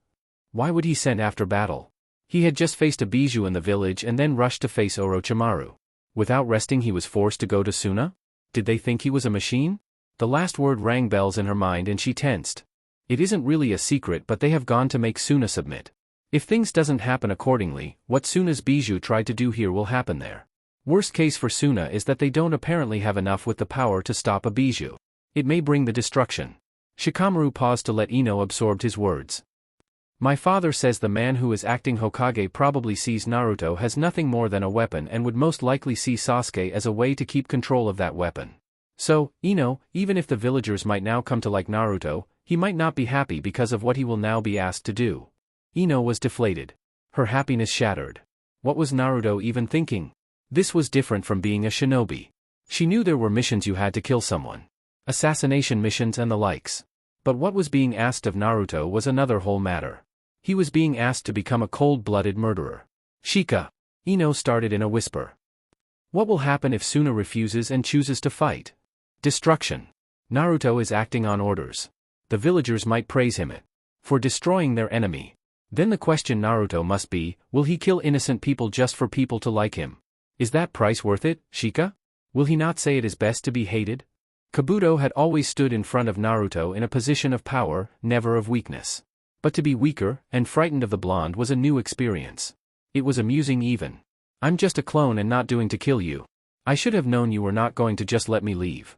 Why would he send after battle? He had just faced a Bijou in the village and then rushed to face Orochimaru. Without resting he was forced to go to Suna? Did they think he was a machine? The last word rang bells in her mind and she tensed. It isn't really a secret but they have gone to make Suna submit. If things doesn't happen accordingly, what Suna's Bijou tried to do here will happen there. Worst case for Suna is that they don't apparently have enough with the power to stop a Bijou. It may bring the destruction. Shikamaru paused to let Ino absorb his words. My father says the man who is acting Hokage probably sees Naruto has nothing more than a weapon and would most likely see Sasuke as a way to keep control of that weapon. So, Ino, even if the villagers might now come to like Naruto, he might not be happy because of what he will now be asked to do. Ino was deflated. Her happiness shattered. What was Naruto even thinking? This was different from being a shinobi. She knew there were missions you had to kill someone. Assassination missions and the likes. But what was being asked of Naruto was another whole matter. He was being asked to become a cold-blooded murderer. Shika. Ino started in a whisper. What will happen if Suna refuses and chooses to fight? Destruction. Naruto is acting on orders. The villagers might praise him for destroying their enemy. Then the question Naruto must be, will he kill innocent people just for people to like him? Is that price worth it, Shika? Will he not say it is best to be hated? Kabuto had always stood in front of Naruto in a position of power, never of weakness. But to be weaker, and frightened of the blonde was a new experience. It was amusing even. I'm just a clone and not doing to kill you. I should have known you were not going to just let me leave.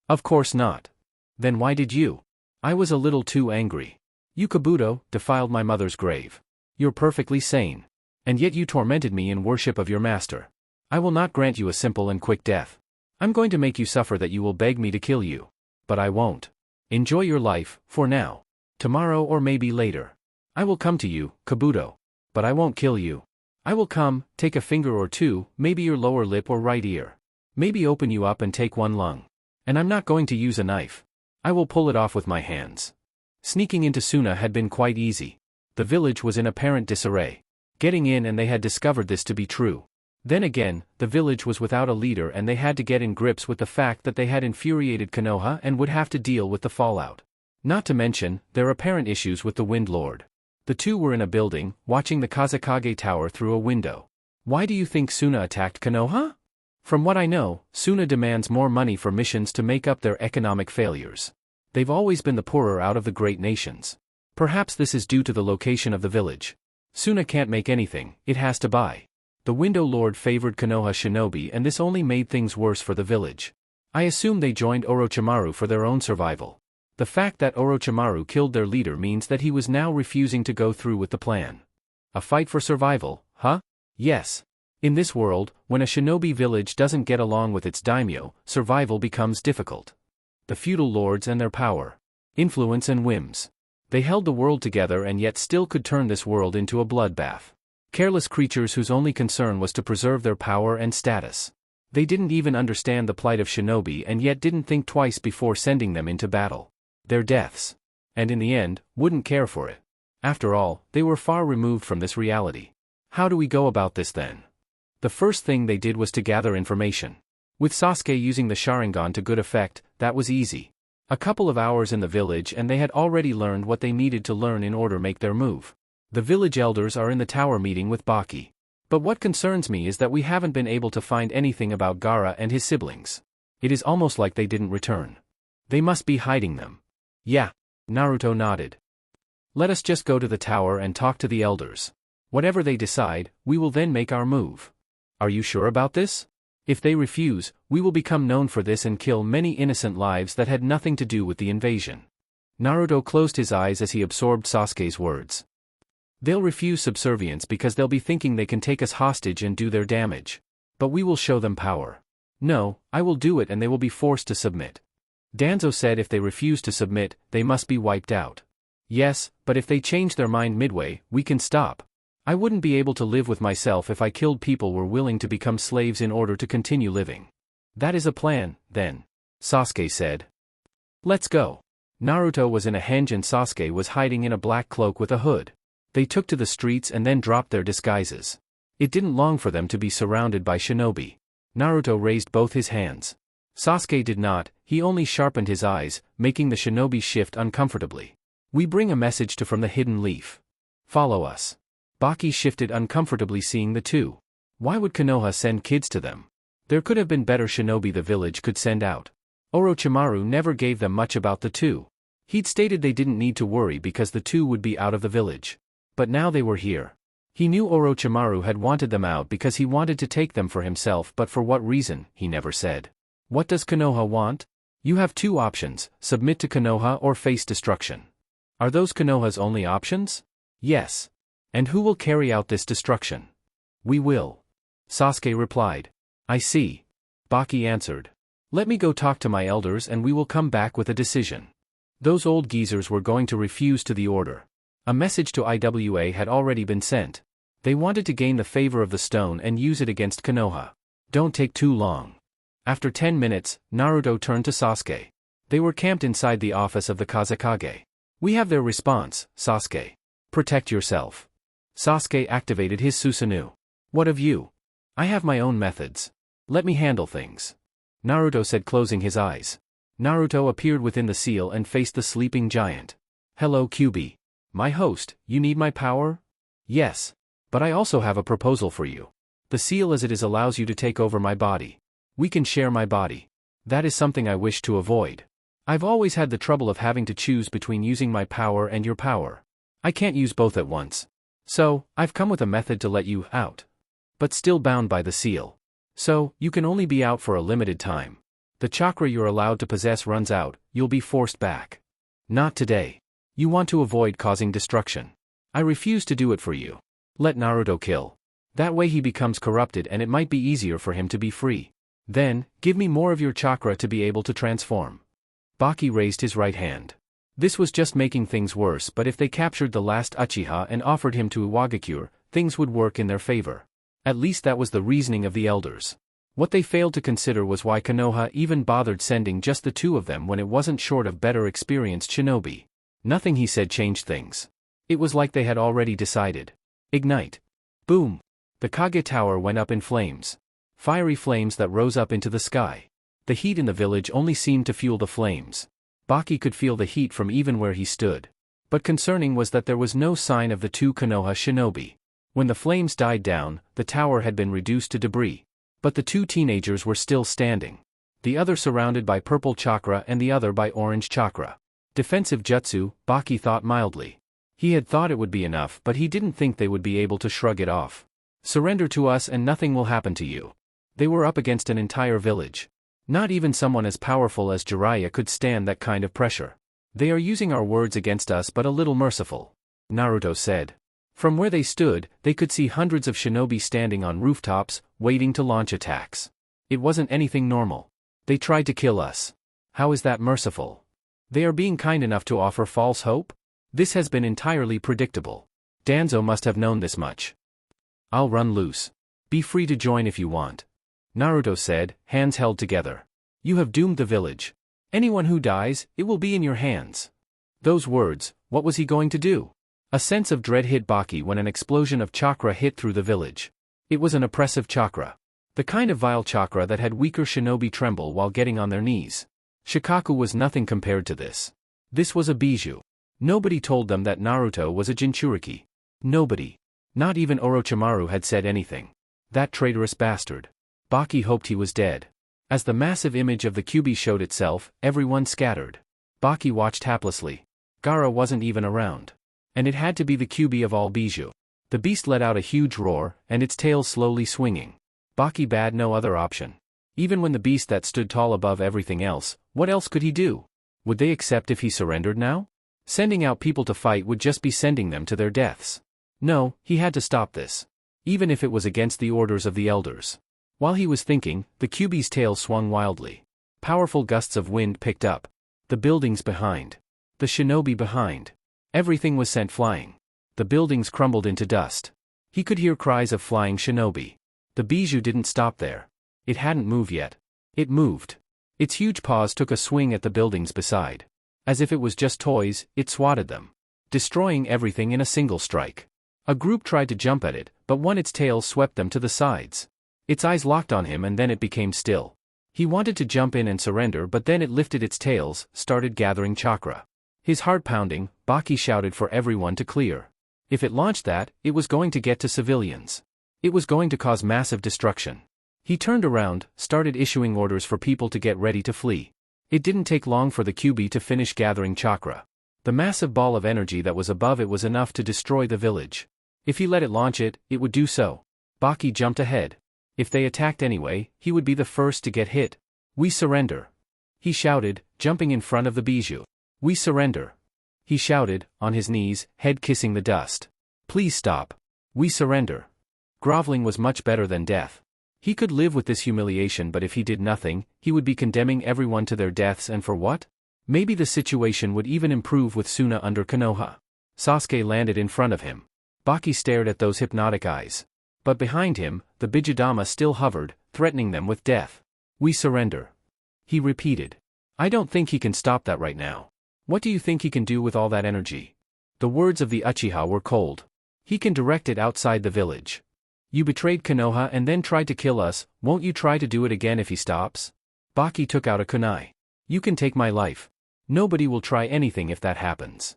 Of course not. Then why did you? I was a little too angry. You Kabuto, defiled my mother's grave. You're perfectly sane. And yet you tormented me in worship of your master. I will not grant you a simple and quick death. I'm going to make you suffer that you will beg me to kill you. But I won't. Enjoy your life, for now. Tomorrow or maybe later. I will come to you, Kabuto. But I won't kill you. I will come, take a finger or two, maybe your lower lip or right ear. Maybe open you up and take one lung. And I'm not going to use a knife. I will pull it off with my hands. Sneaking into Suna had been quite easy. The village was in apparent disarray. Getting in and they had discovered this to be true. Then again, the village was without a leader and they had to get in grips with the fact that they had infuriated Konoha and would have to deal with the fallout. Not to mention, their apparent issues with the Wind Lord. The two were in a building, watching the Kazekage Tower through a window. Why do you think Suna attacked Konoha? From what I know, Suna demands more money for missions to make up their economic failures. They've always been the poorer out of the great nations. Perhaps this is due to the location of the village. Suna can't make anything, it has to buy. The Window Lord favored Konoha shinobi and this only made things worse for the village. I assume they joined Orochimaru for their own survival. The fact that Orochimaru killed their leader means that he was now refusing to go through with the plan. A fight for survival, huh? Yes. In this world, when a shinobi village doesn't get along with its daimyo, survival becomes difficult. The feudal lords and their power, influence and whims. They held the world together and yet still could turn this world into a bloodbath. Careless creatures whose only concern was to preserve their power and status. They didn't even understand the plight of shinobi and yet didn't think twice before sending them into battle. Their deaths. And in the end, wouldn't care for it. After all, they were far removed from this reality. How do we go about this then? The first thing they did was to gather information. With Sasuke using the Sharingan to good effect, that was easy. A couple of hours in the village and they had already learned what they needed to learn in order to make their move. The village elders are in the tower meeting with Baki. But what concerns me is that we haven't been able to find anything about Gaara and his siblings. It is almost like they didn't return. They must be hiding them. Yeah. Naruto nodded. Let us just go to the tower and talk to the elders. Whatever they decide, we will then make our move. Are you sure about this? If they refuse, we will become known for this and kill many innocent lives that had nothing to do with the invasion. Naruto closed his eyes as he absorbed Sasuke's words. They'll refuse subservience because they'll be thinking they can take us hostage and do their damage. But we will show them power. No, I will do it and they will be forced to submit. Danzo said if they refuse to submit, they must be wiped out. Yes, but if they change their mind midway, we can stop. I wouldn't be able to live with myself if I killed people who were willing to become slaves in order to continue living. That is a plan, then. Sasuke said. Let's go. Naruto was in a henge and Sasuke was hiding in a black cloak with a hood. They took to the streets and then dropped their disguises. It didn't long for them to be surrounded by shinobi. Naruto raised both his hands. Sasuke did not, he only sharpened his eyes, making the shinobi shift uncomfortably. We bring a message from the hidden leaf. Follow us. Baki shifted uncomfortably seeing the two. Why would Konoha send kids to them? There could have been better shinobi the village could send out. Orochimaru never gave them much about the two. He'd stated they didn't need to worry because the two would be out of the village. But now they were here. He knew Orochimaru had wanted them out because he wanted to take them for himself, but for what reason, he never said. What does Konoha want? You have two options, submit to Konoha or face destruction. Are those Konoha's only options? Yes. And who will carry out this destruction? We will. Sasuke replied. I see. Baki answered. Let me go talk to my elders and we will come back with a decision. Those old geezers were going to refuse to the order. A message to IWA had already been sent. They wanted to gain the favor of the stone and use it against Konoha. Don't take too long. After 10 minutes, Naruto turned to Sasuke. They were camped inside the office of the Kazekage. We have their response, Sasuke. Protect yourself. Sasuke activated his Susanoo. What of you? I have my own methods. Let me handle things. Naruto said closing his eyes. Naruto appeared within the seal and faced the sleeping giant. Hello QB. My host, you need my power? Yes. But I also have a proposal for you. The seal as it is allows you to take over my body. We can share my body. That is something I wish to avoid. I've always had the trouble of having to choose between using my power and your power. I can't use both at once. So, I've come with a method to let you out. But still bound by the seal. So, you can only be out for a limited time. The chakra you're allowed to possess runs out, you'll be forced back. Not today. You want to avoid causing destruction. I refuse to do it for you. Let Naruto kill. That way he becomes corrupted and it might be easier for him to be free. Then, give me more of your chakra to be able to transform. Baki raised his right hand. This was just making things worse, but if they captured the last Uchiha and offered him to Iwagakure, things would work in their favor. At least that was the reasoning of the elders. What they failed to consider was why Konoha even bothered sending just the two of them when it wasn't short of better experienced shinobi. Nothing he said changed things. It was like they had already decided. Ignite. Boom. The Kage Tower went up in flames. Fiery flames that rose up into the sky. The heat in the village only seemed to fuel the flames. Baki could feel the heat from even where he stood. But concerning was that there was no sign of the two Konoha shinobi. When the flames died down, the tower had been reduced to debris. But the two teenagers were still standing. The other surrounded by purple chakra and the other by orange chakra. Defensive jutsu, Baki thought mildly. He had thought it would be enough, but he didn't think they would be able to shrug it off. Surrender to us and nothing will happen to you. They were up against an entire village. Not even someone as powerful as Jiraiya could stand that kind of pressure. They are using our words against us but a little merciful. Naruto said. From where they stood, they could see hundreds of shinobi standing on rooftops, waiting to launch attacks. It wasn't anything normal. They tried to kill us. How is that merciful? They are being kind enough to offer false hope? This has been entirely predictable. Danzo must have known this much. I'll run loose. Be free to join if you want. Naruto said, hands held together. You have doomed the village. Anyone who dies, it will be in your hands. Those words, what was he going to do? A sense of dread hit Baki when an explosion of chakra hit through the village. It was an oppressive chakra. The kind of vile chakra that had weaker shinobi tremble while getting on their knees. Shikaku was nothing compared to this. This was a bijou. Nobody told them that Naruto was a Jinchuriki. Nobody. Not even Orochimaru had said anything. That traitorous bastard. Baki hoped he was dead. As the massive image of the Kyuubi showed itself, everyone scattered. Baki watched haplessly. Gaara wasn't even around. And it had to be the Kyuubi of all bijou. The beast let out a huge roar, and its tail slowly swinging. Baki bade no other option. Even when the beast that stood tall above everything else, what else could he do? Would they accept if he surrendered now? Sending out people to fight would just be sending them to their deaths. No, he had to stop this. Even if it was against the orders of the elders. While he was thinking, the Kyuubi's tail swung wildly. Powerful gusts of wind picked up. The buildings behind. The shinobi behind. Everything was sent flying. The buildings crumbled into dust. He could hear cries of flying shinobi. The bijou didn't stop there. It hadn't moved yet. It moved. Its huge paws took a swing at the buildings beside. As if it was just toys, it swatted them. Destroying everything in a single strike. A group tried to jump at it, but its tail swept them to the sides. Its eyes locked on him and then it became still. He wanted to jump in and surrender, but then it lifted its tails, started gathering chakra. His heart pounding, Baki shouted for everyone to clear. If it launched that, it was going to get to civilians. It was going to cause massive destruction. He turned around, started issuing orders for people to get ready to flee. It didn't take long for the Kyuubi to finish gathering chakra. The massive ball of energy that was above it was enough to destroy the village. If he let it launch it, it would do so. Baki jumped ahead. If they attacked anyway, he would be the first to get hit. We surrender. He shouted, jumping in front of the bijou. We surrender. He shouted, on his knees, head kissing the dust. Please stop. We surrender. Groveling was much better than death. He could live with this humiliation, but if he did nothing, he would be condemning everyone to their deaths, and for what? Maybe the situation would even improve with Suna under Konoha. Sasuke landed in front of him. Baki stared at those hypnotic eyes. But behind him, the Bijudama still hovered, threatening them with death. We surrender. He repeated. I don't think he can stop that right now. What do you think he can do with all that energy? The words of the Uchiha were cold. He can direct it outside the village. You betrayed Konoha and then tried to kill us, won't you try to do it again if he stops? Baki took out a kunai. You can take my life. Nobody will try anything if that happens.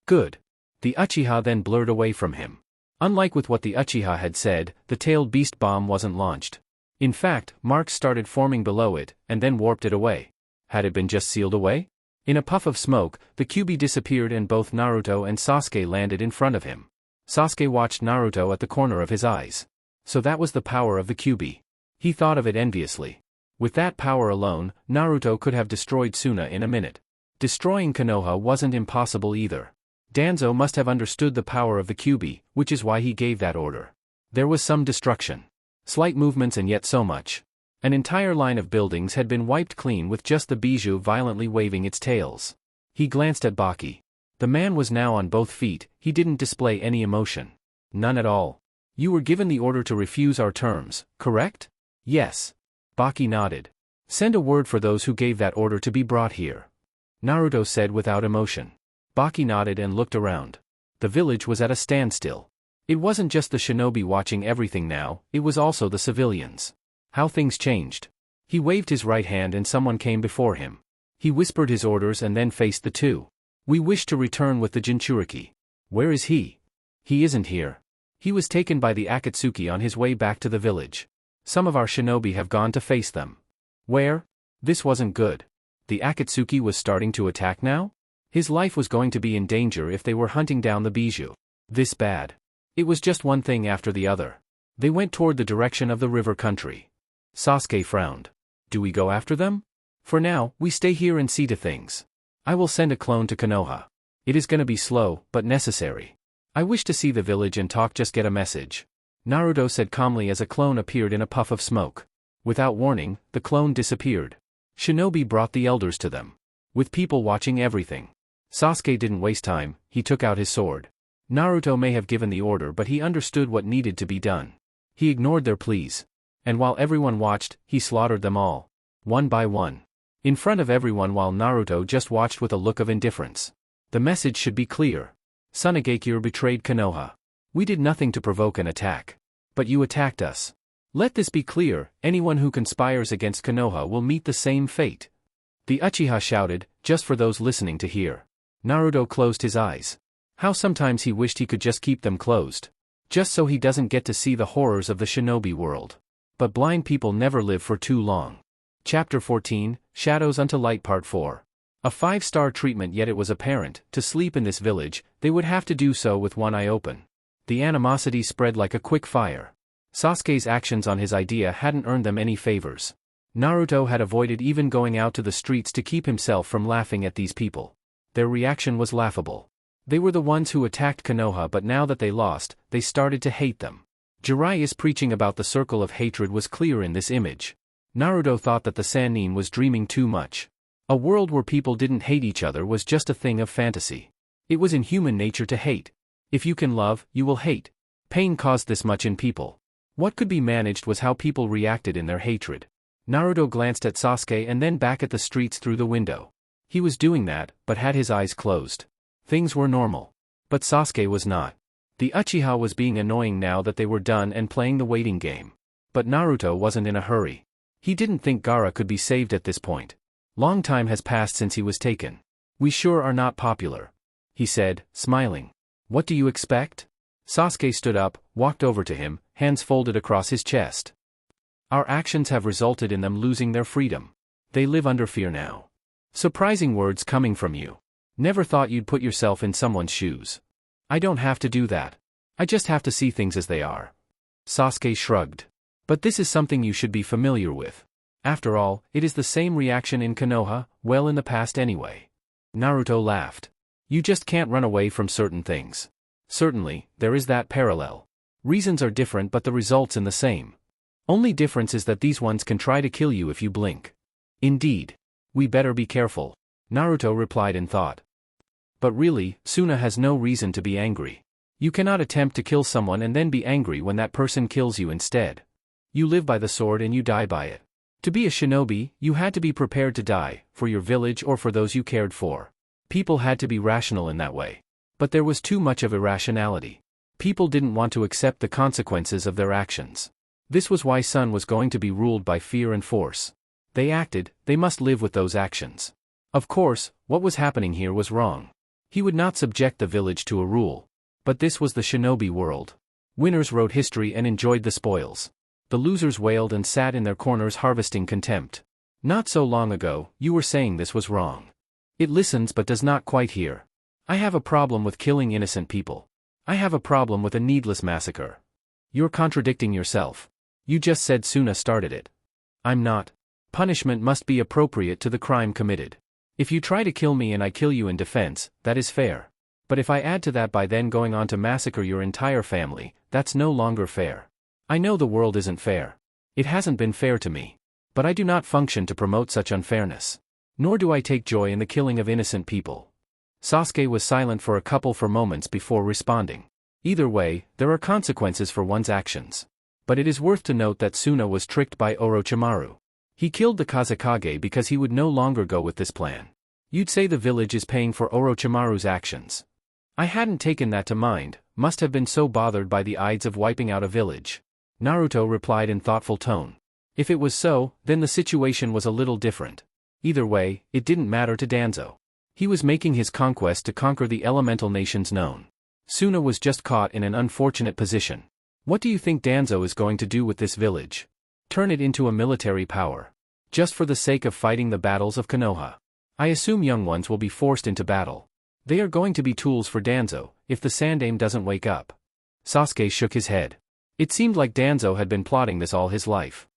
Good. The Uchiha then blurred away from him. Unlike with what the Uchiha had said, the tailed beast bomb wasn't launched. In fact, marks started forming below it, and then warped it away. Had it been just sealed away? In a puff of smoke, the Kyuubi disappeared and both Naruto and Sasuke landed in front of him. Sasuke watched Naruto at the corner of his eyes. So that was the power of the Kyuubi. He thought of it enviously. With that power alone, Naruto could have destroyed Suna in a minute. Destroying Konoha wasn't impossible either. Danzo must have understood the power of the Kyuubi, which is why he gave that order. There was some destruction. Slight movements and yet so much. An entire line of buildings had been wiped clean with just the bijou violently waving its tails. He glanced at Baki. The man was now on both feet, he didn't display any emotion. None at all. You were given the order to refuse our terms, correct? Yes. Baki nodded. Send a word for those who gave that order to be brought here. Naruto said without emotion. Baki nodded and looked around. The village was at a standstill. It wasn't just the shinobi watching everything now, it was also the civilians. How things changed. He waved his right hand and someone came before him. He whispered his orders and then faced the two. We wish to return with the Jinchuriki. Where is he? He isn't here. He was taken by the Akatsuki on his way back to the village. Some of our shinobi have gone to face them. Where? This wasn't good. The Akatsuki was starting to attack now? His life was going to be in danger if they were hunting down the bijou. This bad. It was just one thing after the other. They went toward the direction of the river country. Sasuke frowned. Do we go after them? For now, we stay here and see to things. I will send a clone to Konoha. It is gonna be slow, but necessary. I wish to see the village and talk, just get a message. Naruto said calmly as a clone appeared in a puff of smoke. Without warning, the clone disappeared. Shinobi brought the elders to them. With people watching everything. Sasuke didn't waste time, he took out his sword. Naruto may have given the order, but he understood what needed to be done. He ignored their pleas. And while everyone watched, he slaughtered them all. One by one. In front of everyone, while Naruto just watched with a look of indifference. The message should be clear. Tsunagakure betrayed Konoha. We did nothing to provoke an attack. But you attacked us. Let this be clear, anyone who conspires against Konoha will meet the same fate. The Uchiha shouted, just for those listening to hear. Naruto closed his eyes. How sometimes he wished he could just keep them closed. Just so he doesn't get to see the horrors of the shinobi world. But blind people never live for too long. Chapter 14, Shadows unto Light Part 4. A 5-star treatment, yet it was apparent, to sleep in this village, they would have to do so with one eye open. The animosity spread like a quick fire. Sasuke's actions on his idea hadn't earned them any favors. Naruto had avoided even going out to the streets to keep himself from laughing at these people. Their reaction was laughable. They were the ones who attacked Konoha, but now that they lost, they started to hate them. Jiraiya's preaching about the circle of hatred was clear in this image. Naruto thought that the Sannin was dreaming too much. A world where people didn't hate each other was just a thing of fantasy. It was in human nature to hate. If you can love, you will hate. Pain caused this much in people. What could be managed was how people reacted in their hatred. Naruto glanced at Sasuke and then back at the streets through the window. He was doing that, but had his eyes closed. Things were normal. But Sasuke was not. The Uchiha was being annoying now that they were done and playing the waiting game. But Naruto wasn't in a hurry. He didn't think Gaara could be saved at this point. Long time has passed since he was taken. We sure are not popular, he said, smiling. What do you expect? Sasuke stood up, walked over to him, hands folded across his chest. Our actions have resulted in them losing their freedom. They live under fear now. Surprising words coming from you. Never thought you'd put yourself in someone's shoes. I don't have to do that. I just have to see things as they are. Sasuke shrugged. But this is something you should be familiar with. After all, it is the same reaction in Konoha, well in the past anyway. Naruto laughed. You just can't run away from certain things. Certainly, there is that parallel. Reasons are different but the results in the same. Only difference is that these ones can try to kill you if you blink. Indeed. We better be careful. Naruto replied in thought. But really, Suna has no reason to be angry. You cannot attempt to kill someone and then be angry when that person kills you instead. You live by the sword and you die by it. To be a shinobi, you had to be prepared to die, for your village or for those you cared for. People had to be rational in that way. But there was too much of irrationality. People didn't want to accept the consequences of their actions. This was why Sun was going to be ruled by fear and force. They acted, they must live with those actions. Of course, what was happening here was wrong. He would not subject the village to a rule. But this was the shinobi world. Winners wrote history and enjoyed the spoils. The losers wailed and sat in their corners harvesting contempt. Not so long ago, you were saying this was wrong. It listens but does not quite hear. I have a problem with killing innocent people. I have a problem with a needless massacre. You're contradicting yourself. You just said Suna started it. I'm not. Punishment must be appropriate to the crime committed. If you try to kill me and I kill you in defense, that is fair. But if I add to that by then going on to massacre your entire family, that's no longer fair. I know the world isn't fair. It hasn't been fair to me. But I do not function to promote such unfairness. Nor do I take joy in the killing of innocent people. Sasuke was silent for a couple for moments before responding. Either way, there are consequences for one's actions. But it is worth to note that Suna was tricked by Orochimaru. He killed the Kazekage because he would no longer go with this plan. You'd say the village is paying for Orochimaru's actions. I hadn't taken that to mind, must have been so bothered by the ides of wiping out a village. Naruto replied in thoughtful tone. If it was so, then the situation was a little different. Either way, it didn't matter to Danzo. He was making his conquest to conquer the elemental nations known. Suna was just caught in an unfortunate position. What do you think Danzo is going to do with this village? Turn it into a military power. Just for the sake of fighting the battles of Konoha. I assume young ones will be forced into battle. They are going to be tools for Danzo, if the Sandaime doesn't wake up. Sasuke shook his head. It seemed like Danzo had been plotting this all his life.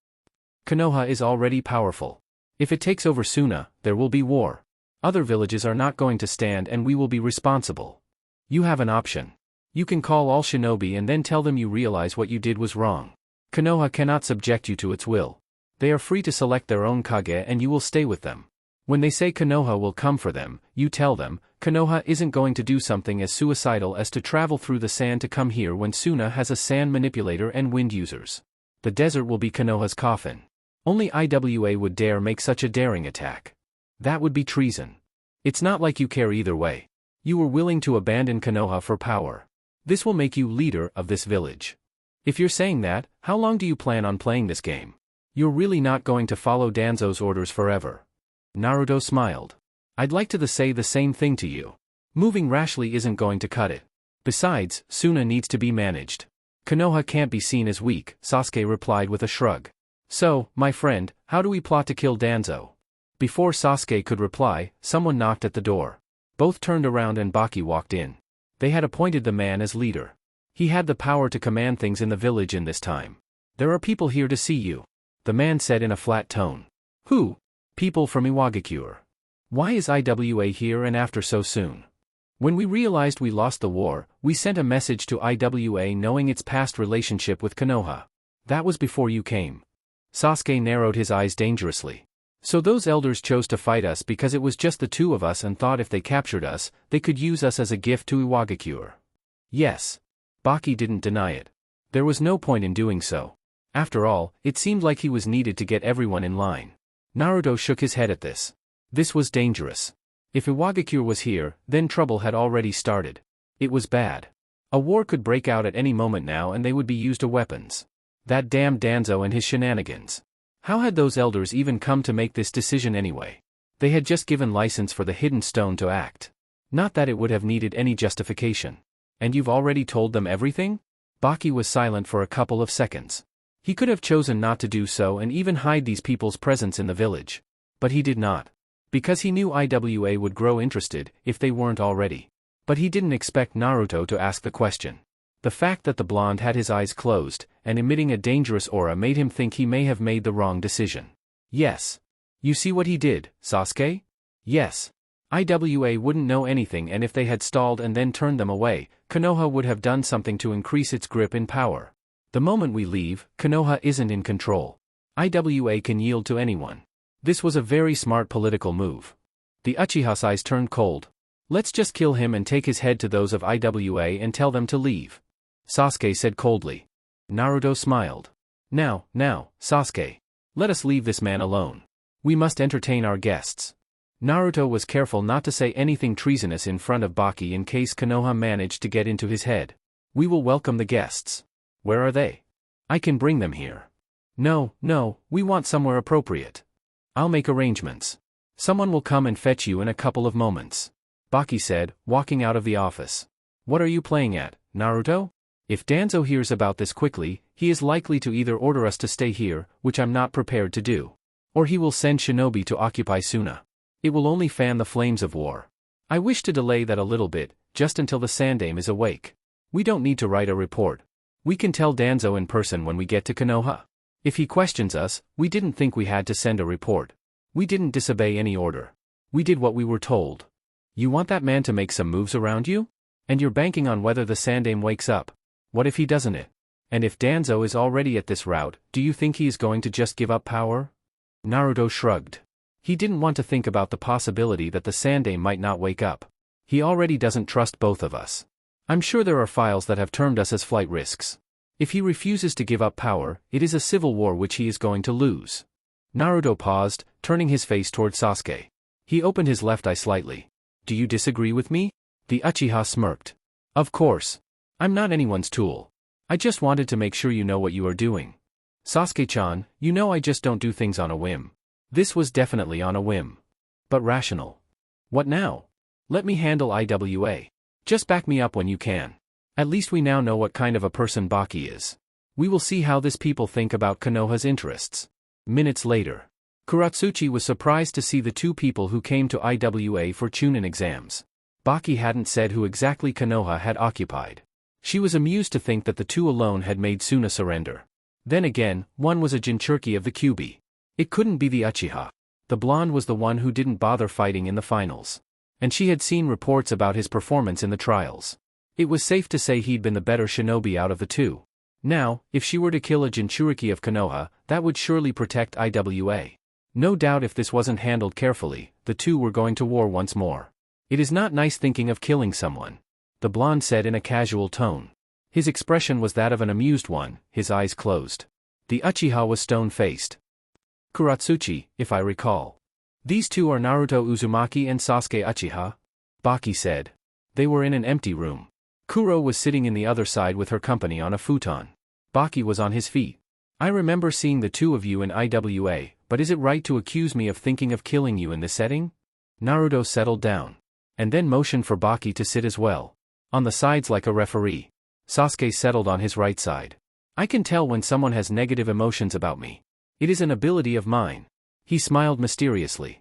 Konoha is already powerful. If it takes over Suna, there will be war. Other villages are not going to stand and we will be responsible. You have an option. You can call all shinobi and then tell them you realize what you did was wrong. Konoha cannot subject you to its will. They are free to select their own Kage and you will stay with them. When they say Konoha will come for them, you tell them, Konoha isn't going to do something as suicidal as to travel through the sand to come here when Suna has a sand manipulator and wind users. The desert will be Konoha's coffin. Only IWA would dare make such a daring attack. That would be treason. It's not like you care either way. You were willing to abandon Konoha for power. This will make you leader of this village. If you're saying that, how long do you plan on playing this game? You're really not going to follow Danzo's orders forever. Naruto smiled. I'd like to say the same thing to you. Moving rashly isn't going to cut it. Besides, Suna needs to be managed. Konoha can't be seen as weak, Sasuke replied with a shrug. So, my friend, how do we plot to kill Danzo? Before Sasuke could reply, someone knocked at the door. Both turned around and Baki walked in. They had appointed the man as leader. He had the power to command things in the village in this time. There are people here to see you, the man said in a flat tone. Who? People from Iwagakure. Why is IWA here and after so soon? When we realized we lost the war, we sent a message to IWA knowing its past relationship with Konoha. That was before you came. Sasuke narrowed his eyes dangerously. So those elders chose to fight us because it was just the two of us and thought if they captured us, they could use us as a gift to Iwagakure. Yes. Baki didn't deny it. There was no point in doing so. After all, it seemed like he was needed to get everyone in line. Naruto shook his head at this. This was dangerous. If Iwagakure was here, then trouble had already started. It was bad. A war could break out at any moment now and they would be used as weapons. That damned Danzo and his shenanigans. How had those elders even come to make this decision anyway? They had just given license for the hidden stone to act. Not that it would have needed any justification. And you've already told them everything? Baki was silent for a couple of seconds. He could have chosen not to do so and even hide these people's presence in the village. But he did not. Because he knew IWA would grow interested, if they weren't already. But he didn't expect Naruto to ask the question. The fact that the blonde had his eyes closed, and emitting a dangerous aura made him think he may have made the wrong decision. Yes. You see what he did, Sasuke? Yes. IWA wouldn't know anything and if they had stalled and then turned them away, Konoha would have done something to increase its grip in power. The moment we leave, Konoha isn't in control. IWA can yield to anyone. This was a very smart political move. The Uchiha's eyes turned cold. Let's just kill him and take his head to those of IWA and tell them to leave. Sasuke said coldly. Naruto smiled. Now, Sasuke. Let us leave this man alone. We must entertain our guests. Naruto was careful not to say anything treasonous in front of Baki in case Konoha managed to get into his head. We will welcome the guests. Where are they? I can bring them here. No, we want somewhere appropriate. I'll make arrangements. Someone will come and fetch you in a couple of moments. Baki said, walking out of the office. What are you playing at, Naruto? If Danzo hears about this quickly, he is likely to either order us to stay here, which I'm not prepared to do. Or he will send shinobi to occupy Suna. It will only fan the flames of war. I wish to delay that a little bit, just until the Sandaime is awake. We don't need to write a report. We can tell Danzo in person when we get to Konoha. If he questions us, we didn't think we had to send a report. We didn't disobey any order. We did what we were told. You want that man to make some moves around you? And you're banking on whether the Sandaime wakes up. What if he doesn't it? And if Danzo is already at this route, do you think he is going to just give up power? Naruto shrugged. He didn't want to think about the possibility that the Sandaime might not wake up. He already doesn't trust both of us. I'm sure there are files that have termed us as flight risks. If he refuses to give up power, it is a civil war which he is going to lose. Naruto paused, turning his face toward Sasuke. He opened his left eye slightly. Do you disagree with me? The Uchiha smirked. Of course. I'm not anyone's tool. I just wanted to make sure you know what you are doing. Sasuke-chan, you know I just don't do things on a whim. This was definitely on a whim. But rational. What now? Let me handle IWA. Just back me up when you can. At least we now know what kind of a person Baki is. We will see how this people think about Konoha's interests. Minutes later. Kuratsuchi was surprised to see the two people who came to IWA for Chunin exams. Baki hadn't said who exactly Konoha had occupied. She was amused to think that the two alone had made Suna surrender. Then again, one was a Jinchuriki of the Kyuubi. It couldn't be the Uchiha. The blonde was the one who didn't bother fighting in the finals. And she had seen reports about his performance in the trials. It was safe to say he'd been the better shinobi out of the two. Now, if she were to kill a Jinchuriki of Konoha, that would surely protect IWA. No doubt if this wasn't handled carefully, the two were going to war once more. It is not nice thinking of killing someone, the blonde said in a casual tone. His expression was that of an amused one, his eyes closed. The Uchiha was stone-faced. Kuratsuchi, if I recall. These two are Naruto Uzumaki and Sasuke Uchiha? Baki said. They were in an empty room. Kuro was sitting in the other side with her company on a futon. Baki was on his feet. I remember seeing the two of you in IWA, but is it right to accuse me of thinking of killing you in this setting? Naruto settled down. And then motioned for Baki to sit as well. On the sides like a referee. Sasuke settled on his right side. I can tell when someone has negative emotions about me. It is an ability of mine. He smiled mysteriously.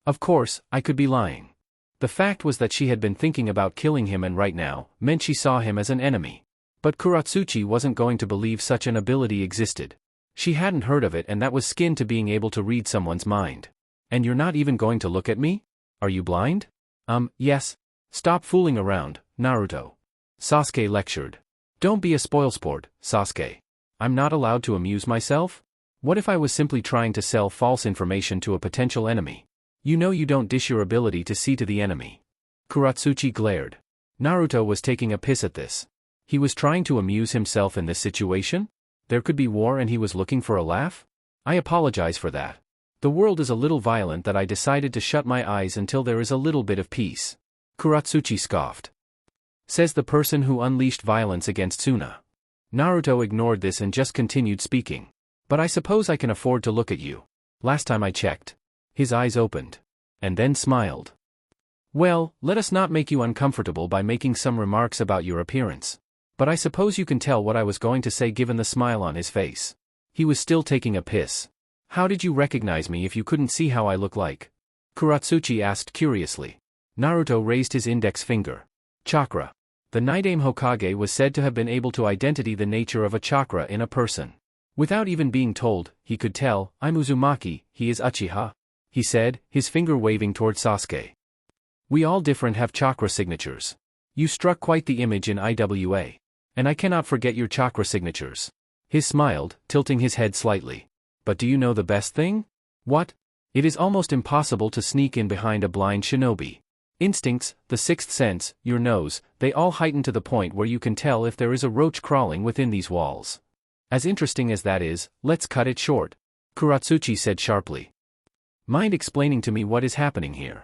Of course, I could be lying. The fact was that she had been thinking about killing him and right now, meant she saw him as an enemy. But Kuratsuchi wasn't going to believe such an ability existed. She hadn't heard of it and that was skin to being able to read someone's mind. And you're not even going to look at me? Are you blind? Yes. Stop fooling around, Naruto. Sasuke lectured. Don't be a spoilsport, Sasuke. I'm not allowed to amuse myself? What if I was simply trying to sell false information to a potential enemy? You know you don't dish your ability to see to the enemy. Kuratsuchi glared. Naruto was taking a piss at this. He was trying to amuse himself in this situation? There could be war and he was looking for a laugh? I apologize for that. The world is a little violent that I decided to shut my eyes until there is a little bit of peace. Kuratsuchi scoffed. Says the person who unleashed violence against Suna. Naruto ignored this and just continued speaking. But I suppose I can afford to look at you. Last time I checked. His eyes opened. And then smiled. Well, let us not make you uncomfortable by making some remarks about your appearance. But I suppose you can tell what I was going to say given the smile on his face. He was still taking a piss. How did you recognize me if you couldn't see how I look like? Kuratsuchi asked curiously. Naruto raised his index finger. Chakra. The Nidaime Hokage was said to have been able to identify the nature of a chakra in a person. Without even being told, he could tell, I'm Uzumaki, he is Uchiha. He said, his finger waving toward Sasuke. We all different have chakra signatures. You struck quite the image in IWA. And I cannot forget your chakra signatures. He smiled, tilting his head slightly. But do you know the best thing? What? It is almost impossible to sneak in behind a blind shinobi. Instincts, the sixth sense, your nose, they all heighten to the point where you can tell if there is a roach crawling within these walls. As interesting as that is, let's cut it short. Kuratsuchi said sharply. Mind explaining to me what is happening here?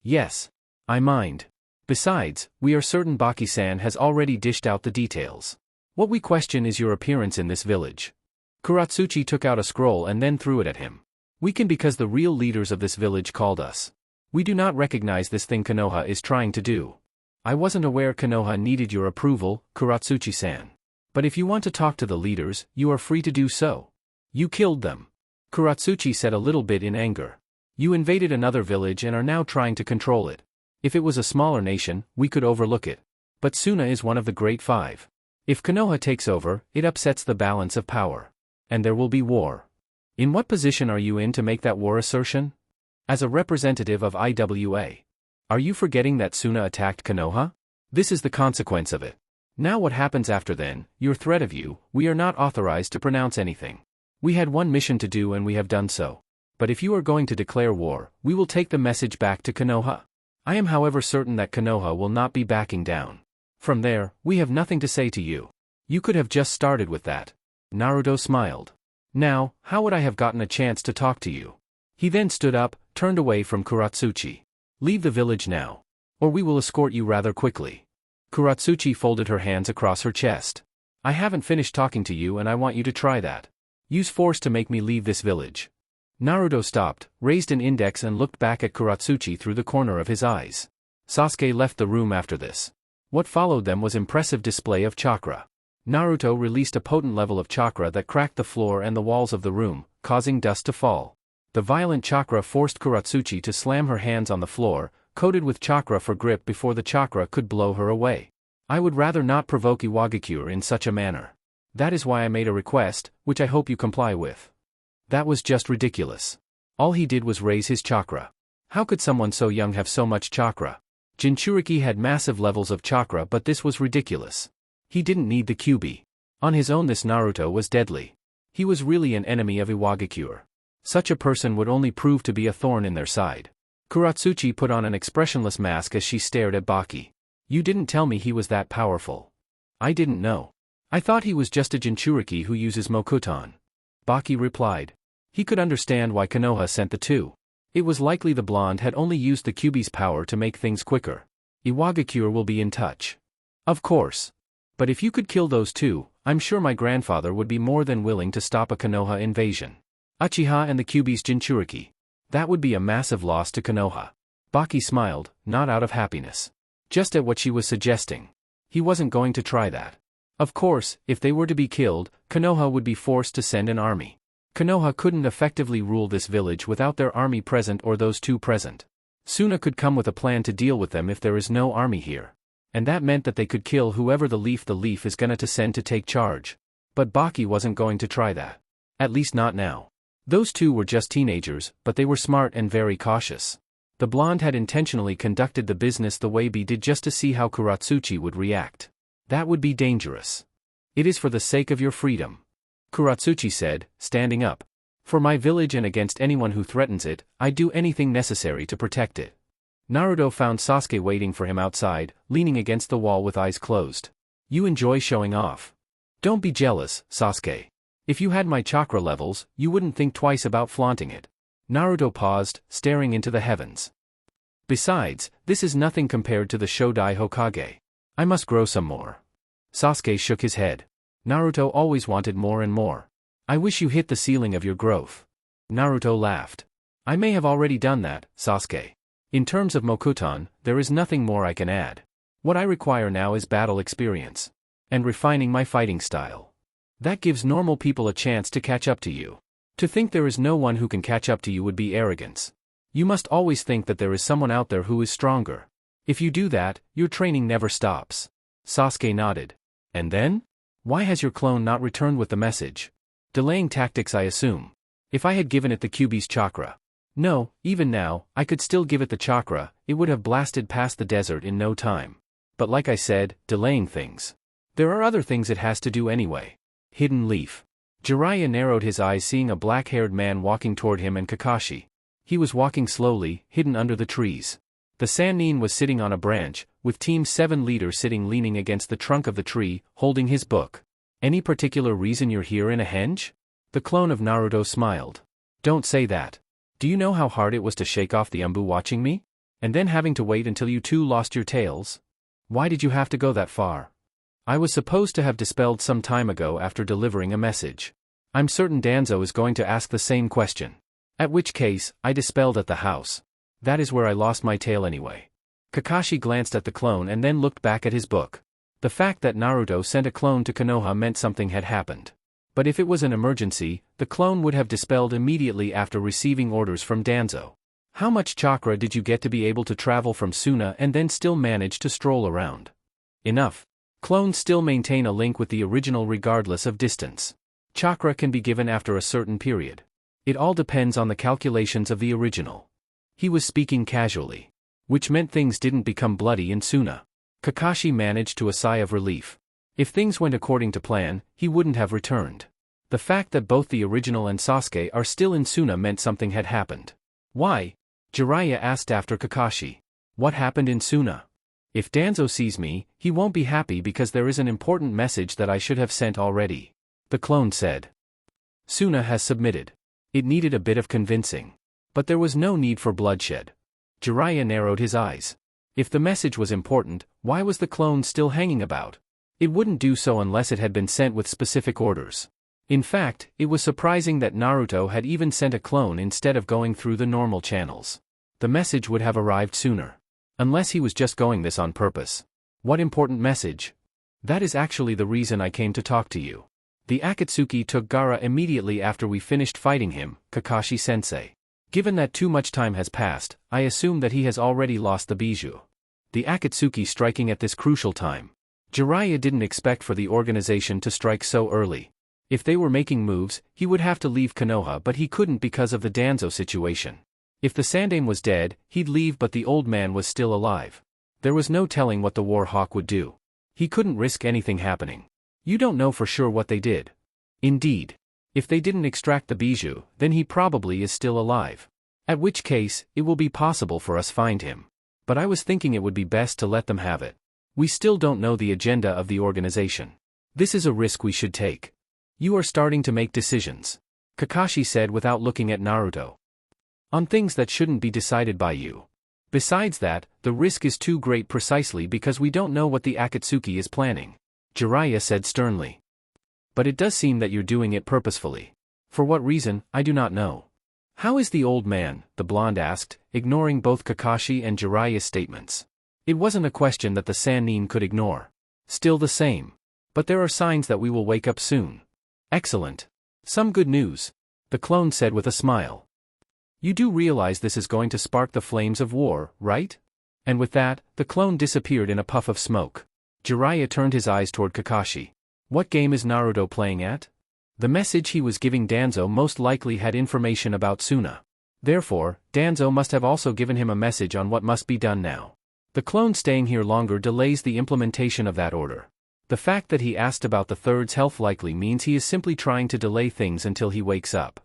Yes. I mind. Besides, we are certain Baki-san has already dished out the details. What we question is your appearance in this village. Kuratsuchi took out a scroll and then threw it at him. We can because the real leaders of this village called us. We do not recognize this thing Konoha is trying to do. I wasn't aware Konoha needed your approval, Kuratsuchi-san. But if you want to talk to the leaders, you are free to do so. You killed them. Kuratsuchi said a little bit in anger. You invaded another village and are now trying to control it. If it was a smaller nation, we could overlook it. But Suna is one of the Great Five. If Konoha takes over, it upsets the balance of power. And there will be war. In what position are you in to make that war assertion? As a representative of IWA. Are you forgetting that Suna attacked Konoha? This is the consequence of it. Now what happens after then, your threat of you, we are not authorized to pronounce anything. We had one mission to do and we have done so. But if you are going to declare war, we will take the message back to Konoha. I am however certain that Konoha will not be backing down. From there, we have nothing to say to you. You could have just started with that. Naruto smiled. Now, how would I have gotten a chance to talk to you? He then stood up, turned away from Kuratsuchi. Leave the village now. Or we will escort you rather quickly. Kuratsuchi folded her hands across her chest. I haven't finished talking to you and I want you to try that. Use force to make me leave this village. Naruto stopped, raised an index and looked back at Kuratsuchi through the corner of his eyes. Sasuke left the room after this. What followed them was impressive display of chakra. Naruto released a potent level of chakra that cracked the floor and the walls of the room, causing dust to fall. The violent chakra forced Kuratsuchi to slam her hands on the floor, coated with chakra for grip before the chakra could blow her away. I would rather not provoke Iwagakure in such a manner. That is why I made a request, which I hope you comply with. That was just ridiculous. All he did was raise his chakra. How could someone so young have so much chakra? Jinchuriki had massive levels of chakra but this was ridiculous. He didn't need the Kyuubi. On his own this Naruto was deadly. He was really an enemy of Iwagakure. Such a person would only prove to be a thorn in their side. Kuratsuchi put on an expressionless mask as she stared at Baki. You didn't tell me he was that powerful. I didn't know. I thought he was just a Jinchuriki who uses Mokuton. Baki replied. He could understand why Konoha sent the two. It was likely the blonde had only used the Kyuubi's power to make things quicker. Iwagakure will be in touch. Of course. But if you could kill those two, I'm sure my grandfather would be more than willing to stop a Konoha invasion. Uchiha and the Kyuubi's Jinchuriki. That would be a massive loss to Konoha. Baki smiled, not out of happiness. Just at what she was suggesting. He wasn't going to try that. Of course, if they were to be killed, Konoha would be forced to send an army. Konoha couldn't effectively rule this village without their army present or those two present. Suna could come with a plan to deal with them if there is no army here. And that meant that they could kill whoever the leaf is gonna to send to take charge. But Baki wasn't going to try that. At least not now. Those two were just teenagers, but they were smart and very cautious. The blonde had intentionally conducted the business the way B did just to see how Kuratsuchi would react. That would be dangerous. It is for the sake of your freedom. Kuratsuchi said, standing up. For my village and against anyone who threatens it, I'd do anything necessary to protect it. Naruto found Sasuke waiting for him outside, leaning against the wall with eyes closed. You enjoy showing off. Don't be jealous, Sasuke. If you had my chakra levels, you wouldn't think twice about flaunting it. Naruto paused, staring into the heavens. Besides, this is nothing compared to the Shodai Hokage. I must grow some more. Sasuke shook his head. Naruto always wanted more and more. I wish you hit the ceiling of your growth. Naruto laughed. I may have already done that, Sasuke. In terms of Mokuton, there is nothing more I can add. What I require now is battle experience. And refining my fighting style. That gives normal people a chance to catch up to you. To think there is no one who can catch up to you would be arrogance. You must always think that there is someone out there who is stronger. If you do that, your training never stops. Sasuke nodded. And then? Why has your clone not returned with the message? Delaying tactics, I assume. If I had given it the Kyuubi's chakra. No, even now, I could still give it the chakra, it would have blasted past the desert in no time. But like I said, delaying things. There are other things it has to do anyway. Hidden leaf. Jiraiya narrowed his eyes seeing a black-haired man walking toward him and Kakashi. He was walking slowly, hidden under the trees. The Sannin was sitting on a branch, with Team 7 leader sitting leaning against the trunk of the tree, holding his book. Any particular reason you're here in a henge? The clone of Naruto smiled. Don't say that. Do you know how hard it was to shake off the Umbu watching me? And then having to wait until you two lost your tails? Why did you have to go that far? I was supposed to have dispelled some time ago after delivering a message. I'm certain Danzo is going to ask the same question. At which case, I dispelled at the house. That is where I lost my tail anyway. Kakashi glanced at the clone and then looked back at his book. The fact that Naruto sent a clone to Konoha meant something had happened. But if it was an emergency, the clone would have dispelled immediately after receiving orders from Danzo. How much chakra did you get to be able to travel from Suna and then still manage to stroll around? Enough. Clones still maintain a link with the original regardless of distance. Chakra can be given after a certain period. It all depends on the calculations of the original. He was speaking casually. Which meant things didn't become bloody in Suna. Kakashi managed to a sigh of relief. If things went according to plan, he wouldn't have returned. The fact that both the original and Sasuke are still in Suna meant something had happened. Why? Jiraiya asked after Kakashi. What happened in Suna? If Danzo sees me, he won't be happy because there is an important message that I should have sent already. The clone said. Suna has submitted. It needed a bit of convincing. But there was no need for bloodshed. Jiraiya narrowed his eyes. If the message was important, why was the clone still hanging about? It wouldn't do so unless it had been sent with specific orders. In fact, it was surprising that Naruto had even sent a clone instead of going through the normal channels. The message would have arrived sooner. Unless he was just going this on purpose. What important message? That is actually the reason I came to talk to you. The Akatsuki took Gaara immediately after we finished fighting him, Kakashi-sensei. Given that too much time has passed, I assume that he has already lost the bijou. The Akatsuki striking at this crucial time. Jiraiya didn't expect for the organization to strike so early. If they were making moves, he would have to leave Konoha, but he couldn't because of the Danzo situation. If the Sandaime was dead, he'd leave, but the old man was still alive. There was no telling what the War Hawk would do. He couldn't risk anything happening. You don't know for sure what they did. Indeed. If they didn't extract the bijou, then he probably is still alive. At which case, it will be possible for us find him. But I was thinking it would be best to let them have it. We still don't know the agenda of the organization. This is a risk we should take. You are starting to make decisions, Kakashi said without looking at Naruto. On things that shouldn't be decided by you. Besides that, the risk is too great precisely because we don't know what the Akatsuki is planning, Jiraiya said sternly. But it does seem that you're doing it purposefully. For what reason, I do not know. How is the old man, the blonde asked, ignoring both Kakashi and Jiraiya's statements. It wasn't a question that the Sannin could ignore. Still the same. But there are signs that we will wake up soon. Excellent. Some good news, the clone said with a smile. You do realize this is going to spark the flames of war, right? And with that, the clone disappeared in a puff of smoke. Jiraiya turned his eyes toward Kakashi. What game is Naruto playing at? The message he was giving Danzo most likely had information about Suna. Therefore, Danzo must have also given him a message on what must be done now. The clone staying here longer delays the implementation of that order. The fact that he asked about the third's health likely means he is simply trying to delay things until he wakes up.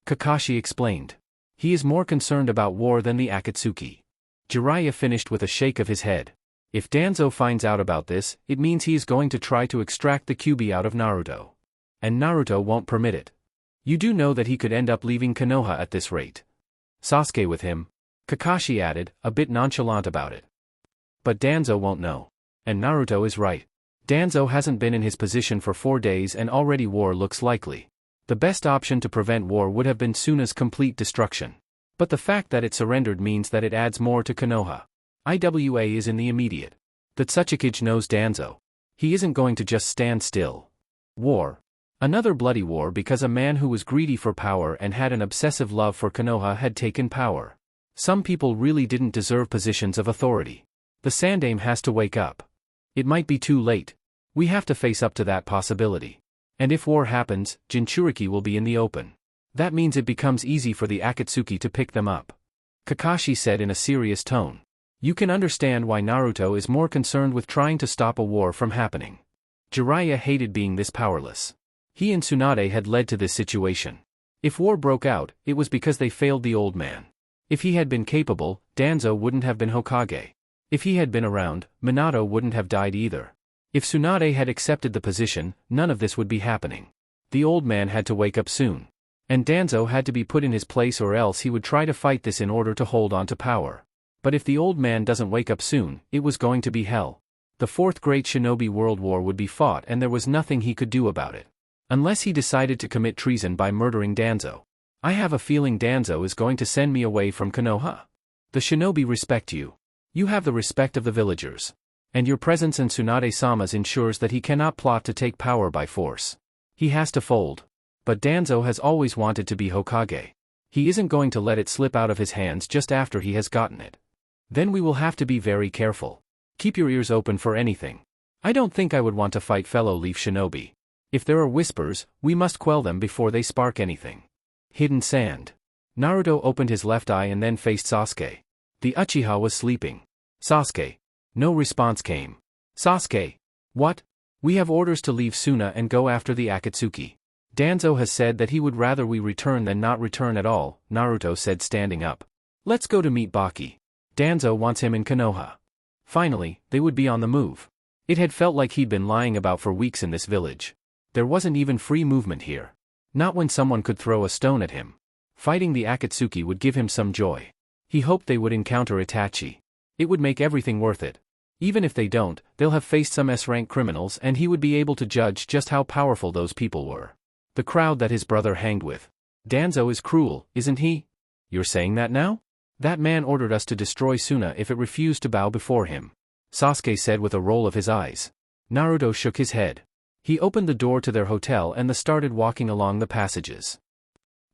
Kakashi explained. He is more concerned about war than the Akatsuki. Jiraiya finished with a shake of his head. If Danzo finds out about this, it means he is going to try to extract the Kyuubi out of Naruto. And Naruto won't permit it. You do know that he could end up leaving Konoha at this rate. Sasuke with him, Kakashi added, a bit nonchalant about it. But Danzo won't know. And Naruto is right. Danzo hasn't been in his position for 4 days and already war looks likely. The best option to prevent war would have been Suna's complete destruction. But the fact that it surrendered means that it adds more to Konoha. IWA is in the immediate. That Tsuchikage knows Danzo. He isn't going to just stand still. War. Another bloody war because a man who was greedy for power and had an obsessive love for Konoha had taken power. Some people really didn't deserve positions of authority. The Sandaime has to wake up. It might be too late. We have to face up to that possibility. And if war happens, Jinchuriki will be in the open. That means it becomes easy for the Akatsuki to pick them up. Kakashi said in a serious tone. You can understand why Naruto is more concerned with trying to stop a war from happening. Jiraiya hated being this powerless. He and Tsunade had led to this situation. If war broke out, it was because they failed the old man. If he had been capable, Danzo wouldn't have been Hokage. If he had been around, Minato wouldn't have died either. If Tsunade had accepted the position, none of this would be happening. The old man had to wake up soon. And Danzo had to be put in his place or else he would try to fight this in order to hold on to power. But if the old man doesn't wake up soon, it was going to be hell. The Fourth Great Shinobi World War would be fought and there was nothing he could do about it. Unless he decided to commit treason by murdering Danzo. I have a feeling Danzo is going to send me away from Konoha. The shinobi respect you. You have the respect of the villagers. And your presence in Tsunade-sama's ensures that he cannot plot to take power by force. He has to fold. But Danzo has always wanted to be Hokage. He isn't going to let it slip out of his hands just after he has gotten it. Then we will have to be very careful. Keep your ears open for anything. I don't think I would want to fight fellow Leaf Shinobi. If there are whispers, we must quell them before they spark anything. Hidden sand. Naruto opened his left eye and then faced Sasuke. The Uchiha was sleeping. Sasuke. No response came. Sasuke. What? We have orders to leave Suna and go after the Akatsuki. Danzo has said that he would rather we return than not return at all, Naruto said standing up. Let's go to meet Baki. Danzo wants him in Konoha. Finally, they would be on the move. It had felt like he'd been lying about for weeks in this village. There wasn't even free movement here. Not when someone could throw a stone at him. Fighting the Akatsuki would give him some joy. He hoped they would encounter Itachi. It would make everything worth it. Even if they don't, they'll have faced some S-rank criminals and he would be able to judge just how powerful those people were. The crowd that his brother hanged with. Danzo is cruel, isn't he? You're saying that now? That man ordered us to destroy Suna if it refused to bow before him. Sasuke said with a roll of his eyes. Naruto shook his head. He opened the door to their hotel and started walking along the passages.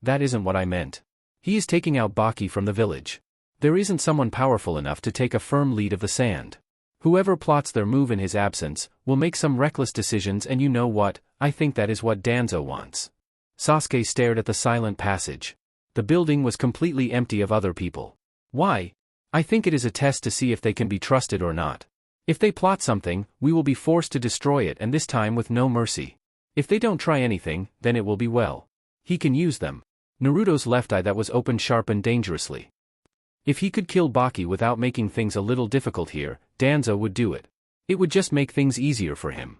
That isn't what I meant. He is taking out Baki from the village. There isn't someone powerful enough to take a firm lead of the sand. Whoever plots their move in his absence will make some reckless decisions, and you know what, I think that is what Danzo wants. Sasuke stared at the silent passage. The building was completely empty of other people. Why? I think it is a test to see if they can be trusted or not. If they plot something, we will be forced to destroy it, and this time with no mercy. If they don't try anything, then it will be well. He can use them. Naruto's left eye that was open sharpened dangerously. If he could kill Baki without making things a little difficult here, Danzo would do it. It would just make things easier for him.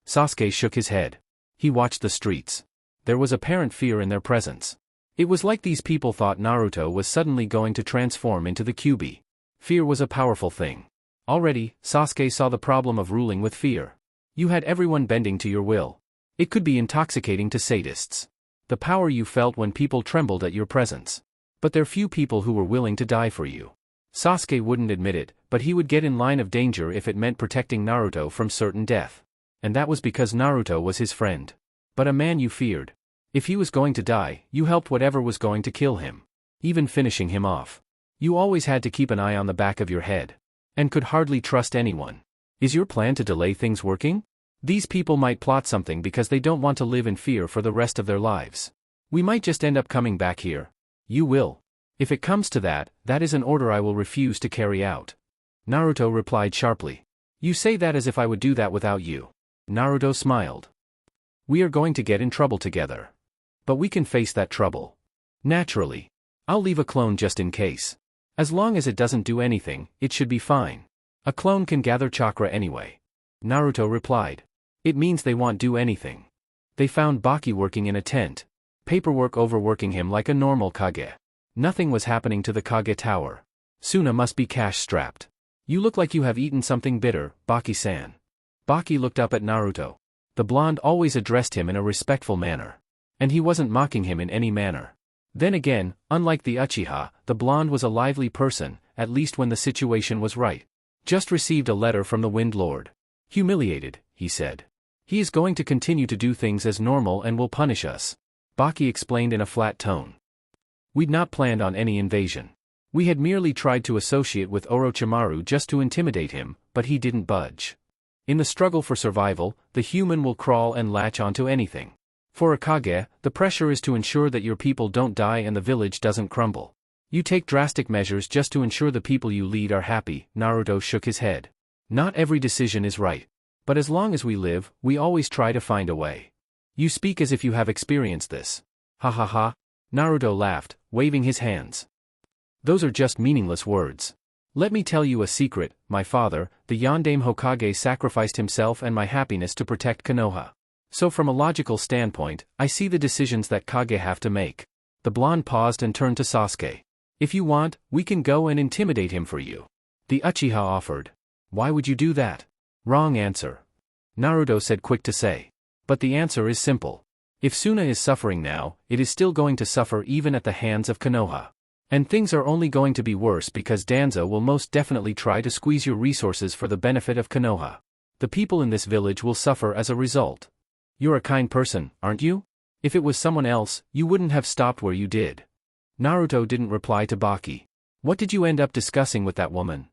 Sasuke shook his head. He watched the streets. There was apparent fear in their presence. It was like these people thought Naruto was suddenly going to transform into the Kyuubi. Fear was a powerful thing. Already, Sasuke saw the problem of ruling with fear. You had everyone bending to your will. It could be intoxicating to sadists. The power you felt when people trembled at your presence. But there are few people who were willing to die for you. Sasuke wouldn't admit it, but he would get in line of danger if it meant protecting Naruto from certain death. And that was because Naruto was his friend. But a man you feared. If he was going to die, you helped whatever was going to kill him. Even finishing him off. You always had to keep an eye on the back of your head. And could hardly trust anyone. Is your plan to delay things working? These people might plot something because they don't want to live in fear for the rest of their lives. We might just end up coming back here. You will. If it comes to that, that is an order I will refuse to carry out. Naruto replied sharply. You say that as if I would do that without you. Naruto smiled. We are going to get in trouble together. But we can face that trouble. Naturally. I'll leave a clone just in case. As long as it doesn't do anything, it should be fine. A clone can gather chakra anyway. Naruto replied. It means they won't do anything. They found Baki working in a tent. Paperwork overworking him like a normal Kage. Nothing was happening to the Kage Tower. Suna must be cash-strapped. You look like you have eaten something bitter, Baki-san. Baki looked up at Naruto. The blonde always addressed him in a respectful manner. And he wasn't mocking him in any manner. Then again, unlike the Uchiha, the blonde was a lively person, at least when the situation was right. Just received a letter from the Wind Lord. Humiliated, he said. He is going to continue to do things as normal and will punish us. Baki explained in a flat tone. We'd not planned on any invasion. We had merely tried to associate with Orochimaru just to intimidate him, but he didn't budge. In the struggle for survival, the human will crawl and latch onto anything. For a Kage, the pressure is to ensure that your people don't die and the village doesn't crumble. You take drastic measures just to ensure the people you lead are happy. Naruto shook his head. Not every decision is right. But as long as we live, we always try to find a way. You speak as if you have experienced this. Ha ha ha. Naruto laughed, waving his hands. Those are just meaningless words. Let me tell you a secret, my father, the Yondaime Hokage sacrificed himself and my happiness to protect Konoha. So from a logical standpoint, I see the decisions that Kage have to make. The blonde paused and turned to Sasuke. If you want, we can go and intimidate him for you. The Uchiha offered. Why would you do that? Wrong answer. Naruto said quick to say. But the answer is simple. If Suna is suffering now, it is still going to suffer even at the hands of Konoha. And things are only going to be worse because Danzo will most definitely try to squeeze your resources for the benefit of Konoha. The people in this village will suffer as a result. You're a kind person, aren't you? If it was someone else, you wouldn't have stopped where you did. Naruto didn't reply to Baki. What did you end up discussing with that woman?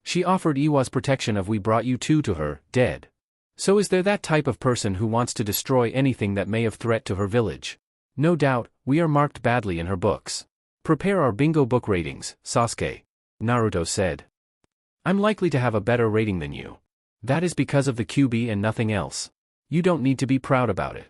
She offered Iwa's protection if we brought you two to her, dead. So is there that type of person who wants to destroy anything that may have threat to her village? No doubt, we are marked badly in her books. Prepare our bingo book ratings, Sasuke. Naruto said. I'm likely to have a better rating than you. That is because of the Kyuubi and nothing else. You don't need to be proud about it.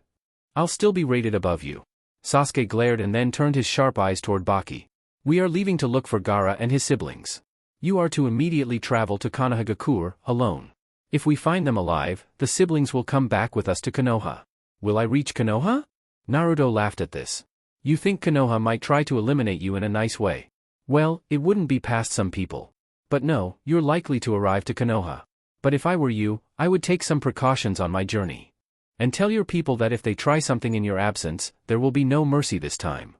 I'll still be rated above you. Sasuke glared and then turned his sharp eyes toward Baki. We are leaving to look for Gaara and his siblings. You are to immediately travel to Konohagakure, alone. If we find them alive, the siblings will come back with us to Konoha. Will I reach Konoha? Naruto laughed at this. You think Konoha might try to eliminate you in a nice way. Well, it wouldn't be past some people. But no, you're likely to arrive to Konoha. But if I were you, I would take some precautions on my journey. And tell your people that if they try something in your absence, there will be no mercy this time.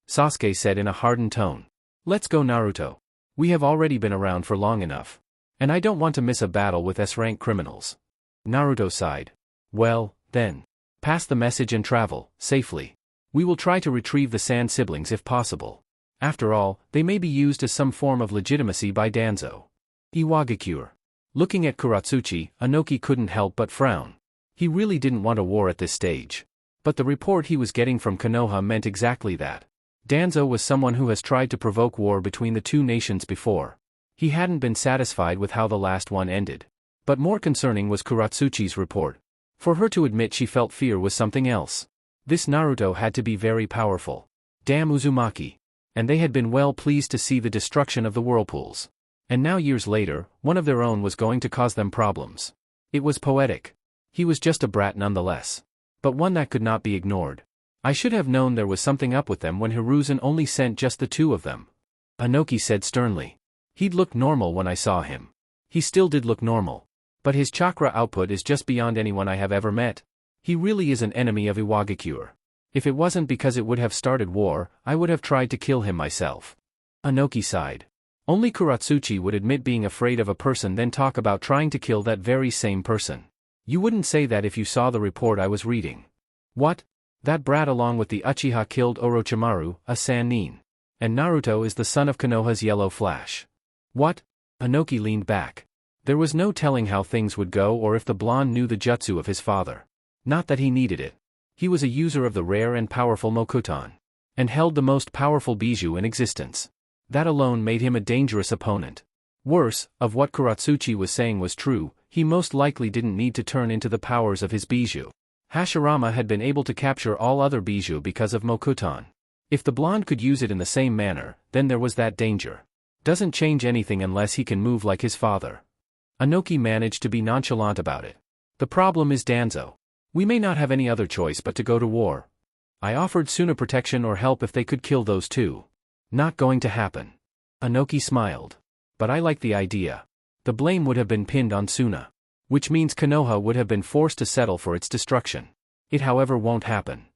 Sasuke said in a hardened tone. Let's go, Naruto. We have already been around for long enough. And I don't want to miss a battle with S-rank criminals. Naruto sighed. Well, then. Pass the message and travel, safely. We will try to retrieve the Sand siblings if possible. After all, they may be used as some form of legitimacy by Danzo. Iwagakure. Looking at Kuratsuchi, Inoki couldn't help but frown. He really didn't want a war at this stage. But the report he was getting from Konoha meant exactly that. Danzo was someone who has tried to provoke war between the two nations before. He hadn't been satisfied with how the last one ended. But more concerning was Kuratsuchi's report. For her to admit she felt fear was something else. This Naruto had to be very powerful. Damn Uzumaki. And they had been well pleased to see the destruction of the whirlpools. And now years later, one of their own was going to cause them problems. It was poetic. He was just a brat nonetheless. But one that could not be ignored. I should have known there was something up with them when Hiruzen only sent just the two of them. Inoki said sternly. He'd looked normal when I saw him. He still did look normal. But his chakra output is just beyond anyone I have ever met. He really is an enemy of Iwagakure. If it wasn't because it would have started war, I would have tried to kill him myself. Inoki sighed. Only Kuratsuchi would admit being afraid of a person then talk about trying to kill that very same person. You wouldn't say that if you saw the report I was reading. What? That brat along with the Uchiha killed Orochimaru, a Sannin. And Naruto is the son of Konoha's Yellow Flash. What? Inoki leaned back. There was no telling how things would go or if the blonde knew the jutsu of his father. Not that he needed it. He was a user of the rare and powerful Mokuton. And held the most powerful bijou in existence. That alone made him a dangerous opponent. Worse, of what Kuratsuchi was saying was true, he most likely didn't need to turn into the powers of his bijou. Hashirama had been able to capture all other bijou because of Mokuton. If the blonde could use it in the same manner, then there was that danger. Doesn't change anything unless he can move like his father. Inoki managed to be nonchalant about it. The problem is Danzo. We may not have any other choice but to go to war. I offered Suna protection or help if they could kill those two. Not going to happen. Inoki smiled. But I like the idea. The blame would have been pinned on Suna. Which means Konoha would have been forced to settle for its destruction. It however won't happen.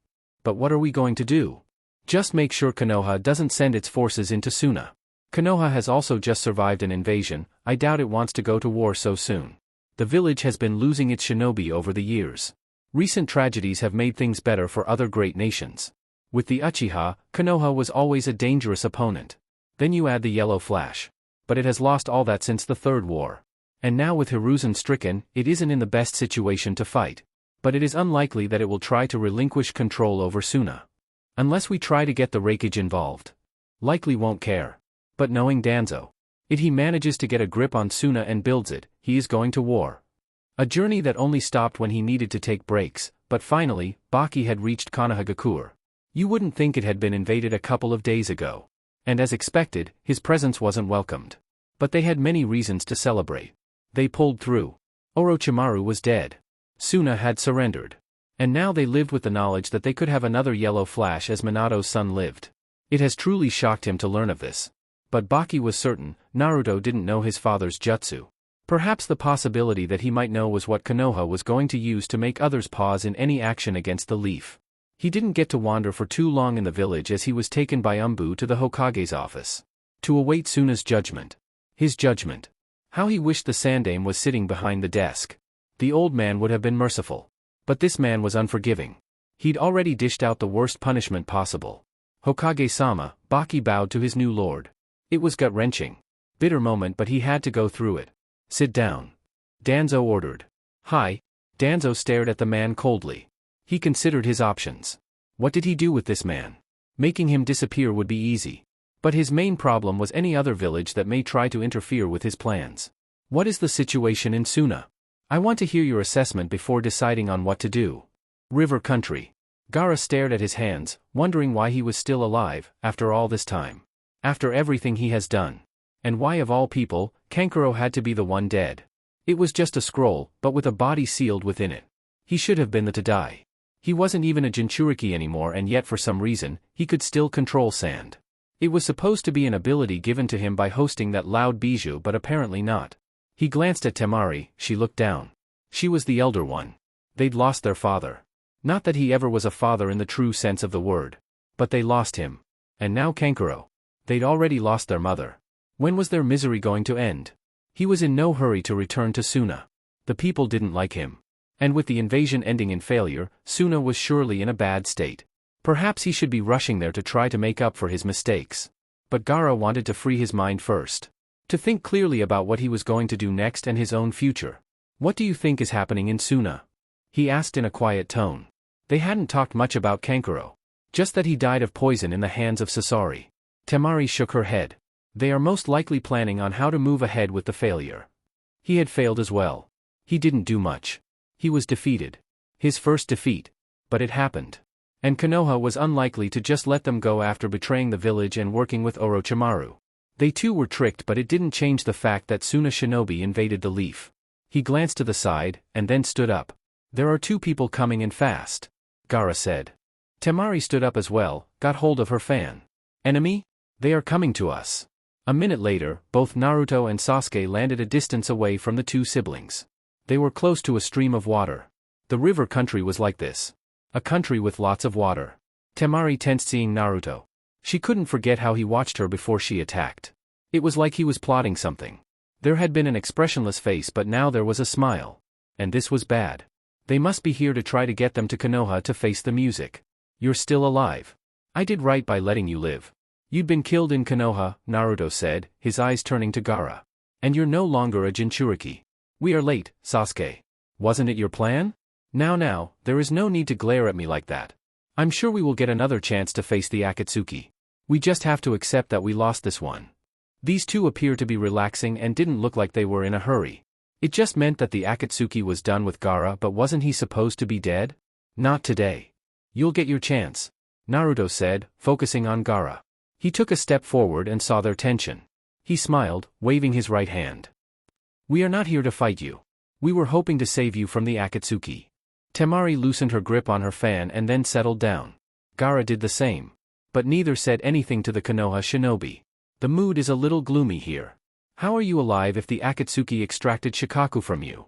But what are we going to do? Just make sure Konoha doesn't send its forces into Suna. Konoha has also just survived an invasion, I doubt it wants to go to war so soon. The village has been losing its shinobi over the years. Recent tragedies have made things better for other great nations. With the Uchiha, Konoha was always a dangerous opponent. Then you add the Yellow Flash. But it has lost all that since the Third War. And now with Hiruzen stricken, it isn't in the best situation to fight. But it is unlikely that it will try to relinquish control over Suna. Unless we try to get the Raikage involved. Likely won't care. But knowing Danzo. If he manages to get a grip on Suna and builds it, he is going to war. A journey that only stopped when he needed to take breaks, but finally, Baki had reached Konohagakure. You wouldn't think it had been invaded a couple of days ago. And as expected, his presence wasn't welcomed. But they had many reasons to celebrate. They pulled through. Orochimaru was dead. Suna had surrendered. And now they lived with the knowledge that they could have another Yellow Flash as Minato's son lived. It has truly shocked him to learn of this. But Baki was certain, Naruto didn't know his father's jutsu. Perhaps the possibility that he might know was what Konoha was going to use to make others pause in any action against the leaf. He didn't get to wander for too long in the village as he was taken by Umbu to the Hokage's office. To await Suna's judgment. His judgment. How he wished the Sandaime was sitting behind the desk. The old man would have been merciful. But this man was unforgiving. He'd already dished out the worst punishment possible. Hokage-sama, Baki bowed to his new lord. It was gut-wrenching. Bitter moment but he had to go through it. Sit down. Danzo ordered. Hi. Danzo stared at the man coldly. He considered his options. What did he do with this man? Making him disappear would be easy. But his main problem was any other village that may try to interfere with his plans. What is the situation in Suna? I want to hear your assessment before deciding on what to do. River country. Gaara stared at his hands, wondering why he was still alive, after all this time. After everything he has done. And why of all people, Kankuro had to be the one dead. It was just a scroll, but with a body sealed within it. He should have been the to die. He wasn't even a Jinchuriki anymore and yet for some reason, he could still control sand. It was supposed to be an ability given to him by hosting that loud bijou but apparently not. He glanced at Temari, she looked down. She was the elder one. They'd lost their father. Not that he ever was a father in the true sense of the word. But they lost him. And now Kankuro. They'd already lost their mother. When was their misery going to end? He was in no hurry to return to Suna. The people didn't like him. And with the invasion ending in failure, Suna was surely in a bad state. Perhaps he should be rushing there to try to make up for his mistakes. But Gaara wanted to free his mind first. To think clearly about what he was going to do next and his own future. What do you think is happening in Suna? He asked in a quiet tone. They hadn't talked much about Kankuro. Just that he died of poison in the hands of Sasori. Temari shook her head. They are most likely planning on how to move ahead with the failure. He had failed as well. He didn't do much. He was defeated. His first defeat. But it happened. And Konoha was unlikely to just let them go after betraying the village and working with Orochimaru. They too were tricked, but it didn't change the fact that soon a shinobi invaded the leaf. He glanced to the side, and then stood up. "There are two people coming and fast," Gaara said. Temari stood up as well, got hold of her fan. "Enemy? They are coming to us." A minute later, both Naruto and Sasuke landed a distance away from the two siblings. They were close to a stream of water. The river country was like this. A country with lots of water. Temari tensed seeing Naruto. She couldn't forget how he watched her before she attacked. It was like he was plotting something. There had been an expressionless face, but now there was a smile. And this was bad. They must be here to try to get them to Konoha to face the music. "You're still alive. I did right by letting you live. You'd been killed in Konoha," Naruto said, his eyes turning to Gaara. "And you're no longer a Jinchuriki. We are late, Sasuke. Wasn't it your plan? Now, there is no need to glare at me like that. I'm sure we will get another chance to face the Akatsuki. We just have to accept that we lost this one." These two appeared to be relaxing and didn't look like they were in a hurry. It just meant that the Akatsuki was done with Gaara, but wasn't he supposed to be dead? "Not today. You'll get your chance," Naruto said, focusing on Gaara. He took a step forward and saw their tension. He smiled, waving his right hand. "We are not here to fight you. We were hoping to save you from the Akatsuki." Temari loosened her grip on her fan and then settled down. Gaara did the same. But neither said anything to the Konoha shinobi. "The mood is a little gloomy here. How are you alive if the Akatsuki extracted Shikaku from you?"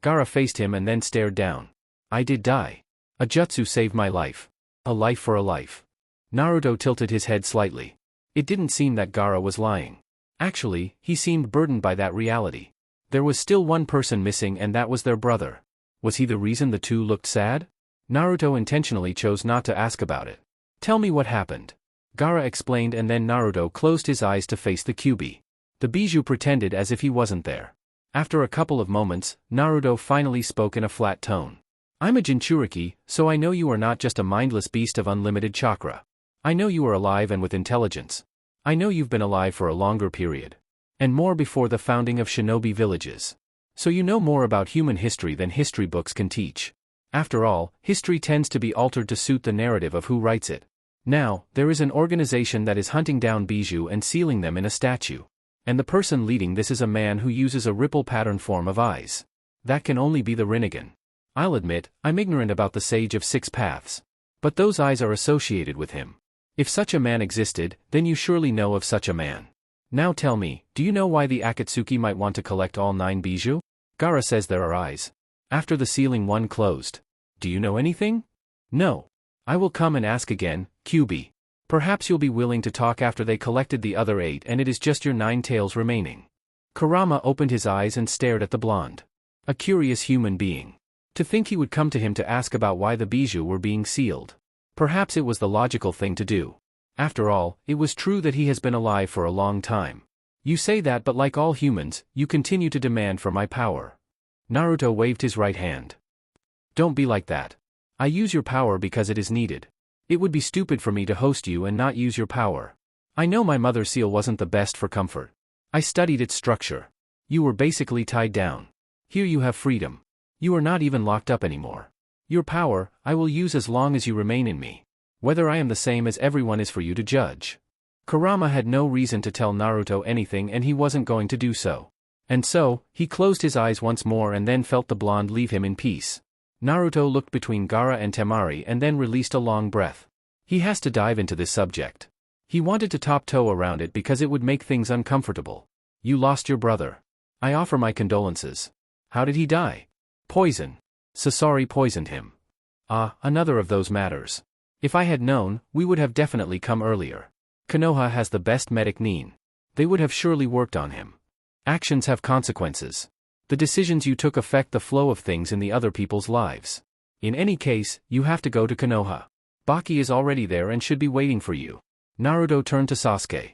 Gaara faced him and then stared down. "I did die. A jutsu saved my life. A life for a life." Naruto tilted his head slightly. It didn't seem that Gaara was lying. Actually, he seemed burdened by that reality. There was still one person missing, and that was their brother. Was he the reason the two looked sad? Naruto intentionally chose not to ask about it. "Tell me what happened," Gaara explained, and then Naruto closed his eyes to face the Kyuubi. The Bijou pretended as if he wasn't there. After a couple of moments, Naruto finally spoke in a flat tone. "I'm a Jinchuriki, so I know you are not just a mindless beast of unlimited chakra. I know you are alive and with intelligence. I know you've been alive for a longer period. And more before the founding of shinobi villages. So you know more about human history than history books can teach. After all, history tends to be altered to suit the narrative of who writes it. Now, there is an organization that is hunting down Bijou and sealing them in a statue. And the person leading this is a man who uses a ripple pattern form of eyes. That can only be the Rinnegan. I'll admit, I'm ignorant about the Sage of Six Paths. But those eyes are associated with him. If such a man existed, then you surely know of such a man. Now tell me, do you know why the Akatsuki might want to collect all 9 Bijou? Gaara says there are eyes. After the sealing one closed. Do you know anything? No. I will come and ask again, Kyuubi. Perhaps you'll be willing to talk after they collected the other 8 and it is just your 9 tails remaining. Kurama opened his eyes and stared at the blonde. A curious human being. To think he would come to him to ask about why the Bijou were being sealed. Perhaps it was the logical thing to do. After all, it was true that he has been alive for a long time. You say that, but like all humans, you continue to demand for my power. Naruto waved his right hand. Don't be like that. I use your power because it is needed. It would be stupid for me to host you and not use your power. I know my mother seal wasn't the best for comfort. I studied its structure. You were basically tied down. Here you have freedom. You are not even locked up anymore. Your power, I will use as long as you remain in me. Whether I am the same as everyone is for you to judge. Kurama had no reason to tell Naruto anything and he wasn't going to do so. And so, he closed his eyes once more and then felt the blonde leave him in peace. Naruto looked between Gaara and Temari and then released a long breath. He has to dive into this subject. He wanted to top-toe around it because it would make things uncomfortable. You lost your brother. I offer my condolences. How did he die? Poison. Sasori poisoned him. Ah, another of those matters. If I had known, we would have definitely come earlier. Konoha has the best medic Nin. They would have surely worked on him. Actions have consequences. The decisions you took affect the flow of things in the other people's lives. In any case, you have to go to Konoha. Baki is already there and should be waiting for you. Naruto turned to Sasuke.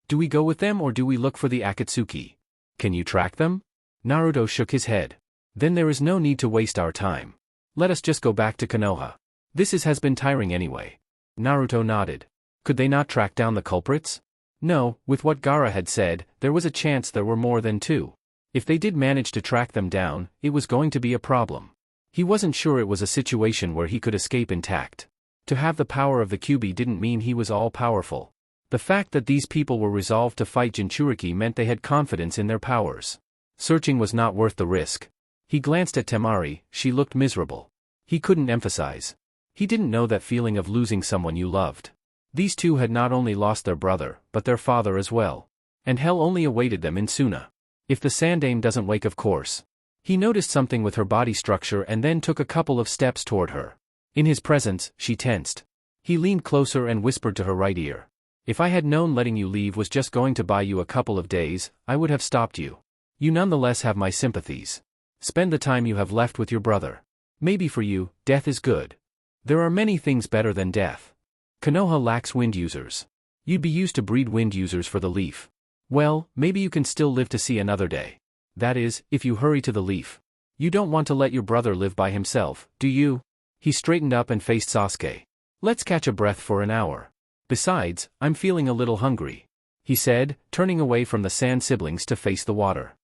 Do we go with them or do we look for the Akatsuki? Can you track them? Naruto shook his head. Then there is no need to waste our time. Let us just go back to Konoha. Has been tiring anyway. Naruto nodded. Could they not track down the culprits? No, with what Gaara had said, there was a chance there were more than 2. If they did manage to track them down, it was going to be a problem. He wasn't sure it was a situation where he could escape intact. To have the power of the Kyuubi didn't mean he was all-powerful. The fact that these people were resolved to fight Jinchuriki meant they had confidence in their powers. Searching was not worth the risk. He glanced at Temari, she looked miserable. He couldn't emphasize. He didn't know that feeling of losing someone you loved. These two had not only lost their brother, but their father as well. And hell only awaited them in Suna. If the Sandame doesn't wake, of course. He noticed something with her body structure and then took a couple of steps toward her. In his presence, she tensed. He leaned closer and whispered to her right ear. If I had known letting you leave was just going to buy you a couple of days, I would have stopped you. You nonetheless have my sympathies. Spend the time you have left with your brother. Maybe for you, death is good. There are many things better than death. Konoha lacks wind users. You'd be used to breed wind users for the leaf. Well, maybe you can still live to see another day. That is, if you hurry to the leaf. You don't want to let your brother live by himself, do you? He straightened up and faced Sasuke. Let's catch a breath for an hour. Besides, I'm feeling a little hungry, he said, turning away from the Sand siblings to face the water.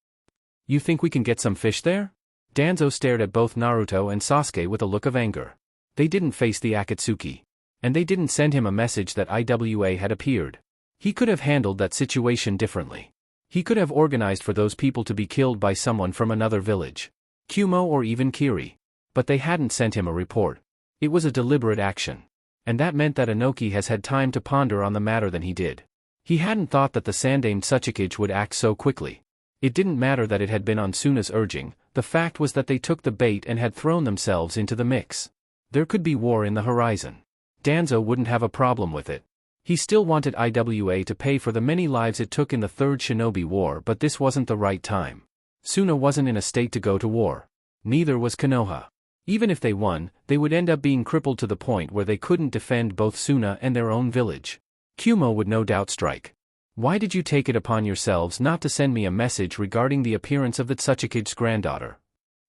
You think we can get some fish there? Danzo stared at both Naruto and Sasuke with a look of anger. They didn't face the Akatsuki. And they didn't send him a message that IWA had appeared. He could have handled that situation differently. He could have organized for those people to be killed by someone from another village. Kumo or even Kiri. But they hadn't sent him a report. It was a deliberate action. And that meant that Inoki has had time to ponder on the matter than he did. He hadn't thought that the Sandame Tsuchikage would act so quickly. It didn't matter that it had been on Suna's urging, the fact was that they took the bait and had thrown themselves into the mix. There could be war in the horizon. Danzo wouldn't have a problem with it. He still wanted IWA to pay for the many lives it took in the Third Shinobi War, but this wasn't the right time. Suna wasn't in a state to go to war. Neither was Konoha. Even if they won, they would end up being crippled to the point where they couldn't defend both Suna and their own village. Kumo would no doubt strike. Why did you take it upon yourselves not to send me a message regarding the appearance of the Tsuchikage's granddaughter?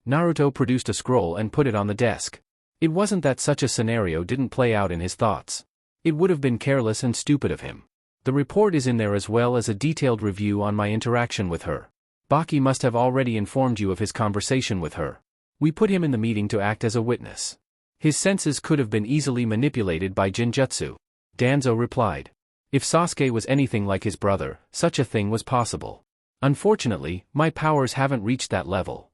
Naruto produced a scroll and put it on the desk. It wasn't that such a scenario didn't play out in his thoughts. It would have been careless and stupid of him. The report is in there as well as a detailed review on my interaction with her. Baki must have already informed you of his conversation with her. We put him in the meeting to act as a witness. His senses could have been easily manipulated by Genjutsu. Danzo replied. If Sasuke was anything like his brother, such a thing was possible. Unfortunately, my powers haven't reached that level.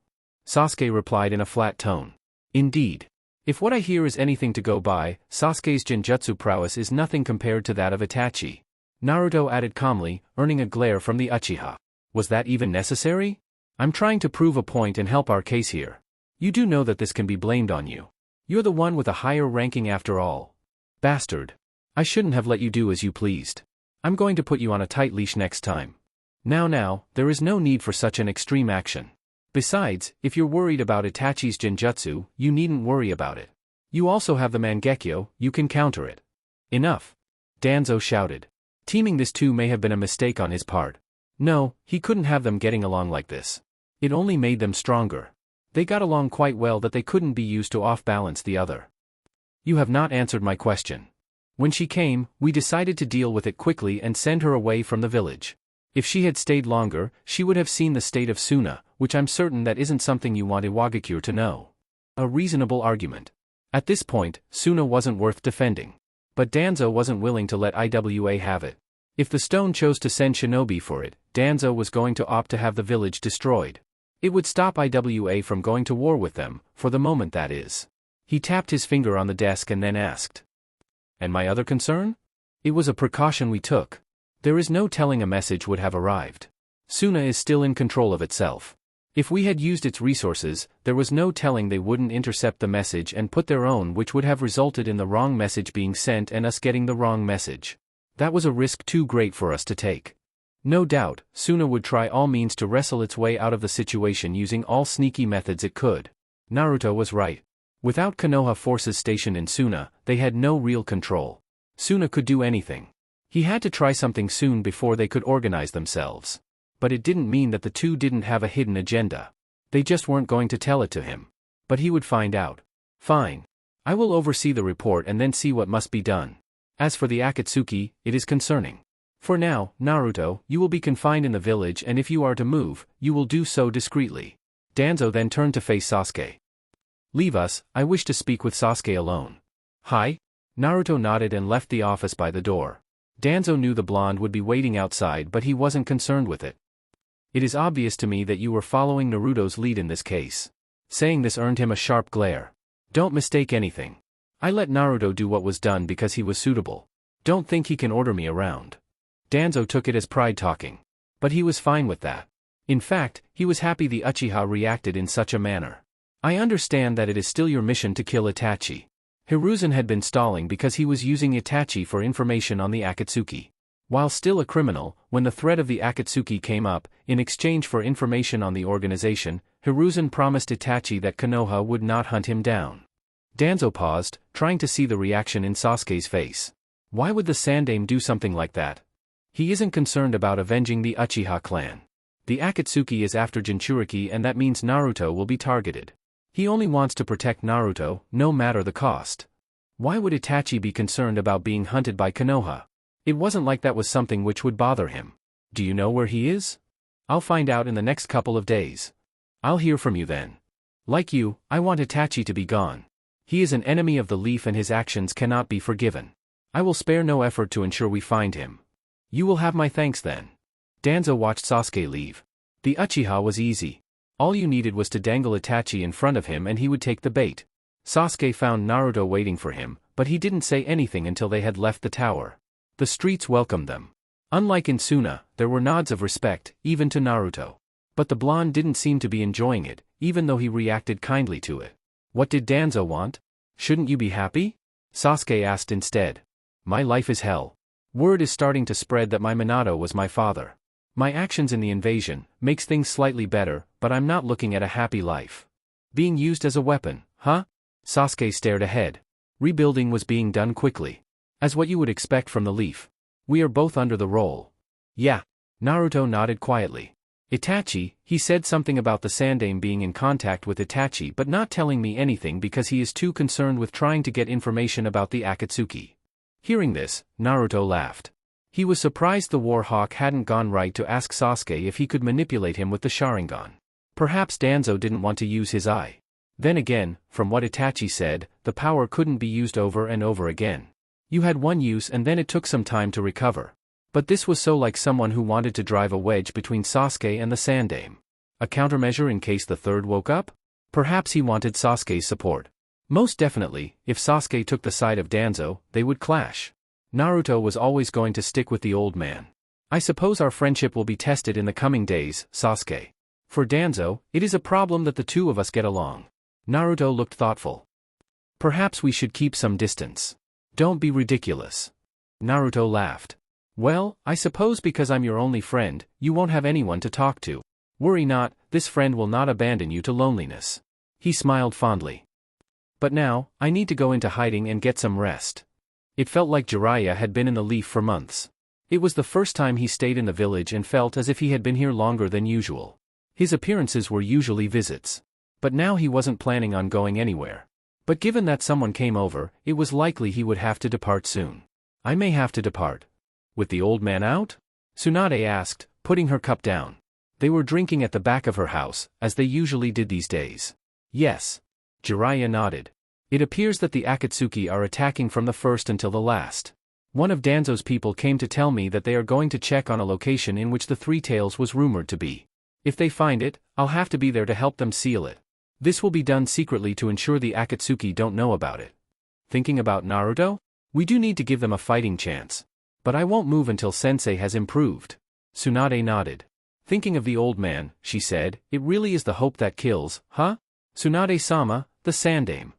Sasuke replied in a flat tone. Indeed. If what I hear is anything to go by, Sasuke's Genjutsu prowess is nothing compared to that of Itachi. Naruto added calmly, earning a glare from the Uchiha. Was that even necessary? I'm trying to prove a point and help our case here. You do know that this can be blamed on you. You're the one with a higher ranking after all. Bastard. I shouldn't have let you do as you pleased. I'm going to put you on a tight leash next time. Now, there is no need for such an extreme action. Besides, if you're worried about Itachi's Genjutsu, you needn't worry about it. You also have the Mangekyo, you can counter it. Enough. Danzo shouted. Teaming this too may have been a mistake on his part. No, he couldn't have them getting along like this. It only made them stronger. They got along quite well that they couldn't be used to off-balance the other. You have not answered my question. When she came, we decided to deal with it quickly and send her away from the village. If she had stayed longer, she would have seen the state of Suna, which I'm certain that isn't something you want Iwagakure to know. A reasonable argument. At this point, Suna wasn't worth defending. But Danzo wasn't willing to let IWA have it. If the stone chose to send shinobi for it, Danzo was going to opt to have the village destroyed. It would stop IWA from going to war with them, for the moment that is. He tapped his finger on the desk and then asked. And my other concern? It was a precaution we took. There is no telling a message would have arrived. Suna is still in control of itself. If we had used its resources, there was no telling they wouldn't intercept the message and put their own, which would have resulted in the wrong message being sent and us getting the wrong message. That was a risk too great for us to take. No doubt, Suna would try all means to wrestle its way out of the situation using all sneaky methods it could. Naruto was right. Without Konoha forces stationed in Suna, they had no real control. Suna could do anything. He had to try something soon before they could organize themselves. But it didn't mean that the two didn't have a hidden agenda. They just weren't going to tell it to him. But he would find out. Fine. I will oversee the report and then see what must be done. As for the Akatsuki, it is concerning. For now, Naruto, you will be confined in the village, and if you are to move, you will do so discreetly. Danzo then turned to face Sasuke. Leave us, I wish to speak with Sasuke alone. Hi? Naruto nodded and left the office by the door. Danzo knew the blonde would be waiting outside, but he wasn't concerned with it. It is obvious to me that you were following Naruto's lead in this case. Saying this earned him a sharp glare. Don't mistake anything. I let Naruto do what was done because he was suitable. Don't think he can order me around. Danzo took it as pride talking. But he was fine with that. In fact, he was happy the Uchiha reacted in such a manner. I understand that it is still your mission to kill Itachi. Hiruzen had been stalling because he was using Itachi for information on the Akatsuki. While still a criminal, when the threat of the Akatsuki came up, in exchange for information on the organization, Hiruzen promised Itachi that Konoha would not hunt him down. Danzo paused, trying to see the reaction in Sasuke's face. Why would the Sandaime do something like that? He isn't concerned about avenging the Uchiha clan. The Akatsuki is after Jinchuriki, and that means Naruto will be targeted. He only wants to protect Naruto, no matter the cost. Why would Itachi be concerned about being hunted by Konoha? It wasn't like that was something which would bother him. Do you know where he is? I'll find out in the next couple of days. I'll hear from you then. Like you, I want Itachi to be gone. He is an enemy of the Leaf and his actions cannot be forgiven. I will spare no effort to ensure we find him. You will have my thanks then. Danzo watched Sasuke leave. The Uchiha was easy. All you needed was to dangle Itachi in front of him and he would take the bait. Sasuke found Naruto waiting for him, but he didn't say anything until they had left the tower. The streets welcomed them. Unlike in Suna, there were nods of respect, even to Naruto. But the blonde didn't seem to be enjoying it, even though he reacted kindly to it. What did Danzo want? Shouldn't you be happy? Sasuke asked instead. My life is hell. Word is starting to spread that my Minato was my father. My actions in the invasion makes things slightly better, but I'm not looking at a happy life. Being used as a weapon, huh? Sasuke stared ahead. Rebuilding was being done quickly. As what you would expect from the Leaf. We are both under the role. Yeah. Naruto nodded quietly. Itachi, he said something about the Sandaime being in contact with Itachi but not telling me anything because he is too concerned with trying to get information about the Akatsuki. Hearing this, Naruto laughed. He was surprised the War Hawk hadn't gone right to ask Sasuke if he could manipulate him with the Sharingan. Perhaps Danzo didn't want to use his eye. Then again, from what Itachi said, the power couldn't be used over and over again. You had one use and then it took some time to recover. But this was so like someone who wanted to drive a wedge between Sasuke and the Sandaime. A countermeasure in case the third woke up? Perhaps he wanted Sasuke's support. Most definitely, if Sasuke took the side of Danzo, they would clash. Naruto was always going to stick with the old man. I suppose our friendship will be tested in the coming days, Sasuke. For Danzo, it is a problem that the two of us get along. Naruto looked thoughtful. Perhaps we should keep some distance. Don't be ridiculous. Naruto laughed. Well, I suppose because I'm your only friend, you won't have anyone to talk to. Worry not, this friend will not abandon you to loneliness. He smiled fondly. But now, I need to go into hiding and get some rest. It felt like Jiraiya had been in the Leaf for months. It was the first time he stayed in the village and felt as if he had been here longer than usual. His appearances were usually visits. But now he wasn't planning on going anywhere. But given that someone came over, it was likely he would have to depart soon. I may have to depart. With the old man out? Tsunade asked, putting her cup down. They were drinking at the back of her house, as they usually did these days. Yes. Jiraiya nodded. It appears that the Akatsuki are attacking from the first until the last. One of Danzo's people came to tell me that they are going to check on a location in which the Three Tails was rumored to be. If they find it, I'll have to be there to help them seal it. This will be done secretly to ensure the Akatsuki don't know about it. Thinking about Naruto? We do need to give them a fighting chance. But I won't move until Sensei has improved. Tsunade nodded. Thinking of the old man, she said, it really is the hope that kills, huh? Tsunade-sama, the Sandaime.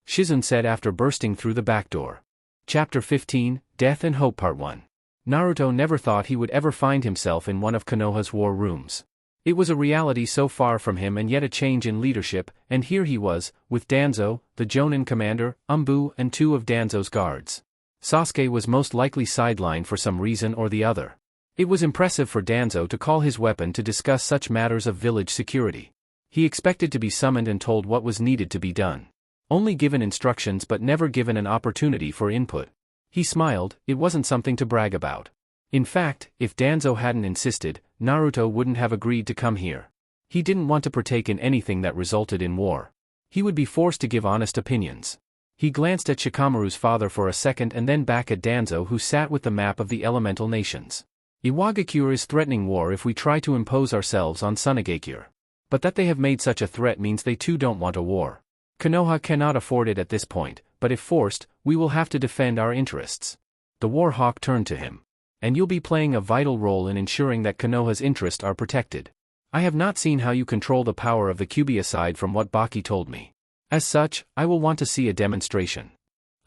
Shizune said after bursting through the back door. Chapter 15, Death and Hope Part 1. Naruto never thought he would ever find himself in one of Konoha's war rooms. It was a reality so far from him and yet a change in leadership, and here he was, with Danzo, the Jonin commander, Umbu and two of Danzo's guards. Sasuke was most likely sidelined for some reason or the other. It was impressive for Danzo to call his weapon to discuss such matters of village security. He expected to be summoned and told what was needed to be done. Only given instructions but never given an opportunity for input. He smiled, it wasn't something to brag about. In fact, if Danzo hadn't insisted, Naruto wouldn't have agreed to come here. He didn't want to partake in anything that resulted in war. He would be forced to give honest opinions. He glanced at Shikamaru's father for a second and then back at Danzo, who sat with the map of the elemental nations. Iwagakure is threatening war if we try to impose ourselves on Sunagakure. But that they have made such a threat means they too don't want a war. Konoha cannot afford it at this point, but if forced, we will have to defend our interests. The war hawk turned to him. And you'll be playing a vital role in ensuring that Konoha's interests are protected. I have not seen how you control the power of the Kyuubi aside from what Baki told me. As such, I will want to see a demonstration.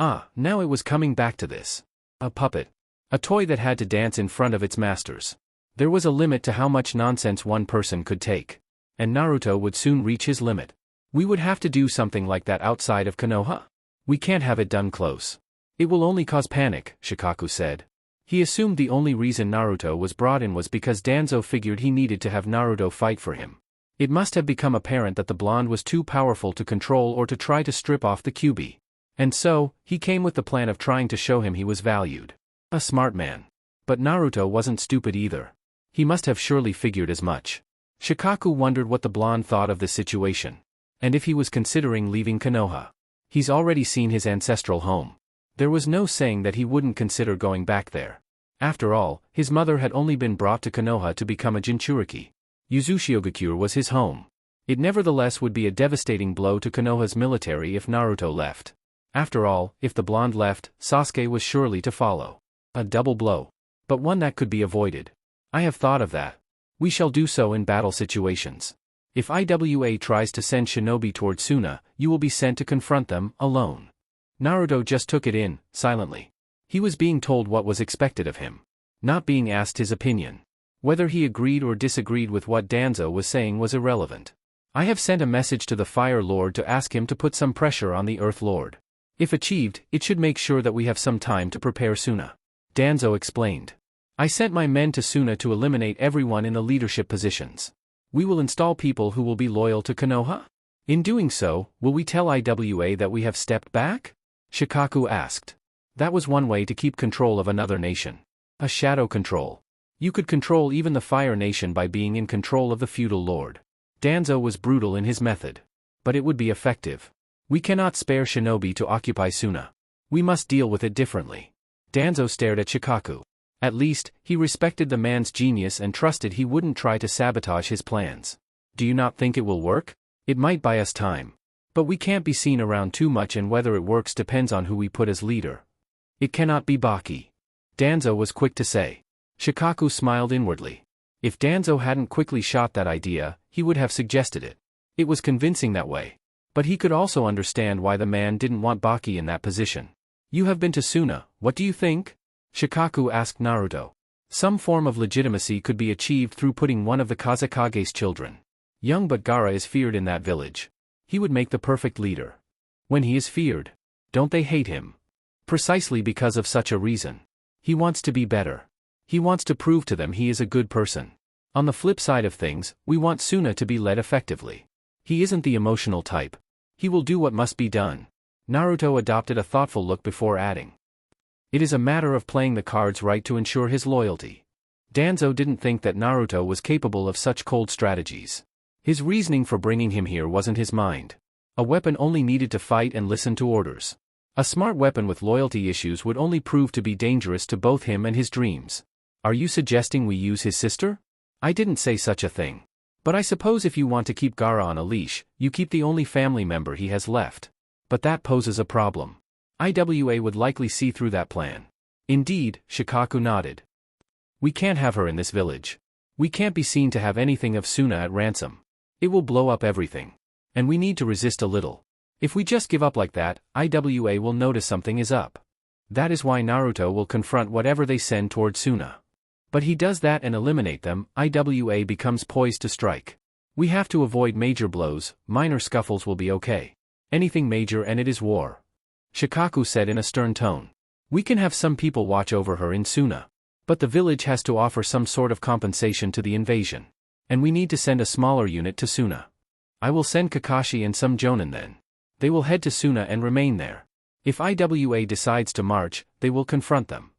Now it was coming back to this. A puppet. A toy that had to dance in front of its masters. There was a limit to how much nonsense one person could take. And Naruto would soon reach his limit. We would have to do something like that outside of Konoha. We can't have it done close. It will only cause panic, Shikaku said. He assumed the only reason Naruto was brought in was because Danzo figured he needed to have Naruto fight for him. It must have become apparent that the blonde was too powerful to control or to try to strip off the Kyuubi. And so, he came with the plan of trying to show him he was valued. A smart man. But Naruto wasn't stupid either. He must have surely figured as much. Shikaku wondered what the blonde thought of this situation. And if he was considering leaving Konoha. He's already seen his ancestral home. There was no saying that he wouldn't consider going back there. After all, his mother had only been brought to Konoha to become a Jinchuriki. Uzushiogakure was his home. It nevertheless would be a devastating blow to Konoha's military if Naruto left. After all, if the blonde left, Sasuke was surely to follow. A double blow. But one that could be avoided. I have thought of that. We shall do so in battle situations. If IWA tries to send shinobi toward Suna, you will be sent to confront them, alone. Naruto just took it in, silently. He was being told what was expected of him. Not being asked his opinion. Whether he agreed or disagreed with what Danzo was saying was irrelevant. I have sent a message to the Fire Lord to ask him to put some pressure on the Earth Lord. If achieved, it should make sure that we have some time to prepare Suna. Danzo explained. I sent my men to Suna to eliminate everyone in the leadership positions. We will install people who will be loyal to Konoha? In doing so, will we tell IWA that we have stepped back? Shikaku asked. That was one way to keep control of another nation. A shadow control. You could control even the Fire Nation by being in control of the feudal lord. Danzo was brutal in his method. But it would be effective. We cannot spare shinobi to occupy Suna. We must deal with it differently. Danzo stared at Shikaku. At least, he respected the man's genius and trusted he wouldn't try to sabotage his plans. Do you not think it will work? It might buy us time. But we can't be seen around too much, and whether it works depends on who we put as leader. It cannot be Baki. Danzo was quick to say. Shikaku smiled inwardly. If Danzo hadn't quickly shot that idea, he would have suggested it. It was convincing that way. But he could also understand why the man didn't want Baki in that position. You have been to Suna, what do you think? Shikaku asked Naruto. Some form of legitimacy could be achieved through putting one of the Kazekage's children. Young but Gaara is feared in that village. He would make the perfect leader. When he is feared, don't they hate him? Precisely because of such a reason. He wants to be better. He wants to prove to them he is a good person. On the flip side of things, we want Suna to be led effectively. He isn't the emotional type. He will do what must be done. Naruto adopted a thoughtful look before adding. It is a matter of playing the cards right to ensure his loyalty. Danzo didn't think that Naruto was capable of such cold strategies. His reasoning for bringing him here wasn't his mind. A weapon only needed to fight and listen to orders. A smart weapon with loyalty issues would only prove to be dangerous to both him and his dreams. Are you suggesting we use his sister? I didn't say such a thing. But I suppose if you want to keep Gaara on a leash, you keep the only family member he has left. But that poses a problem. IWA would likely see through that plan. Indeed, Shikaku nodded. We can't have her in this village. We can't be seen to have anything of Suna at ransom. It will blow up everything. And we need to resist a little. If we just give up like that, IWA will notice something is up. That is why Naruto will confront whatever they send toward Suna. But he does that and eliminate them, IWA becomes poised to strike. We have to avoid major blows, minor scuffles will be okay. Anything major and it is war. Shikaku said in a stern tone. We can have some people watch over her in Suna. But the village has to offer some sort of compensation to the invasion. And we need to send a smaller unit to Suna. I will send Kakashi and some Jonin then. They will head to Suna and remain there. If IWA decides to march, they will confront them.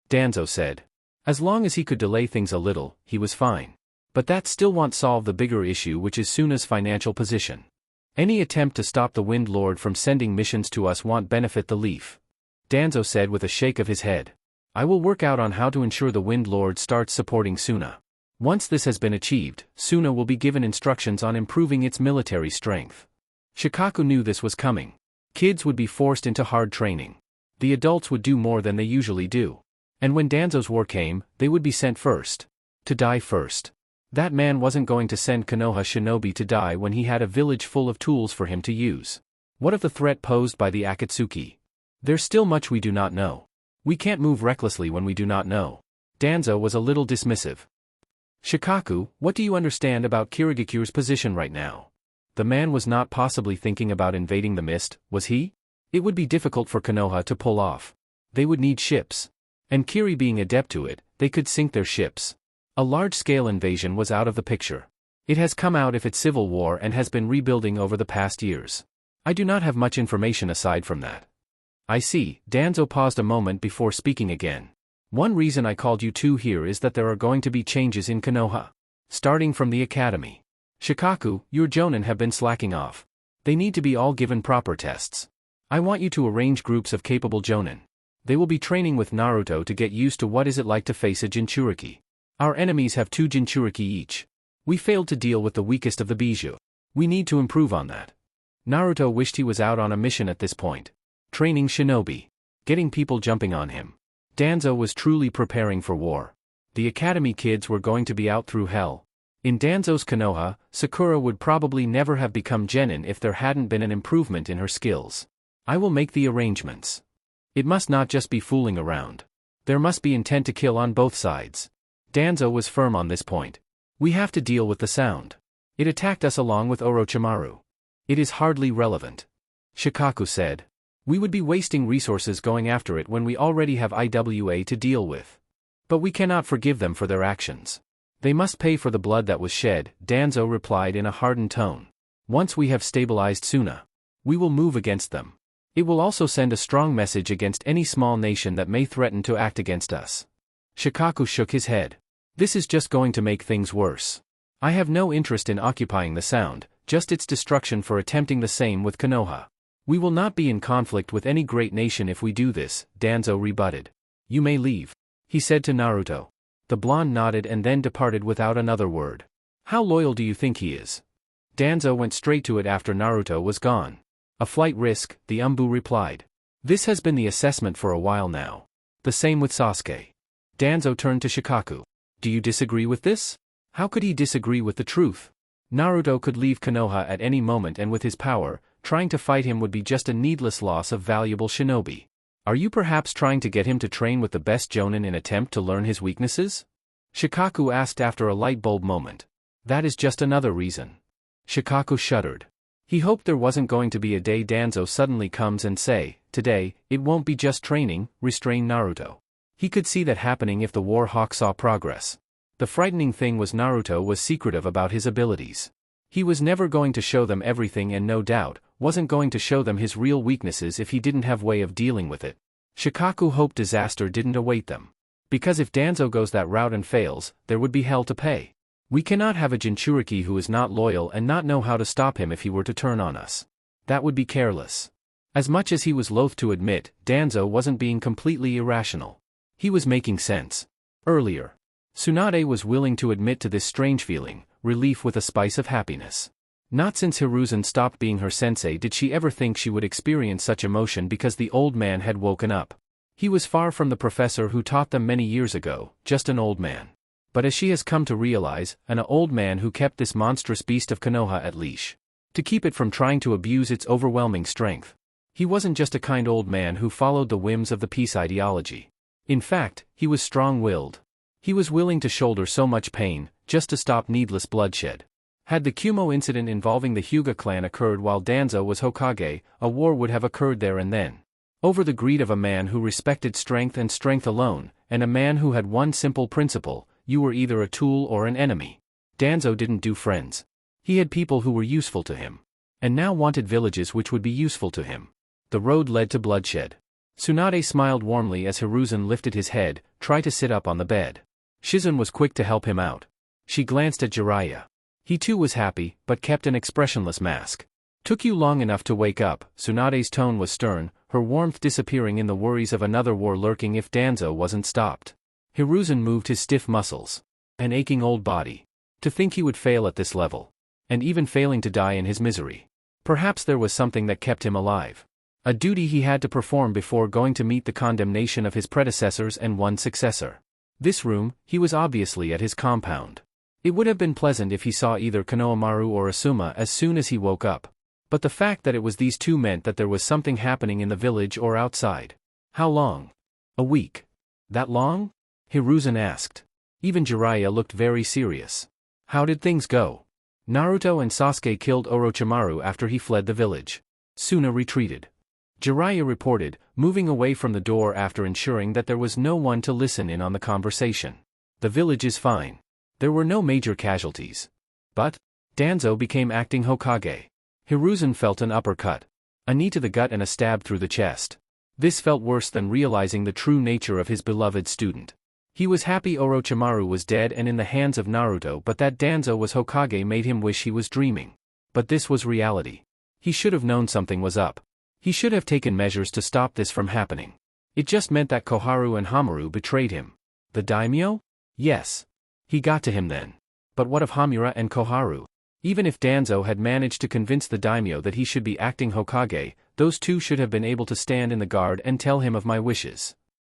Danzo said. As long as he could delay things a little, he was fine. But that still won't solve the bigger issue, which is Suna's financial position. Any attempt to stop the Wind Lord from sending missions to us won't benefit the Leaf. Danzo said with a shake of his head. I will work out on how to ensure the Wind Lord starts supporting Suna. Once this has been achieved, Suna will be given instructions on improving its military strength. Shikaku knew this was coming. Kids would be forced into hard training. The adults would do more than they usually do. And when Danzo's war came, they would be sent first. To die first. That man wasn't going to send Konoha shinobi to die when he had a village full of tools for him to use. What of the threat posed by the Akatsuki? There's still much we do not know. We can't move recklessly when we do not know. Danzo was a little dismissive. Shikaku, what do you understand about Kirigakure's position right now? The man was not possibly thinking about invading the mist, was he? It would be difficult for Konoha to pull off. They would need ships. And Kiri being adept to it, they could sink their ships. A large-scale invasion was out of the picture. It has come out of its civil war and has been rebuilding over the past years. I do not have much information aside from that. I see. Danzo paused a moment before speaking again. One reason I called you two here is that there are going to be changes in Konoha. Starting from the academy. Shikaku, your Jonin have been slacking off. They need to be all given proper tests. I want you to arrange groups of capable Jonin. They will be training with Naruto to get used to what is it like to face a Jinchuriki. Our enemies have 2 Jinchuriki each. We failed to deal with the weakest of the Bijou. We need to improve on that. Naruto wished he was out on a mission at this point. Training shinobi. Getting people jumping on him. Danzo was truly preparing for war. The academy kids were going to be out through hell. In Danzo's Konoha, Sakura would probably never have become Genin if there hadn't been an improvement in her skills. I will make the arrangements. It must not just be fooling around. There must be intent to kill on both sides. Danzo was firm on this point. We have to deal with the sound. It attacked us along with Orochimaru. It is hardly relevant. Shikaku said. We would be wasting resources going after it when we already have IWA to deal with. But we cannot forgive them for their actions. They must pay for the blood that was shed, Danzo replied in a hardened tone. Once we have stabilized Suna, we will move against them. It will also send a strong message against any small nation that may threaten to act against us. Shikaku shook his head. This is just going to make things worse. I have no interest in occupying the sound, just its destruction for attempting the same with Konoha. We will not be in conflict with any great nation if we do this, Danzo rebutted. You may leave, he said to Naruto. The blonde nodded and then departed without another word. How loyal do you think he is? Danzo went straight to it after Naruto was gone. A flight risk, the Umbu replied. This has been the assessment for a while now. The same with Sasuke. Danzo turned to Shikaku. Do you disagree with this? How could he disagree with the truth? Naruto could leave Konoha at any moment, and with his power, trying to fight him would be just a needless loss of valuable shinobi. Are you perhaps trying to get him to train with the best Jonin in attempt to learn his weaknesses? Shikaku asked after a light bulb moment. That is just another reason. Shikaku shuddered. He hoped there wasn't going to be a day Danzo suddenly comes and say, today, it won't be just training, restrain Naruto. He could see that happening if the War Hawk saw progress. The frightening thing was Naruto was secretive about his abilities. He was never going to show them everything and no doubt, wasn't going to show them his real weaknesses if he didn't have way of dealing with it. Shikaku hoped disaster didn't await them. Because if Danzo goes that route and fails, there would be hell to pay. We cannot have a Jinchuriki who is not loyal and not know how to stop him if he were to turn on us. That would be careless. As much as he was loath to admit, Danzo wasn't being completely irrational. He was making sense. Earlier, Tsunade was willing to admit to this strange feeling, relief with a spice of happiness. Not since Hiruzen stopped being her sensei did she ever think she would experience such emotion because the old man had woken up. He was far from the professor who taught them many years ago, just an old man. But as she has come to realize, an old man who kept this monstrous beast of Konoha at leash. To keep it from trying to abuse its overwhelming strength. He wasn't just a kind old man who followed the whims of the peace ideology. In fact, he was strong-willed. He was willing to shoulder so much pain, just to stop needless bloodshed. Had the Kumo incident involving the Hyuga clan occurred while Danzo was Hokage, a war would have occurred there and then. Over the greed of a man who respected strength and strength alone, and a man who had one simple principle, you were either a tool or an enemy. Danzo didn't do friends. He had people who were useful to him. And now wanted villages which would be useful to him. The road led to bloodshed. Tsunade smiled warmly as Hiruzen lifted his head, tried to sit up on the bed. Shizen was quick to help him out. She glanced at Jiraiya. He too was happy, but kept an expressionless mask. Took you long enough to wake up. Tsunade's tone was stern, her warmth disappearing in the worries of another war lurking if Danzo wasn't stopped. Hiruzen moved his stiff muscles. An aching old body. To think he would fail at this level. And even failing to die in his misery. Perhaps there was something that kept him alive. A duty he had to perform before going to meet the condemnation of his predecessors and one successor. This room, he was obviously at his compound. It would have been pleasant if he saw either Konohamaru or Asuma as soon as he woke up. But the fact that it was these two meant that there was something happening in the village or outside. How long? A week. That long? Hiruzen asked. Even Jiraiya looked very serious. How did things go? Naruto and Sasuke killed Orochimaru after he fled the village. Suna retreated. Jiraiya reported, moving away from the door after ensuring that there was no one to listen in on the conversation. The village is fine. There were no major casualties. But Danzo became acting Hokage. Hiruzen felt an uppercut. A knee to the gut and a stab through the chest. This felt worse than realizing the true nature of his beloved student. He was happy Orochimaru was dead and in the hands of Naruto, but that Danzo was Hokage made him wish he was dreaming. But this was reality. He should have known something was up. He should have taken measures to stop this from happening. It just meant that Koharu and Hamaru betrayed him. The daimyo? Yes. He got to him then. But what of Hamura and Koharu? Even if Danzo had managed to convince the daimyo that he should be acting Hokage, those two should have been able to stand in the guard and tell him of my wishes.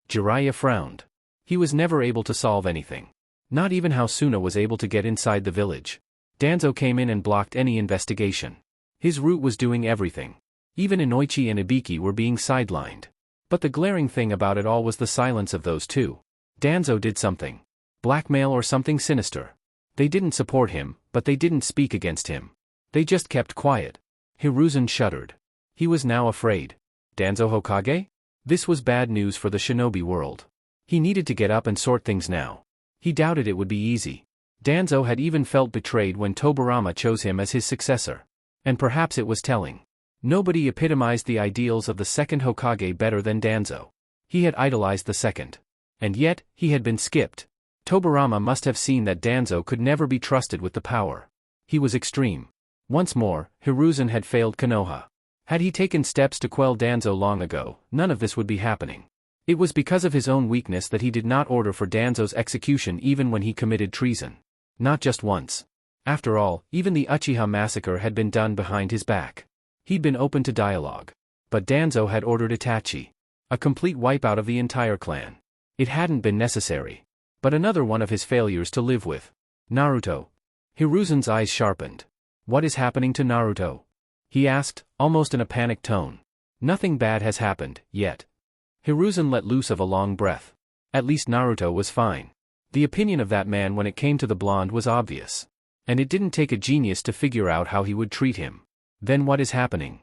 Jiraiya frowned. He was never able to solve anything. Not even how Suna was able to get inside the village. Danzo came in and blocked any investigation. His route was doing everything. Even Inoichi and Ibiki were being sidelined. But the glaring thing about it all was the silence of those two. Danzo did something. Blackmail or something sinister. They didn't support him, but they didn't speak against him. They just kept quiet. Hiruzen shuddered. He was now afraid. Danzo Hokage? This was bad news for the shinobi world. He needed to get up and sort things now. He doubted it would be easy. Danzo had even felt betrayed when Tobirama chose him as his successor. And perhaps it was telling. Nobody epitomized the ideals of the second Hokage better than Danzo. He had idolized the second. And yet, he had been skipped. Tobirama must have seen that Danzo could never be trusted with the power. He was extreme. Once more, Hiruzen had failed Konoha. Had he taken steps to quell Danzo long ago, none of this would be happening. It was because of his own weakness that he did not order for Danzo's execution even when he committed treason. Not just once. After all, even the Uchiha massacre had been done behind his back. He'd been open to dialogue. But Danzo had ordered Itachi. A complete wipeout of the entire clan. It hadn't been necessary. But another one of his failures to live with. Naruto. Hiruzen's eyes sharpened. What is happening to Naruto? He asked, almost in a panicked tone. Nothing bad has happened, yet. Hiruzen let loose of a long breath. At least Naruto was fine. The opinion of that man when it came to the blonde was obvious. And it didn't take a genius to figure out how he would treat him. Then what is happening?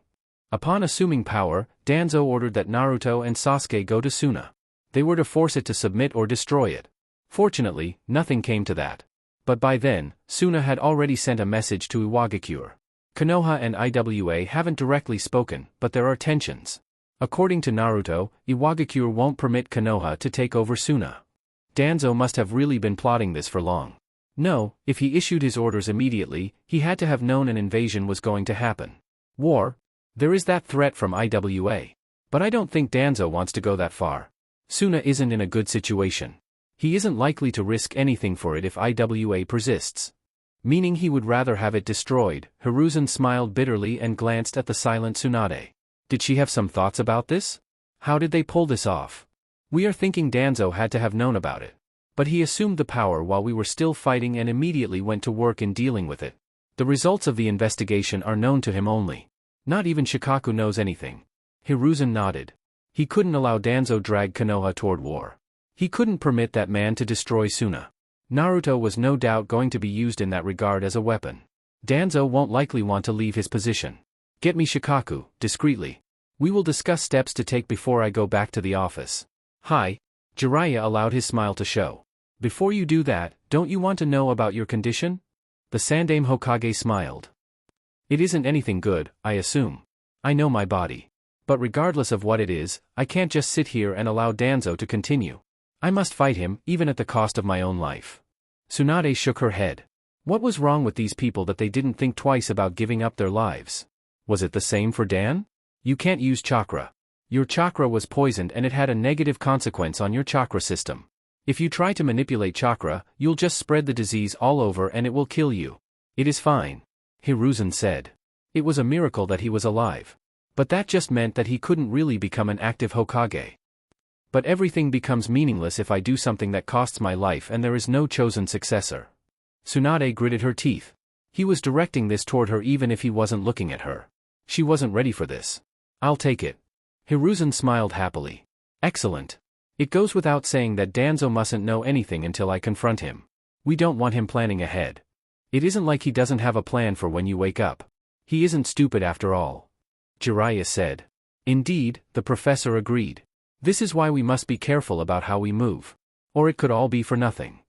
Upon assuming power, Danzo ordered that Naruto and Sasuke go to Suna. They were to force it to submit or destroy it. Fortunately, nothing came to that. But by then, Suna had already sent a message to Iwagakure. Konoha and Iwa haven't directly spoken, but there are tensions. According to Naruto, Iwagakure won't permit Konoha to take over Suna. Danzo must have really been plotting this for long. No, if he issued his orders immediately, he had to have known an invasion was going to happen. War? There is that threat from Iwa. But I don't think Danzo wants to go that far. Suna isn't in a good situation. He isn't likely to risk anything for it if Iwa persists. Meaning he would rather have it destroyed. Hiruzen smiled bitterly and glanced at the silent Tsunade. Did she have some thoughts about this? How did they pull this off? We are thinking Danzo had to have known about it. But he assumed the power while we were still fighting and immediately went to work in dealing with it. The results of the investigation are known to him only. Not even Shikaku knows anything. Hiruzen nodded. He couldn't allow Danzo drag Konoha toward war. He couldn't permit that man to destroy Suna. Naruto was no doubt going to be used in that regard as a weapon. Danzo won't likely want to leave his position. Get me Shikaku, discreetly. We will discuss steps to take before I go back to the office. Hi. Jiraiya allowed his smile to show. Before you do that, don't you want to know about your condition? The Sandaime Hokage smiled. It isn't anything good, I assume. I know my body. But regardless of what it is, I can't just sit here and allow Danzo to continue. I must fight him, even at the cost of my own life. Tsunade shook her head. What was wrong with these people that they didn't think twice about giving up their lives? Was it the same for Dan? You can't use chakra. Your chakra was poisoned and it had a negative consequence on your chakra system. If you try to manipulate chakra, you'll just spread the disease all over and it will kill you. It is fine, Hiruzen said. It was a miracle that he was alive. But that just meant that he couldn't really become an active Hokage. But everything becomes meaningless if I do something that costs my life and there is no chosen successor. Tsunade gritted her teeth. He was directing this toward her even if he wasn't looking at her. She wasn't ready for this. I'll take it. Hiruzen smiled happily. Excellent. It goes without saying that Danzo mustn't know anything until I confront him. We don't want him planning ahead. It isn't like he doesn't have a plan for when you wake up. He isn't stupid after all. Jiraiya said. Indeed, the professor agreed. This is why we must be careful about how we move. Or it could all be for nothing.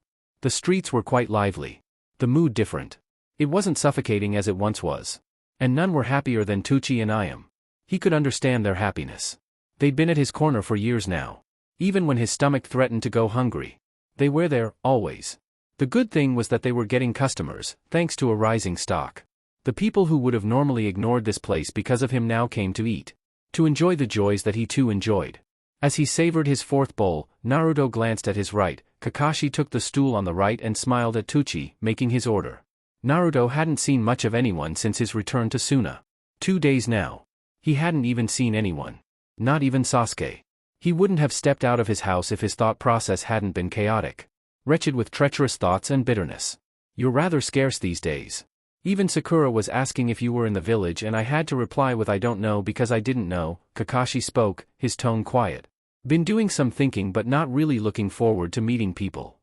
The streets were quite lively. The mood different. It wasn't suffocating as it once was. And none were happier than Tucci and Iam. He could understand their happiness. They'd been at his corner for years now. Even when his stomach threatened to go hungry. They were there, always. The good thing was that they were getting customers, thanks to a rising stock. The people who would have normally ignored this place because of him now came to eat. To enjoy the joys that he too enjoyed. As he savored his fourth bowl, Naruto glanced at his right, Kakashi took the stool on the right and smiled at Tucci, making his order. Naruto hadn't seen much of anyone since his return to Suna. 2 days now. He hadn't even seen anyone. Not even Sasuke. He wouldn't have stepped out of his house if his thought process hadn't been chaotic. Wretched with treacherous thoughts and bitterness. You're rather scarce these days. Even Sakura was asking if you were in the village and I had to reply with I don't know because I didn't know. Kakashi spoke, his tone quiet. Been doing some thinking but not really looking forward to meeting people.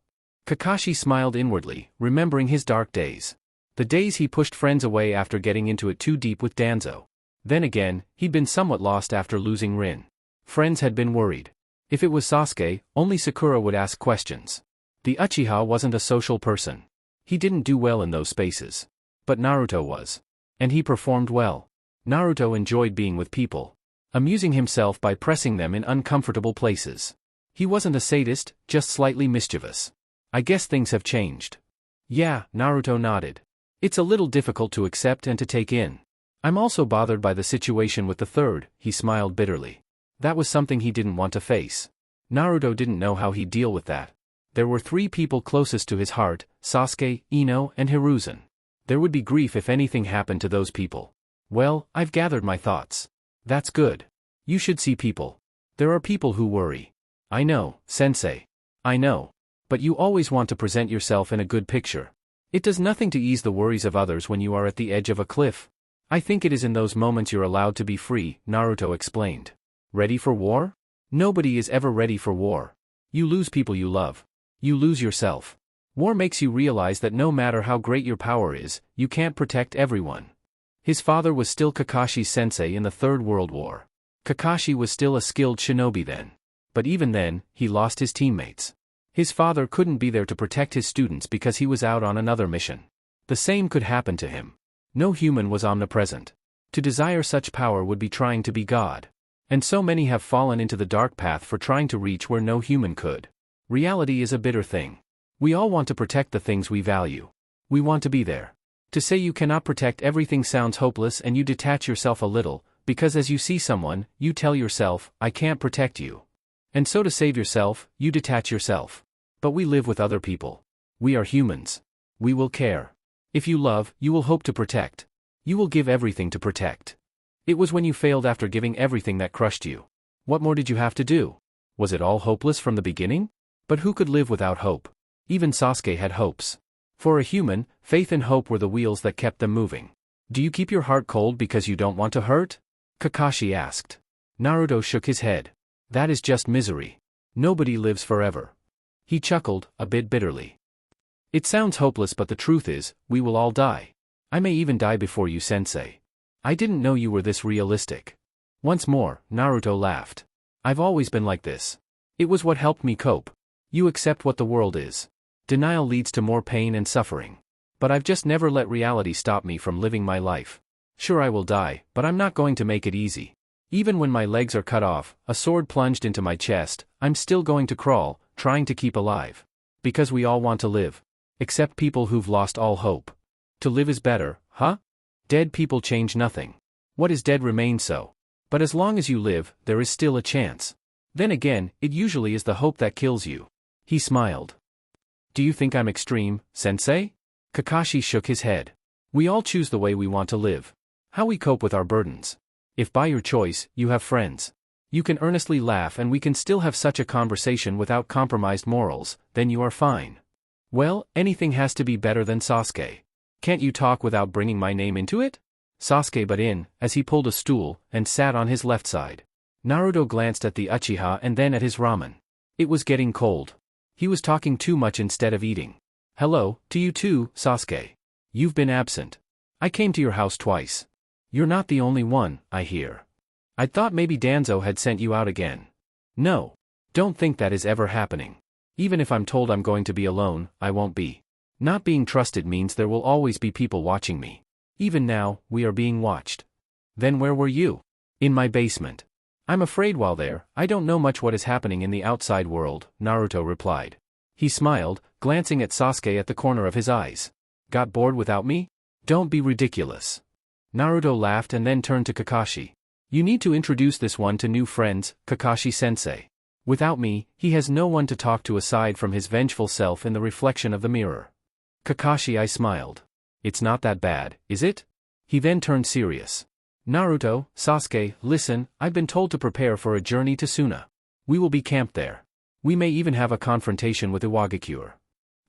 Kakashi smiled inwardly, remembering his dark days. The days he pushed friends away after getting into it too deep with Danzo. Then again, he'd been somewhat lost after losing Rin. Friends had been worried. If it was Sasuke, only Sakura would ask questions. The Uchiha wasn't a social person. He didn't do well in those spaces. But Naruto was. And he performed well. Naruto enjoyed being with people. Amusing himself by pressing them in uncomfortable places. He wasn't a sadist, just slightly mischievous. I guess things have changed. Yeah, Naruto nodded. It's a little difficult to accept and to take in. I'm also bothered by the situation with the third, he smiled bitterly. That was something he didn't want to face. Naruto didn't know how he'd deal with that. There were 3 people closest to his heart, Sasuke, Ino, and Hiruzen. There would be grief if anything happened to those people. Well, I've gathered my thoughts. That's good. You should see people. There are people who worry. I know, sensei. I know. But you always want to present yourself in a good picture. It does nothing to ease the worries of others when you are at the edge of a cliff. I think it is in those moments you're allowed to be free, Naruto explained. Ready for war? Nobody is ever ready for war. You lose people you love. You lose yourself. War makes you realize that no matter how great your power is, you can't protect everyone. His father was still Kakashi's sensei in the Third World War. Kakashi was still a skilled shinobi then. But even then, he lost his teammates. His father couldn't be there to protect his students because he was out on another mission. The same could happen to him. No human was omnipresent. To desire such power would be trying to be God. And so many have fallen into the dark path for trying to reach where no human could. Reality is a bitter thing. We all want to protect the things we value. We want to be there. To say you cannot protect everything sounds hopeless and you detach yourself a little, because as you see someone, you tell yourself, I can't protect you. And so to save yourself, you detach yourself. But we live with other people. We are humans. We will care. If you love, you will hope to protect. You will give everything to protect. It was when you failed after giving everything that crushed you. What more did you have to do? Was it all hopeless from the beginning? But who could live without hope? Even Sasuke had hopes. For a human, faith and hope were the wheels that kept them moving. Do you keep your heart cold because you don't want to hurt? Kakashi asked. Naruto shook his head. That is just misery. Nobody lives forever. He chuckled, a bit bitterly. It sounds hopeless but the truth is, we will all die. I may even die before you, sensei. I didn't know you were this realistic. Once more, Naruto laughed. I've always been like this. It was what helped me cope. You accept what the world is. Denial leads to more pain and suffering. But I've just never let reality stop me from living my life. Sure, I will die, but I'm not going to make it easy. Even when my legs are cut off, a sword plunged into my chest, I'm still going to crawl, trying to keep alive. Because we all want to live. Except people who've lost all hope. To live is better, huh? Dead people change nothing. What is dead remains so. But as long as you live, there is still a chance. Then again, it usually is the hope that kills you. He smiled. Do you think I'm extreme, sensei? Kakashi shook his head. We all choose the way we want to live. How we cope with our burdens. If by your choice, you have friends. You can earnestly laugh and we can still have such a conversation without compromised morals, then you are fine. Well, anything has to be better than Sasuke. Can't you talk without bringing my name into it? Sasuke butt in, as he pulled a stool, and sat on his left side. Naruto glanced at the Uchiha and then at his ramen. It was getting cold. He was talking too much instead of eating. Hello, to you too, Sasuke. You've been absent. I came to your house twice. You're not the only one, I hear. I thought maybe Danzo had sent you out again. No. Don't think that is ever happening. Even if I'm told I'm going to be alone, I won't be. Not being trusted means there will always be people watching me. Even now, we are being watched. Then where were you? In my basement. I'm afraid while there, I don't know much what is happening in the outside world, Naruto replied. He smiled, glancing at Sasuke at the corner of his eyes. Got bored without me? Don't be ridiculous. Naruto laughed and then turned to Kakashi. You need to introduce this one to new friends, Kakashi-sensei. Without me, he has no one to talk to aside from his vengeful self in the reflection of the mirror. Kakashi, I smiled. It's not that bad, is it? He then turned serious. Naruto, Sasuke, listen, I've been told to prepare for a journey to Suna. We will be camped there. We may even have a confrontation with Iwagakure.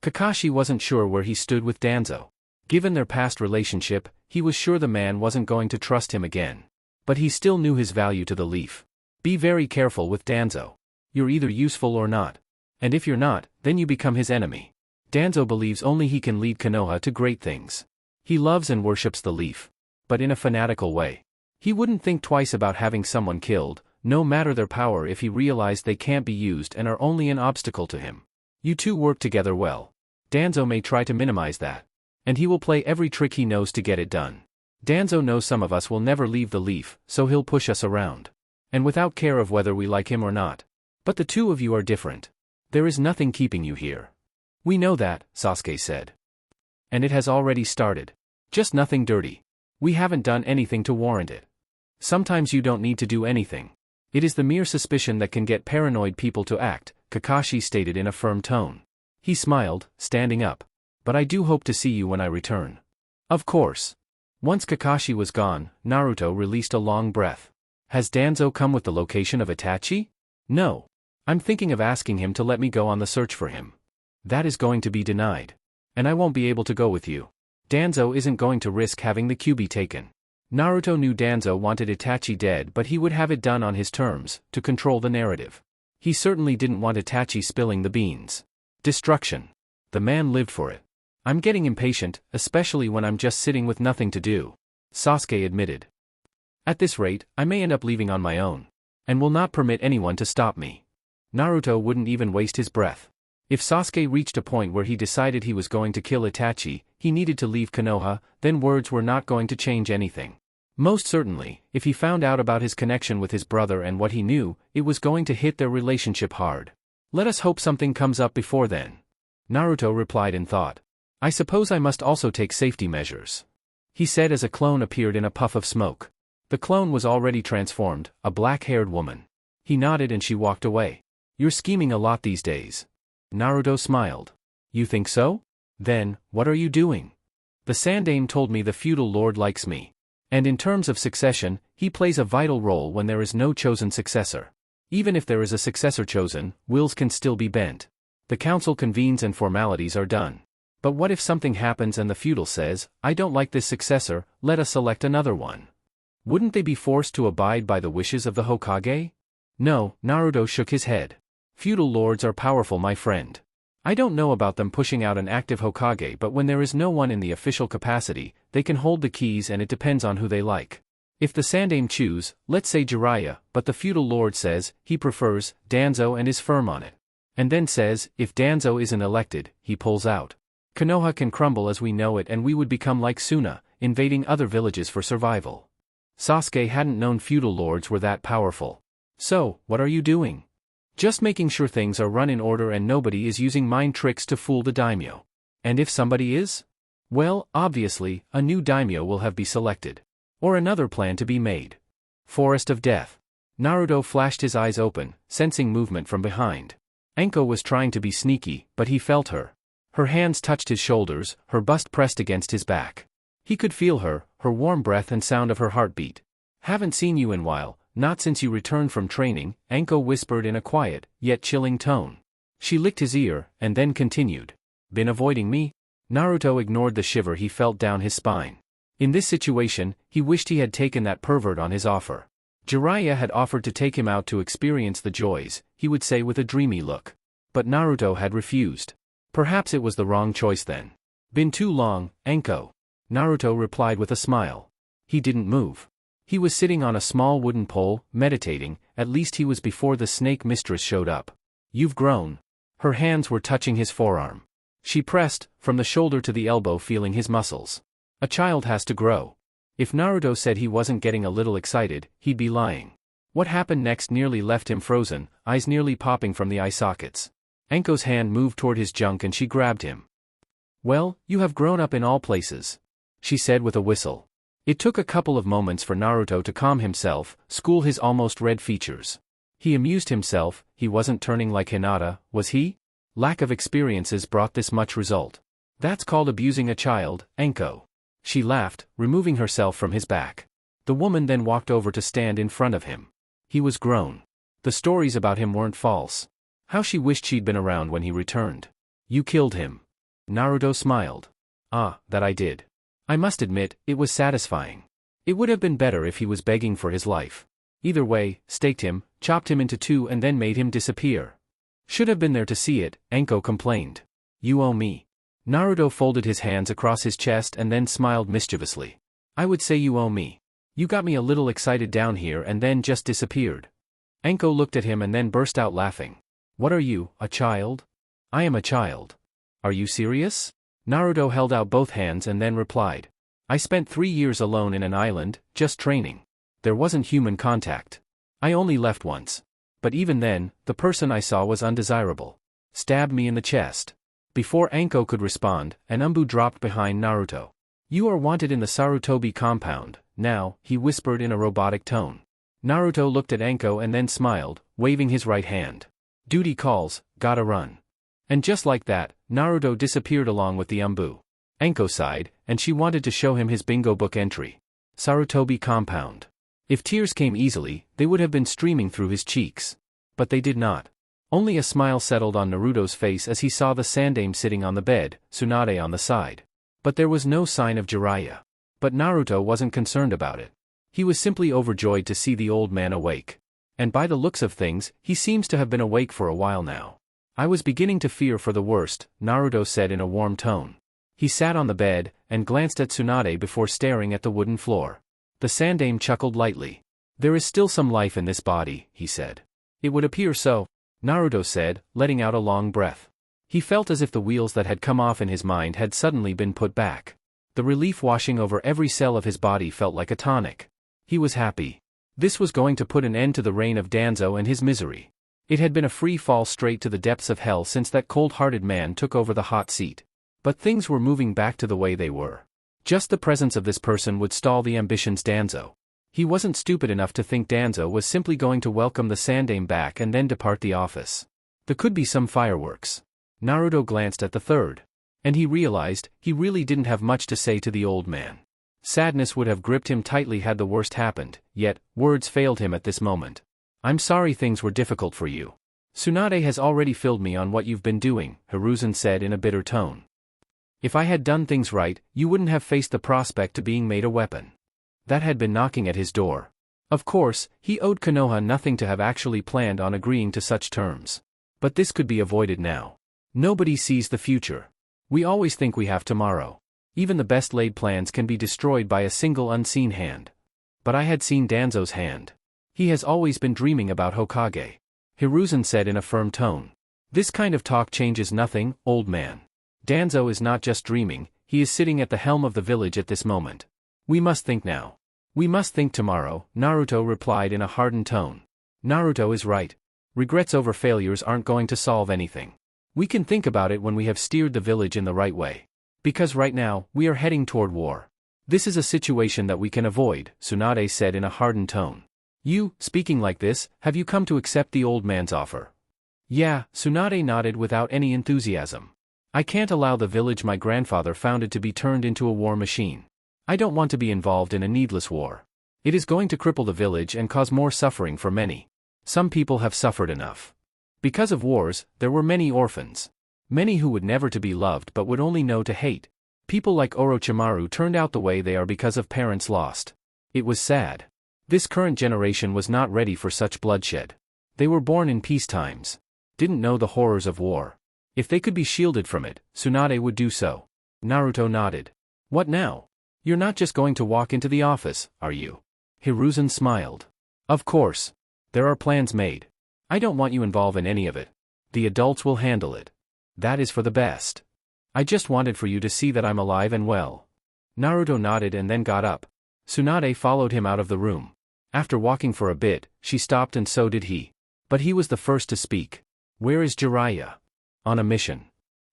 Kakashi wasn't sure where he stood with Danzo. Given their past relationship, he was sure the man wasn't going to trust him again. But he still knew his value to the leaf. Be very careful with Danzo. You're either useful or not. And if you're not, then you become his enemy. Danzo believes only he can lead Konoha to great things. He loves and worships the leaf. But in a fanatical way. He wouldn't think twice about having someone killed, no matter their power, if he realized they can't be used and are only an obstacle to him. You two work together well. Danzo may try to minimize that. And he will play every trick he knows to get it done. Danzo knows some of us will never leave the leaf, so he'll push us around. And without care of whether we like him or not. But the two of you are different. There is nothing keeping you here. We know that, Sasuke said. And it has already started. Just nothing dirty. We haven't done anything to warrant it. Sometimes you don't need to do anything. It is the mere suspicion that can get paranoid people to act, Kakashi stated in a firm tone. He smiled, standing up. But I do hope to see you when I return. Of course. Once Kakashi was gone, Naruto released a long breath. Has Danzo come with the location of Itachi? No. I'm thinking of asking him to let me go on the search for him. That is going to be denied. And I won't be able to go with you. Danzo isn't going to risk having the Kyuubi taken. Naruto knew Danzo wanted Itachi dead, but he would have it done on his terms, to control the narrative. He certainly didn't want Itachi spilling the beans. Destruction. The man lived for it. I'm getting impatient, especially when I'm just sitting with nothing to do. Sasuke admitted. At this rate, I may end up leaving on my own. And will not permit anyone to stop me. Naruto wouldn't even waste his breath. If Sasuke reached a point where he decided he was going to kill Itachi, he needed to leave Konoha, then words were not going to change anything. Most certainly, if he found out about his connection with his brother and what he knew, it was going to hit their relationship hard. Let us hope something comes up before then. Naruto replied in thought. I suppose I must also take safety measures. He said as a clone appeared in a puff of smoke. The clone was already transformed, a black-haired woman. He nodded and she walked away. You're scheming a lot these days. Naruto smiled. You think so? Then, what are you doing? The Sandaime told me the feudal lord likes me. And in terms of succession, he plays a vital role when there is no chosen successor. Even if there is a successor chosen, wills can still be bent. The council convenes and formalities are done. But what if something happens and the feudal says, I don't like this successor, let us select another one? Wouldn't they be forced to abide by the wishes of the Hokage? No, Naruto shook his head. Feudal lords are powerful, my friend. I don't know about them pushing out an active Hokage, but when there is no one in the official capacity, they can hold the keys and it depends on who they like. If the Sandaime choose, let's say Jiraiya, but the feudal lord says, he prefers Danzo and is firm on it. And then says, if Danzo isn't elected, he pulls out. Konoha can crumble as we know it and we would become like Suna, invading other villages for survival. Sasuke hadn't known feudal lords were that powerful. So, what are you doing? Just making sure things are run in order and nobody is using mind tricks to fool the daimyo. And if somebody is? Well, obviously, a new daimyo will have been selected. Or another plan to be made? Forest of Death. Naruto flashed his eyes open, sensing movement from behind. Anko was trying to be sneaky, but he felt her. Her hands touched his shoulders, her bust pressed against his back. He could feel her warm breath and sound of her heartbeat. Haven't seen you in a while, not since you returned from training, Anko whispered in a quiet, yet chilling tone. She licked his ear, and then continued. Been avoiding me? Naruto ignored the shiver he felt down his spine. In this situation, he wished he had taken that pervert on his offer. Jiraiya had offered to take him out to experience the joys, he would say with a dreamy look. But Naruto had refused. Perhaps it was the wrong choice then. Been too long, Anko. Naruto replied with a smile. He didn't move. He was sitting on a small wooden pole, meditating, at least he was before the snake mistress showed up. You've grown. Her hands were touching his forearm. She pressed, from the shoulder to the elbow feeling his muscles. A child has to grow. If Naruto said he wasn't getting a little excited, he'd be lying. What happened next nearly left him frozen, eyes nearly popping from the eye sockets. Anko's hand moved toward his junk and she grabbed him. Well, you have grown up in all places, she said with a whistle. It took a couple of moments for Naruto to calm himself, school his almost red features. He amused himself, he wasn't turning like Hinata, was he? Lack of experiences brought this much result. That's called abusing a child, Anko. She laughed, removing herself from his back. The woman then walked over to stand in front of him. He was grown. The stories about him weren't false. How she wished she'd been around when he returned. You killed him. Naruto smiled. Ah, that I did. I must admit, it was satisfying. It would have been better if he was begging for his life. Either way, staked him, chopped him into two and then made him disappear. Should have been there to see it, Anko complained. You owe me. Naruto folded his hands across his chest and then smiled mischievously. I would say you owe me. You got me a little excited down here and then just disappeared. Anko looked at him and then burst out laughing. What are you, a child? I am a child. Are you serious? Naruto held out both hands and then replied. I spent 3 years alone in an island, just training. There wasn't human contact. I only left once. But even then, the person I saw was undesirable. Stabbed me in the chest. Before Anko could respond, an umbu dropped behind Naruto. You are wanted in the Sarutobi compound, now, he whispered in a robotic tone. Naruto looked at Anko and then smiled, waving his right hand. Duty calls, gotta run. And just like that, Naruto disappeared along with the umbu. Anko sighed, and she wanted to show him his bingo book entry. Sarutobi compound. If tears came easily, they would have been streaming through his cheeks. But they did not. Only a smile settled on Naruto's face as he saw the Sandaime sitting on the bed, Tsunade on the side. But there was no sign of Jiraiya. But Naruto wasn't concerned about it. He was simply overjoyed to see the old man awake. And by the looks of things, he seems to have been awake for a while now. I was beginning to fear for the worst, Naruto said in a warm tone. He sat on the bed, and glanced at Tsunade before staring at the wooden floor. The Sandaime chuckled lightly. There is still some life in this body, he said. It would appear so, Naruto said, letting out a long breath. He felt as if the wheels that had come off in his mind had suddenly been put back. The relief washing over every cell of his body felt like a tonic. He was happy. This was going to put an end to the reign of Danzo and his misery. It had been a free fall straight to the depths of hell since that cold-hearted man took over the hot seat. But things were moving back to the way they were. Just the presence of this person would stall the ambitions Danzo. He wasn't stupid enough to think Danzo was simply going to welcome the Sandaime back and then depart the office. There could be some fireworks. Naruto glanced at the third. And he realized, he really didn't have much to say to the old man. Sadness would have gripped him tightly had the worst happened, yet, words failed him at this moment. I'm sorry things were difficult for you. Tsunade has already filled me on what you've been doing, Hiruzen said in a bitter tone. If I had done things right, you wouldn't have faced the prospect of being made a weapon. That had been knocking at his door. Of course, he owed Konoha nothing to have actually planned on agreeing to such terms. But this could be avoided now. Nobody sees the future. We always think we have tomorrow. Even the best laid plans can be destroyed by a single unseen hand. But I had seen Danzo's hand. He has always been dreaming about Hokage. Hiruzen said in a firm tone. This kind of talk changes nothing, old man. Danzo is not just dreaming, he is sitting at the helm of the village at this moment. We must think now. We must think tomorrow, Naruto replied in a hardened tone. Naruto is right. Regrets over failures aren't going to solve anything. We can think about it when we have steered the village in the right way. Because right now, we are heading toward war. This is a situation that we can avoid, Tsunade said in a hardened tone. You, speaking like this, have you come to accept the old man's offer? Yeah, Tsunade nodded without any enthusiasm. I can't allow the village my grandfather founded to be turned into a war machine. I don't want to be involved in a needless war. It is going to cripple the village and cause more suffering for many. Some people have suffered enough. Because of wars, there were many orphans. Many who would never to be loved but would only know to hate. People like Orochimaru turned out the way they are because of parents lost. It was sad. This current generation was not ready for such bloodshed. They were born in peace times. Didn't know the horrors of war. If they could be shielded from it, Tsunade would do so. Naruto nodded. What now? You're not just going to walk into the office, are you? Hiruzen smiled. Of course. There are plans made. I don't want you involved in any of it. The adults will handle it. That is for the best. I just wanted for you to see that I'm alive and well. Naruto nodded and then got up. Tsunade followed him out of the room. After walking for a bit, she stopped and so did he. But he was the first to speak. Where is Jiraiya? On a mission.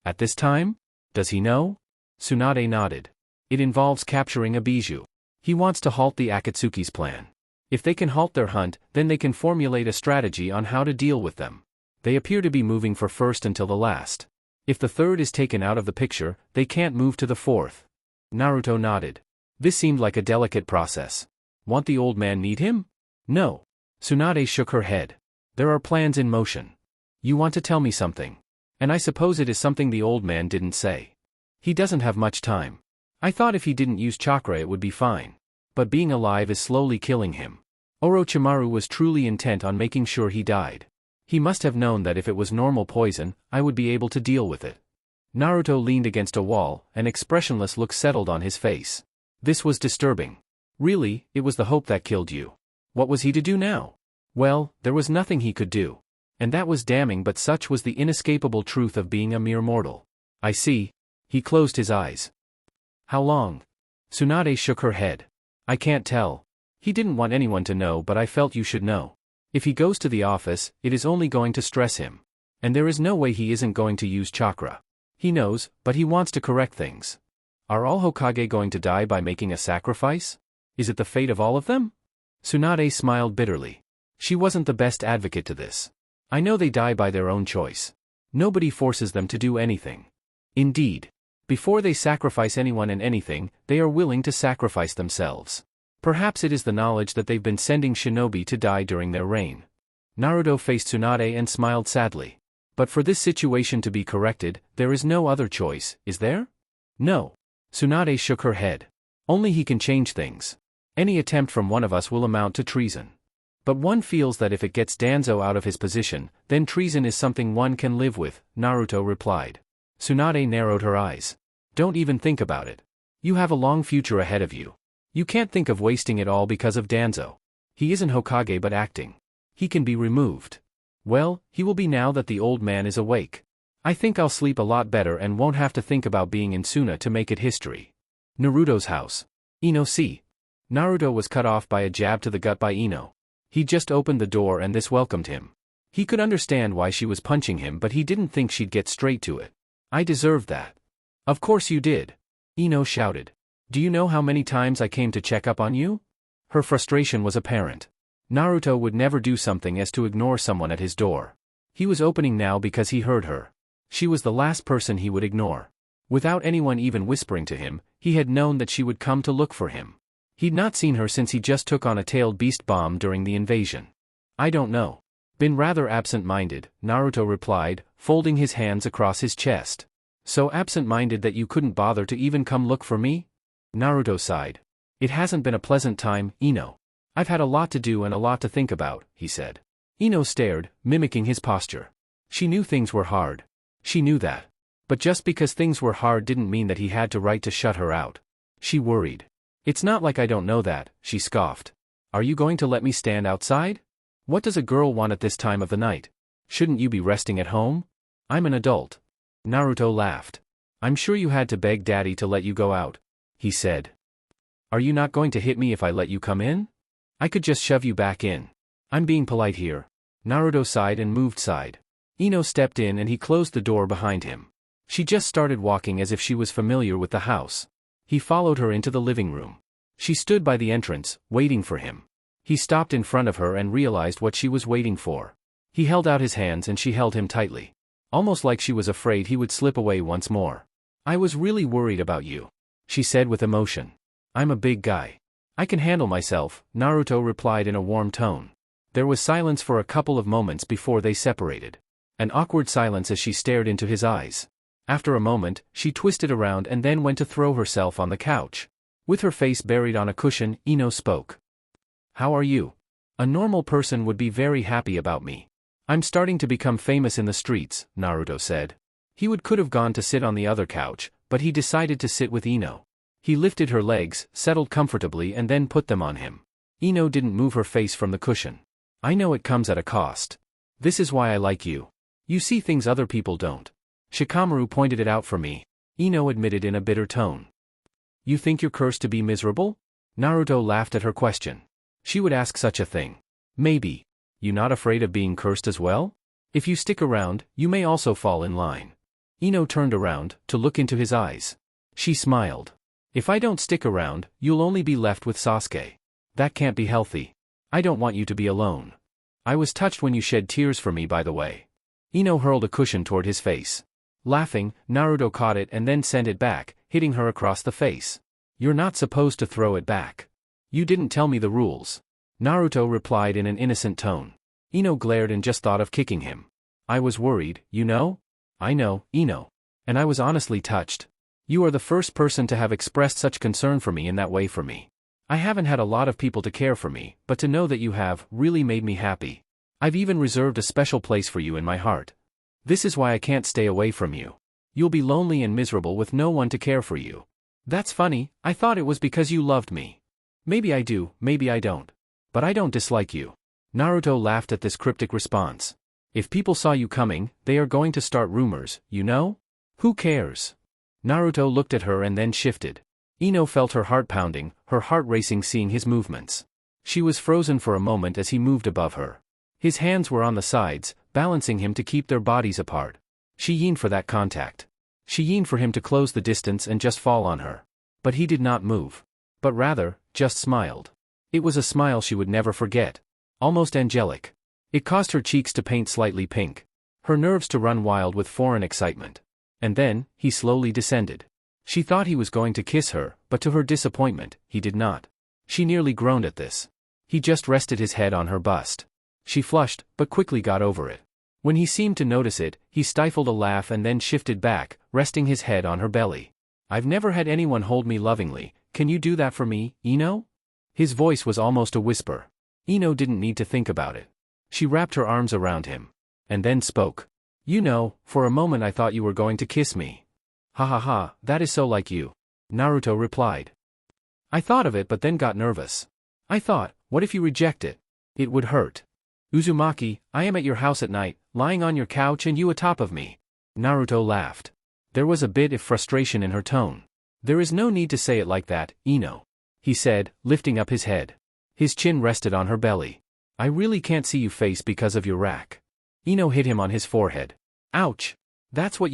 At this time? Does he know? Tsunade nodded. It involves capturing a bijou. He wants to halt the Akatsuki's plan. If they can halt their hunt, then they can formulate a strategy on how to deal with them. They appear to be moving for first until the last. If the third is taken out of the picture, they can't move to the fourth. Naruto nodded. This seemed like a delicate process. Want the old man need him? No. Tsunade shook her head. There are plans in motion. You want to tell me something. And I suppose it is something the old man didn't say. He doesn't have much time. I thought if he didn't use chakra it would be fine. But being alive is slowly killing him. Orochimaru was truly intent on making sure he died. He must have known that if it was normal poison, I would be able to deal with it. Naruto leaned against a wall, an expressionless look settled on his face. This was disturbing. Really, it was the hope that killed you. What was he to do now? Well, there was nothing he could do. And that was damning, but such was the inescapable truth of being a mere mortal. I see. He closed his eyes. How long? Tsunade shook her head. I can't tell. He didn't want anyone to know, but I felt you should know. If he goes to the office, it is only going to stress him. And there is no way he isn't going to use chakra. He knows, but he wants to correct things. Are all Hokage going to die by making a sacrifice? Is it the fate of all of them? Tsunade smiled bitterly. She wasn't the best advocate to this. I know they die by their own choice. Nobody forces them to do anything. Indeed. Before they sacrifice anyone and anything, they are willing to sacrifice themselves. Perhaps it is the knowledge that they've been sending shinobi to die during their reign. Naruto faced Tsunade and smiled sadly. But for this situation to be corrected, there is no other choice, is there? No. Tsunade shook her head. Only he can change things. Any attempt from one of us will amount to treason. But one feels that if it gets Danzo out of his position, then treason is something one can live with, Naruto replied. Tsunade narrowed her eyes. Don't even think about it. You have a long future ahead of you. You can't think of wasting it all because of Danzo. He isn't Hokage but acting. He can be removed. Well, he will be now that the old man is awake. I think I'll sleep a lot better and won't have to think about being in Suna to make it history. Naruto's house. Ino see. Naruto was cut off by a jab to the gut by Ino. He just opened the door and this welcomed him. He could understand why she was punching him, but he didn't think she'd get straight to it. I deserved that. Of course you did. Ino shouted. Do you know how many times I came to check up on you? Her frustration was apparent. Naruto would never do something as to ignore someone at his door. He was opening now because he heard her. She was the last person he would ignore. Without anyone even whispering to him, he had known that she would come to look for him. He'd not seen her since he just took on a tailed beast bomb during the invasion. I don't know. Been rather absent-minded, Naruto replied, folding his hands across his chest. So absent-minded that you couldn't bother to even come look for me? Naruto sighed. It hasn't been a pleasant time, Ino. I've had a lot to do and a lot to think about, he said. Ino stared, mimicking his posture. She knew things were hard. She knew that. But just because things were hard didn't mean that he had to right to shut her out. She worried. It's not like I don't know that, she scoffed. Are you going to let me stand outside? What does a girl want at this time of the night? Shouldn't you be resting at home? I'm an adult. Naruto laughed. I'm sure you had to beg Daddy to let you go out, he said. Are you not going to hit me if I let you come in? I could just shove you back in. I'm being polite here. Naruto sighed and moved side. Ino stepped in and he closed the door behind him. She just started walking as if she was familiar with the house. He followed her into the living room. She stood by the entrance, waiting for him. He stopped in front of her and realized what she was waiting for. He held out his hands and she held him tightly. Almost like she was afraid he would slip away once more. "I was really worried about you," she said with emotion. "I'm a big guy. I can handle myself," Naruto replied in a warm tone. There was silence for a couple of moments before they separated. An awkward silence as she stared into his eyes. After a moment, she twisted around and then went to throw herself on the couch. With her face buried on a cushion, Ino spoke. "How are you? A normal person would be very happy about me. I'm starting to become famous in the streets," Naruto said. Could have gone to sit on the other couch, but he decided to sit with Ino. He lifted her legs, settled comfortably and then put them on him. Ino didn't move her face from the cushion. "I know it comes at a cost. This is why I like you. You see things other people don't. Shikamaru pointed it out for me," Ino admitted in a bitter tone. "You think you're cursed to be miserable?" Naruto laughed at her question. She would ask such a thing. "Maybe. You not afraid of being cursed as well? If you stick around, you may also fall in line." Ino turned around, to look into his eyes. She smiled. "If I don't stick around, you'll only be left with Sasuke. That can't be healthy. I don't want you to be alone. I was touched when you shed tears for me, by the way." Ino hurled a cushion toward his face. Laughing, Naruto caught it and then sent it back, hitting her across the face. "You're not supposed to throw it back. You didn't tell me the rules," Naruto replied in an innocent tone. Ino glared and just thought of kicking him. "I was worried, you know?" "I know, Ino. And I was honestly touched. You are the first person to have expressed such concern for me in that way for me. I haven't had a lot of people to care for me, but to know that you have, really made me happy. I've even reserved a special place for you in my heart. This is why I can't stay away from you. You'll be lonely and miserable with no one to care for you." "That's funny, I thought it was because you loved me. Maybe I do, maybe I don't. But I don't dislike you." Naruto laughed at this cryptic response. "If people saw you coming, they are going to start rumors, you know? Who cares?" Naruto looked at her and then shifted. Ino felt her heart pounding, her heart racing seeing his movements. She was frozen for a moment as he moved above her. His hands were on the sides, balancing him to keep their bodies apart. She yearned for that contact. She yearned for him to close the distance and just fall on her. But he did not move. But rather, just smiled. It was a smile she would never forget. Almost angelic. It caused her cheeks to paint slightly pink. Her nerves to run wild with foreign excitement. And then, he slowly descended. She thought he was going to kiss her, but to her disappointment, he did not. She nearly groaned at this. He just rested his head on her bust. She flushed, but quickly got over it. When he seemed to notice it, he stifled a laugh and then shifted back, resting his head on her belly. "I've never had anyone hold me lovingly, can you do that for me, Ino?" His voice was almost a whisper. Ino didn't need to think about it. She wrapped her arms around him. And then spoke. "You know, for a moment I thought you were going to kiss me." "Ha ha ha, that is so like you," Naruto replied. "I thought of it but then got nervous. I thought, what if you reject it? It would hurt. Uzumaki, I am at your house at night, lying on your couch and you atop of me." Naruto laughed. There was a bit of frustration in her tone. "There is no need to say it like that, Ino," he said, lifting up his head. His chin rested on her belly. "I really can't see you face because of your rack." Ino hit him on his forehead. "Ouch! That's what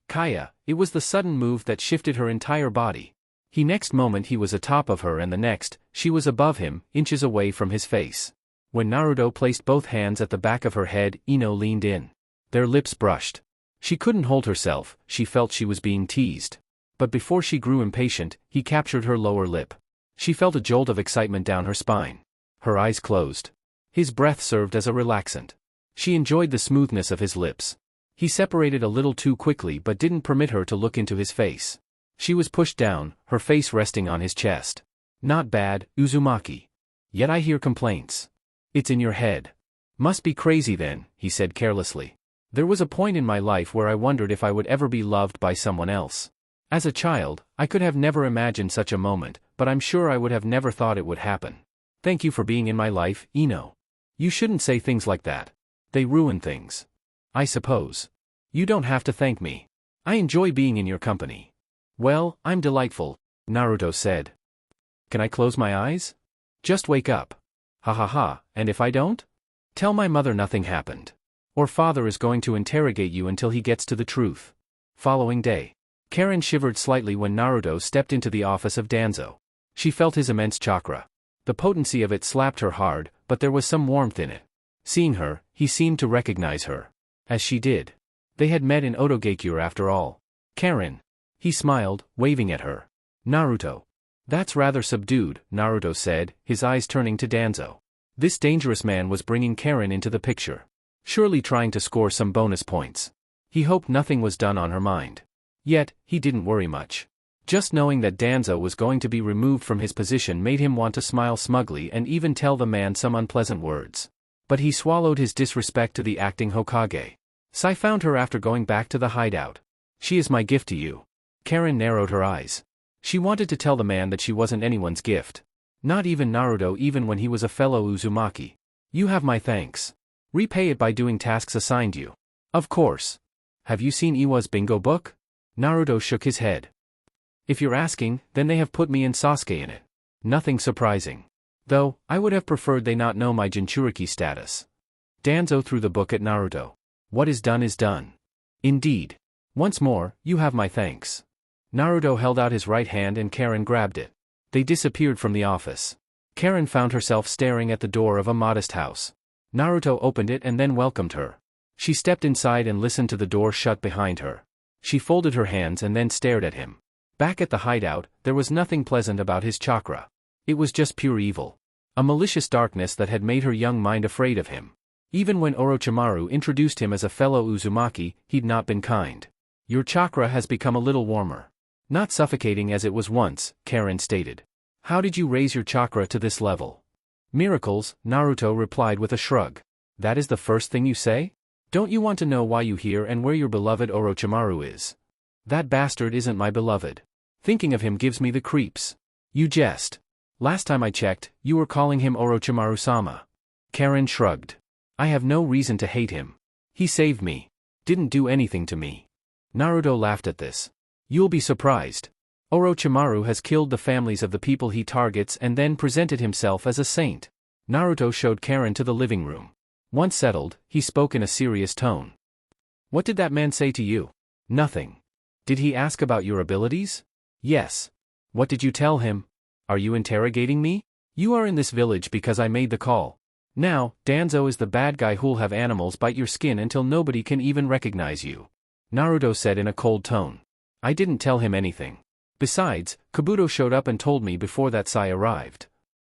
Kaya." It was the sudden move that shifted her entire body. Next moment he was atop of her and the next, she was above him, inches away from his face. When Naruto placed both hands at the back of her head, Ino leaned in. Their lips brushed. She couldn't hold herself, she felt she was being teased. But before she grew impatient, he captured her lower lip. She felt a jolt of excitement down her spine. Her eyes closed. His breath served as a relaxant. She enjoyed the smoothness of his lips. He separated a little too quickly but didn't permit her to look into his face. She was pushed down, her face resting on his chest. "Not bad, Uzumaki. Yet I hear complaints." "It's in your head." "Must be crazy then," he said carelessly. "There was a point in my life where I wondered if I would ever be loved by someone else. As a child, I could have never imagined such a moment, but I'm sure I would have never thought it would happen. Thank you for being in my life, Ino." "You shouldn't say things like that. They ruin things." "I suppose. You don't have to thank me. I enjoy being in your company." "Well, I'm delightful," Naruto said. "Can I close my eyes? Just wake up." "Ha ha ha, and if I don't? Tell my mother nothing happened. Or father is going to interrogate you until he gets to the truth." Following day. Karen shivered slightly when Naruto stepped into the office of Danzo. She felt his immense chakra. The potency of it slapped her hard, but there was some warmth in it. Seeing her, he seemed to recognize her. As she did. They had met in Otogakure after all. Karen. He smiled, waving at her. Naruto. That's rather subdued, Naruto said, his eyes turning to Danzo. This dangerous man was bringing Karen into the picture. Surely trying to score some bonus points. He hoped nothing was done on her mind. Yet, he didn't worry much. Just knowing that Danzo was going to be removed from his position made him want to smile smugly and even tell the man some unpleasant words. But he swallowed his disrespect to the acting Hokage. Sai found her after going back to the hideout. She is my gift to you. Karen narrowed her eyes. She wanted to tell the man that she wasn't anyone's gift. Not even Naruto, even when he was a fellow Uzumaki. You have my thanks. Repay it by doing tasks assigned you. Of course. Have you seen Iwa's bingo book? Naruto shook his head. If you're asking, then they have put me and Sasuke in it. Nothing surprising. Though, I would have preferred they not know my Jinchuriki status. Danzo threw the book at Naruto. What is done is done. Indeed. Once more, you have my thanks. Naruto held out his right hand and Karen grabbed it. They disappeared from the office. Karen found herself staring at the door of a modest house. Naruto opened it and then welcomed her. She stepped inside and listened to the door shut behind her. She folded her hands and then stared at him. Back at the hideout, there was nothing pleasant about his chakra. It was just pure evil. A malicious darkness that had made her young mind afraid of him. Even when Orochimaru introduced him as a fellow Uzumaki, he'd not been kind. Your chakra has become a little warmer. Not suffocating as it was once, Karen stated. How did you raise your chakra to this level? Miracles, Naruto replied with a shrug. That is the first thing you say? Don't you want to know why you here and where your beloved Orochimaru is? That bastard isn't my beloved. Thinking of him gives me the creeps. You jest. Last time I checked, you were calling him Orochimaru-sama. Karen shrugged. I have no reason to hate him. He saved me. Didn't do anything to me. Naruto laughed at this. You'll be surprised. Orochimaru has killed the families of the people he targets and then presented himself as a saint. Naruto showed Karen to the living room. Once settled, he spoke in a serious tone. What did that man say to you? Nothing. Did he ask about your abilities? Yes. What did you tell him? Are you interrogating me? You are in this village because I made the call. Now, Danzo is the bad guy who'll have animals bite your skin until nobody can even recognize you. Naruto said in a cold tone. I didn't tell him anything. Besides, Kabuto showed up and told me before that Sai arrived.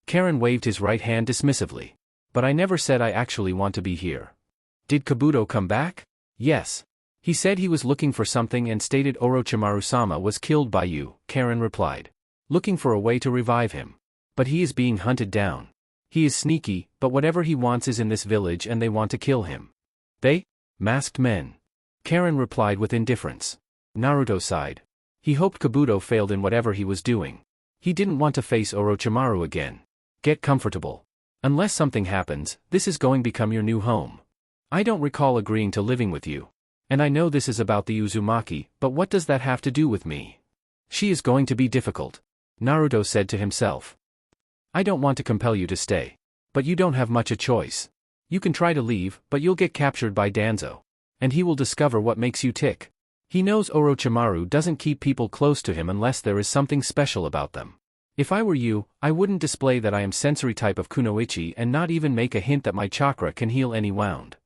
Karen waved his right hand dismissively. But I never said I actually want to be here. Did Kabuto come back? Yes. He said he was looking for something and stated Orochimaru-sama was killed by you, Karen replied. Looking for a way to revive him. But he is being hunted down. He is sneaky, but whatever he wants is in this village and they want to kill him. They? Masked men. Karen replied with indifference. Naruto sighed. He hoped Kabuto failed in whatever he was doing. He didn't want to face Orochimaru again. Get comfortable. Unless something happens, this is going to become your new home. I don't recall agreeing to living with you. And I know this is about the Uzumaki, but what does that have to do with me? She is going to be difficult. Naruto said to himself. I don't want to compel you to stay. But you don't have much a choice. You can try to leave, but you'll get captured by Danzo. And he will discover what makes you tick. He knows Orochimaru doesn't keep people close to him unless there is something special about them. If I were you, I wouldn't display that I am sensory type of kunoichi and not even make a hint that my chakra can heal any wound.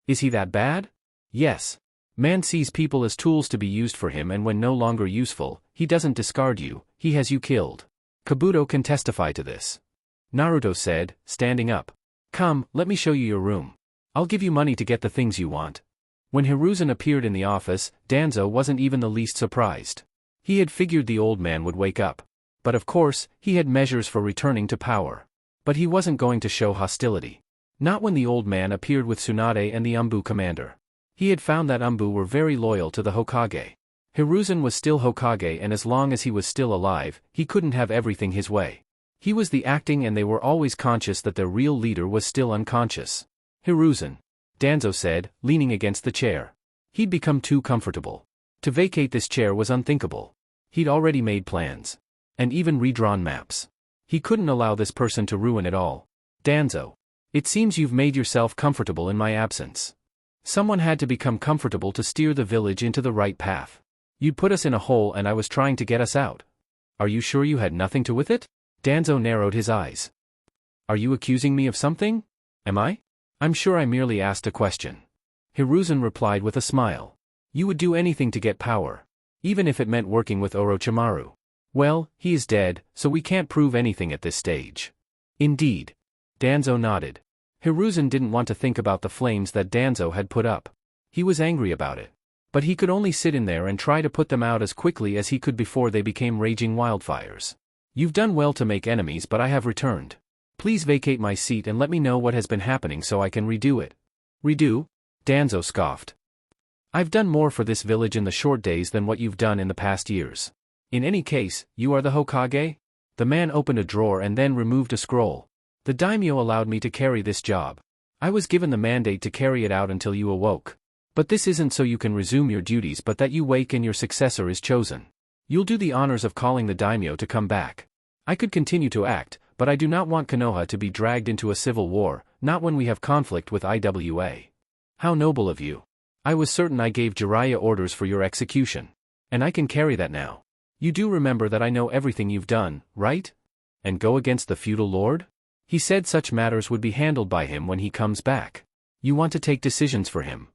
Is he that bad? Yes. Man sees people as tools to be used for him and when no longer useful, he doesn't discard you, he has you killed. Kabuto can testify to this. Naruto said, standing up. Come, let me show you your room. I'll give you money to get the things you want. When Hiruzen appeared in the office, Danzo wasn't even the least surprised. He had figured the old man would wake up. But of course, he had measures for returning to power. But he wasn't going to show hostility. Not when the old man appeared with Tsunade and the Umbu commander. He had found that Umbu were very loyal to the Hokage. Hiruzen was still Hokage and as long as he was still alive, he couldn't have everything his way. He was the acting and they were always conscious that their real leader was still unconscious. Hiruzen. Danzo said, leaning against the chair. He'd become too comfortable. To vacate this chair was unthinkable. He'd already made plans. And even redrawn maps. He couldn't allow this person to ruin it all. Danzo. It seems you've made yourself comfortable in my absence. Someone had to become comfortable to steer the village into the right path. You'd put us in a hole and I was trying to get us out. Are you sure you had nothing to with it? Danzo narrowed his eyes. Are you accusing me of something? Am I? I'm sure I merely asked a question. Hiruzen replied with a smile. You would do anything to get power. Even if it meant working with Orochimaru. Well, he is dead, so we can't prove anything at this stage. Indeed. Danzo nodded. Hiruzen didn't want to think about the flames that Danzo had put up. He was angry about it. But he could only sit in there and try to put them out as quickly as he could before they became raging wildfires. You've done well to make enemies, but I have returned. Please vacate my seat and let me know what has been happening so I can redo it. Redo? Danzo scoffed. I've done more for this village in the short days than what you've done in the past years. In any case, you are the Hokage? The man opened a drawer and then removed a scroll. The daimyo allowed me to carry this job. I was given the mandate to carry it out until you awoke. But this isn't so you can resume your duties but that you wake and your successor is chosen. You'll do the honors of calling the daimyo to come back. I could continue to act, but I do not want Konoha to be dragged into a civil war, not when we have conflict with IWA. How noble of you. I was certain I gave Jiraiya orders for your execution. And I can carry that now. You do remember that I know everything you've done, right? And go against the feudal lord? He said such matters would be handled by him when he comes back. You want to take decisions for him.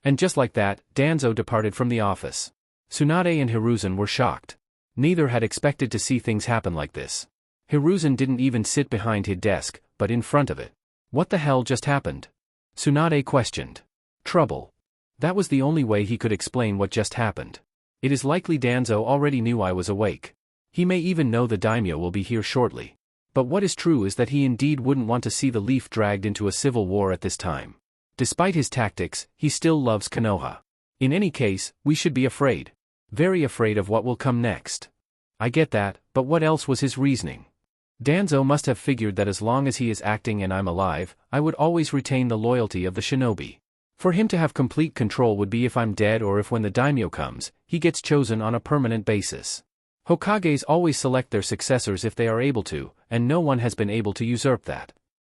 And just like that, Danzo departed from the office. Tsunade and Hiruzen were shocked. Neither had expected to see things happen like this. Hiruzen didn't even sit behind his desk, but in front of it. What the hell just happened? Tsunade questioned. Trouble. That was the only way he could explain what just happened. It is likely Danzo already knew I was awake. He may even know the daimyo will be here shortly. But what is true is that he indeed wouldn't want to see the leaf dragged into a civil war at this time. Despite his tactics, he still loves Konoha. In any case, we should be afraid. Very afraid of what will come next. I get that, but what else was his reasoning? Danzo must have figured that as long as he is acting and I'm alive, I would always retain the loyalty of the shinobi. For him to have complete control would be if I'm dead or if when the daimyo comes, he gets chosen on a permanent basis. Hokages always select their successors if they are able to, and no one has been able to usurp that.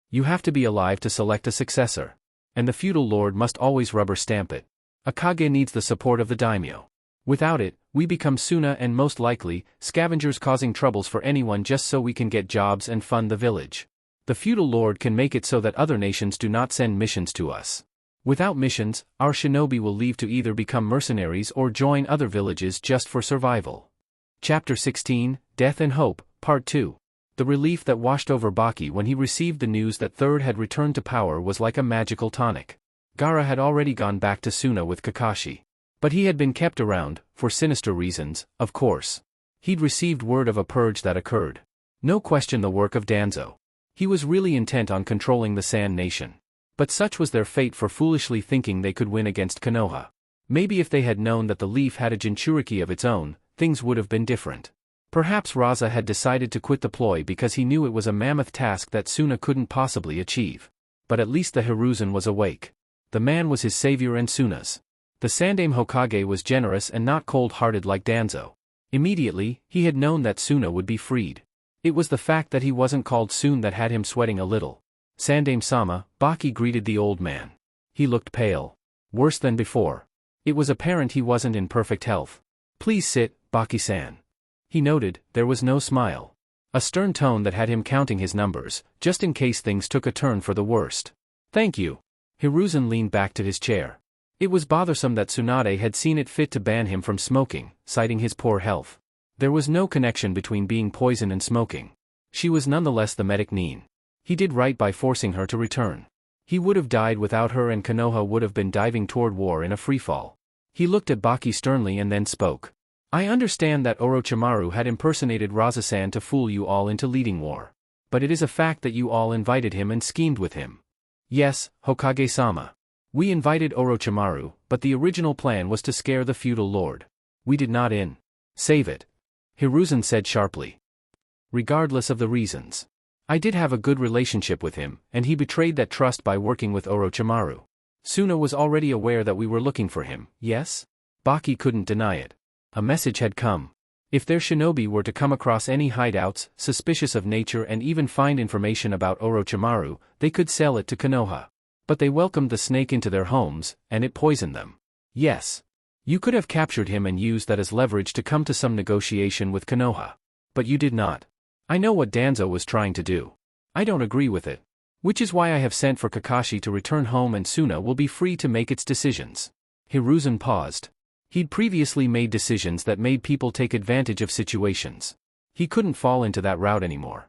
You have to be alive to select a successor. And the feudal lord must always rubber stamp it. A kage needs the support of the daimyo. Without it, we become Suna and most likely, scavengers causing troubles for anyone just so we can get jobs and fund the village. The feudal lord can make it so that other nations do not send missions to us. Without missions, our shinobi will leave to either become mercenaries or join other villages just for survival. Chapter 16, Death and Hope, Part 2. The relief that washed over Baki when he received the news that Third had returned to power was like a magical tonic. Gaara had already gone back to Suna with Kakashi. But he had been kept around, for sinister reasons, of course. He'd received word of a purge that occurred. No question the work of Danzo. He was really intent on controlling the Sand Nation. But such was their fate for foolishly thinking they could win against Konoha. Maybe if they had known that the leaf had a Jinchuriki of its own, things would have been different. Perhaps Raza had decided to quit the ploy because he knew it was a mammoth task that Suna couldn't possibly achieve. But at least the Hiruzen was awake. The man was his savior and Suna's. The Sandaime Hokage was generous and not cold-hearted like Danzo. Immediately, he had known that Suna would be freed. It was the fact that he wasn't called soon that had him sweating a little. Sandaime-sama, Baki greeted the old man. He looked pale. Worse than before. It was apparent he wasn't in perfect health. Please sit, Baki-san. He noted, there was no smile. A stern tone that had him counting his numbers, just in case things took a turn for the worst. Thank you. Hiruzen leaned back to his chair. It was bothersome that Tsunade had seen it fit to ban him from smoking, citing his poor health. There was no connection between being poisoned and smoking. She was nonetheless the medic Nin. He did right by forcing her to return. He would have died without her and Konoha would have been diving toward war in a freefall. He looked at Baki sternly and then spoke. I understand that Orochimaru had impersonated Raza-san to fool you all into leading war. But it is a fact that you all invited him and schemed with him. Yes, Hokage-sama. We invited Orochimaru, but the original plan was to scare the feudal lord. We did not save it. Hiruzen said sharply. Regardless of the reasons. I did have a good relationship with him, and he betrayed that trust by working with Orochimaru. Suna was already aware that we were looking for him, yes? Baki couldn't deny it. A message had come. If their shinobi were to come across any hideouts, suspicious of nature and even find information about Orochimaru, they could sell it to Konoha. But they welcomed the snake into their homes, and it poisoned them. Yes. You could have captured him and used that as leverage to come to some negotiation with Konoha. But you did not. I know what Danzo was trying to do. I don't agree with it. Which is why I have sent for Kakashi to return home and Suna will be free to make its decisions. Hiruzen paused. He'd previously made decisions that made people take advantage of situations. He couldn't fall into that route anymore.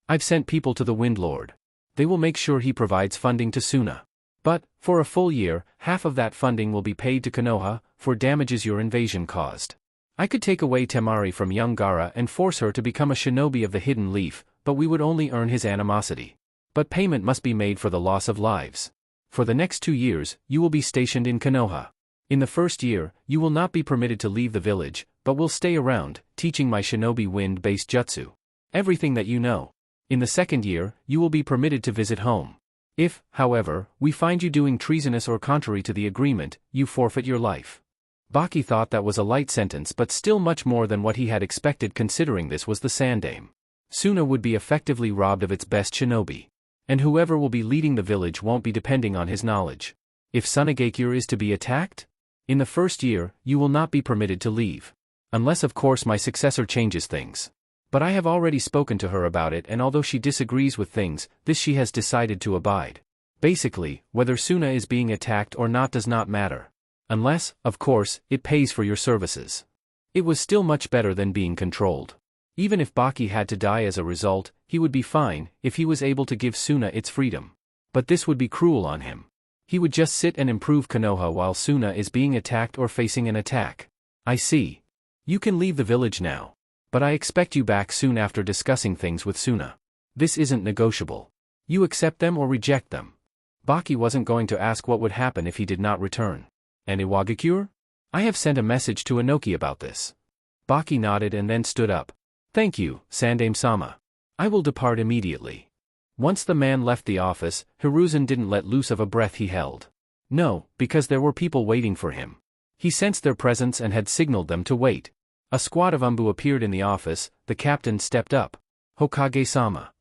I've sent people to the Wind Lord. They will make sure he provides funding to Suna. But, for a full year, half of that funding will be paid to Konoha, for damages your invasion caused. I could take away Temari from young Gaara and force her to become a shinobi of the Hidden Leaf, but we would only earn his animosity. But payment must be made for the loss of lives. For the next 2 years, you will be stationed in Konoha. In the first year, you will not be permitted to leave the village, but will stay around, teaching my shinobi wind-based jutsu. Everything that you know. In the second year, you will be permitted to visit home. If, however, we find you doing treasonous or contrary to the agreement, you forfeit your life. Baki thought that was a light sentence but still much more than what he had expected considering this was the Sandaime. Suna would be effectively robbed of its best shinobi. And whoever will be leading the village won't be depending on his knowledge. If Sunagakure is to be attacked? In the first year, you will not be permitted to leave. Unless of course my successor changes things. But I have already spoken to her about it and although she disagrees with things, this she has decided to abide. Basically, whether Suna is being attacked or not does not matter. Unless, of course, it pays for your services. It was still much better than being controlled. Even if Baki had to die as a result, he would be fine if he was able to give Suna its freedom. But this would be cruel on him. He would just sit and improve Konoha while Suna is being attacked or facing an attack. I see. You can leave the village now. But I expect you back soon after discussing things with Suna. This isn't negotiable. You accept them or reject them. Baki wasn't going to ask what would happen if he did not return. And Iwagakure? I have sent a message to Inoki about this. Baki nodded and then stood up. Thank you, Sandaime-sama. I will depart immediately. Once the man left the office, Hiruzen didn't let loose of a breath he held. No, because there were people waiting for him. He sensed their presence and had signaled them to wait. A squad of Umbu appeared in the office, the captain stepped up. Hokage-sama.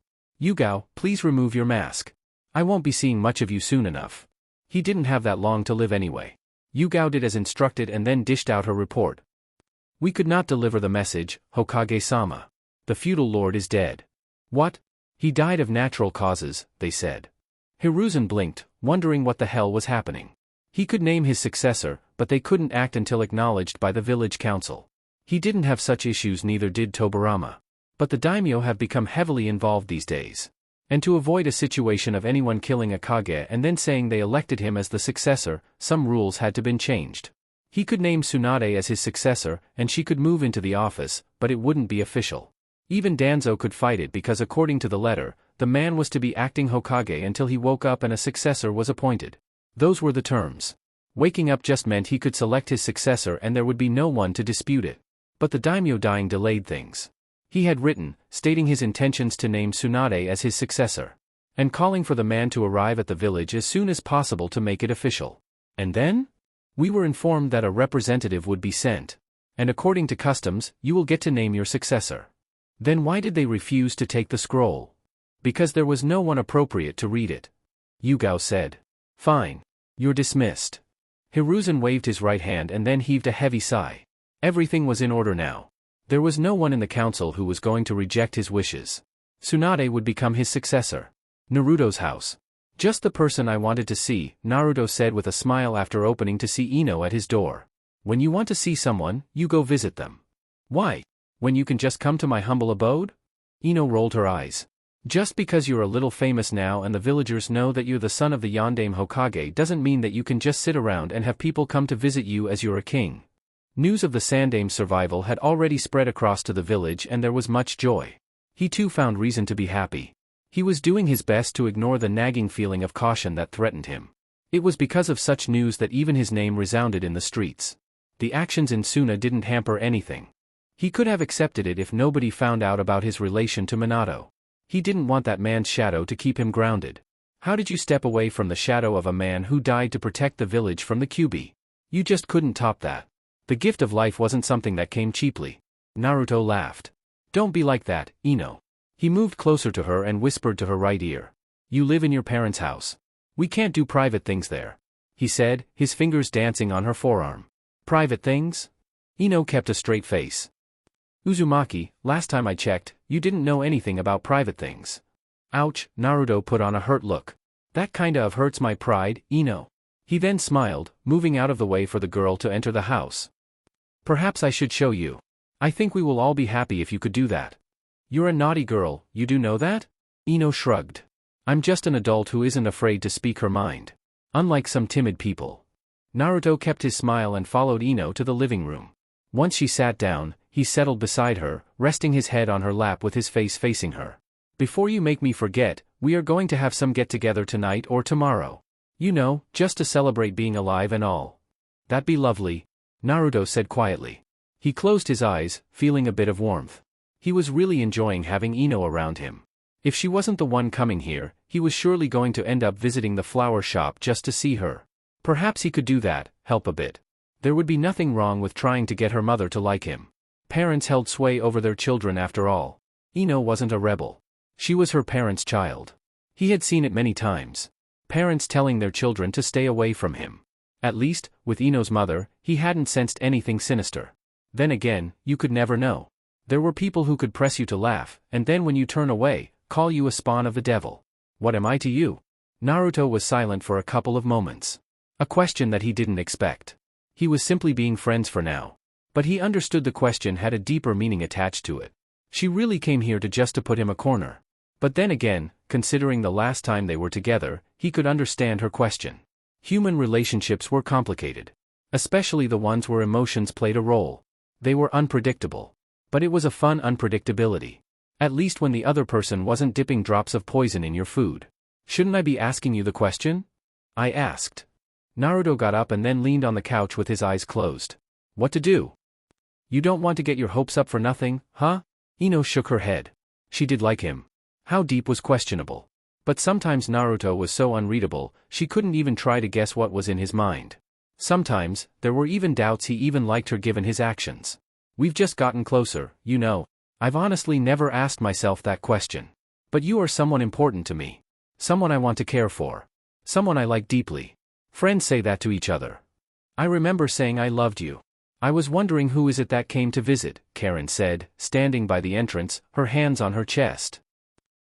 Yugao, please remove your mask. I won't be seeing much of you soon enough. He didn't have that long to live anyway. Yugao did as instructed and then dished out her report. We could not deliver the message, Hokage-sama. The feudal lord is dead. What? He died of natural causes, they said. Hiruzen blinked, wondering what the hell was happening. He could name his successor, but they couldn't act until acknowledged by the village council. He didn't have such issues, neither did Tobarama. But the daimyo have become heavily involved these days. And to avoid a situation of anyone killing a Kage and then saying they elected him as the successor, some rules had to been changed. He could name Tsunade as his successor, and she could move into the office, but it wouldn't be official. Even Danzo could fight it because according to the letter, the man was to be acting Hokage until he woke up and a successor was appointed. Those were the terms. Waking up just meant he could select his successor and there would be no one to dispute it. But the daimyo dying delayed things. He had written, stating his intentions to name Tsunade as his successor. And calling for the man to arrive at the village as soon as possible to make it official. And then? We were informed that a representative would be sent. And according to customs, you will get to name your successor. Then why did they refuse to take the scroll? Because there was no one appropriate to read it. Yugao said. Fine. You're dismissed. Hiruzen waved his right hand and then heaved a heavy sigh. Everything was in order now. There was no one in the council who was going to reject his wishes. Tsunade would become his successor. Naruto's house. Just the person I wanted to see, Naruto said with a smile after opening to see Ino at his door. When you want to see someone, you go visit them. Why? When you can just come to my humble abode? Ino rolled her eyes. Just because you're a little famous now and the villagers know that you're the son of the Yondaime Hokage doesn't mean that you can just sit around and have people come to visit you as you're a king. News of the Sandaime's survival had already spread across to the village and there was much joy. He too found reason to be happy. He was doing his best to ignore the nagging feeling of caution that threatened him. It was because of such news that even his name resounded in the streets. The actions in Suna didn't hamper anything. He could have accepted it if nobody found out about his relation to Minato. He didn't want that man's shadow to keep him grounded. How did you step away from the shadow of a man who died to protect the village from the Kyuubi? You just couldn't top that. The gift of life wasn't something that came cheaply. Naruto laughed. Don't be like that, Ino. He moved closer to her and whispered to her right ear. You live in your parents' house. We can't do private things there. He said, his fingers dancing on her forearm. Private things? Ino kept a straight face. Uzumaki, last time I checked, you didn't know anything about private things. Ouch, Naruto put on a hurt look. That kinda of hurts my pride, Ino. He then smiled, moving out of the way for the girl to enter the house. Perhaps I should show you. I think we will all be happy if you could do that. You're a naughty girl, you do know that? Ino shrugged. I'm just an adult who isn't afraid to speak her mind. Unlike some timid people. Naruto kept his smile and followed Ino to the living room. Once she sat down, he settled beside her, resting his head on her lap with his face facing her. Before you make me forget, we are going to have some get-together tonight or tomorrow. You know, just to celebrate being alive and all. That'd be lovely, Naruto said quietly. He closed his eyes, feeling a bit of warmth. He was really enjoying having Ino around him. If she wasn't the one coming here, he was surely going to end up visiting the flower shop just to see her. Perhaps he could do that, help a bit. There would be nothing wrong with trying to get her mother to like him. Parents held sway over their children after all. Ino wasn't a rebel. She was her parents' child. He had seen it many times. Parents telling their children to stay away from him. At least, with Ino's mother, he hadn't sensed anything sinister. Then again, you could never know. There were people who could press you to laugh, and then when you turn away, call you a spawn of the devil. What am I to you? Naruto was silent for a couple of moments. A question that he didn't expect. He was simply being friends for now. But he understood the question had a deeper meaning attached to it. She really came here to put him a corner. But then again, considering the last time they were together, he could understand her question. Human relationships were complicated. Especially the ones where emotions played a role. They were unpredictable. But it was a fun unpredictability. At least when the other person wasn't dipping drops of poison in your food. Shouldn't I be asking you the question? I asked. Naruto got up and then leaned on the couch with his eyes closed. What to do? You don't want to get your hopes up for nothing, huh? Ino shook her head. She did like him. How deep was questionable. But sometimes Naruto was so unreadable, she couldn't even try to guess what was in his mind. Sometimes, there were even doubts he even liked her given his actions. We've just gotten closer, you know. I've honestly never asked myself that question. But you are someone important to me. Someone I want to care for. Someone I like deeply. Friends say that to each other. I remember saying I loved you. I was wondering who is it that came to visit, Karen said, standing by the entrance, her hands on her chest.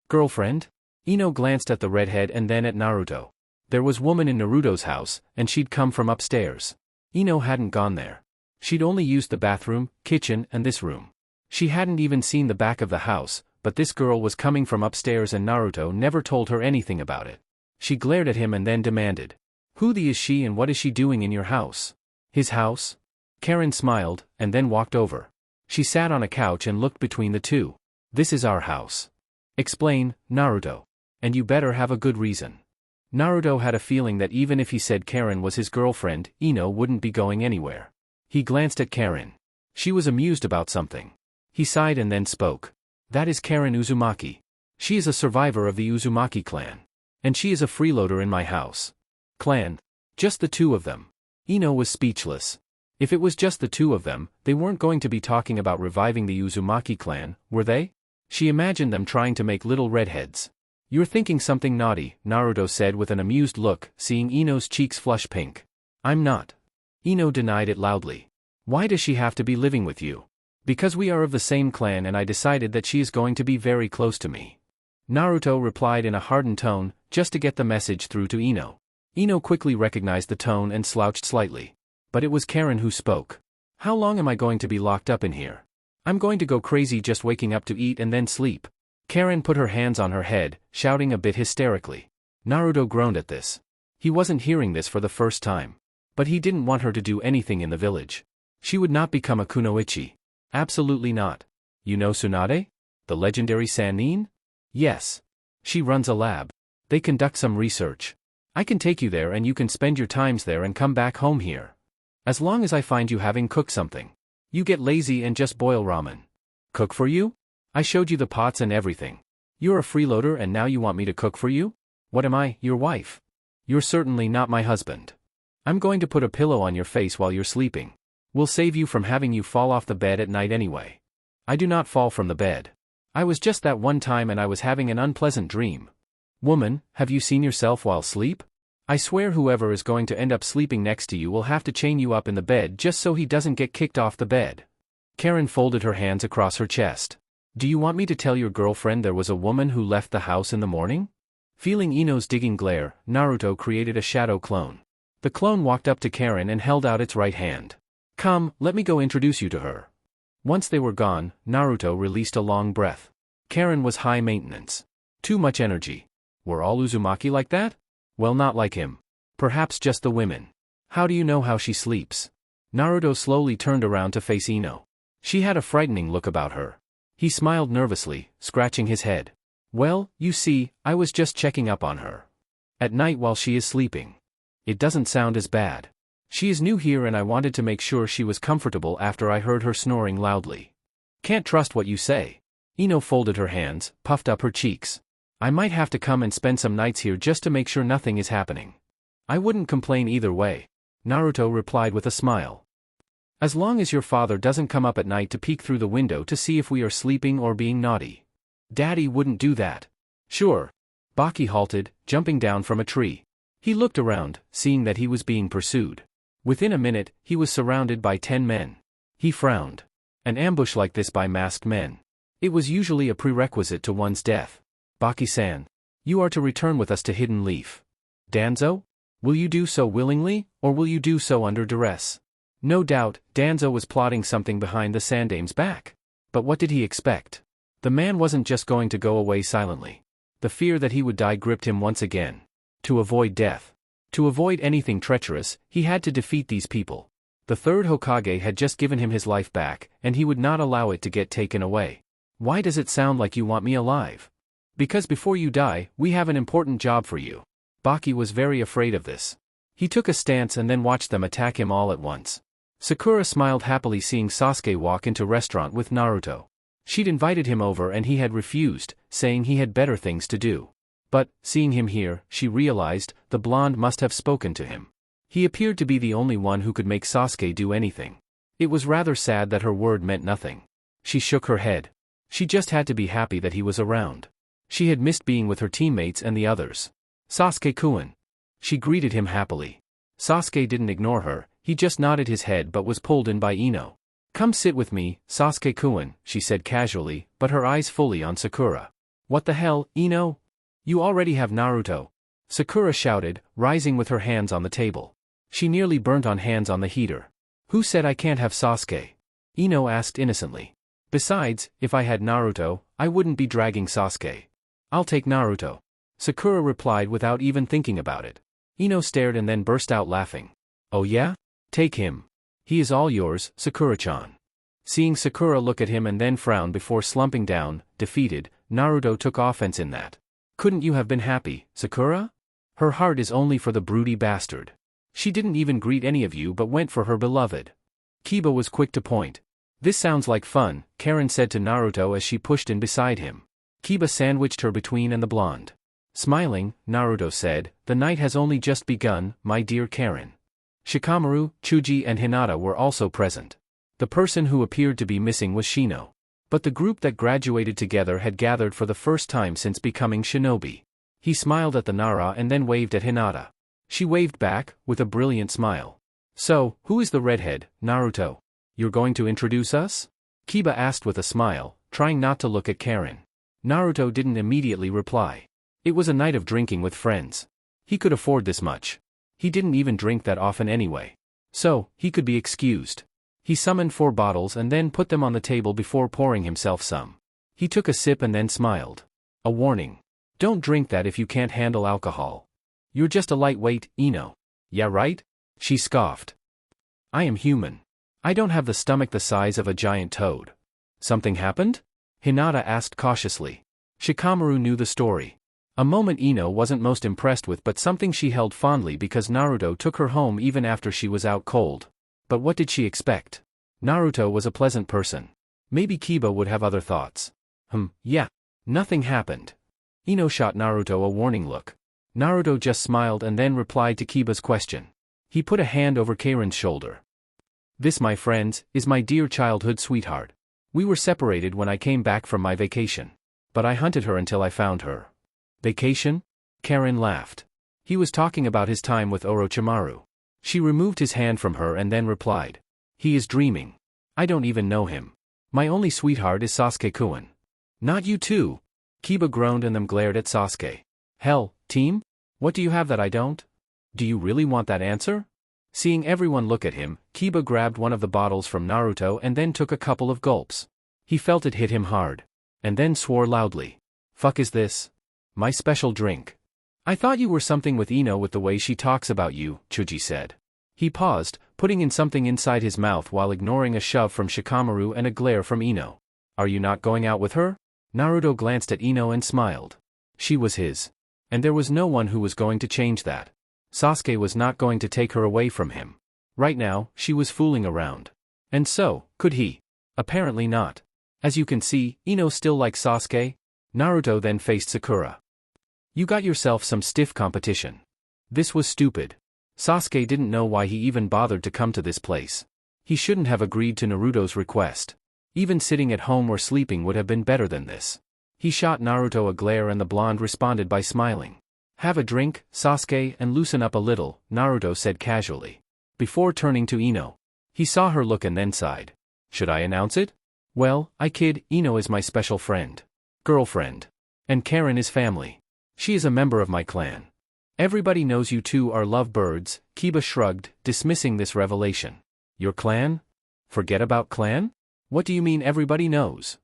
Girlfriend? Ino glanced at the redhead and then at Naruto. There was woman in Naruto's house, and she'd come from upstairs. Ino hadn't gone there. She'd only used the bathroom, kitchen, and this room. She hadn't even seen the back of the house, but this girl was coming from upstairs and Naruto never told her anything about it. She glared at him and then demanded. Who the is she and what is she doing in your house? His house? Karen smiled, and then walked over. She sat on a couch and looked between the two. This is our house. Explain, Naruto. And you better have a good reason. Naruto had a feeling that even if he said Karen was his girlfriend, Ino wouldn't be going anywhere. He glanced at Karen. She was amused about something. He sighed and then spoke. That is Karen Uzumaki. She is a survivor of the Uzumaki clan. And she is a freeloader in my house. Clan? Just the two of them. Ino was speechless. If it was just the two of them, they weren't going to be talking about reviving the Uzumaki clan, were they? She imagined them trying to make little redheads. You're thinking something naughty, Naruto said with an amused look, seeing Ino's cheeks flush pink. I'm not. Ino denied it loudly. Why does she have to be living with you? Because we are of the same clan and I decided that she is going to be very close to me. Naruto replied in a hardened tone, just to get the message through to Ino. Ino quickly recognized the tone and slouched slightly. But it was Karen who spoke. How long am I going to be locked up in here? I'm going to go crazy just waking up to eat and then sleep. Karen put her hands on her head, shouting a bit hysterically. Naruto groaned at this. He wasn't hearing this for the first time. But he didn't want her to do anything in the village. She would not become a kunoichi. Absolutely not. You know Tsunade? The legendary Sannin? Yes. She runs a lab. They conduct some research. I can take you there and you can spend your times there and come back home here. As long as I find you having cooked something. You get lazy and just boil ramen. Cook for you? I showed you the pots and everything. You're a freeloader and now you want me to cook for you? What am I, your wife? You're certainly not my husband. I'm going to put a pillow on your face while you're sleeping. We'll save you from having you fall off the bed at night anyway. I do not fall from the bed. I was just that one time and I was having an unpleasant dream. Woman, have you seen yourself while asleep? I swear whoever is going to end up sleeping next to you will have to chain you up in the bed just so he doesn't get kicked off the bed. Karen folded her hands across her chest. Do you want me to tell your girlfriend there was a woman who left the house in the morning? Feeling Ino's digging glare, Naruto created a shadow clone. The clone walked up to Karen and held out its right hand. Come, let me go introduce you to her. Once they were gone, Naruto released a long breath. Karen was high maintenance. Too much energy. Were all Uzumaki like that? Well, not like him. Perhaps just the women. How do you know how she sleeps? Naruto slowly turned around to face Ino. She had a frightening look about her. He smiled nervously, scratching his head. Well, you see, I was just checking up on her. At night while she is sleeping. It doesn't sound as bad. She is new here and I wanted to make sure she was comfortable after I heard her snoring loudly. Can't trust what you say. Ino folded her hands, puffed up her cheeks. I might have to come and spend some nights here just to make sure nothing is happening. I wouldn't complain either way. Naruto replied with a smile. As long as your father doesn't come up at night to peek through the window to see if we are sleeping or being naughty. Daddy wouldn't do that. Sure. Baki halted, jumping down from a tree. He looked around, seeing that he was being pursued. Within a minute, he was surrounded by 10 men. He frowned. An ambush like this by masked men. It was usually a prerequisite to one's death. Baki-san. You are to return with us to Hidden Leaf. Danzo? Will you do so willingly, or will you do so under duress? No doubt, Danzo was plotting something behind the Sandame's back. But what did he expect? The man wasn't just going to go away silently. The fear that he would die gripped him once again. To avoid death. To avoid anything treacherous, he had to defeat these people. The third Hokage had just given him his life back, and he would not allow it to get taken away. Why does it sound like you want me alive? Because before you die, we have an important job for you. Baki was very afraid of this. He took a stance and then watched them attack him all at once. Sakura smiled happily seeing Sasuke walk into restaurant with Naruto. She'd invited him over and he had refused, saying he had better things to do. But, seeing him here, she realized, the blonde must have spoken to him. He appeared to be the only one who could make Sasuke do anything. It was rather sad that her word meant nothing. She shook her head. She just had to be happy that he was around. She had missed being with her teammates and the others. Sasuke-kun. She greeted him happily. Sasuke didn't ignore her, he just nodded his head but was pulled in by Ino. Come sit with me, Sasuke-kun, she said casually, but her eyes fully on Sakura. What the hell, Ino? You already have Naruto. Sakura shouted, rising with her hands on the table. She nearly burnt on hands on the heater. Who said I can't have Sasuke? Ino asked innocently. Besides, if I had Naruto, I wouldn't be dragging Sasuke. I'll take Naruto. Sakura replied without even thinking about it. Ino stared and then burst out laughing. Oh yeah? Take him. He is all yours, Sakura-chan. Seeing Sakura look at him and then frown before slumping down, defeated, Naruto took offense in that. Couldn't you have been happy, Sakura? Her heart is only for the broody bastard. She didn't even greet any of you but went for her beloved. Kiba was quick to point. This sounds like fun, Karen said to Naruto as she pushed in beside him. Kiba sandwiched her between and the blonde. Smiling, Naruto said, the night has only just begun, my dear Karen. Shikamaru, Chuji and Hinata were also present. The person who appeared to be missing was Shino. But the group that graduated together had gathered for the first time since becoming shinobi. He smiled at the Nara and then waved at Hinata. She waved back, with a brilliant smile. So, who is the redhead, Naruto? You're going to introduce us? Kiba asked with a smile, trying not to look at Karen. Naruto didn't immediately reply. It was a night of drinking with friends. He could afford this much. He didn't even drink that often anyway. So, he could be excused. He summoned 4 bottles and then put them on the table before pouring himself some. He took a sip and then smiled. A warning. Don't drink that if you can't handle alcohol. You're just a lightweight, Ino. Yeah right? She scoffed. I am human. I don't have the stomach the size of a giant toad. Something happened? Hinata asked cautiously. Shikamaru knew the story. A moment Ino wasn't most impressed with but something she held fondly because Naruto took her home even after she was out cold. But what did she expect? Naruto was a pleasant person. Maybe Kiba would have other thoughts. Yeah. Nothing happened. Ino shot Naruto a warning look. Naruto just smiled and then replied to Kiba's question. He put a hand over Karen's shoulder. This, my friends, is my dear childhood sweetheart. We were separated when I came back from my vacation. But I hunted her until I found her. Vacation? Karen laughed. He was talking about his time with Orochimaru. She removed his hand from her and then replied. He is dreaming. I don't even know him. My only sweetheart is Sasuke-kun. Not you too. Kiba groaned and then glared at Sasuke. Hell, team? What do you have that I don't? Do you really want that answer? Seeing everyone look at him, Kiba grabbed one of the bottles from Naruto and then took a couple of gulps. He felt it hit him hard. And then swore loudly. Fuck is this? My special drink. I thought you were something with Ino with the way she talks about you, Chuji said. He paused, putting in something inside his mouth while ignoring a shove from Shikamaru and a glare from Ino. Are you not going out with her? Naruto glanced at Ino and smiled. She was his. And there was no one who was going to change that. Sasuke was not going to take her away from him. Right now, she was fooling around. And so, could he? Apparently not. As you can see, Ino still likes Sasuke. Naruto then faced Sakura. You got yourself some stiff competition. This was stupid. Sasuke didn't know why he even bothered to come to this place. He shouldn't have agreed to Naruto's request. Even sitting at home or sleeping would have been better than this. He shot Naruto a glare and the blonde responded by smiling. Have a drink, Sasuke, and loosen up a little, Naruto said casually. Before turning to Ino. He saw her look and then sighed. Should I announce it? Well, I kid, Ino is my special friend. Girlfriend. And Karen is family. She is a member of my clan. Everybody knows you two are lovebirds, Kiba shrugged, dismissing this revelation. Your clan? Forget about clan? What do you mean everybody knows?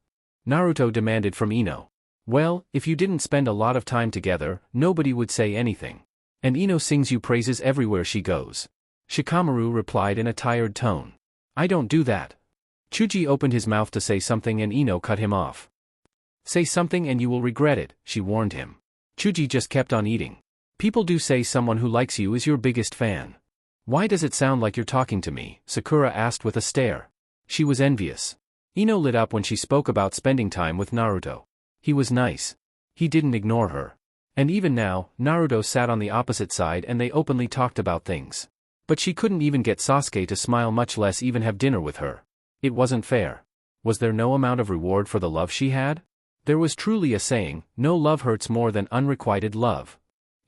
Naruto demanded from Ino. Well, if you didn't spend a lot of time together, nobody would say anything. And Ino sings you praises everywhere she goes. Shikamaru replied in a tired tone. I don't do that. Chuji opened his mouth to say something and Ino cut him off. Say something and you will regret it, she warned him. Chuji just kept on eating. People do say someone who likes you is your biggest fan. Why does it sound like you're talking to me? Sakura asked with a stare. She was envious. Ino lit up when she spoke about spending time with Naruto. He was nice. He didn't ignore her. And even now, Naruto sat on the opposite side and they openly talked about things. But she couldn't even get Sasuke to smile, much less even have dinner with her. It wasn't fair. Was there no amount of reward for the love she had? There was truly a saying, no love hurts more than unrequited love.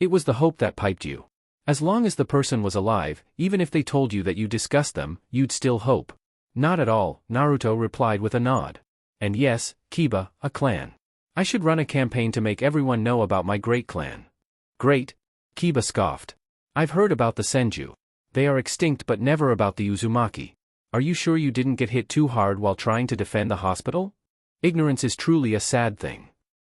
It was the hope that piped you. As long as the person was alive, even if they told you that you disgust them, you'd still hope. Not at all, Naruto replied with a nod. And yes, Kiba, a clan. I should run a campaign to make everyone know about my great clan. Great? Kiba scoffed. I've heard about the Senju. They are extinct but never about the Uzumaki. Are you sure you didn't get hit too hard while trying to defend the hospital? Ignorance is truly a sad thing.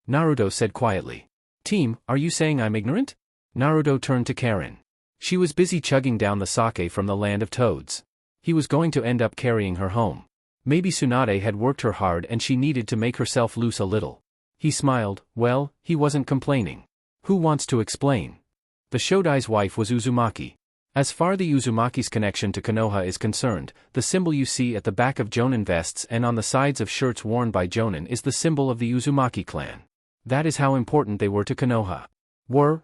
Naruto said quietly. Team, are you saying I'm ignorant? Naruto turned to Karen. She was busy chugging down the sake from the land of toads. He was going to end up carrying her home. Maybe Tsunade had worked her hard and she needed to make herself loose a little. He smiled. Well, he wasn't complaining. Who wants to explain? The Shodai's wife was Uzumaki. As far the Uzumaki's connection to Konoha is concerned, the symbol you see at the back of Jonin vests and on the sides of shirts worn by Jonin is the symbol of the Uzumaki clan. That is how important they were to Konoha. Were?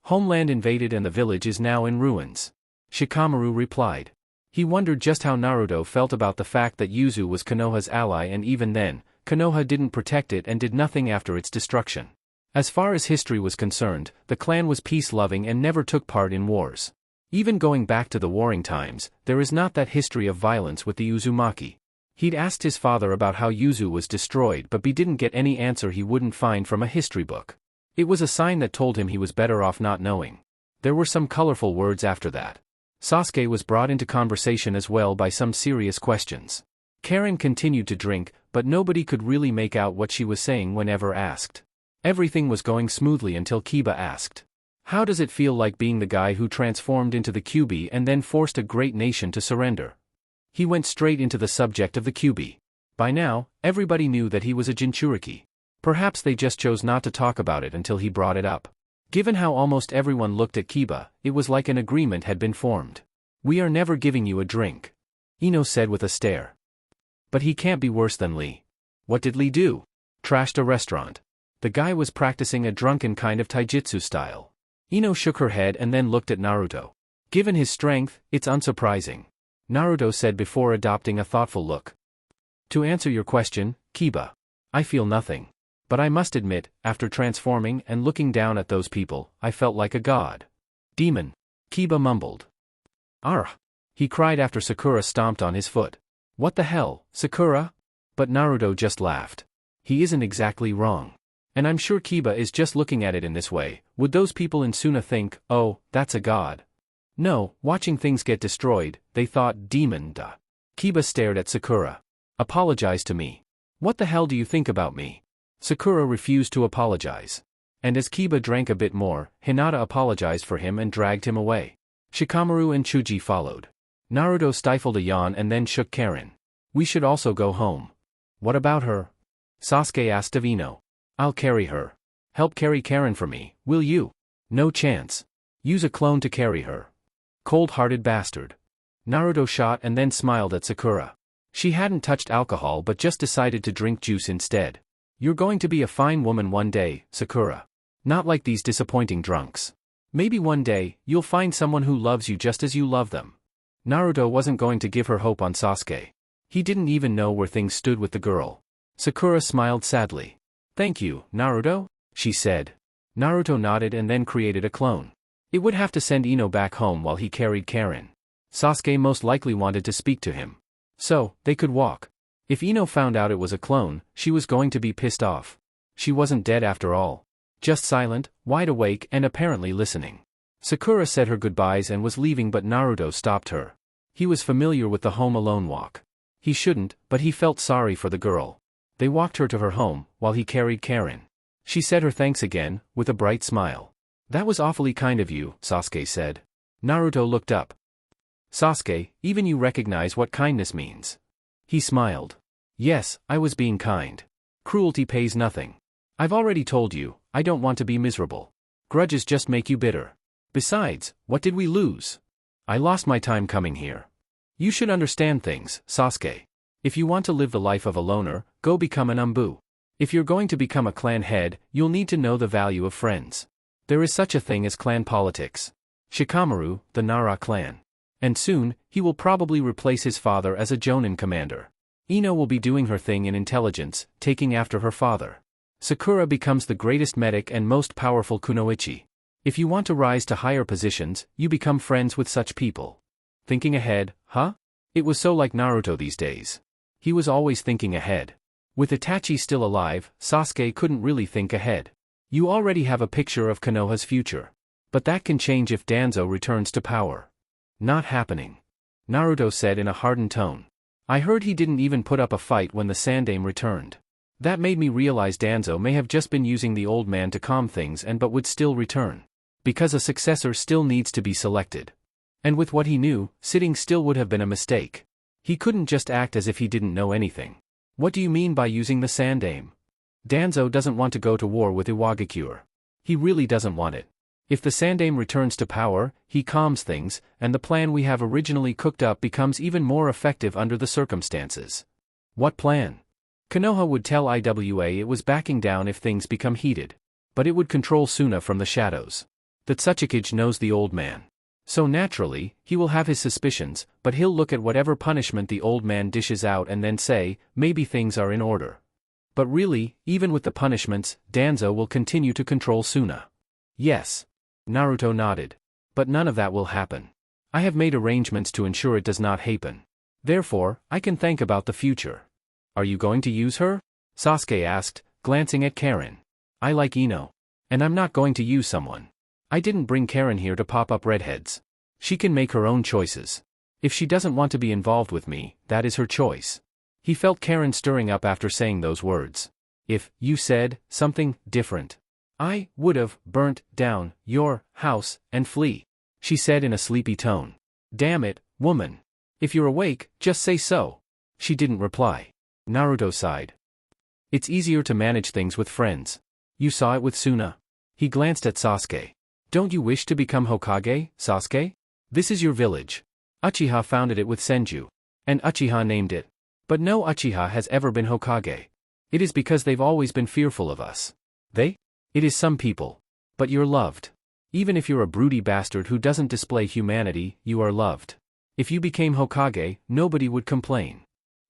Homeland invaded and the village is now in ruins. Shikamaru replied. He wondered just how Naruto felt about the fact that Yuzu was Konoha's ally, and even then, Konoha didn't protect it and did nothing after its destruction. As far as history was concerned, the clan was peace-loving and never took part in wars. Even going back to the warring times, there is not that history of violence with the Uzumaki. He'd asked his father about how Yuzu was destroyed but didn't get any answer he wouldn't find from a history book. It was a sign that told him he was better off not knowing. There were some colorful words after that. Sasuke was brought into conversation as well by some serious questions. Karen continued to drink, but nobody could really make out what she was saying whenever asked. Everything was going smoothly until Kiba asked. How does it feel like being the guy who transformed into the Kyuubi and then forced a great nation to surrender? He went straight into the subject of the Kyuubi. By now, everybody knew that he was a Jinchuriki. Perhaps they just chose not to talk about it until he brought it up. Given how almost everyone looked at Kiba, it was like an agreement had been formed. We are never giving you a drink. Ino said with a stare. But he can't be worse than Lee. What did Lee do? Trashed a restaurant. The guy was practicing a drunken kind of taijutsu style. Ino shook her head and then looked at Naruto. Given his strength, it's unsurprising. Naruto said before adopting a thoughtful look. To answer your question, Kiba. I feel nothing. But I must admit, after transforming and looking down at those people, I felt like a god. Demon. Kiba mumbled. Argh! He cried after Sakura stomped on his foot. What the hell, Sakura? But Naruto just laughed. He isn't exactly wrong. And I'm sure Kiba is just looking at it in this way. Would those people in Suna think, oh, that's a god? No, watching things get destroyed, they thought, demon duh. Kiba stared at Sakura. Apologize to me. What the hell do you think about me? Sakura refused to apologize. And as Kiba drank a bit more, Hinata apologized for him and dragged him away. Shikamaru and Chuji followed. Naruto stifled a yawn and then shook Karen. We should also go home. What about her? Sasuke asked of Ino. I'll carry her. Help carry Karen for me, will you? No chance. Use a clone to carry her. Cold-hearted bastard. Naruto shot and then smiled at Sakura. She hadn't touched alcohol but just decided to drink juice instead. You're going to be a fine woman one day, Sakura. Not like these disappointing drunks. Maybe one day, you'll find someone who loves you just as you love them. Naruto wasn't going to give her hope on Sasuke. He didn't even know where things stood with the girl. Sakura smiled sadly. Thank you, Naruto, she said. Naruto nodded and then created a clone. It would have to send Ino back home while he carried Karen. Sasuke most likely wanted to speak to him. So, they could walk. If Ino found out it was a clone, she was going to be pissed off. She wasn't dead after all. Just silent, wide awake and apparently listening. Sakura said her goodbyes and was leaving but Naruto stopped her. He was familiar with the home alone walk. He shouldn't, but he felt sorry for the girl. They walked her to her home, while he carried Karen. She said her thanks again, with a bright smile. That was awfully kind of you, Sasuke said. Naruto looked up. Sasuke, even you recognize what kindness means. He smiled. Yes, I was being kind. Cruelty pays nothing. I've already told you, I don't want to be miserable. Grudges just make you bitter. Besides, what did we lose? I lost my time coming here. You should understand things, Sasuke. If you want to live the life of a loner, go become an Umbu. If you're going to become a clan head, you'll need to know the value of friends. There is such a thing as clan politics. Shikamaru, the Nara clan. And soon, he will probably replace his father as a Jonin commander. Ino will be doing her thing in intelligence, taking after her father. Sakura becomes the greatest medic and most powerful kunoichi. If you want to rise to higher positions, you become friends with such people. Thinking ahead, huh? It was so like Naruto these days. He was always thinking ahead. With Itachi still alive, Sasuke couldn't really think ahead. You already have a picture of Konoha's future. But that can change if Danzo returns to power. Not happening. Naruto said in a hardened tone. I heard he didn't even put up a fight when the Sandaime returned. That made me realize Danzo may have just been using the old man to calm things but would still return. Because a successor still needs to be selected. And with what he knew, sitting still would have been a mistake. He couldn't just act as if he didn't know anything. What do you mean by using the Sandaime? Danzo doesn't want to go to war with Iwagakure. He really doesn't want it. If the Sandaime returns to power, he calms things, and the plan we have originally cooked up becomes even more effective under the circumstances. What plan? Konoha would tell Iwa it was backing down if things become heated. But it would control Suna from the shadows. That Tsuchikage knows the old man. So naturally, he will have his suspicions, but he'll look at whatever punishment the old man dishes out and then say, maybe things are in order. But really, even with the punishments, Danzo will continue to control Suna. Yes. Naruto nodded. But none of that will happen. I have made arrangements to ensure it does not happen. Therefore, I can think about the future. Are you going to use her? Sasuke asked, glancing at Karen. I like Ino. And I'm not going to use someone. I didn't bring Karen here to pop up redheads. She can make her own choices. If she doesn't want to be involved with me, that is her choice. He felt Karen stirring up after saying those words. If you said something different, I would have burnt down your house and flee, she said in a sleepy tone. Damn it, woman. If you're awake, just say so. She didn't reply. Naruto sighed. It's easier to manage things with friends. You saw it with Suna. He glanced at Sasuke. Don't you wish to become Hokage, Sasuke? This is your village. Uchiha founded it with Senju. And Uchiha named it. But no Uchiha has ever been Hokage. It is because they've always been fearful of us. They? It is some people. But you're loved. Even if you're a broody bastard who doesn't display humanity, you are loved. If you became Hokage, nobody would complain.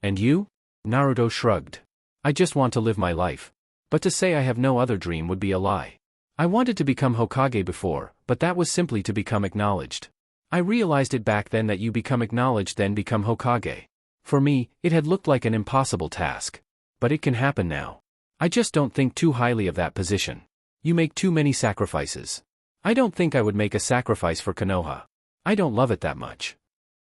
And you? Naruto shrugged. I just want to live my life. But to say I have no other dream would be a lie. I wanted to become Hokage before, but that was simply to become acknowledged. I realized it back then that you become acknowledged then become Hokage. For me, it had looked like an impossible task. But it can happen now. I just don't think too highly of that position. You make too many sacrifices. I don't think I would make a sacrifice for Konoha. I don't love it that much.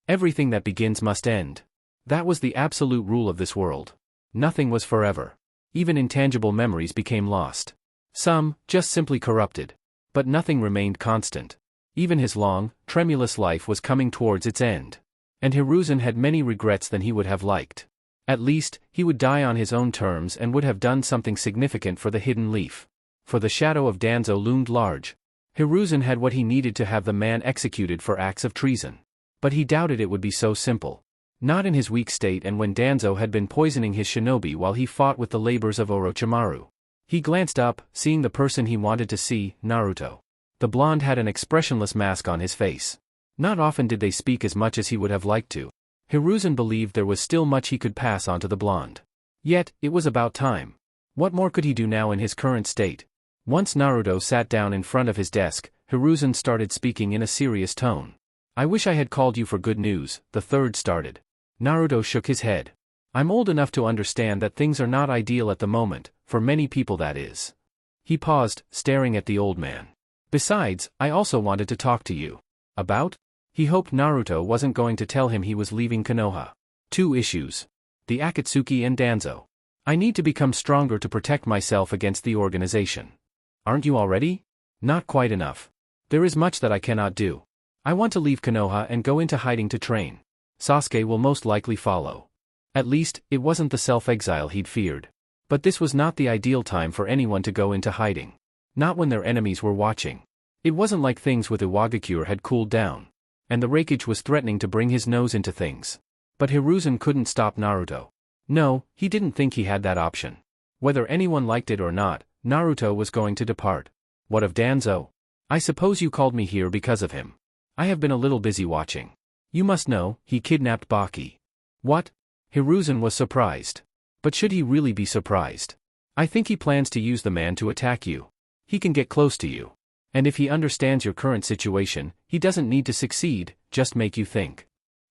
Everything that begins must end. That was the absolute rule of this world. Nothing was forever. Even intangible memories became lost. Some, just simply corrupted. But nothing remained constant. Even his long, tremulous life was coming towards its end. And Hiruzen had many regrets than he would have liked. At least, he would die on his own terms and would have done something significant for the hidden leaf. For the shadow of Danzo loomed large. Hiruzen had what he needed to have the man executed for acts of treason. But he doubted it would be so simple. Not in his weak state and when Danzo had been poisoning his shinobi while he fought with the labors of Orochimaru. He glanced up, seeing the person he wanted to see, Naruto. The blonde had an expressionless mask on his face. Not often did they speak as much as he would have liked to. Hiruzen believed there was still much he could pass on to the blonde. Yet, it was about time. What more could he do now in his current state? Once Naruto sat down in front of his desk, Hiruzen started speaking in a serious tone. I wish I had called you for good news, the third started. Naruto shook his head. I'm old enough to understand that things are not ideal at the moment, for many people that is. He paused, staring at the old man. Besides, I also wanted to talk to you. About? He hoped Naruto wasn't going to tell him he was leaving Konoha. 2 issues. The Akatsuki and Danzo. I need to become stronger to protect myself against the organization. Aren't you already? Not quite enough. There is much that I cannot do. I want to leave Konoha and go into hiding to train. Sasuke will most likely follow. At least, it wasn't the self-exile he'd feared. But this was not the ideal time for anyone to go into hiding. Not when their enemies were watching. It wasn't like things with Iwagakure had cooled down. And the Raikage was threatening to bring his nose into things. But Hiruzen couldn't stop Naruto. No, he didn't think he had that option. Whether anyone liked it or not, Naruto was going to depart. What of Danzo? I suppose you called me here because of him. I have been a little busy watching. You must know, he kidnapped Baki. What? Hiruzen was surprised. But should he really be surprised? I think he plans to use the man to attack you. He can get close to you. And if he understands your current situation, he doesn't need to succeed, just make you think.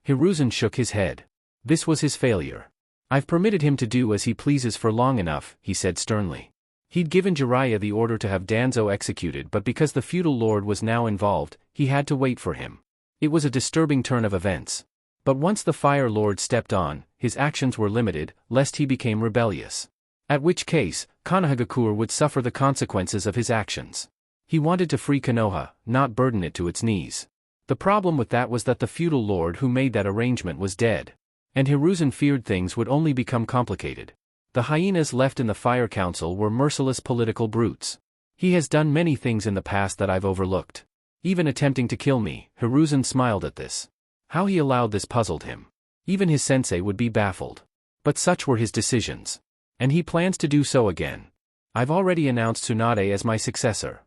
Hiruzen shook his head. This was his failure. I've permitted him to do as he pleases for long enough, he said sternly. He'd given Jiraiya the order to have Danzo executed, but because the feudal lord was now involved, he had to wait for him. It was a disturbing turn of events. But once the Fire Lord stepped on, his actions were limited, lest he became rebellious. At which case, Konohagakure would suffer the consequences of his actions. He wanted to free Konoha, not burden it to its knees. The problem with that was that the feudal lord who made that arrangement was dead. And Hiruzen feared things would only become complicated. The hyenas left in the Fire Council were merciless political brutes. He has done many things in the past that I've overlooked. Even attempting to kill me, Hiruzen smiled at this. How he allowed this puzzled him. Even his sensei would be baffled. But such were his decisions. And he plans to do so again. I've already announced Tsunade as my successor.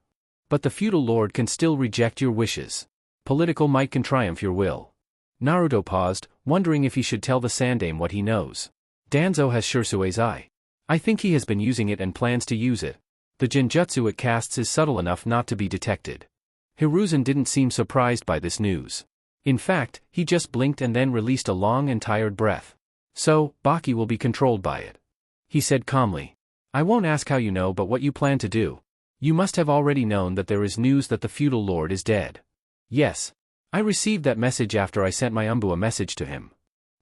But the feudal lord can still reject your wishes. Political might can triumph your will. Naruto paused, wondering if he should tell the Sandaime what he knows. Danzo has Shursue's eye. I think he has been using it and plans to use it. The genjutsu it casts is subtle enough not to be detected. Hiruzen didn't seem surprised by this news. In fact, he just blinked and then released a long and tired breath. So, Baki will be controlled by it. He said calmly. I won't ask how you know but what you plan to do. You must have already known that there is news that the feudal lord is dead. Yes. I received that message after I sent my Umbu a message to him.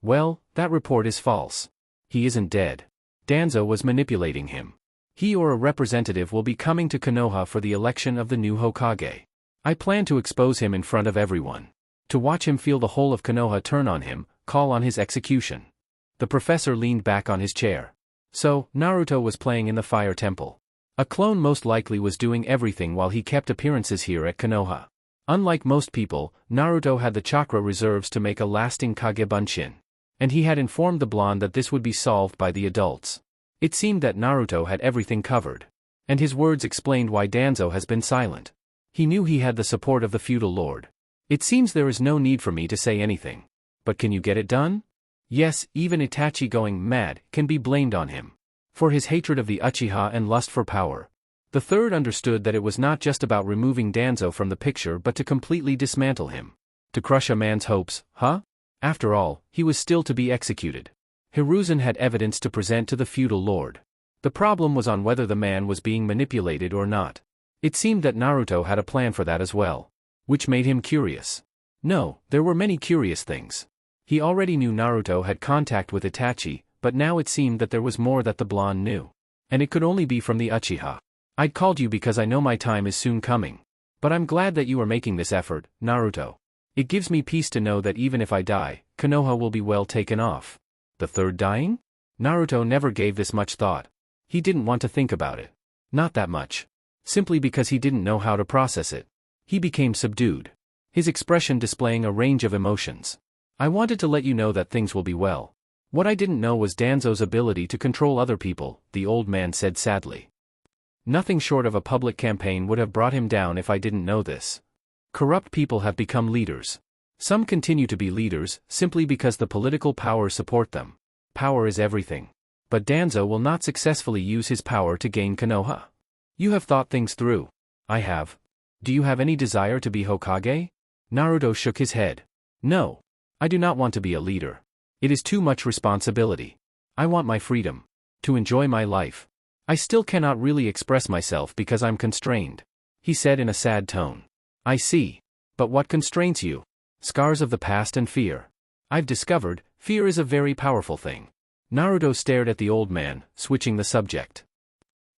Well, that report is false. He isn't dead. Danzo was manipulating him. He or a representative will be coming to Konoha for the election of the new Hokage. I plan to expose him in front of everyone. To watch him feel the whole of Konoha turn on him, call on his execution. The professor leaned back on his chair. So, Naruto was playing in the Fire Temple. A clone most likely was doing everything while he kept appearances here at Konoha. Unlike most people, Naruto had the chakra reserves to make a lasting Kage Bunshin. And he had informed the blonde that this would be solved by the adults. It seemed that Naruto had everything covered. And his words explained why Danzo has been silent. He knew he had the support of the feudal lord. It seems there is no need for me to say anything. But can you get it done? Yes, even Itachi going mad can be blamed on him. For his hatred of the Uchiha and lust for power. The third understood that it was not just about removing Danzo from the picture but to completely dismantle him. To crush a man's hopes, huh? After all, he was still to be executed. Hiruzen had evidence to present to the feudal lord. The problem was on whether the man was being manipulated or not. It seemed that Naruto had a plan for that as well, which made him curious. No, there were many curious things. He already knew Naruto had contact with Itachi, but now it seemed that there was more that the blonde knew. And it could only be from the Uchiha. I'd called you because I know my time is soon coming. But I'm glad that you are making this effort, Naruto. It gives me peace to know that even if I die, Konoha will be well taken off. The third dying? Naruto never gave this much thought. He didn't want to think about it. Not that much. Simply because he didn't know how to process it. He became subdued. His expression displaying a range of emotions. I wanted to let you know that things will be well. What I didn't know was Danzo's ability to control other people, the old man said sadly. Nothing short of a public campaign would have brought him down if I didn't know this. Corrupt people have become leaders. Some continue to be leaders, simply because the political powers support them. Power is everything. But Danzo will not successfully use his power to gain Konoha. You have thought things through. I have. Do you have any desire to be Hokage? Naruto shook his head. No. I do not want to be a leader. It is too much responsibility. I want my freedom. To enjoy my life. I still cannot really express myself because I'm constrained. He said in a sad tone. I see. But what constrains you? Scars of the past and fear. I've discovered, fear is a very powerful thing. Naruto stared at the old man, switching the subject.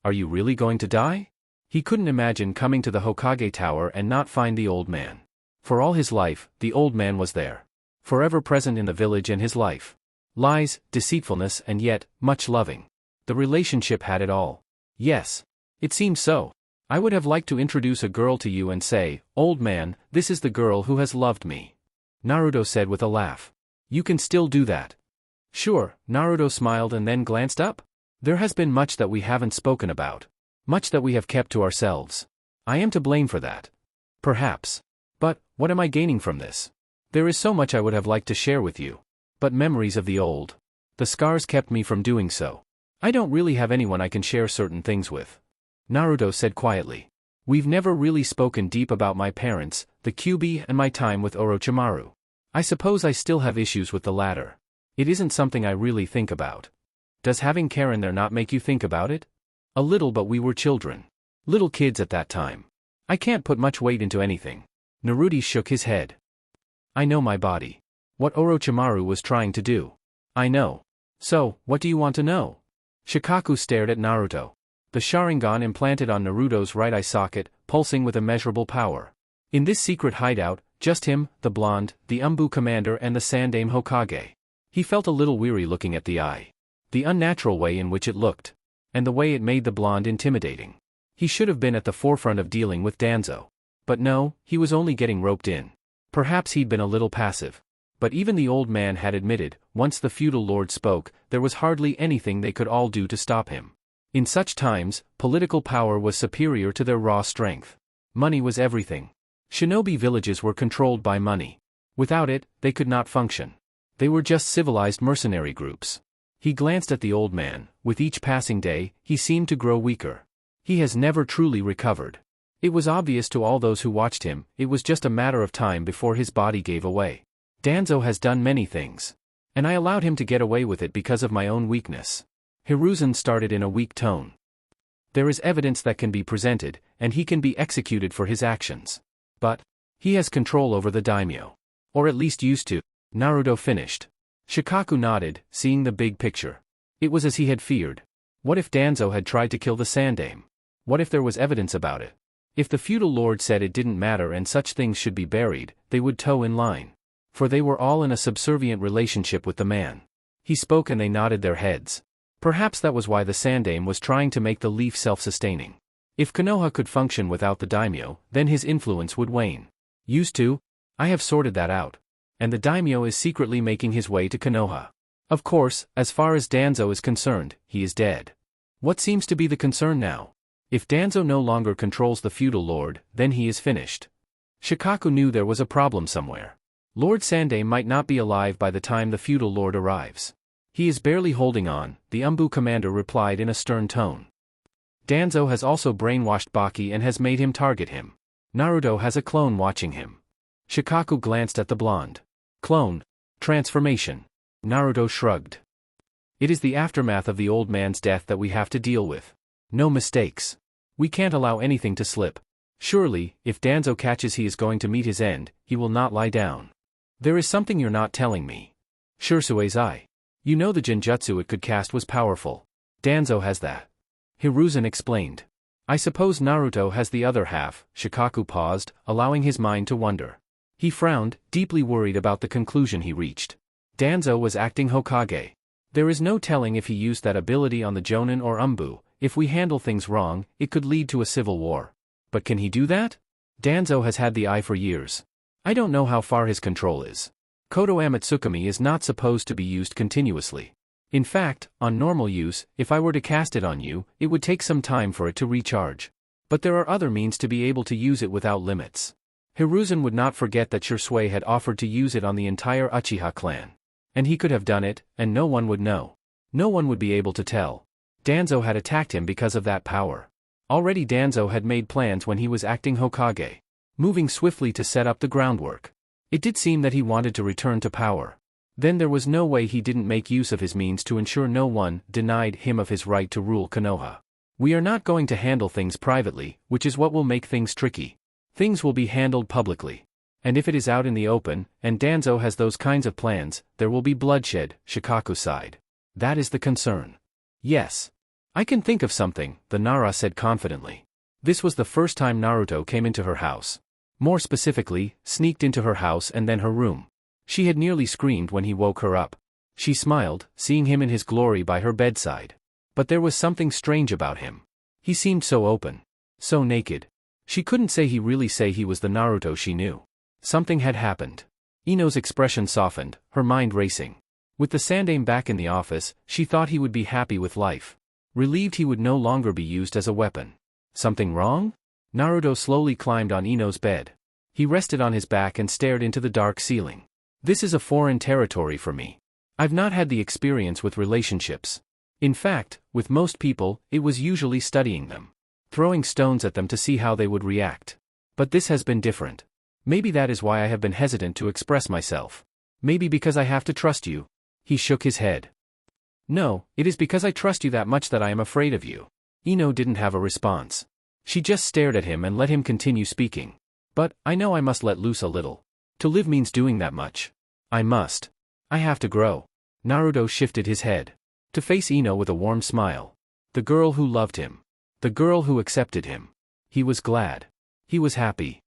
Are you really going to die? He couldn't imagine coming to the Hokage Tower and not find the old man. For all his life, the old man was there. Forever present in the village and his life. Lies, deceitfulness and yet, much loving. The relationship had it all. Yes. It seems so. I would have liked to introduce a girl to you and say, old man, this is the girl who has loved me. Naruto said with a laugh. You can still do that. Sure, Naruto smiled and then glanced up. There has been much that we haven't spoken about. Much that we have kept to ourselves. I am to blame for that. Perhaps. But, what am I gaining from this? There is so much I would have liked to share with you. But memories of the old. The scars kept me from doing so. I don't really have anyone I can share certain things with. Naruto said quietly. We've never really spoken deep about my parents, the Kyuubi and my time with Orochimaru. I suppose I still have issues with the latter. It isn't something I really think about. Does having Karen there not make you think about it? A little, but we were children. Little kids at that time. I can't put much weight into anything. Naruto shook his head. I know my body. What Orochimaru was trying to do. I know. So, what do you want to know? Shikaku stared at Naruto. The Sharingan implanted on Naruto's right eye socket, pulsing with immeasurable power. In this secret hideout, just him, the blonde, the Umbu commander and the Sandaime Hokage. He felt a little weary looking at the eye. The unnatural way in which it looked. And the way it made the blonde intimidating. He should have been at the forefront of dealing with Danzo. But no, he was only getting roped in. Perhaps he'd been a little passive. But even the old man had admitted, once the feudal lord spoke, there was hardly anything they could all do to stop him. In such times, political power was superior to their raw strength. Money was everything. Shinobi villages were controlled by money. Without it, they could not function. They were just civilized mercenary groups. He glanced at the old man. With each passing day, he seemed to grow weaker. He has never truly recovered. It was obvious to all those who watched him, it was just a matter of time before his body gave away. Danzo has done many things. And I allowed him to get away with it because of my own weakness. Hiruzen started in a weak tone. There is evidence that can be presented, and he can be executed for his actions. But, he has control over the daimyo. Or at least used to. Naruto finished. Shikaku nodded, seeing the big picture. It was as he had feared. What if Danzo had tried to kill the Sandaime? What if there was evidence about it? If the feudal lord said it didn't matter and such things should be buried, they would toe in line. For they were all in a subservient relationship with the man. He spoke and they nodded their heads. Perhaps that was why the Sandaime was trying to make the leaf self-sustaining. If Konoha could function without the daimyo, then his influence would wane. Used to? I have sorted that out. And the daimyo is secretly making his way to Konoha. Of course, as far as Danzo is concerned, he is dead. What seems to be the concern now? If Danzo no longer controls the feudal lord, then he is finished. Shikaku knew there was a problem somewhere. Lord Sandaime might not be alive by the time the feudal lord arrives. He is barely holding on, the Umbu commander replied in a stern tone. Danzo has also brainwashed Baki and has made him target him. Naruto has a clone watching him. Shikaku glanced at the blonde. Clone. Transformation. Naruto shrugged. It is the aftermath of the old man's death that we have to deal with. No mistakes. We can't allow anything to slip. Surely, if Danzo catches he is going to meet his end, he will not lie down. There is something you're not telling me. Shursue's eye. You know the genjutsu it could cast was powerful. Danzo has that. Hiruzen explained. I suppose Naruto has the other half. Shikaku paused, allowing his mind to wander. He frowned, deeply worried about the conclusion he reached. Danzo was acting Hokage. There is no telling if he used that ability on the Jonin or Umbu. If we handle things wrong, it could lead to a civil war. But can he do that? Danzo has had the eye for years. I don't know how far his control is. Koto Amatsukami is not supposed to be used continuously. In fact, on normal use, if I were to cast it on you, it would take some time for it to recharge. But there are other means to be able to use it without limits. Hiruzen would not forget that Shursui had offered to use it on the entire Uchiha clan. And he could have done it, and no one would know. No one would be able to tell. Danzo had attacked him because of that power. Already Danzo had made plans when he was acting Hokage, moving swiftly to set up the groundwork. It did seem that he wanted to return to power. Then there was no way he didn't make use of his means to ensure no one denied him of his right to rule Konoha. We are not going to handle things privately, which is what will make things tricky. Things will be handled publicly. And if it is out in the open, and Danzo has those kinds of plans, there will be bloodshed, Shikaku sighed. That is the concern. Yes. I can think of something, the Nara said confidently. This was the first time Naruto came into her house. More specifically, sneaked into her house and then her room. She had nearly screamed when he woke her up. She smiled, seeing him in his glory by her bedside. But there was something strange about him. He seemed so open. So naked. She couldn't say he was the Naruto she knew. Something had happened. Ino's expression softened, her mind racing. With the Sandaime back in the office, she thought he would be happy with life. Relieved he would no longer be used as a weapon. Something wrong? Naruto slowly climbed on Ino's bed. He rested on his back and stared into the dark ceiling. This is a foreign territory for me. I've not had the experience with relationships. In fact, with most people, it was usually studying them. Throwing stones at them to see how they would react. But this has been different. Maybe that is why I have been hesitant to express myself. Maybe because I have to trust you. He shook his head. No, it is because I trust you that much that I am afraid of you. Ino didn't have a response. She just stared at him and let him continue speaking. But, I know I must let loose a little. To live means doing that much. I must. I have to grow. Naruto shifted his head. To face Ino with a warm smile. The girl who loved him. The girl who accepted him. He was glad. He was happy.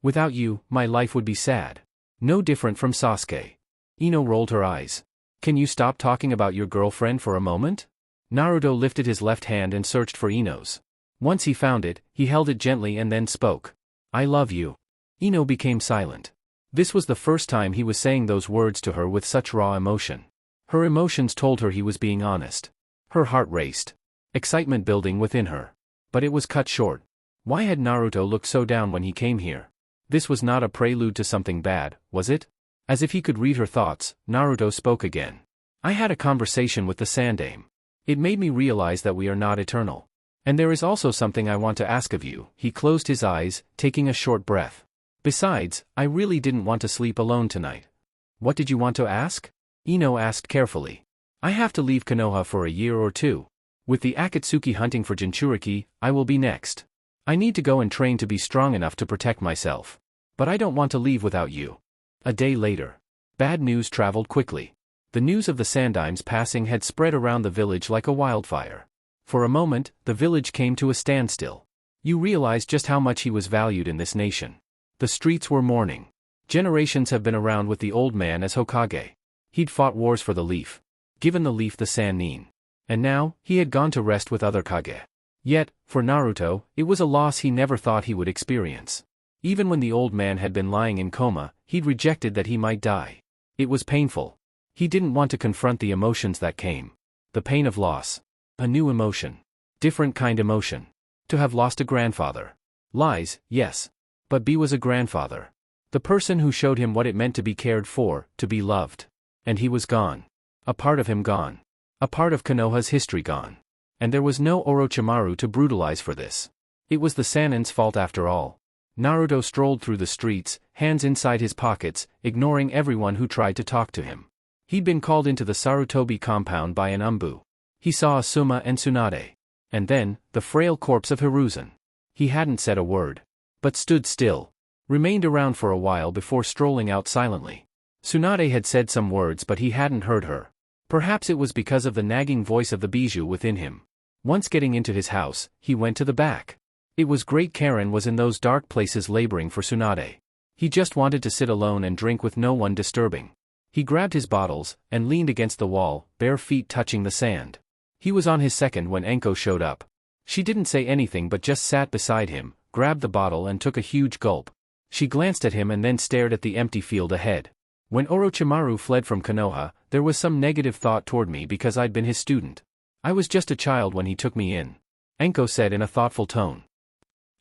Without you, my life would be sad. No different from Sasuke. Ino rolled her eyes. Can you stop talking about your girlfriend for a moment? Naruto lifted his left hand and searched for Ino's. Once he found it, he held it gently and then spoke. I love you. Ino became silent. This was the first time he was saying those words to her with such raw emotion. Her emotions told her he was being honest. Her heart raced. Excitement building within her. But it was cut short. Why had Naruto looked so down when he came here? This was not a prelude to something bad, was it? As if he could read her thoughts, Naruto spoke again. I had a conversation with the Sandaime. It made me realize that we are not eternal. And there is also something I want to ask of you. He closed his eyes, taking a short breath. Besides, I really didn't want to sleep alone tonight. What did you want to ask? Ino asked carefully. I have to leave Konoha for a year or two. With the Akatsuki hunting for Jinchuriki, I will be next. I need to go and train to be strong enough to protect myself. But I don't want to leave without you. A day later. Bad news traveled quickly. The news of the Sandaime's passing had spread around the village like a wildfire. For a moment, the village came to a standstill. You realized just how much he was valued in this nation. The streets were mourning. Generations have been around with the old man as Hokage. He'd fought wars for the leaf. Given the leaf the Sannin. And now, he had gone to rest with other Kage. Yet, for Naruto, it was a loss he never thought he would experience. Even when the old man had been lying in coma, he'd rejected that he might die. It was painful. He didn't want to confront the emotions that came. The pain of loss. A new emotion. Different kind emotion. To have lost a grandfather. Lies, yes. But B was a grandfather. The person who showed him what it meant to be cared for, to be loved. And he was gone. A part of him gone. A part of Konoha's history gone. And there was no Orochimaru to brutalize for this. It was the Sanin's fault after all. Naruto strolled through the streets, hands inside his pockets, ignoring everyone who tried to talk to him. He'd been called into the Sarutobi compound by an umbu. He saw Asuma and Tsunade. And then, the frail corpse of Hiruzen. He hadn't said a word. But stood still. Remained around for a while before strolling out silently. Tsunade had said some words but he hadn't heard her. Perhaps it was because of the nagging voice of the bijou within him. Once getting into his house, he went to the back. It was great Karen was in those dark places laboring for Tsunade. He just wanted to sit alone and drink with no one disturbing. He grabbed his bottles, and leaned against the wall, bare feet touching the sand. He was on his second when Enko showed up. She didn't say anything but just sat beside him, grabbed the bottle and took a huge gulp. She glanced at him and then stared at the empty field ahead. When Orochimaru fled from Konoha, there was some negative thought toward me because I'd been his student. I was just a child when he took me in. Enko said in a thoughtful tone.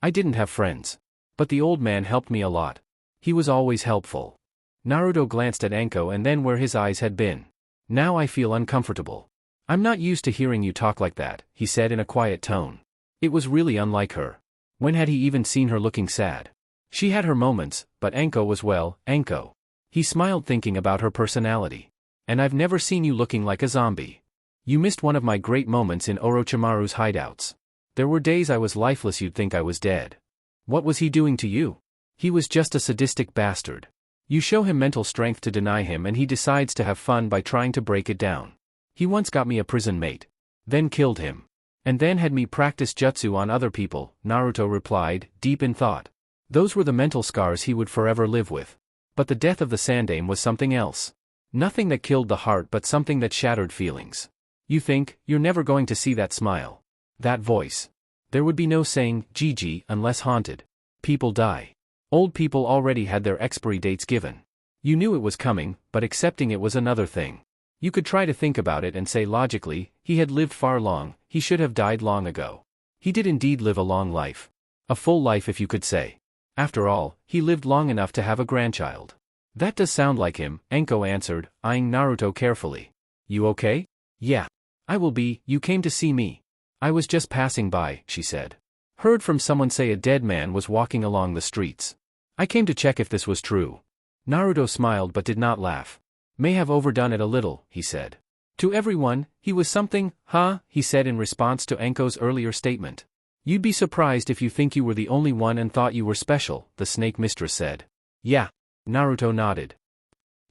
I didn't have friends. But the old man helped me a lot. He was always helpful. Naruto glanced at Enko and then where his eyes had been. Now I feel uncomfortable. I'm not used to hearing you talk like that, he said in a quiet tone. It was really unlike her. When had he even seen her looking sad? She had her moments, but Enko was Enko. He smiled thinking about her personality. And I've never seen you looking like a zombie. You missed one of my great moments in Orochimaru's hideouts. There were days I was lifeless, you'd think I was dead. What was he doing to you? He was just a sadistic bastard. You show him mental strength to deny him and he decides to have fun by trying to break it down. He once got me a prison mate. Then killed him. And then had me practice jutsu on other people, Naruto replied, deep in thought. Those were the mental scars he would forever live with. But the death of the Sandaime was something else. Nothing that killed the heart but something that shattered feelings. You think, you're never going to see that smile. That voice. There would be no saying, Gigi, unless haunted. People die. Old people already had their expiry dates given. You knew it was coming, but accepting it was another thing. You could try to think about it and say logically, he had lived far long, he should have died long ago. He did indeed live a long life. A full life if you could say. After all, he lived long enough to have a grandchild. That does sound like him, Enko answered, eyeing Naruto carefully. You okay? Yeah. I will be, you came to see me. I was just passing by, she said. Heard from someone say a dead man was walking along the streets. I came to check if this was true. Naruto smiled but did not laugh. May have overdone it a little, he said. To everyone, he was something, huh? He said in response to Enko's earlier statement. You'd be surprised if you think you were the only one and thought you were special, the snake mistress said. Yeah. Naruto nodded.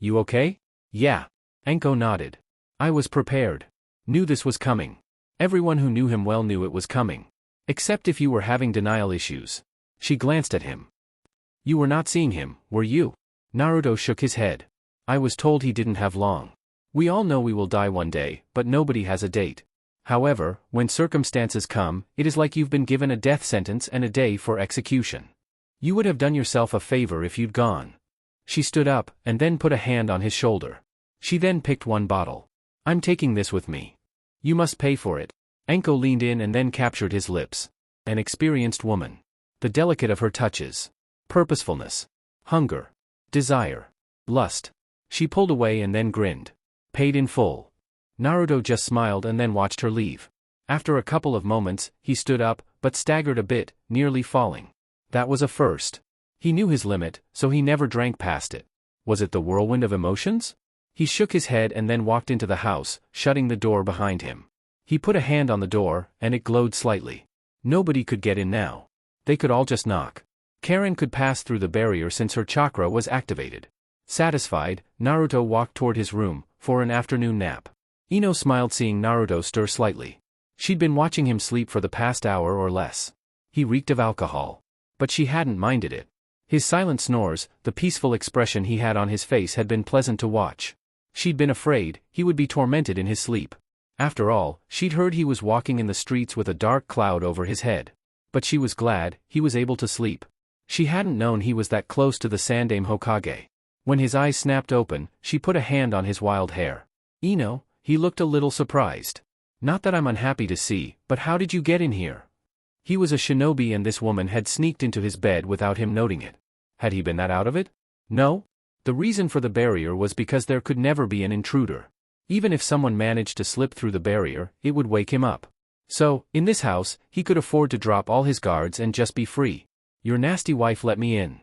You okay? Yeah. Enko nodded. I was prepared. Knew this was coming. Everyone who knew him well knew it was coming. Except if you were having denial issues. She glanced at him. You were not seeing him, were you? Naruto shook his head. I was told he didn't have long. We all know we will die one day, but nobody has a date. However, when circumstances come, it is like you've been given a death sentence and a day for execution. You would have done yourself a favor if you'd gone. She stood up, and then put a hand on his shoulder. She then picked one bottle. I'm taking this with me. You must pay for it. Enko leaned in and then captured his lips. An experienced woman. The delicate of her touches. Purposefulness. Hunger. Desire. Lust. She pulled away and then grinned. Paid in full. Naruto just smiled and then watched her leave. After a couple of moments, he stood up, but staggered a bit, nearly falling. That was a first. He knew his limit, so he never drank past it. Was it the whirlwind of emotions? He shook his head and then walked into the house, shutting the door behind him. He put a hand on the door, and it glowed slightly. Nobody could get in now. They could all just knock. Karen could pass through the barrier since her chakra was activated. Satisfied, Naruto walked toward his room, for an afternoon nap. Ino smiled seeing Naruto stir slightly. She'd been watching him sleep for the past hour or less. He reeked of alcohol. But she hadn't minded it. His silent snores, the peaceful expression he had on his face had been pleasant to watch. She'd been afraid he would be tormented in his sleep. After all, she'd heard he was walking in the streets with a dark cloud over his head. But she was glad he was able to sleep. She hadn't known he was that close to the Sandaime Hokage. When his eyes snapped open, she put a hand on his wild hair. Ino, he looked a little surprised. Not that I'm unhappy to see, but how did you get in here? He was a shinobi and this woman had sneaked into his bed without him noting it. Had he been that out of it? No. The reason for the barrier was because there could never be an intruder. Even if someone managed to slip through the barrier, it would wake him up. So, in this house, he could afford to drop all his guards and just be free. Your nasty wife let me in.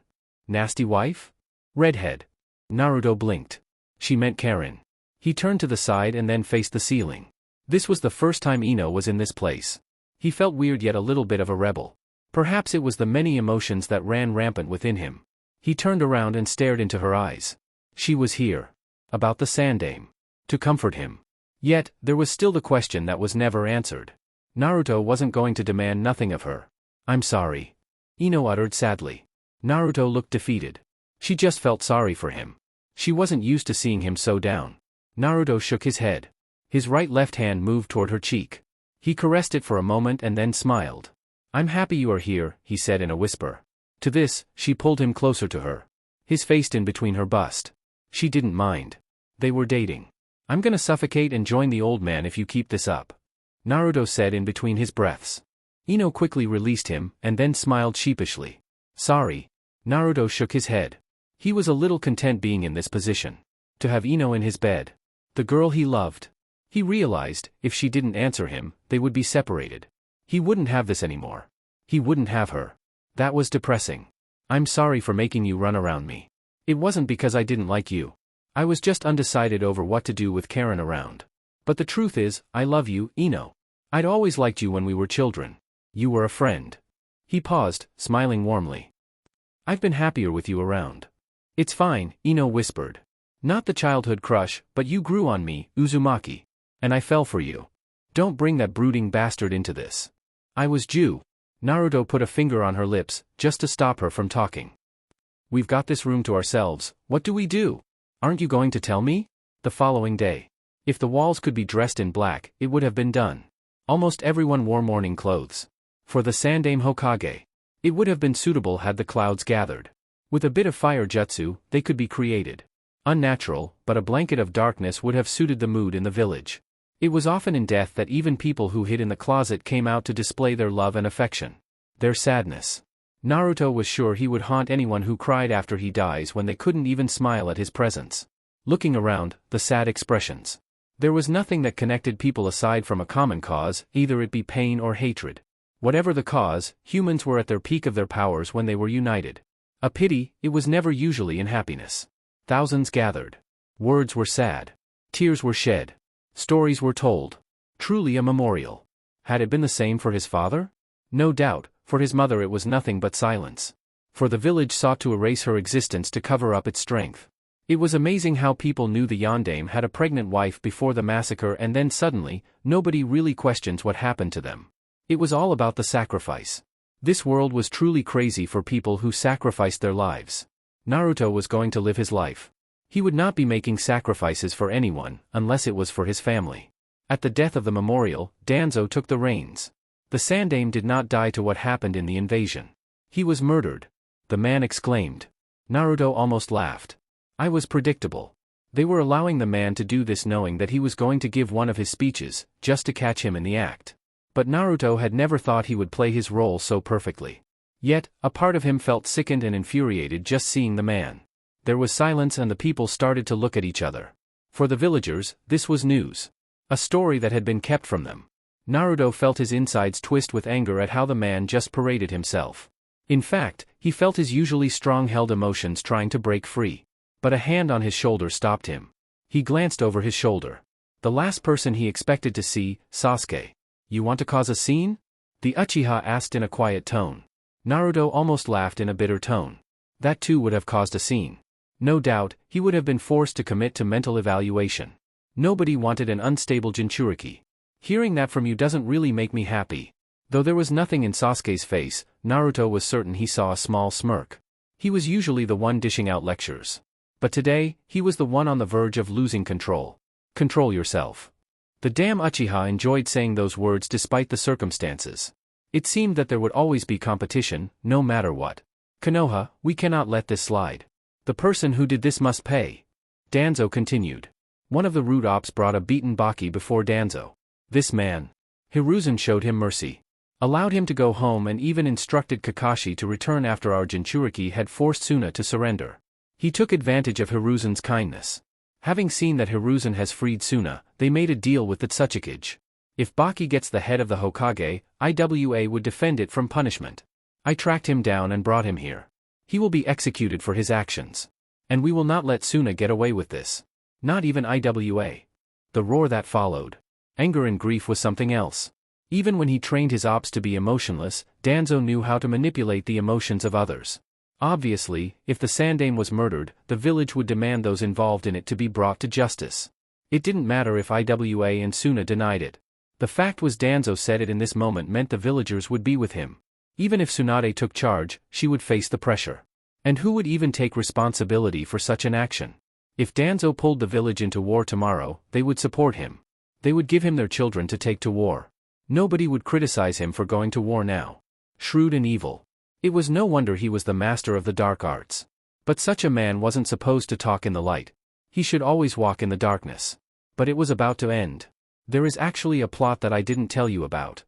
Nasty wife? Redhead. Naruto blinked. She meant Karen. He turned to the side and then faced the ceiling. This was the first time Ino was in this place. He felt weird yet a little bit of a rebel. Perhaps it was the many emotions that ran rampant within him. He turned around and stared into her eyes. She was here. About the Sandaime. To comfort him. Yet, there was still the question that was never answered. Naruto wasn't going to demand nothing of her. I'm sorry. Ino uttered sadly. Naruto looked defeated. She just felt sorry for him. She wasn't used to seeing him so down. Naruto shook his head. His right-left hand moved toward her cheek. He caressed it for a moment and then smiled. I'm happy you are here, he said in a whisper. To this, she pulled him closer to her. His face in between her bust. She didn't mind. They were dating. I'm gonna suffocate and join the old man if you keep this up. Naruto said in between his breaths. Ino quickly released him, and then smiled sheepishly. Sorry. Naruto shook his head. He was a little content being in this position. To have Ino in his bed. The girl he loved. He realized, if she didn't answer him, they would be separated. He wouldn't have this anymore. He wouldn't have her. That was depressing. I'm sorry for making you run around me. It wasn't because I didn't like you. I was just undecided over what to do with Karen around. But the truth is, I love you, Ino. I'd always liked you when we were children. You were a friend. He paused, smiling warmly. I've been happier with you around. It's fine, Ino whispered. Not the childhood crush, but you grew on me, Uzumaki. And I fell for you. Don't bring that brooding bastard into this. I was Jew. Naruto put a finger on her lips, just to stop her from talking. We've got this room to ourselves, what do we do? Aren't you going to tell me? The following day. If the walls could be dressed in black, it would have been done. Almost everyone wore mourning clothes. For the Sandaime Hokage. It would have been suitable had the clouds gathered. With a bit of fire jutsu, they could be created. Unnatural, but a blanket of darkness would have suited the mood in the village. It was often in death that even people who hid in the closet came out to display their love and affection. Their sadness. Naruto was sure he would haunt anyone who cried after he dies when they couldn't even smile at his presence. Looking around, the sad expressions. There was nothing that connected people aside from a common cause, either it be pain or hatred. Whatever the cause, humans were at their peak of their powers when they were united. A pity, it was never usually in happiness. Thousands gathered. Words were sad. Tears were shed. Stories were told. Truly a memorial. Had it been the same for his father? No doubt, for his mother it was nothing but silence. For the village sought to erase her existence to cover up its strength. It was amazing how people knew the Yondaime had a pregnant wife before the massacre and then suddenly, nobody really questions what happened to them. It was all about the sacrifice. This world was truly crazy for people who sacrificed their lives. Naruto was going to live his life. He would not be making sacrifices for anyone, unless it was for his family. At the death of the memorial, Danzo took the reins. The Sandaime did not die to what happened in the invasion. He was murdered. The man exclaimed. Naruto almost laughed. I was predictable. They were allowing the man to do this knowing that he was going to give one of his speeches, just to catch him in the act. But Naruto had never thought he would play his role so perfectly. Yet, a part of him felt sickened and infuriated just seeing the man. There was silence and the people started to look at each other. For the villagers, this was news. A story that had been kept from them. Naruto felt his insides twist with anger at how the man just paraded himself. In fact, he felt his usually strong-held emotions trying to break free. But a hand on his shoulder stopped him. He glanced over his shoulder. The last person he expected to see, Sasuke. You want to cause a scene? The Uchiha asked in a quiet tone. Naruto almost laughed in a bitter tone. That too would have caused a scene. No doubt, he would have been forced to commit to mental evaluation. Nobody wanted an unstable Jinchuriki. Hearing that from you doesn't really make me happy. Though there was nothing in Sasuke's face, Naruto was certain he saw a small smirk. He was usually the one dishing out lectures. But today, he was the one on the verge of losing control. Control yourself. The damn Uchiha enjoyed saying those words despite the circumstances. It seemed that there would always be competition, no matter what. Konoha, we cannot let this slide. The person who did this must pay. Danzo continued. One of the root ops brought a beaten Baki before Danzo. This man. Hiruzen showed him mercy. Allowed him to go home and even instructed Kakashi to return after our Jinchuriki had forced Suna to surrender. He took advantage of Hiruzen's kindness. Having seen that Hiruzen has freed Suna, they made a deal with the Tsuchikage. If Baki gets the head of the Hokage, IWA would defend it from punishment. I tracked him down and brought him here. He will be executed for his actions. And we will not let Suna get away with this. Not even IWA. The roar that followed. Anger and grief was something else. Even when he trained his ops to be emotionless, Danzo knew how to manipulate the emotions of others. Obviously, if the Sandaime was murdered, the village would demand those involved in it to be brought to justice. It didn't matter if IWA and Suna denied it. The fact was Danzo said it in this moment meant the villagers would be with him. Even if Tsunade took charge, she would face the pressure. And who would even take responsibility for such an action? If Danzo pulled the village into war tomorrow, they would support him. They would give him their children to take to war. Nobody would criticize him for going to war now. Shrewd and evil. It was no wonder he was the master of the dark arts. But such a man wasn't supposed to talk in the light. He should always walk in the darkness. But it was about to end. There is actually a plot that I didn't tell you about.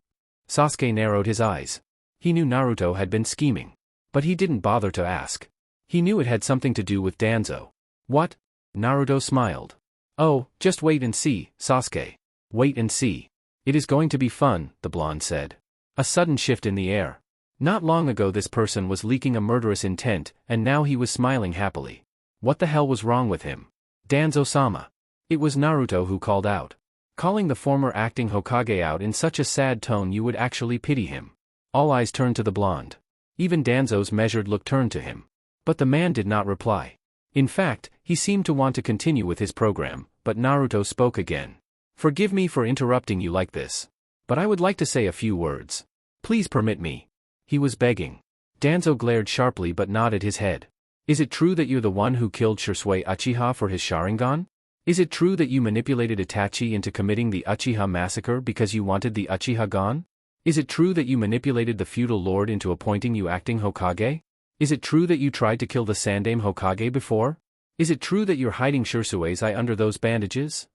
Sasuke narrowed his eyes. He knew Naruto had been scheming. But he didn't bother to ask. He knew it had something to do with Danzo. What? Naruto smiled. Oh, just wait and see, Sasuke. Wait and see. It is going to be fun, the blonde said. A sudden shift in the air. Not long ago this person was leaking a murderous intent, and now he was smiling happily. What the hell was wrong with him? Danzo-sama. It was Naruto who called out. Calling the former acting Hokage out in such a sad tone you would actually pity him. All eyes turned to the blonde. Even Danzo's measured look turned to him. But the man did not reply. In fact, he seemed to want to continue with his program, but Naruto spoke again. Forgive me for interrupting you like this. But I would like to say a few words. Please permit me. He was begging. Danzo glared sharply but nodded his head. Is it true that you're the one who killed Shisui Uchiha for his Sharingan? Is it true that you manipulated Itachi into committing the Uchiha massacre because you wanted the Uchiha gone? Is it true that you manipulated the feudal lord into appointing you acting Hokage? Is it true that you tried to kill the Sandaime Hokage before? Is it true that you're hiding Shirsui's eye under those bandages?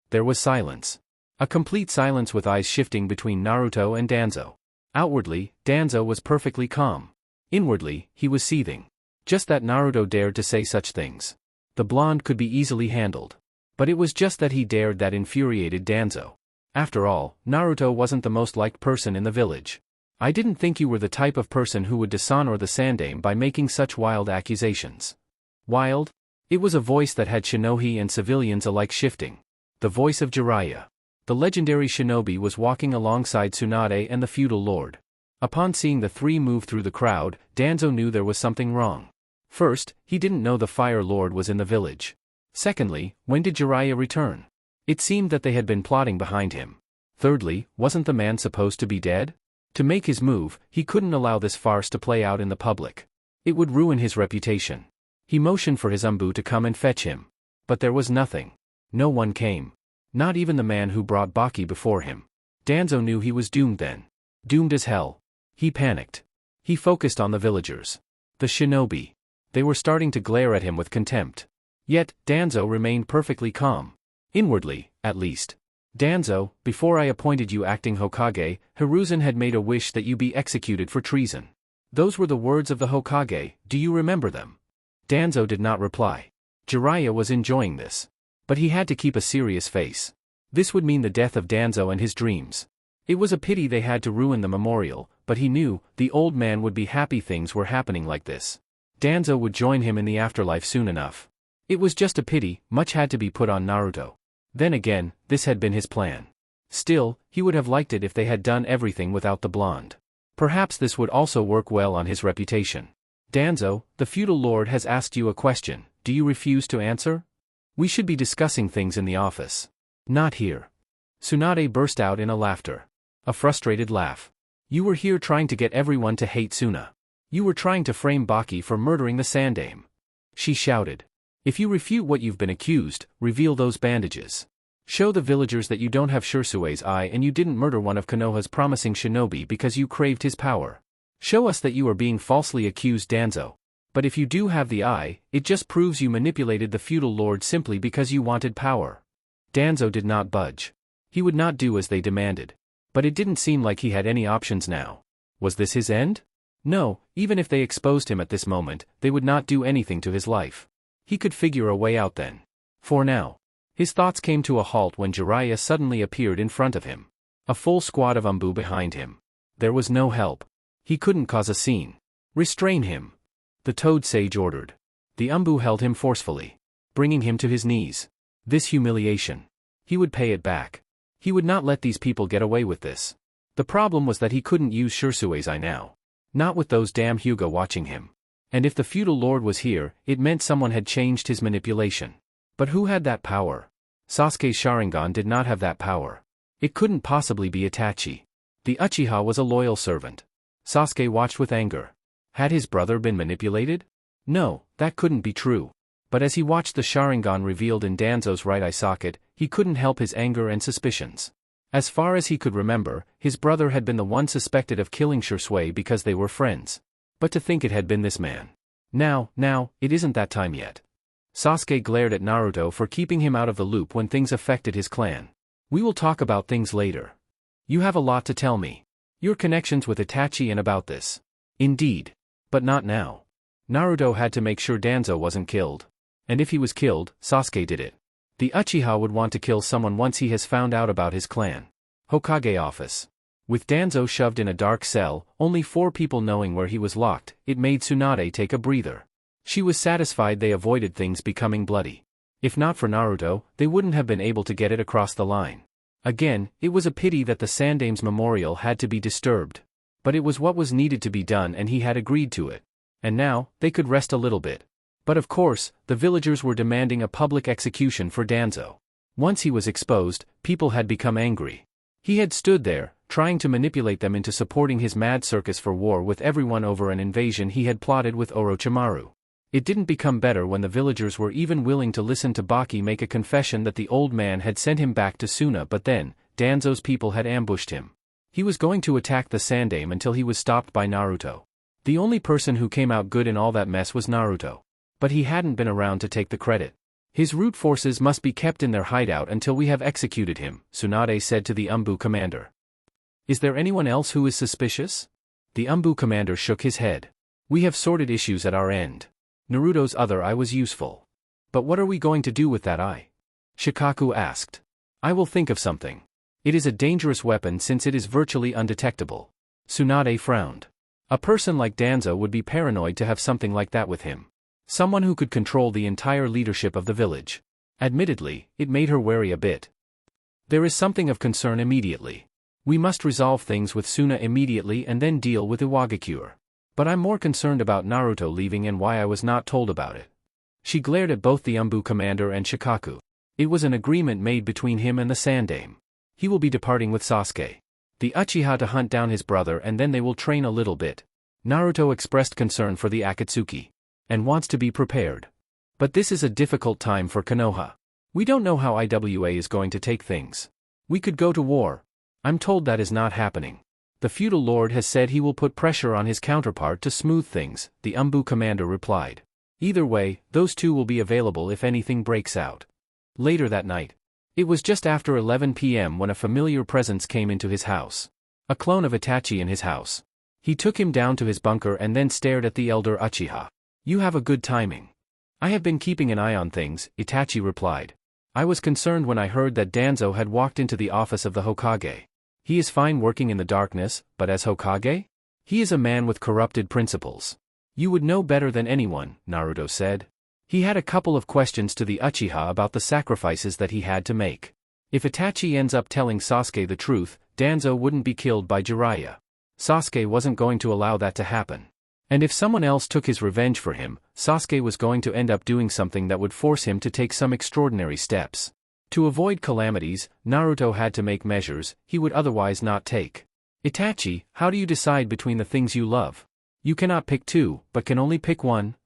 There was silence. A complete silence with eyes shifting between Naruto and Danzo. Outwardly, Danzo was perfectly calm. Inwardly, he was seething. Just that Naruto dared to say such things. The blonde could be easily handled. But it was just that he dared that infuriated Danzo. After all, Naruto wasn't the most liked person in the village. I didn't think you were the type of person who would dishonor the Sandaime by making such wild accusations. Wild? It was a voice that had shinobi and civilians alike shifting. The voice of Jiraiya. The legendary shinobi was walking alongside Tsunade and the feudal lord. Upon seeing the three move through the crowd, Danzo knew there was something wrong. First, he didn't know the fire lord was in the village. Secondly, when did Jiraiya return? It seemed that they had been plotting behind him. Thirdly, wasn't the man supposed to be dead? To make his move, he couldn't allow this farce to play out in the public. It would ruin his reputation. He motioned for his Umbu to come and fetch him. But there was nothing. No one came. Not even the man who brought Baki before him. Danzo knew he was doomed then. Doomed as hell. He panicked. He focused on the villagers. The shinobi. They were starting to glare at him with contempt. Yet, Danzo remained perfectly calm. Inwardly, at least. Danzo, before I appointed you acting Hokage, Hiruzen had made a wish that you be executed for treason. Those were the words of the Hokage, do you remember them? Danzo did not reply. Jiraiya was enjoying this. But he had to keep a serious face. This would mean the death of Danzo and his dreams. It was a pity they had to ruin the memorial, but he knew, the old man would be happy things were happening like this. Danzo would join him in the afterlife soon enough. It was just a pity, much had to be put on Naruto. Then again, this had been his plan. Still, he would have liked it if they had done everything without the blonde. Perhaps this would also work well on his reputation. Danzo, the feudal lord has asked you a question, do you refuse to answer? We should be discussing things in the office. Not here. Tsunade burst out in a laughter. A frustrated laugh. You were here trying to get everyone to hate Suna. You were trying to frame Baki for murdering the Sandaime. She shouted. If you refute what you've been accused, reveal those bandages. Show the villagers that you don't have Shirsui's eye and you didn't murder one of Konoha's promising shinobi because you craved his power. Show us that you are being falsely accused, Danzo. But if you do have the eye, it just proves you manipulated the feudal lord simply because you wanted power. Danzo did not budge. He would not do as they demanded. But it didn't seem like he had any options now. Was this his end? No, even if they exposed him at this moment, they would not do anything to his life. He could figure a way out then. For now. His thoughts came to a halt when Jiraiya suddenly appeared in front of him. A full squad of Umbu behind him. There was no help. He couldn't cause a scene. Restrain him. The Toad Sage ordered. The Umbu held him forcefully, bringing him to his knees. This humiliation. He would pay it back. He would not let these people get away with this. The problem was that he couldn't use Shirsui's eye now. Not with those damn Hyuga watching him. And if the feudal lord was here, it meant someone had changed his manipulation. But who had that power? Sasuke's Sharingan did not have that power. It couldn't possibly be Itachi. The Uchiha was a loyal servant. Sasuke watched with anger. Had his brother been manipulated? No, that couldn't be true. But as he watched the Sharingan revealed in Danzo's right eye socket, he couldn't help his anger and suspicions. As far as he could remember, his brother had been the one suspected of killing Shisui because they were friends. But to think it had been this man. Now, it isn't that time yet. Sasuke glared at Naruto for keeping him out of the loop when things affected his clan. We will talk about things later. You have a lot to tell me. Your connections with Itachi and about this. Indeed. But not now. Naruto had to make sure Danzo wasn't killed. And if he was killed, Sasuke did it. The Uchiha would want to kill someone once he has found out about his clan. Hokage office. With Danzo shoved in a dark cell, only 4 people knowing where he was locked, it made Tsunade take a breather. She was satisfied they avoided things becoming bloody. If not for Naruto, they wouldn't have been able to get it across the line. Again, it was a pity that the Sandame's memorial had to be disturbed. But it was what was needed to be done and he had agreed to it. And now, they could rest a little bit. But of course, the villagers were demanding a public execution for Danzo. Once he was exposed, people had become angry. He had stood there, trying to manipulate them into supporting his mad circus for war with everyone over an invasion he had plotted with Orochimaru. It didn't become better when the villagers were even willing to listen to Baki make a confession that the old man had sent him back to Suna, but then, Danzo's people had ambushed him. He was going to attack the Sandame until he was stopped by Naruto. The only person who came out good in all that mess was Naruto. But he hadn't been around to take the credit. His root forces must be kept in their hideout until we have executed him, Tsunade said to the Umbu commander. Is there anyone else who is suspicious? The Umbu commander shook his head. We have sorted issues at our end. Naruto's other eye was useful. But what are we going to do with that eye? Shikaku asked. I will think of something. It is a dangerous weapon since it is virtually undetectable. Tsunade frowned. A person like Danzo would be paranoid to have something like that with him. Someone who could control the entire leadership of the village. Admittedly, it made her wary a bit. There is something of concern immediately. We must resolve things with Suna immediately and then deal with Iwagakure. But I'm more concerned about Naruto leaving and why I was not told about it. She glared at both the Umbu commander and Shikaku. It was an agreement made between him and the Sandame. He will be departing with Sasuke. The Uchiha to hunt down his brother and then they will train a little bit. Naruto expressed concern for the Akatsuki. And wants to be prepared. But this is a difficult time for Konoha. We don't know how IWA is going to take things. We could go to war. I'm told that is not happening. The feudal lord has said he will put pressure on his counterpart to smooth things, the Umbu commander replied. Either way, those two will be available if anything breaks out. Later that night. It was just after 11 p.m. when a familiar presence came into his house. A clone of Itachi in his house. He took him down to his bunker and then stared at the elder Uchiha. You have a good timing. I have been keeping an eye on things, Itachi replied. I was concerned when I heard that Danzo had walked into the office of the Hokage. He is fine working in the darkness, but as Hokage? He is a man with corrupted principles. You would know better than anyone, Naruto said. He had a couple of questions to the Uchiha about the sacrifices that he had to make. If Itachi ends up telling Sasuke the truth, Danzo wouldn't be killed by Jiraiya. Sasuke wasn't going to allow that to happen. And if someone else took his revenge for him, Sasuke was going to end up doing something that would force him to take some extraordinary steps. To avoid calamities, Naruto had to make measures he would otherwise not take. Itachi, how do you decide between the things you love? You cannot pick two, but can only pick one?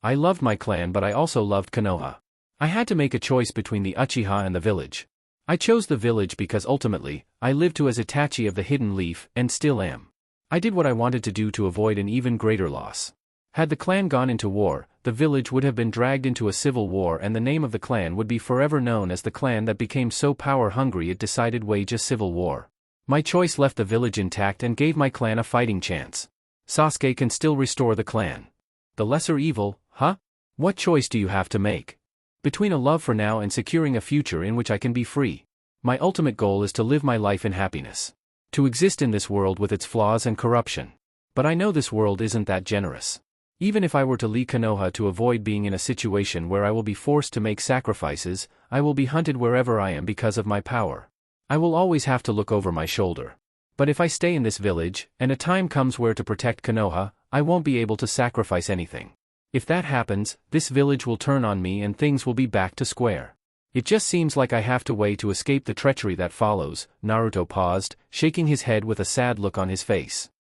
I loved my clan but I also loved Konoha. I had to make a choice between the Uchiha and the village. I chose the village because ultimately, I lived to as Itachi of the Hidden Leaf, and still am. I did what I wanted to do to avoid an even greater loss. Had the clan gone into war, the village would have been dragged into a civil war and the name of the clan would be forever known as the clan that became so power-hungry it decided wage a civil war. My choice left the village intact and gave my clan a fighting chance. Sasuke can still restore the clan. The lesser evil, huh? What choice do you have to make? Between a love for now and securing a future in which I can be free. My ultimate goal is to live my life in happiness. To exist in this world with its flaws and corruption. But I know this world isn't that generous. Even if I were to leave Konoha to avoid being in a situation where I will be forced to make sacrifices, I will be hunted wherever I am because of my power. I will always have to look over my shoulder. But if I stay in this village, and a time comes where to protect Konoha, I won't be able to sacrifice anything. If that happens, this village will turn on me and things will be back to square. It just seems like I have to wait to escape the treachery that follows. Naruto paused, shaking his head with a sad look on his face.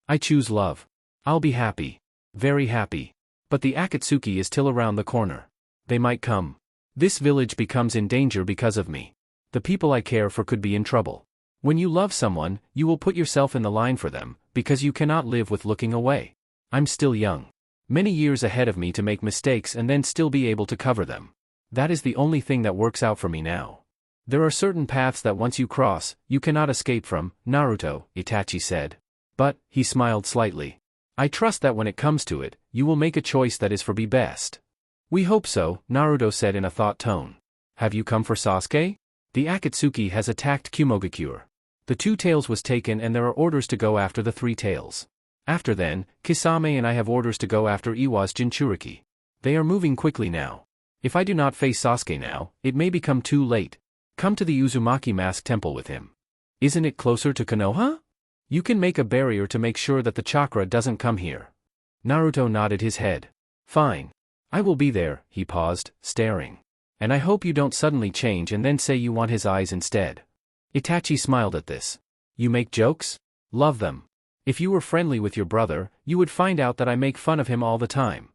I choose love. I'll be happy. Very happy. But the Akatsuki is still around the corner. They might come. This village becomes in danger because of me. The people I care for could be in trouble. When you love someone, you will put yourself in the line for them, because you cannot live with looking away. I'm still young. Many years ahead of me to make mistakes and then still be able to cover them. That is the only thing that works out for me now. There are certain paths that once you cross, you cannot escape from, Naruto, Itachi said. But, he smiled slightly. I trust that when it comes to it, you will make a choice that is for the best. We hope so, Naruto said in a thought tone. Have you come for Sasuke? The Akatsuki has attacked Kumogakure. The 2 tails was taken and there are orders to go after the 3 tails. After then, Kisame and I have orders to go after Iwa's Jinchuriki. They are moving quickly now. If I do not face Sasuke now, it may become too late. Come to the Uzumaki Mask Temple with him. Isn't it closer to Konoha? You can make a barrier to make sure that the chakra doesn't come here. Naruto nodded his head. Fine. I will be there, he paused, staring. And I hope you don't suddenly change and then say you want his eyes instead. Itachi smiled at this. You make jokes? Love them. If you were friendly with your brother, you would find out that I make fun of him all the time.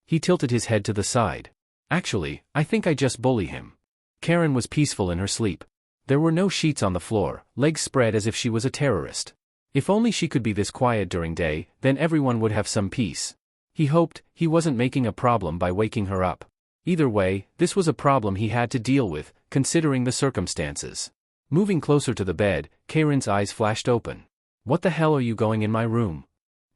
He tilted his head to the side. Actually, I think I just bully him. Karen was peaceful in her sleep. There were no sheets on the floor, legs spread as if she was a terrorist. If only she could be this quiet during day, then everyone would have some peace. He hoped he wasn't making a problem by waking her up. Either way, this was a problem he had to deal with, considering the circumstances. Moving closer to the bed, Karen's eyes flashed open. What the hell are you going in my room?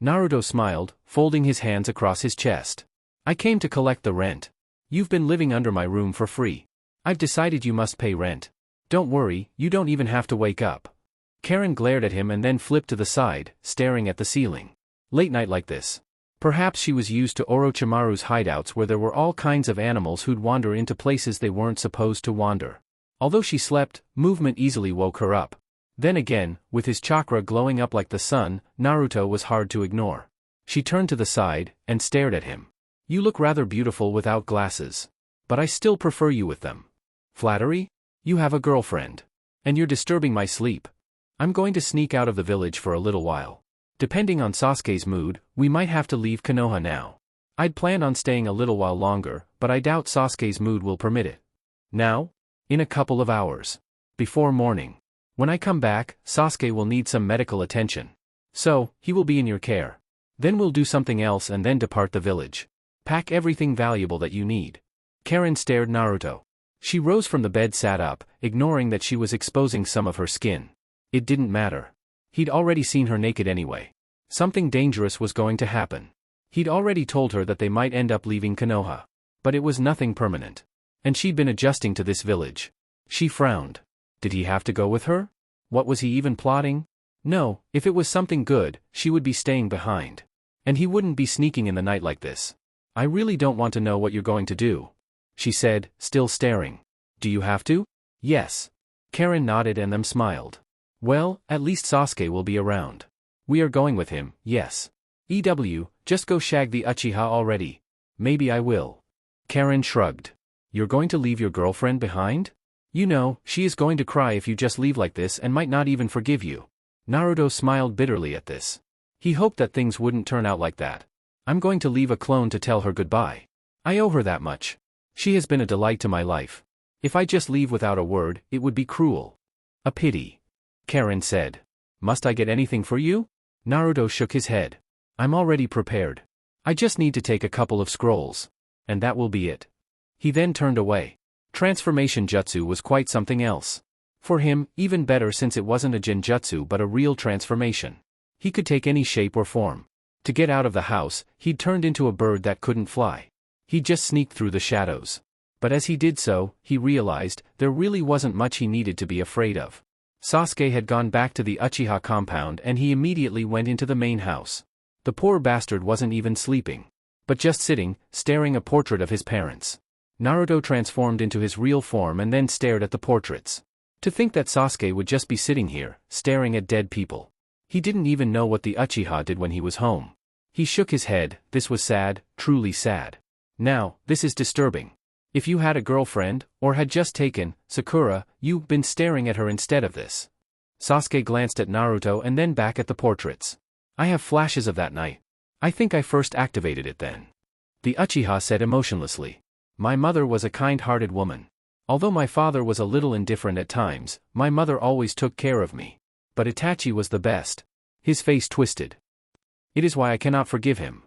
Naruto smiled, folding his hands across his chest. I came to collect the rent. You've been living under my room for free. I've decided you must pay rent. Don't worry, you don't even have to wake up. Karen glared at him and then flipped to the side, staring at the ceiling. Late night like this. Perhaps she was used to Orochimaru's hideouts where there were all kinds of animals who'd wander into places they weren't supposed to wander. Although she slept, movement easily woke her up. Then again, with his chakra glowing up like the sun, Naruto was hard to ignore. She turned to the side, and stared at him. You look rather beautiful without glasses. But I still prefer you with them. Flattery? You have a girlfriend. And you're disturbing my sleep. I'm going to sneak out of the village for a little while. Depending on Sasuke's mood, we might have to leave Konoha now. I'd planned on staying a little while longer, but I doubt Sasuke's mood will permit it. Now? In a couple of hours. Before morning. When I come back, Sasuke will need some medical attention. So, he will be in your care. Then we'll do something else and then depart the village. Pack everything valuable that you need. Karen stared Naruto. She rose from the bed, sat up, ignoring that she was exposing some of her skin. It didn't matter. He'd already seen her naked anyway. Something dangerous was going to happen. He'd already told her that they might end up leaving Konoha. But it was nothing permanent. And she'd been adjusting to this village. She frowned. Did he have to go with her? What was he even plotting? No, if it was something good, she would be staying behind. And he wouldn't be sneaking in the night like this. I really don't want to know what you're going to do. She said, still staring. Do you have to? Yes. Karen nodded and them smiled. Well, at least Sasuke will be around. We are going with him, yes. Just go shag the Uchiha already. Maybe I will. Karen shrugged. You're going to leave your girlfriend behind? You know, she is going to cry if you just leave like this and might not even forgive you. Naruto smiled bitterly at this. He hoped that things wouldn't turn out like that. I'm going to leave a clone to tell her goodbye. I owe her that much. She has been a delight to my life. If I just leave without a word, it would be cruel. A pity. Karen said. Must I get anything for you? Naruto shook his head. I'm already prepared. I just need to take a couple of scrolls. And that will be it. He then turned away. Transformation jutsu was quite something else. For him, even better since it wasn't a genjutsu but a real transformation. He could take any shape or form. To get out of the house, he'd turned into a bird that couldn't fly. He'd just sneaked through the shadows. But as he did so, he realized there really wasn't much he needed to be afraid of. Sasuke had gone back to the Uchiha compound and he immediately went into the main house. The poor bastard wasn't even sleeping, but just sitting, staring at a portrait of his parents. Naruto transformed into his real form and then stared at the portraits. To think that Sasuke would just be sitting here, staring at dead people. He didn't even know what the Uchiha did when he was home. He shook his head. This was sad, truly sad. Now, this is disturbing. If you had a girlfriend, or had just taken Sakura, you've been staring at her instead of this. Sasuke glanced at Naruto and then back at the portraits. I have flashes of that night. I think I first activated it then. The Uchiha said emotionlessly. My mother was a kind-hearted woman. Although my father was a little indifferent at times, my mother always took care of me. But Itachi was the best. His face twisted. It is why I cannot forgive him.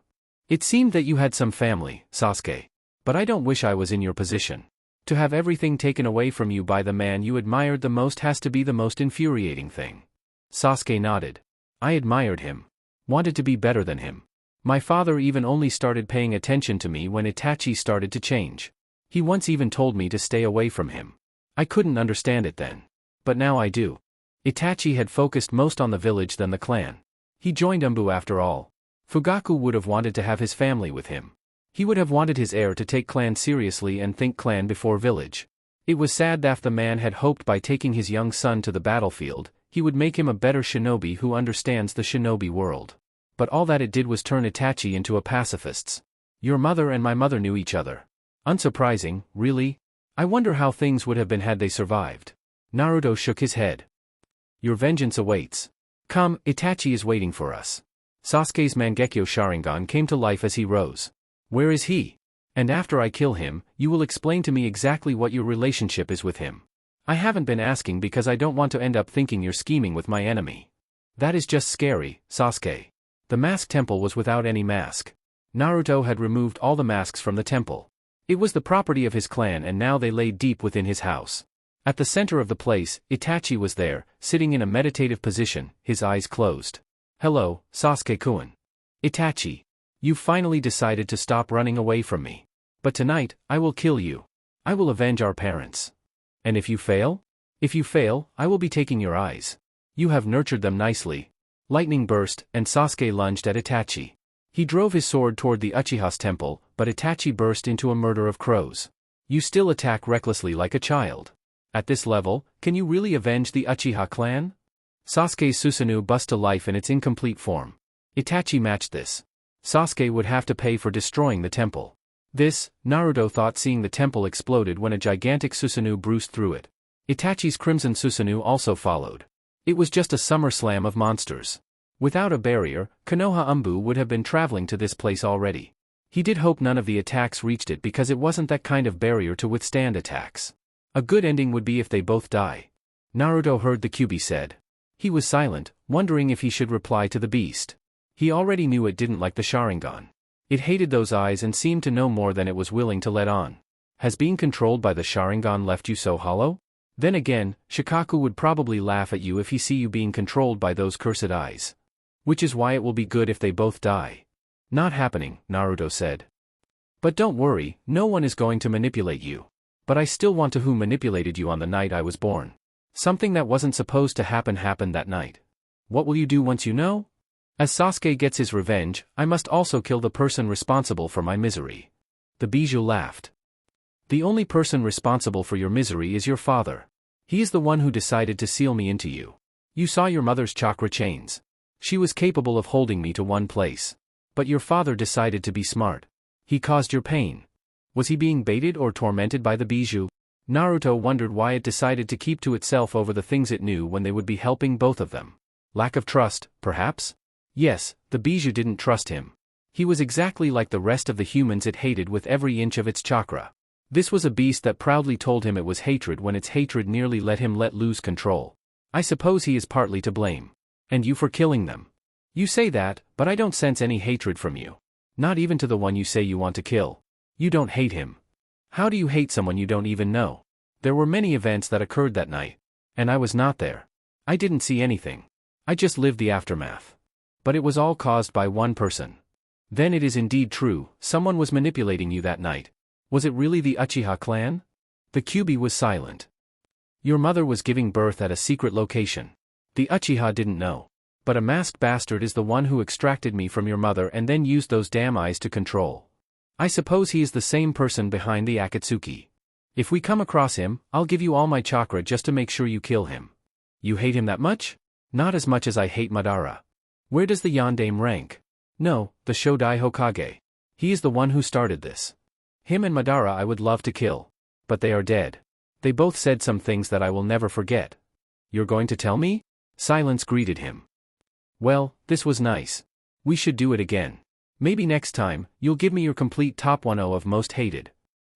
It seemed that you had some family, Sasuke. But I don't wish I was in your position. To have everything taken away from you by the man you admired the most has to be the most infuriating thing. Sasuke nodded. I admired him. Wanted to be better than him. My father even only started paying attention to me when Itachi started to change. He once even told me to stay away from him. I couldn't understand it then. But now I do. Itachi had focused most on the village than the clan. He joined Umbu after all. Fugaku would have wanted to have his family with him. He would have wanted his heir to take clan seriously and think clan before village. It was sad that the man had hoped by taking his young son to the battlefield, he would make him a better shinobi who understands the shinobi world. But all that it did was turn Itachi into a pacifist. Your mother and my mother knew each other. Unsurprising, really? I wonder how things would have been had they survived. Naruto shook his head. Your vengeance awaits. Come, Itachi is waiting for us. Sasuke's Mangekyo Sharingan came to life as he rose. Where is he? And after I kill him, you will explain to me exactly what your relationship is with him. I haven't been asking because I don't want to end up thinking you're scheming with my enemy. That is just scary, Sasuke. The mask temple was without any mask. Naruto had removed all the masks from the temple. It was the property of his clan and now they lay deep within his house. At the center of the place, Itachi was there, sitting in a meditative position, his eyes closed. Hello, Sasuke-kun. Itachi. You finally decided to stop running away from me. But tonight, I will kill you. I will avenge our parents. And if you fail? If you fail, I will be taking your eyes. You have nurtured them nicely. Lightning burst, and Sasuke lunged at Itachi. He drove his sword toward the Uchiha's temple, but Itachi burst into a murder of crows. You still attack recklessly like a child. At this level, can you really avenge the Uchiha clan? Sasuke's Susanoo bust to life in its incomplete form. Itachi matched this. Sasuke would have to pay for destroying the temple. This, Naruto thought seeing the temple exploded when a gigantic Susanoo bruised through it. Itachi's crimson Susanoo also followed. It was just a summer slam of monsters. Without a barrier, Konoha Umbu would have been traveling to this place already. He did hope none of the attacks reached it because it wasn't that kind of barrier to withstand attacks. A good ending would be if they both die. Naruto heard the Kyuubi said. He was silent, wondering if he should reply to the beast. He already knew it didn't like the Sharingan. It hated those eyes and seemed to know more than it was willing to let on. Has being controlled by the Sharingan left you so hollow? Then again, Shikaku would probably laugh at you if he see you being controlled by those cursed eyes. Which is why it will be good if they both die. Not happening, Naruto said. But don't worry, no one is going to manipulate you. But I still want to who manipulated you on the night I was born. Something that wasn't supposed to happen happened that night. What will you do once you know? As Sasuke gets his revenge, I must also kill the person responsible for my misery. The Bijou laughed. The only person responsible for your misery is your father. He is the one who decided to seal me into you. You saw your mother's chakra chains. She was capable of holding me to one place. But your father decided to be smart. He caused your pain. Was he being baited or tormented by the Bijou? Naruto wondered why it decided to keep to itself over the things it knew when they would be helping both of them. Lack of trust, perhaps? Yes, the Bijou didn't trust him. He was exactly like the rest of the humans it hated with every inch of its chakra. This was a beast that proudly told him it was hatred when its hatred nearly let him let lose control. I suppose he is partly to blame. And you for killing them. You say that, but I don't sense any hatred from you. Not even to the one you say you want to kill. You don't hate him. How do you hate someone you don't even know? There were many events that occurred that night. And I was not there. I didn't see anything. I just lived the aftermath. But it was all caused by one person. Then it is indeed true, someone was manipulating you that night. Was it really the Uchiha clan? The Kyuubi was silent. Your mother was giving birth at a secret location. The Uchiha didn't know. But a masked bastard is the one who extracted me from your mother and then used those damn eyes to control. I suppose he is the same person behind the Akatsuki. If we come across him, I'll give you all my chakra just to make sure you kill him. You hate him that much? Not as much as I hate Madara. Where does the Yondaime rank? No, the Shodai Hokage. He is the one who started this. Him and Madara I would love to kill. But they are dead. They both said some things that I will never forget. You're going to tell me? Silence greeted him. Well, this was nice. We should do it again. Maybe next time, you'll give me your complete top 10 of most hated.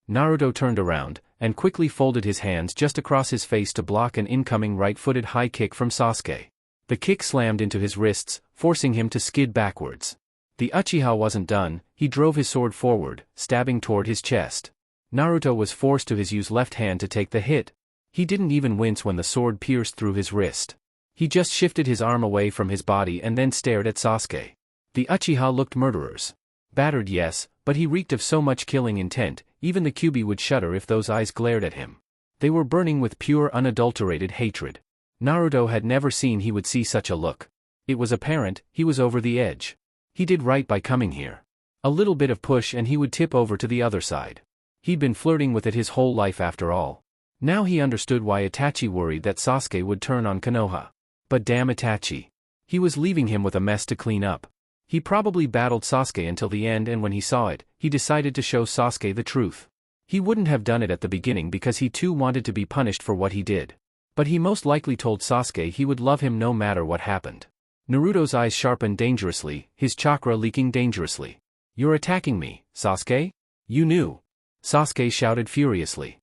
Naruto turned around, and quickly folded his hands just across his face to block an incoming right-footed high kick from Sasuke. The kick slammed into his wrists, forcing him to skid backwards. The Uchiha wasn't done, he drove his sword forward, stabbing toward his chest. Naruto was forced to use left hand to take the hit. He didn't even wince when the sword pierced through his wrist. He just shifted his arm away from his body and then stared at Sasuke. The Uchiha looked murderers. Battered, yes, but he reeked of so much killing intent, even the Kyuubi would shudder if those eyes glared at him. They were burning with pure unadulterated hatred. Naruto had never seen he would see such a look. It was apparent, he was over the edge. He did right by coming here. A little bit of push and he would tip over to the other side. He'd been flirting with it his whole life after all. Now he understood why Itachi worried that Sasuke would turn on Konoha. But damn Itachi. He was leaving him with a mess to clean up. He probably battled Sasuke until the end, and when he saw it, he decided to show Sasuke the truth. He wouldn't have done it at the beginning because he too wanted to be punished for what he did. But he most likely told Sasuke he would love him no matter what happened. Naruto's eyes sharpened dangerously, his chakra leaking dangerously. You're attacking me, Sasuke? You knew. Sasuke shouted furiously.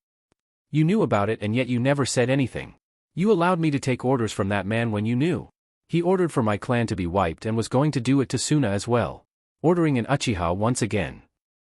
You knew about it and yet you never said anything. You allowed me to take orders from that man when you knew. He ordered for my clan to be wiped and was going to do it to Suna as well. Ordering an Uchiha once again.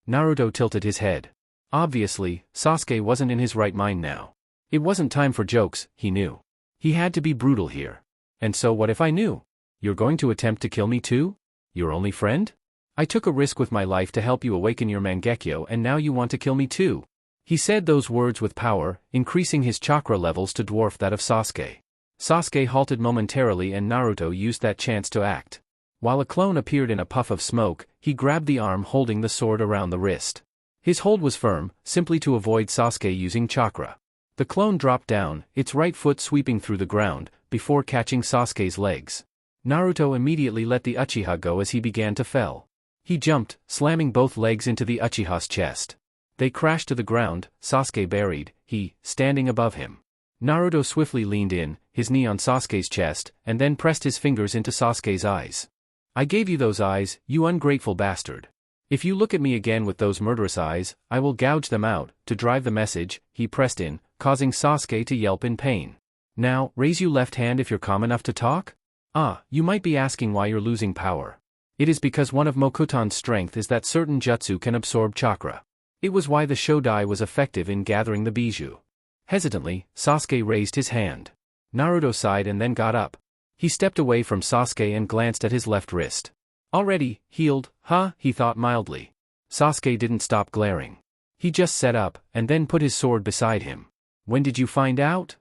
Naruto tilted his head. Obviously, Sasuke wasn't in his right mind now. It wasn't time for jokes, he knew. He had to be brutal here. And so what if I knew? You're going to attempt to kill me too? Your only friend? I took a risk with my life to help you awaken your Mangekyo and now you want to kill me too. He said those words with power, increasing his chakra levels to dwarf that of Sasuke. Sasuke halted momentarily and Naruto used that chance to act. While a clone appeared in a puff of smoke, he grabbed the arm holding the sword around the wrist. His hold was firm, simply to avoid Sasuke using chakra. The clone dropped down, its right foot sweeping through the ground, before catching Sasuke's legs. Naruto immediately let the Uchiha go as he began to fall. He jumped, slamming both legs into the Uchiha's chest. They crashed to the ground, Sasuke buried, he, standing above him. Naruto swiftly leaned in, his knee on Sasuke's chest, and then pressed his fingers into Sasuke's eyes. I gave you those eyes, you ungrateful bastard. If you look at me again with those murderous eyes, I will gouge them out. To drive the message, he pressed in, causing Sasuke to yelp in pain. Now, raise your left hand if you're calm enough to talk? Ah, you might be asking why you're losing power. It is because one of Mokuton's strength is that certain jutsu can absorb chakra. It was why the Shodai was effective in gathering the bijou. Hesitantly, Sasuke raised his hand. Naruto sighed and then got up. He stepped away from Sasuke and glanced at his left wrist. Already, healed, huh? He thought mildly. Sasuke didn't stop glaring. He just sat up, and then put his sword beside him. When did you find out?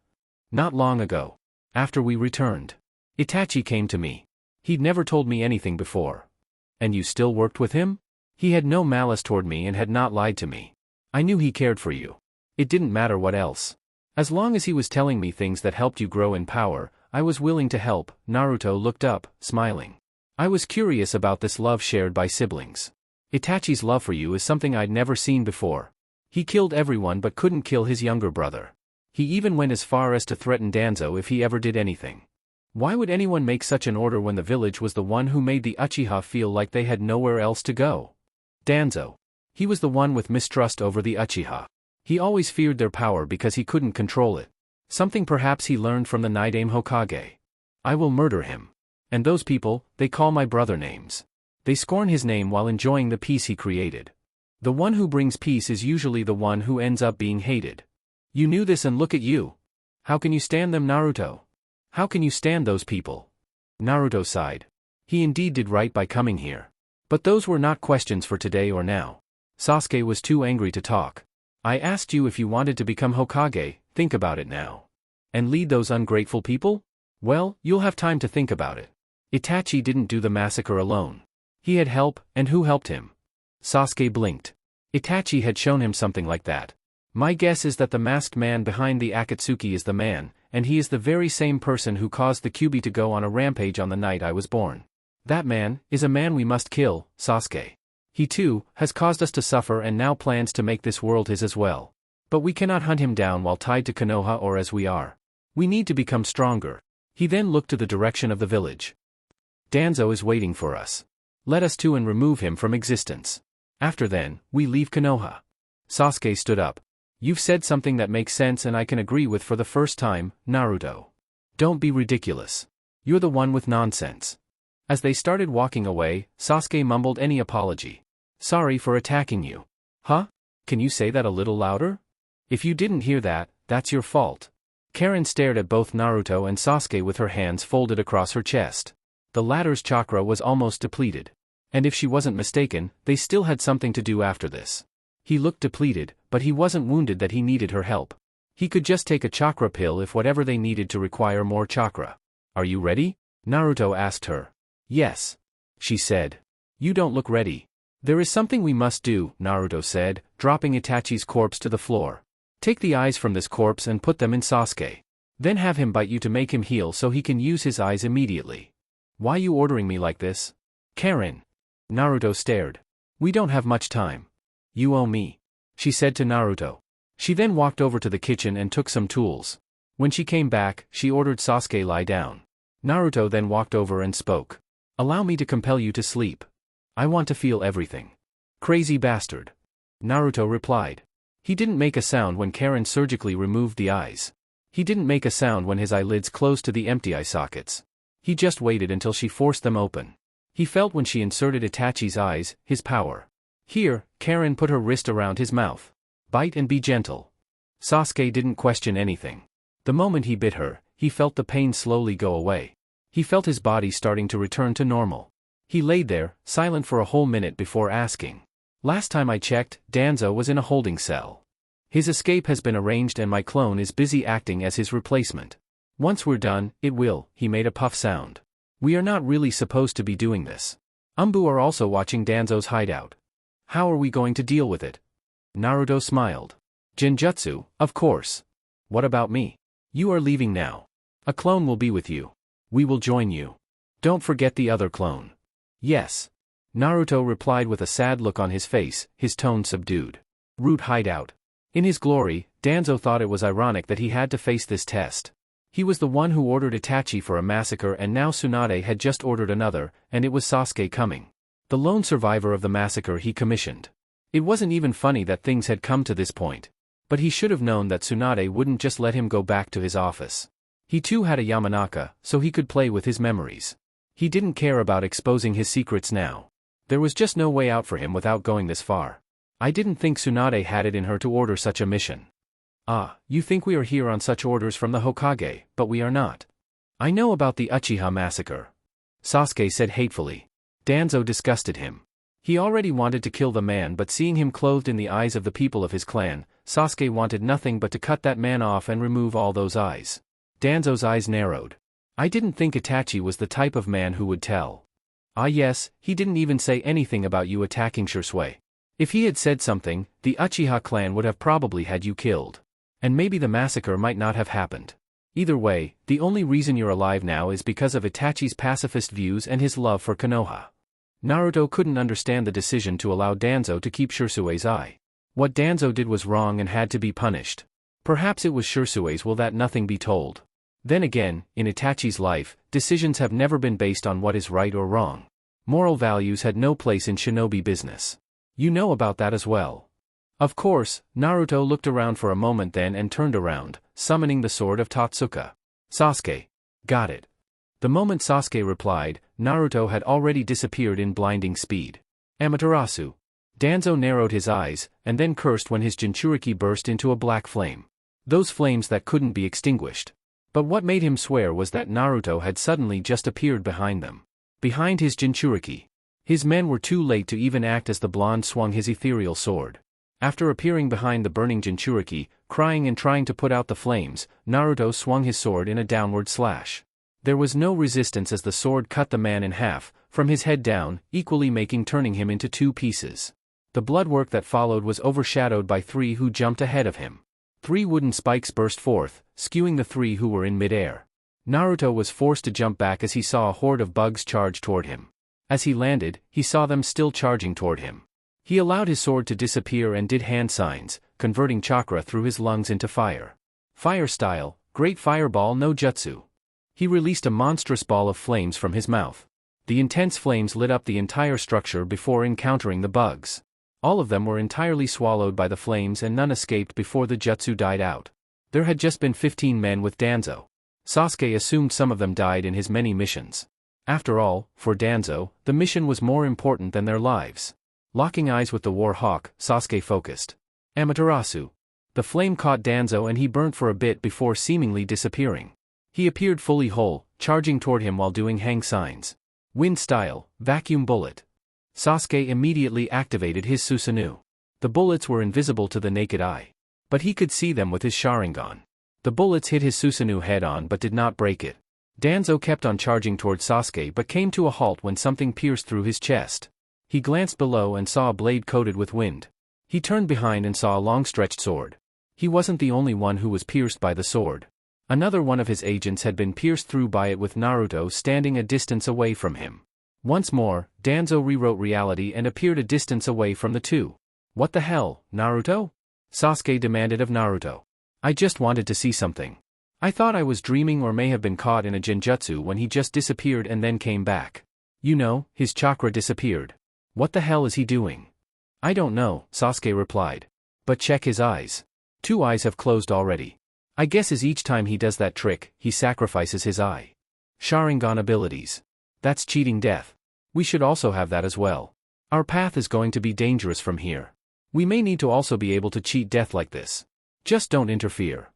Not long ago. After we returned. Itachi came to me. He'd never told me anything before. And you still worked with him? He had no malice toward me and had not lied to me. I knew he cared for you. It didn't matter what else. As long as he was telling me things that helped you grow in power, I was willing to help. Naruto looked up, smiling. I was curious about this love shared by siblings. Itachi's love for you is something I'd never seen before. He killed everyone but couldn't kill his younger brother. He even went as far as to threaten Danzo if he ever did anything. Why would anyone make such an order when the village was the one who made the Uchiha feel like they had nowhere else to go? Danzo. He was the one with mistrust over the Uchiha. He always feared their power because he couldn't control it. Something perhaps he learned from the Nidaime Hokage. I will murder him. And those people, they call my brother names. They scorn his name while enjoying the peace he created. The one who brings peace is usually the one who ends up being hated. You knew this and look at you. How can you stand them, Naruto? How can you stand those people? Naruto sighed. He indeed did right by coming here. But those were not questions for today or now. Sasuke was too angry to talk. I asked you if you wanted to become Hokage, think about it now. And lead those ungrateful people? Well, you'll have time to think about it. Itachi didn't do the massacre alone. He had help, and who helped him? Sasuke blinked. Itachi had shown him something like that. My guess is that the masked man behind the Akatsuki is the man, and he is the very same person who caused the Kyuubi to go on a rampage on the night I was born. That man is a man we must kill, Sasuke. He too has caused us to suffer and now plans to make this world his as well. But we cannot hunt him down while tied to Konoha or as we are. We need to become stronger. He then looked to the direction of the village. Danzo is waiting for us. Let us too and remove him from existence. After then, we leave Konoha. Sasuke stood up. You've said something that makes sense and I can agree with for the first time, Naruto. Don't be ridiculous. You're the one with nonsense. As they started walking away, Sasuke mumbled any apology. Sorry for attacking you. Huh? Can you say that a little louder? If you didn't hear that, that's your fault. Karen stared at both Naruto and Sasuke with her hands folded across her chest. The latter's chakra was almost depleted. And if she wasn't mistaken, they still had something to do after this. He looked depleted, but he wasn't wounded that he needed her help. He could just take a chakra pill if whatever they needed to require more chakra. Are you ready? Naruto asked her. Yes. She said. You don't look ready. There is something we must do, Naruto said, dropping Itachi's corpse to the floor. Take the eyes from this corpse and put them in Sasuke. Then have him bite you to make him heal so he can use his eyes immediately. Why you ordering me like this? Karen. Naruto stared. We don't have much time. You owe me. She said to Naruto. She then walked over to the kitchen and took some tools. When she came back, she ordered Sasuke lie down. Naruto then walked over and spoke. Allow me to compel you to sleep. I want to feel everything. Crazy bastard. Naruto replied. He didn't make a sound when Karen surgically removed the eyes. He didn't make a sound when his eyelids closed to the empty eye sockets. He just waited until she forced them open. He felt when she inserted Itachi's eyes, his power. Here, Karen put her wrist around his mouth. Bite and be gentle. Sasuke didn't question anything. The moment he bit her, he felt the pain slowly go away. He felt his body starting to return to normal. He laid there, silent for a whole minute before asking. Last time I checked, Danzo was in a holding cell. His escape has been arranged and my clone is busy acting as his replacement. Once we're done, it will, he made a puff sound. We are not really supposed to be doing this. Umbu are also watching Danzo's hideout. How are we going to deal with it? Naruto smiled. Genjutsu, of course. What about me? You are leaving now. A clone will be with you. We will join you. Don't forget the other clone. Yes. Naruto replied with a sad look on his face, his tone subdued. Root hideout. In his glory, Danzo thought it was ironic that he had to face this test. He was the one who ordered Itachi for a massacre and now Tsunade had just ordered another, and it was Sasuke coming. The lone survivor of the massacre he commissioned. It wasn't even funny that things had come to this point. But he should have known that Tsunade wouldn't just let him go back to his office. He too had a Yamanaka, so he could play with his memories. He didn't care about exposing his secrets now. There was just no way out for him without going this far. I didn't think Tsunade had it in her to order such a mission. Ah, you think we are here on such orders from the Hokage, but we are not. I know about the Uchiha massacre. Sasuke said hatefully. Danzo disgusted him. He already wanted to kill the man but seeing him clothed in the eyes of the people of his clan, Sasuke wanted nothing but to cut that man off and remove all those eyes. Danzo's eyes narrowed. I didn't think Itachi was the type of man who would tell. Ah yes, he didn't even say anything about you attacking Shisui. If he had said something, the Uchiha clan would have probably had you killed. And maybe the massacre might not have happened. Either way, the only reason you're alive now is because of Itachi's pacifist views and his love for Konoha. Naruto couldn't understand the decision to allow Danzo to keep Shisui's eye. What Danzo did was wrong and had to be punished. Perhaps it was Shisui's will that nothing be told. Then again, in Itachi's life, decisions have never been based on what is right or wrong. Moral values had no place in shinobi business. You know about that as well. Of course, Naruto looked around for a moment then and turned around, summoning the sword of Totsuka. Sasuke. Got it. The moment Sasuke replied, Naruto had already disappeared in blinding speed. Amaterasu. Danzo narrowed his eyes, and then cursed when his Jinchuriki burst into a black flame. Those flames that couldn't be extinguished. But what made him swear was that Naruto had suddenly just appeared behind them. Behind his Jinchuriki. His men were too late to even act as the blonde swung his ethereal sword. After appearing behind the burning Jinchuriki, crying and trying to put out the flames, Naruto swung his sword in a downward slash. There was no resistance as the sword cut the man in half, from his head down, equally turning him into two pieces. The bloodwork that followed was overshadowed by three who jumped ahead of him. 3 wooden spikes burst forth, skewing the 3 who were in midair. Naruto was forced to jump back as he saw a horde of bugs charge toward him. As he landed, he saw them still charging toward him. He allowed his sword to disappear and did hand signs, converting chakra through his lungs into fire. Fire style, Great Fireball no Jutsu. He released a monstrous ball of flames from his mouth. The intense flames lit up the entire structure before encountering the bugs. All of them were entirely swallowed by the flames and none escaped before the jutsu died out. There had just been 15 men with Danzo. Sasuke assumed some of them died in his many missions. After all, for Danzo, the mission was more important than their lives. Locking eyes with the War Hawk, Sasuke focused. Amaterasu. The flame caught Danzo and he burnt for a bit before seemingly disappearing. He appeared fully whole, charging toward him while doing hang signs. Wind style, Vacuum Bullet. Sasuke immediately activated his Susanoo. The bullets were invisible to the naked eye. But he could see them with his Sharingan. The bullets hit his Susanoo head-on but did not break it. Danzo kept on charging toward Sasuke but came to a halt when something pierced through his chest. He glanced below and saw a blade coated with wind. He turned behind and saw a long-stretched sword. He wasn't the only one who was pierced by the sword. Another one of his agents had been pierced through by it with Naruto standing a distance away from him. Once more, Danzo rewrote reality and appeared a distance away from the two. What the hell, Naruto? Sasuke demanded of Naruto. I just wanted to see something. I thought I was dreaming or may have been caught in a genjutsu when he just disappeared and then came back. You know, his chakra disappeared. What the hell is he doing? I don't know, Sasuke replied. But check his eyes. 2 eyes have closed already. I guess as each time he does that trick, he sacrifices his eye. Sharingan abilities. That's cheating death. We should also have that as well. Our path is going to be dangerous from here. We may need to also be able to cheat death like this. Just don't interfere.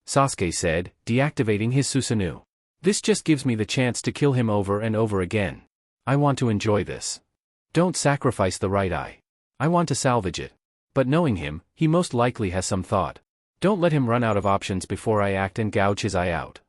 Sasuke said, deactivating his Susanoo. This just gives me the chance to kill him over and over again. I want to enjoy this. Don't sacrifice the right eye. I want to salvage it. But knowing him, he most likely has some thought. Don't let him run out of options before I act and gouge his eye out.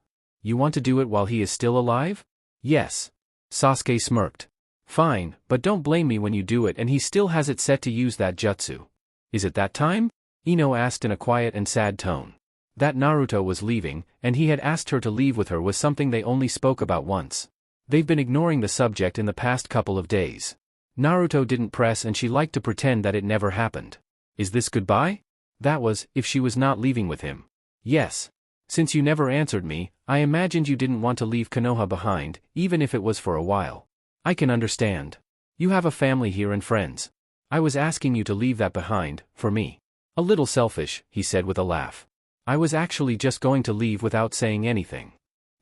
You want to do it while he is still alive? Yes. Sasuke smirked. Fine, but don't blame me when you do it and he still has it set to use that jutsu. Is it that time? Ino asked in a quiet and sad tone. That Naruto was leaving, and he had asked her to leave with her was something they only spoke about once. They've been ignoring the subject in the past couple of days. Naruto didn't press and she liked to pretend that it never happened. Is this goodbye? That was, if she was not leaving with him. Yes. Since you never answered me, I imagined you didn't want to leave Konoha behind, even if it was for a while. I can understand. You have a family here and friends. I was asking you to leave that behind, for me. A little selfish, he said with a laugh. I was actually just going to leave without saying anything.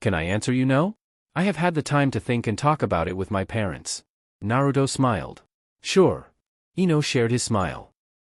Can I answer you no? I have had the time to think and talk about it with my parents. Naruto smiled. Sure. Ino shared his smile.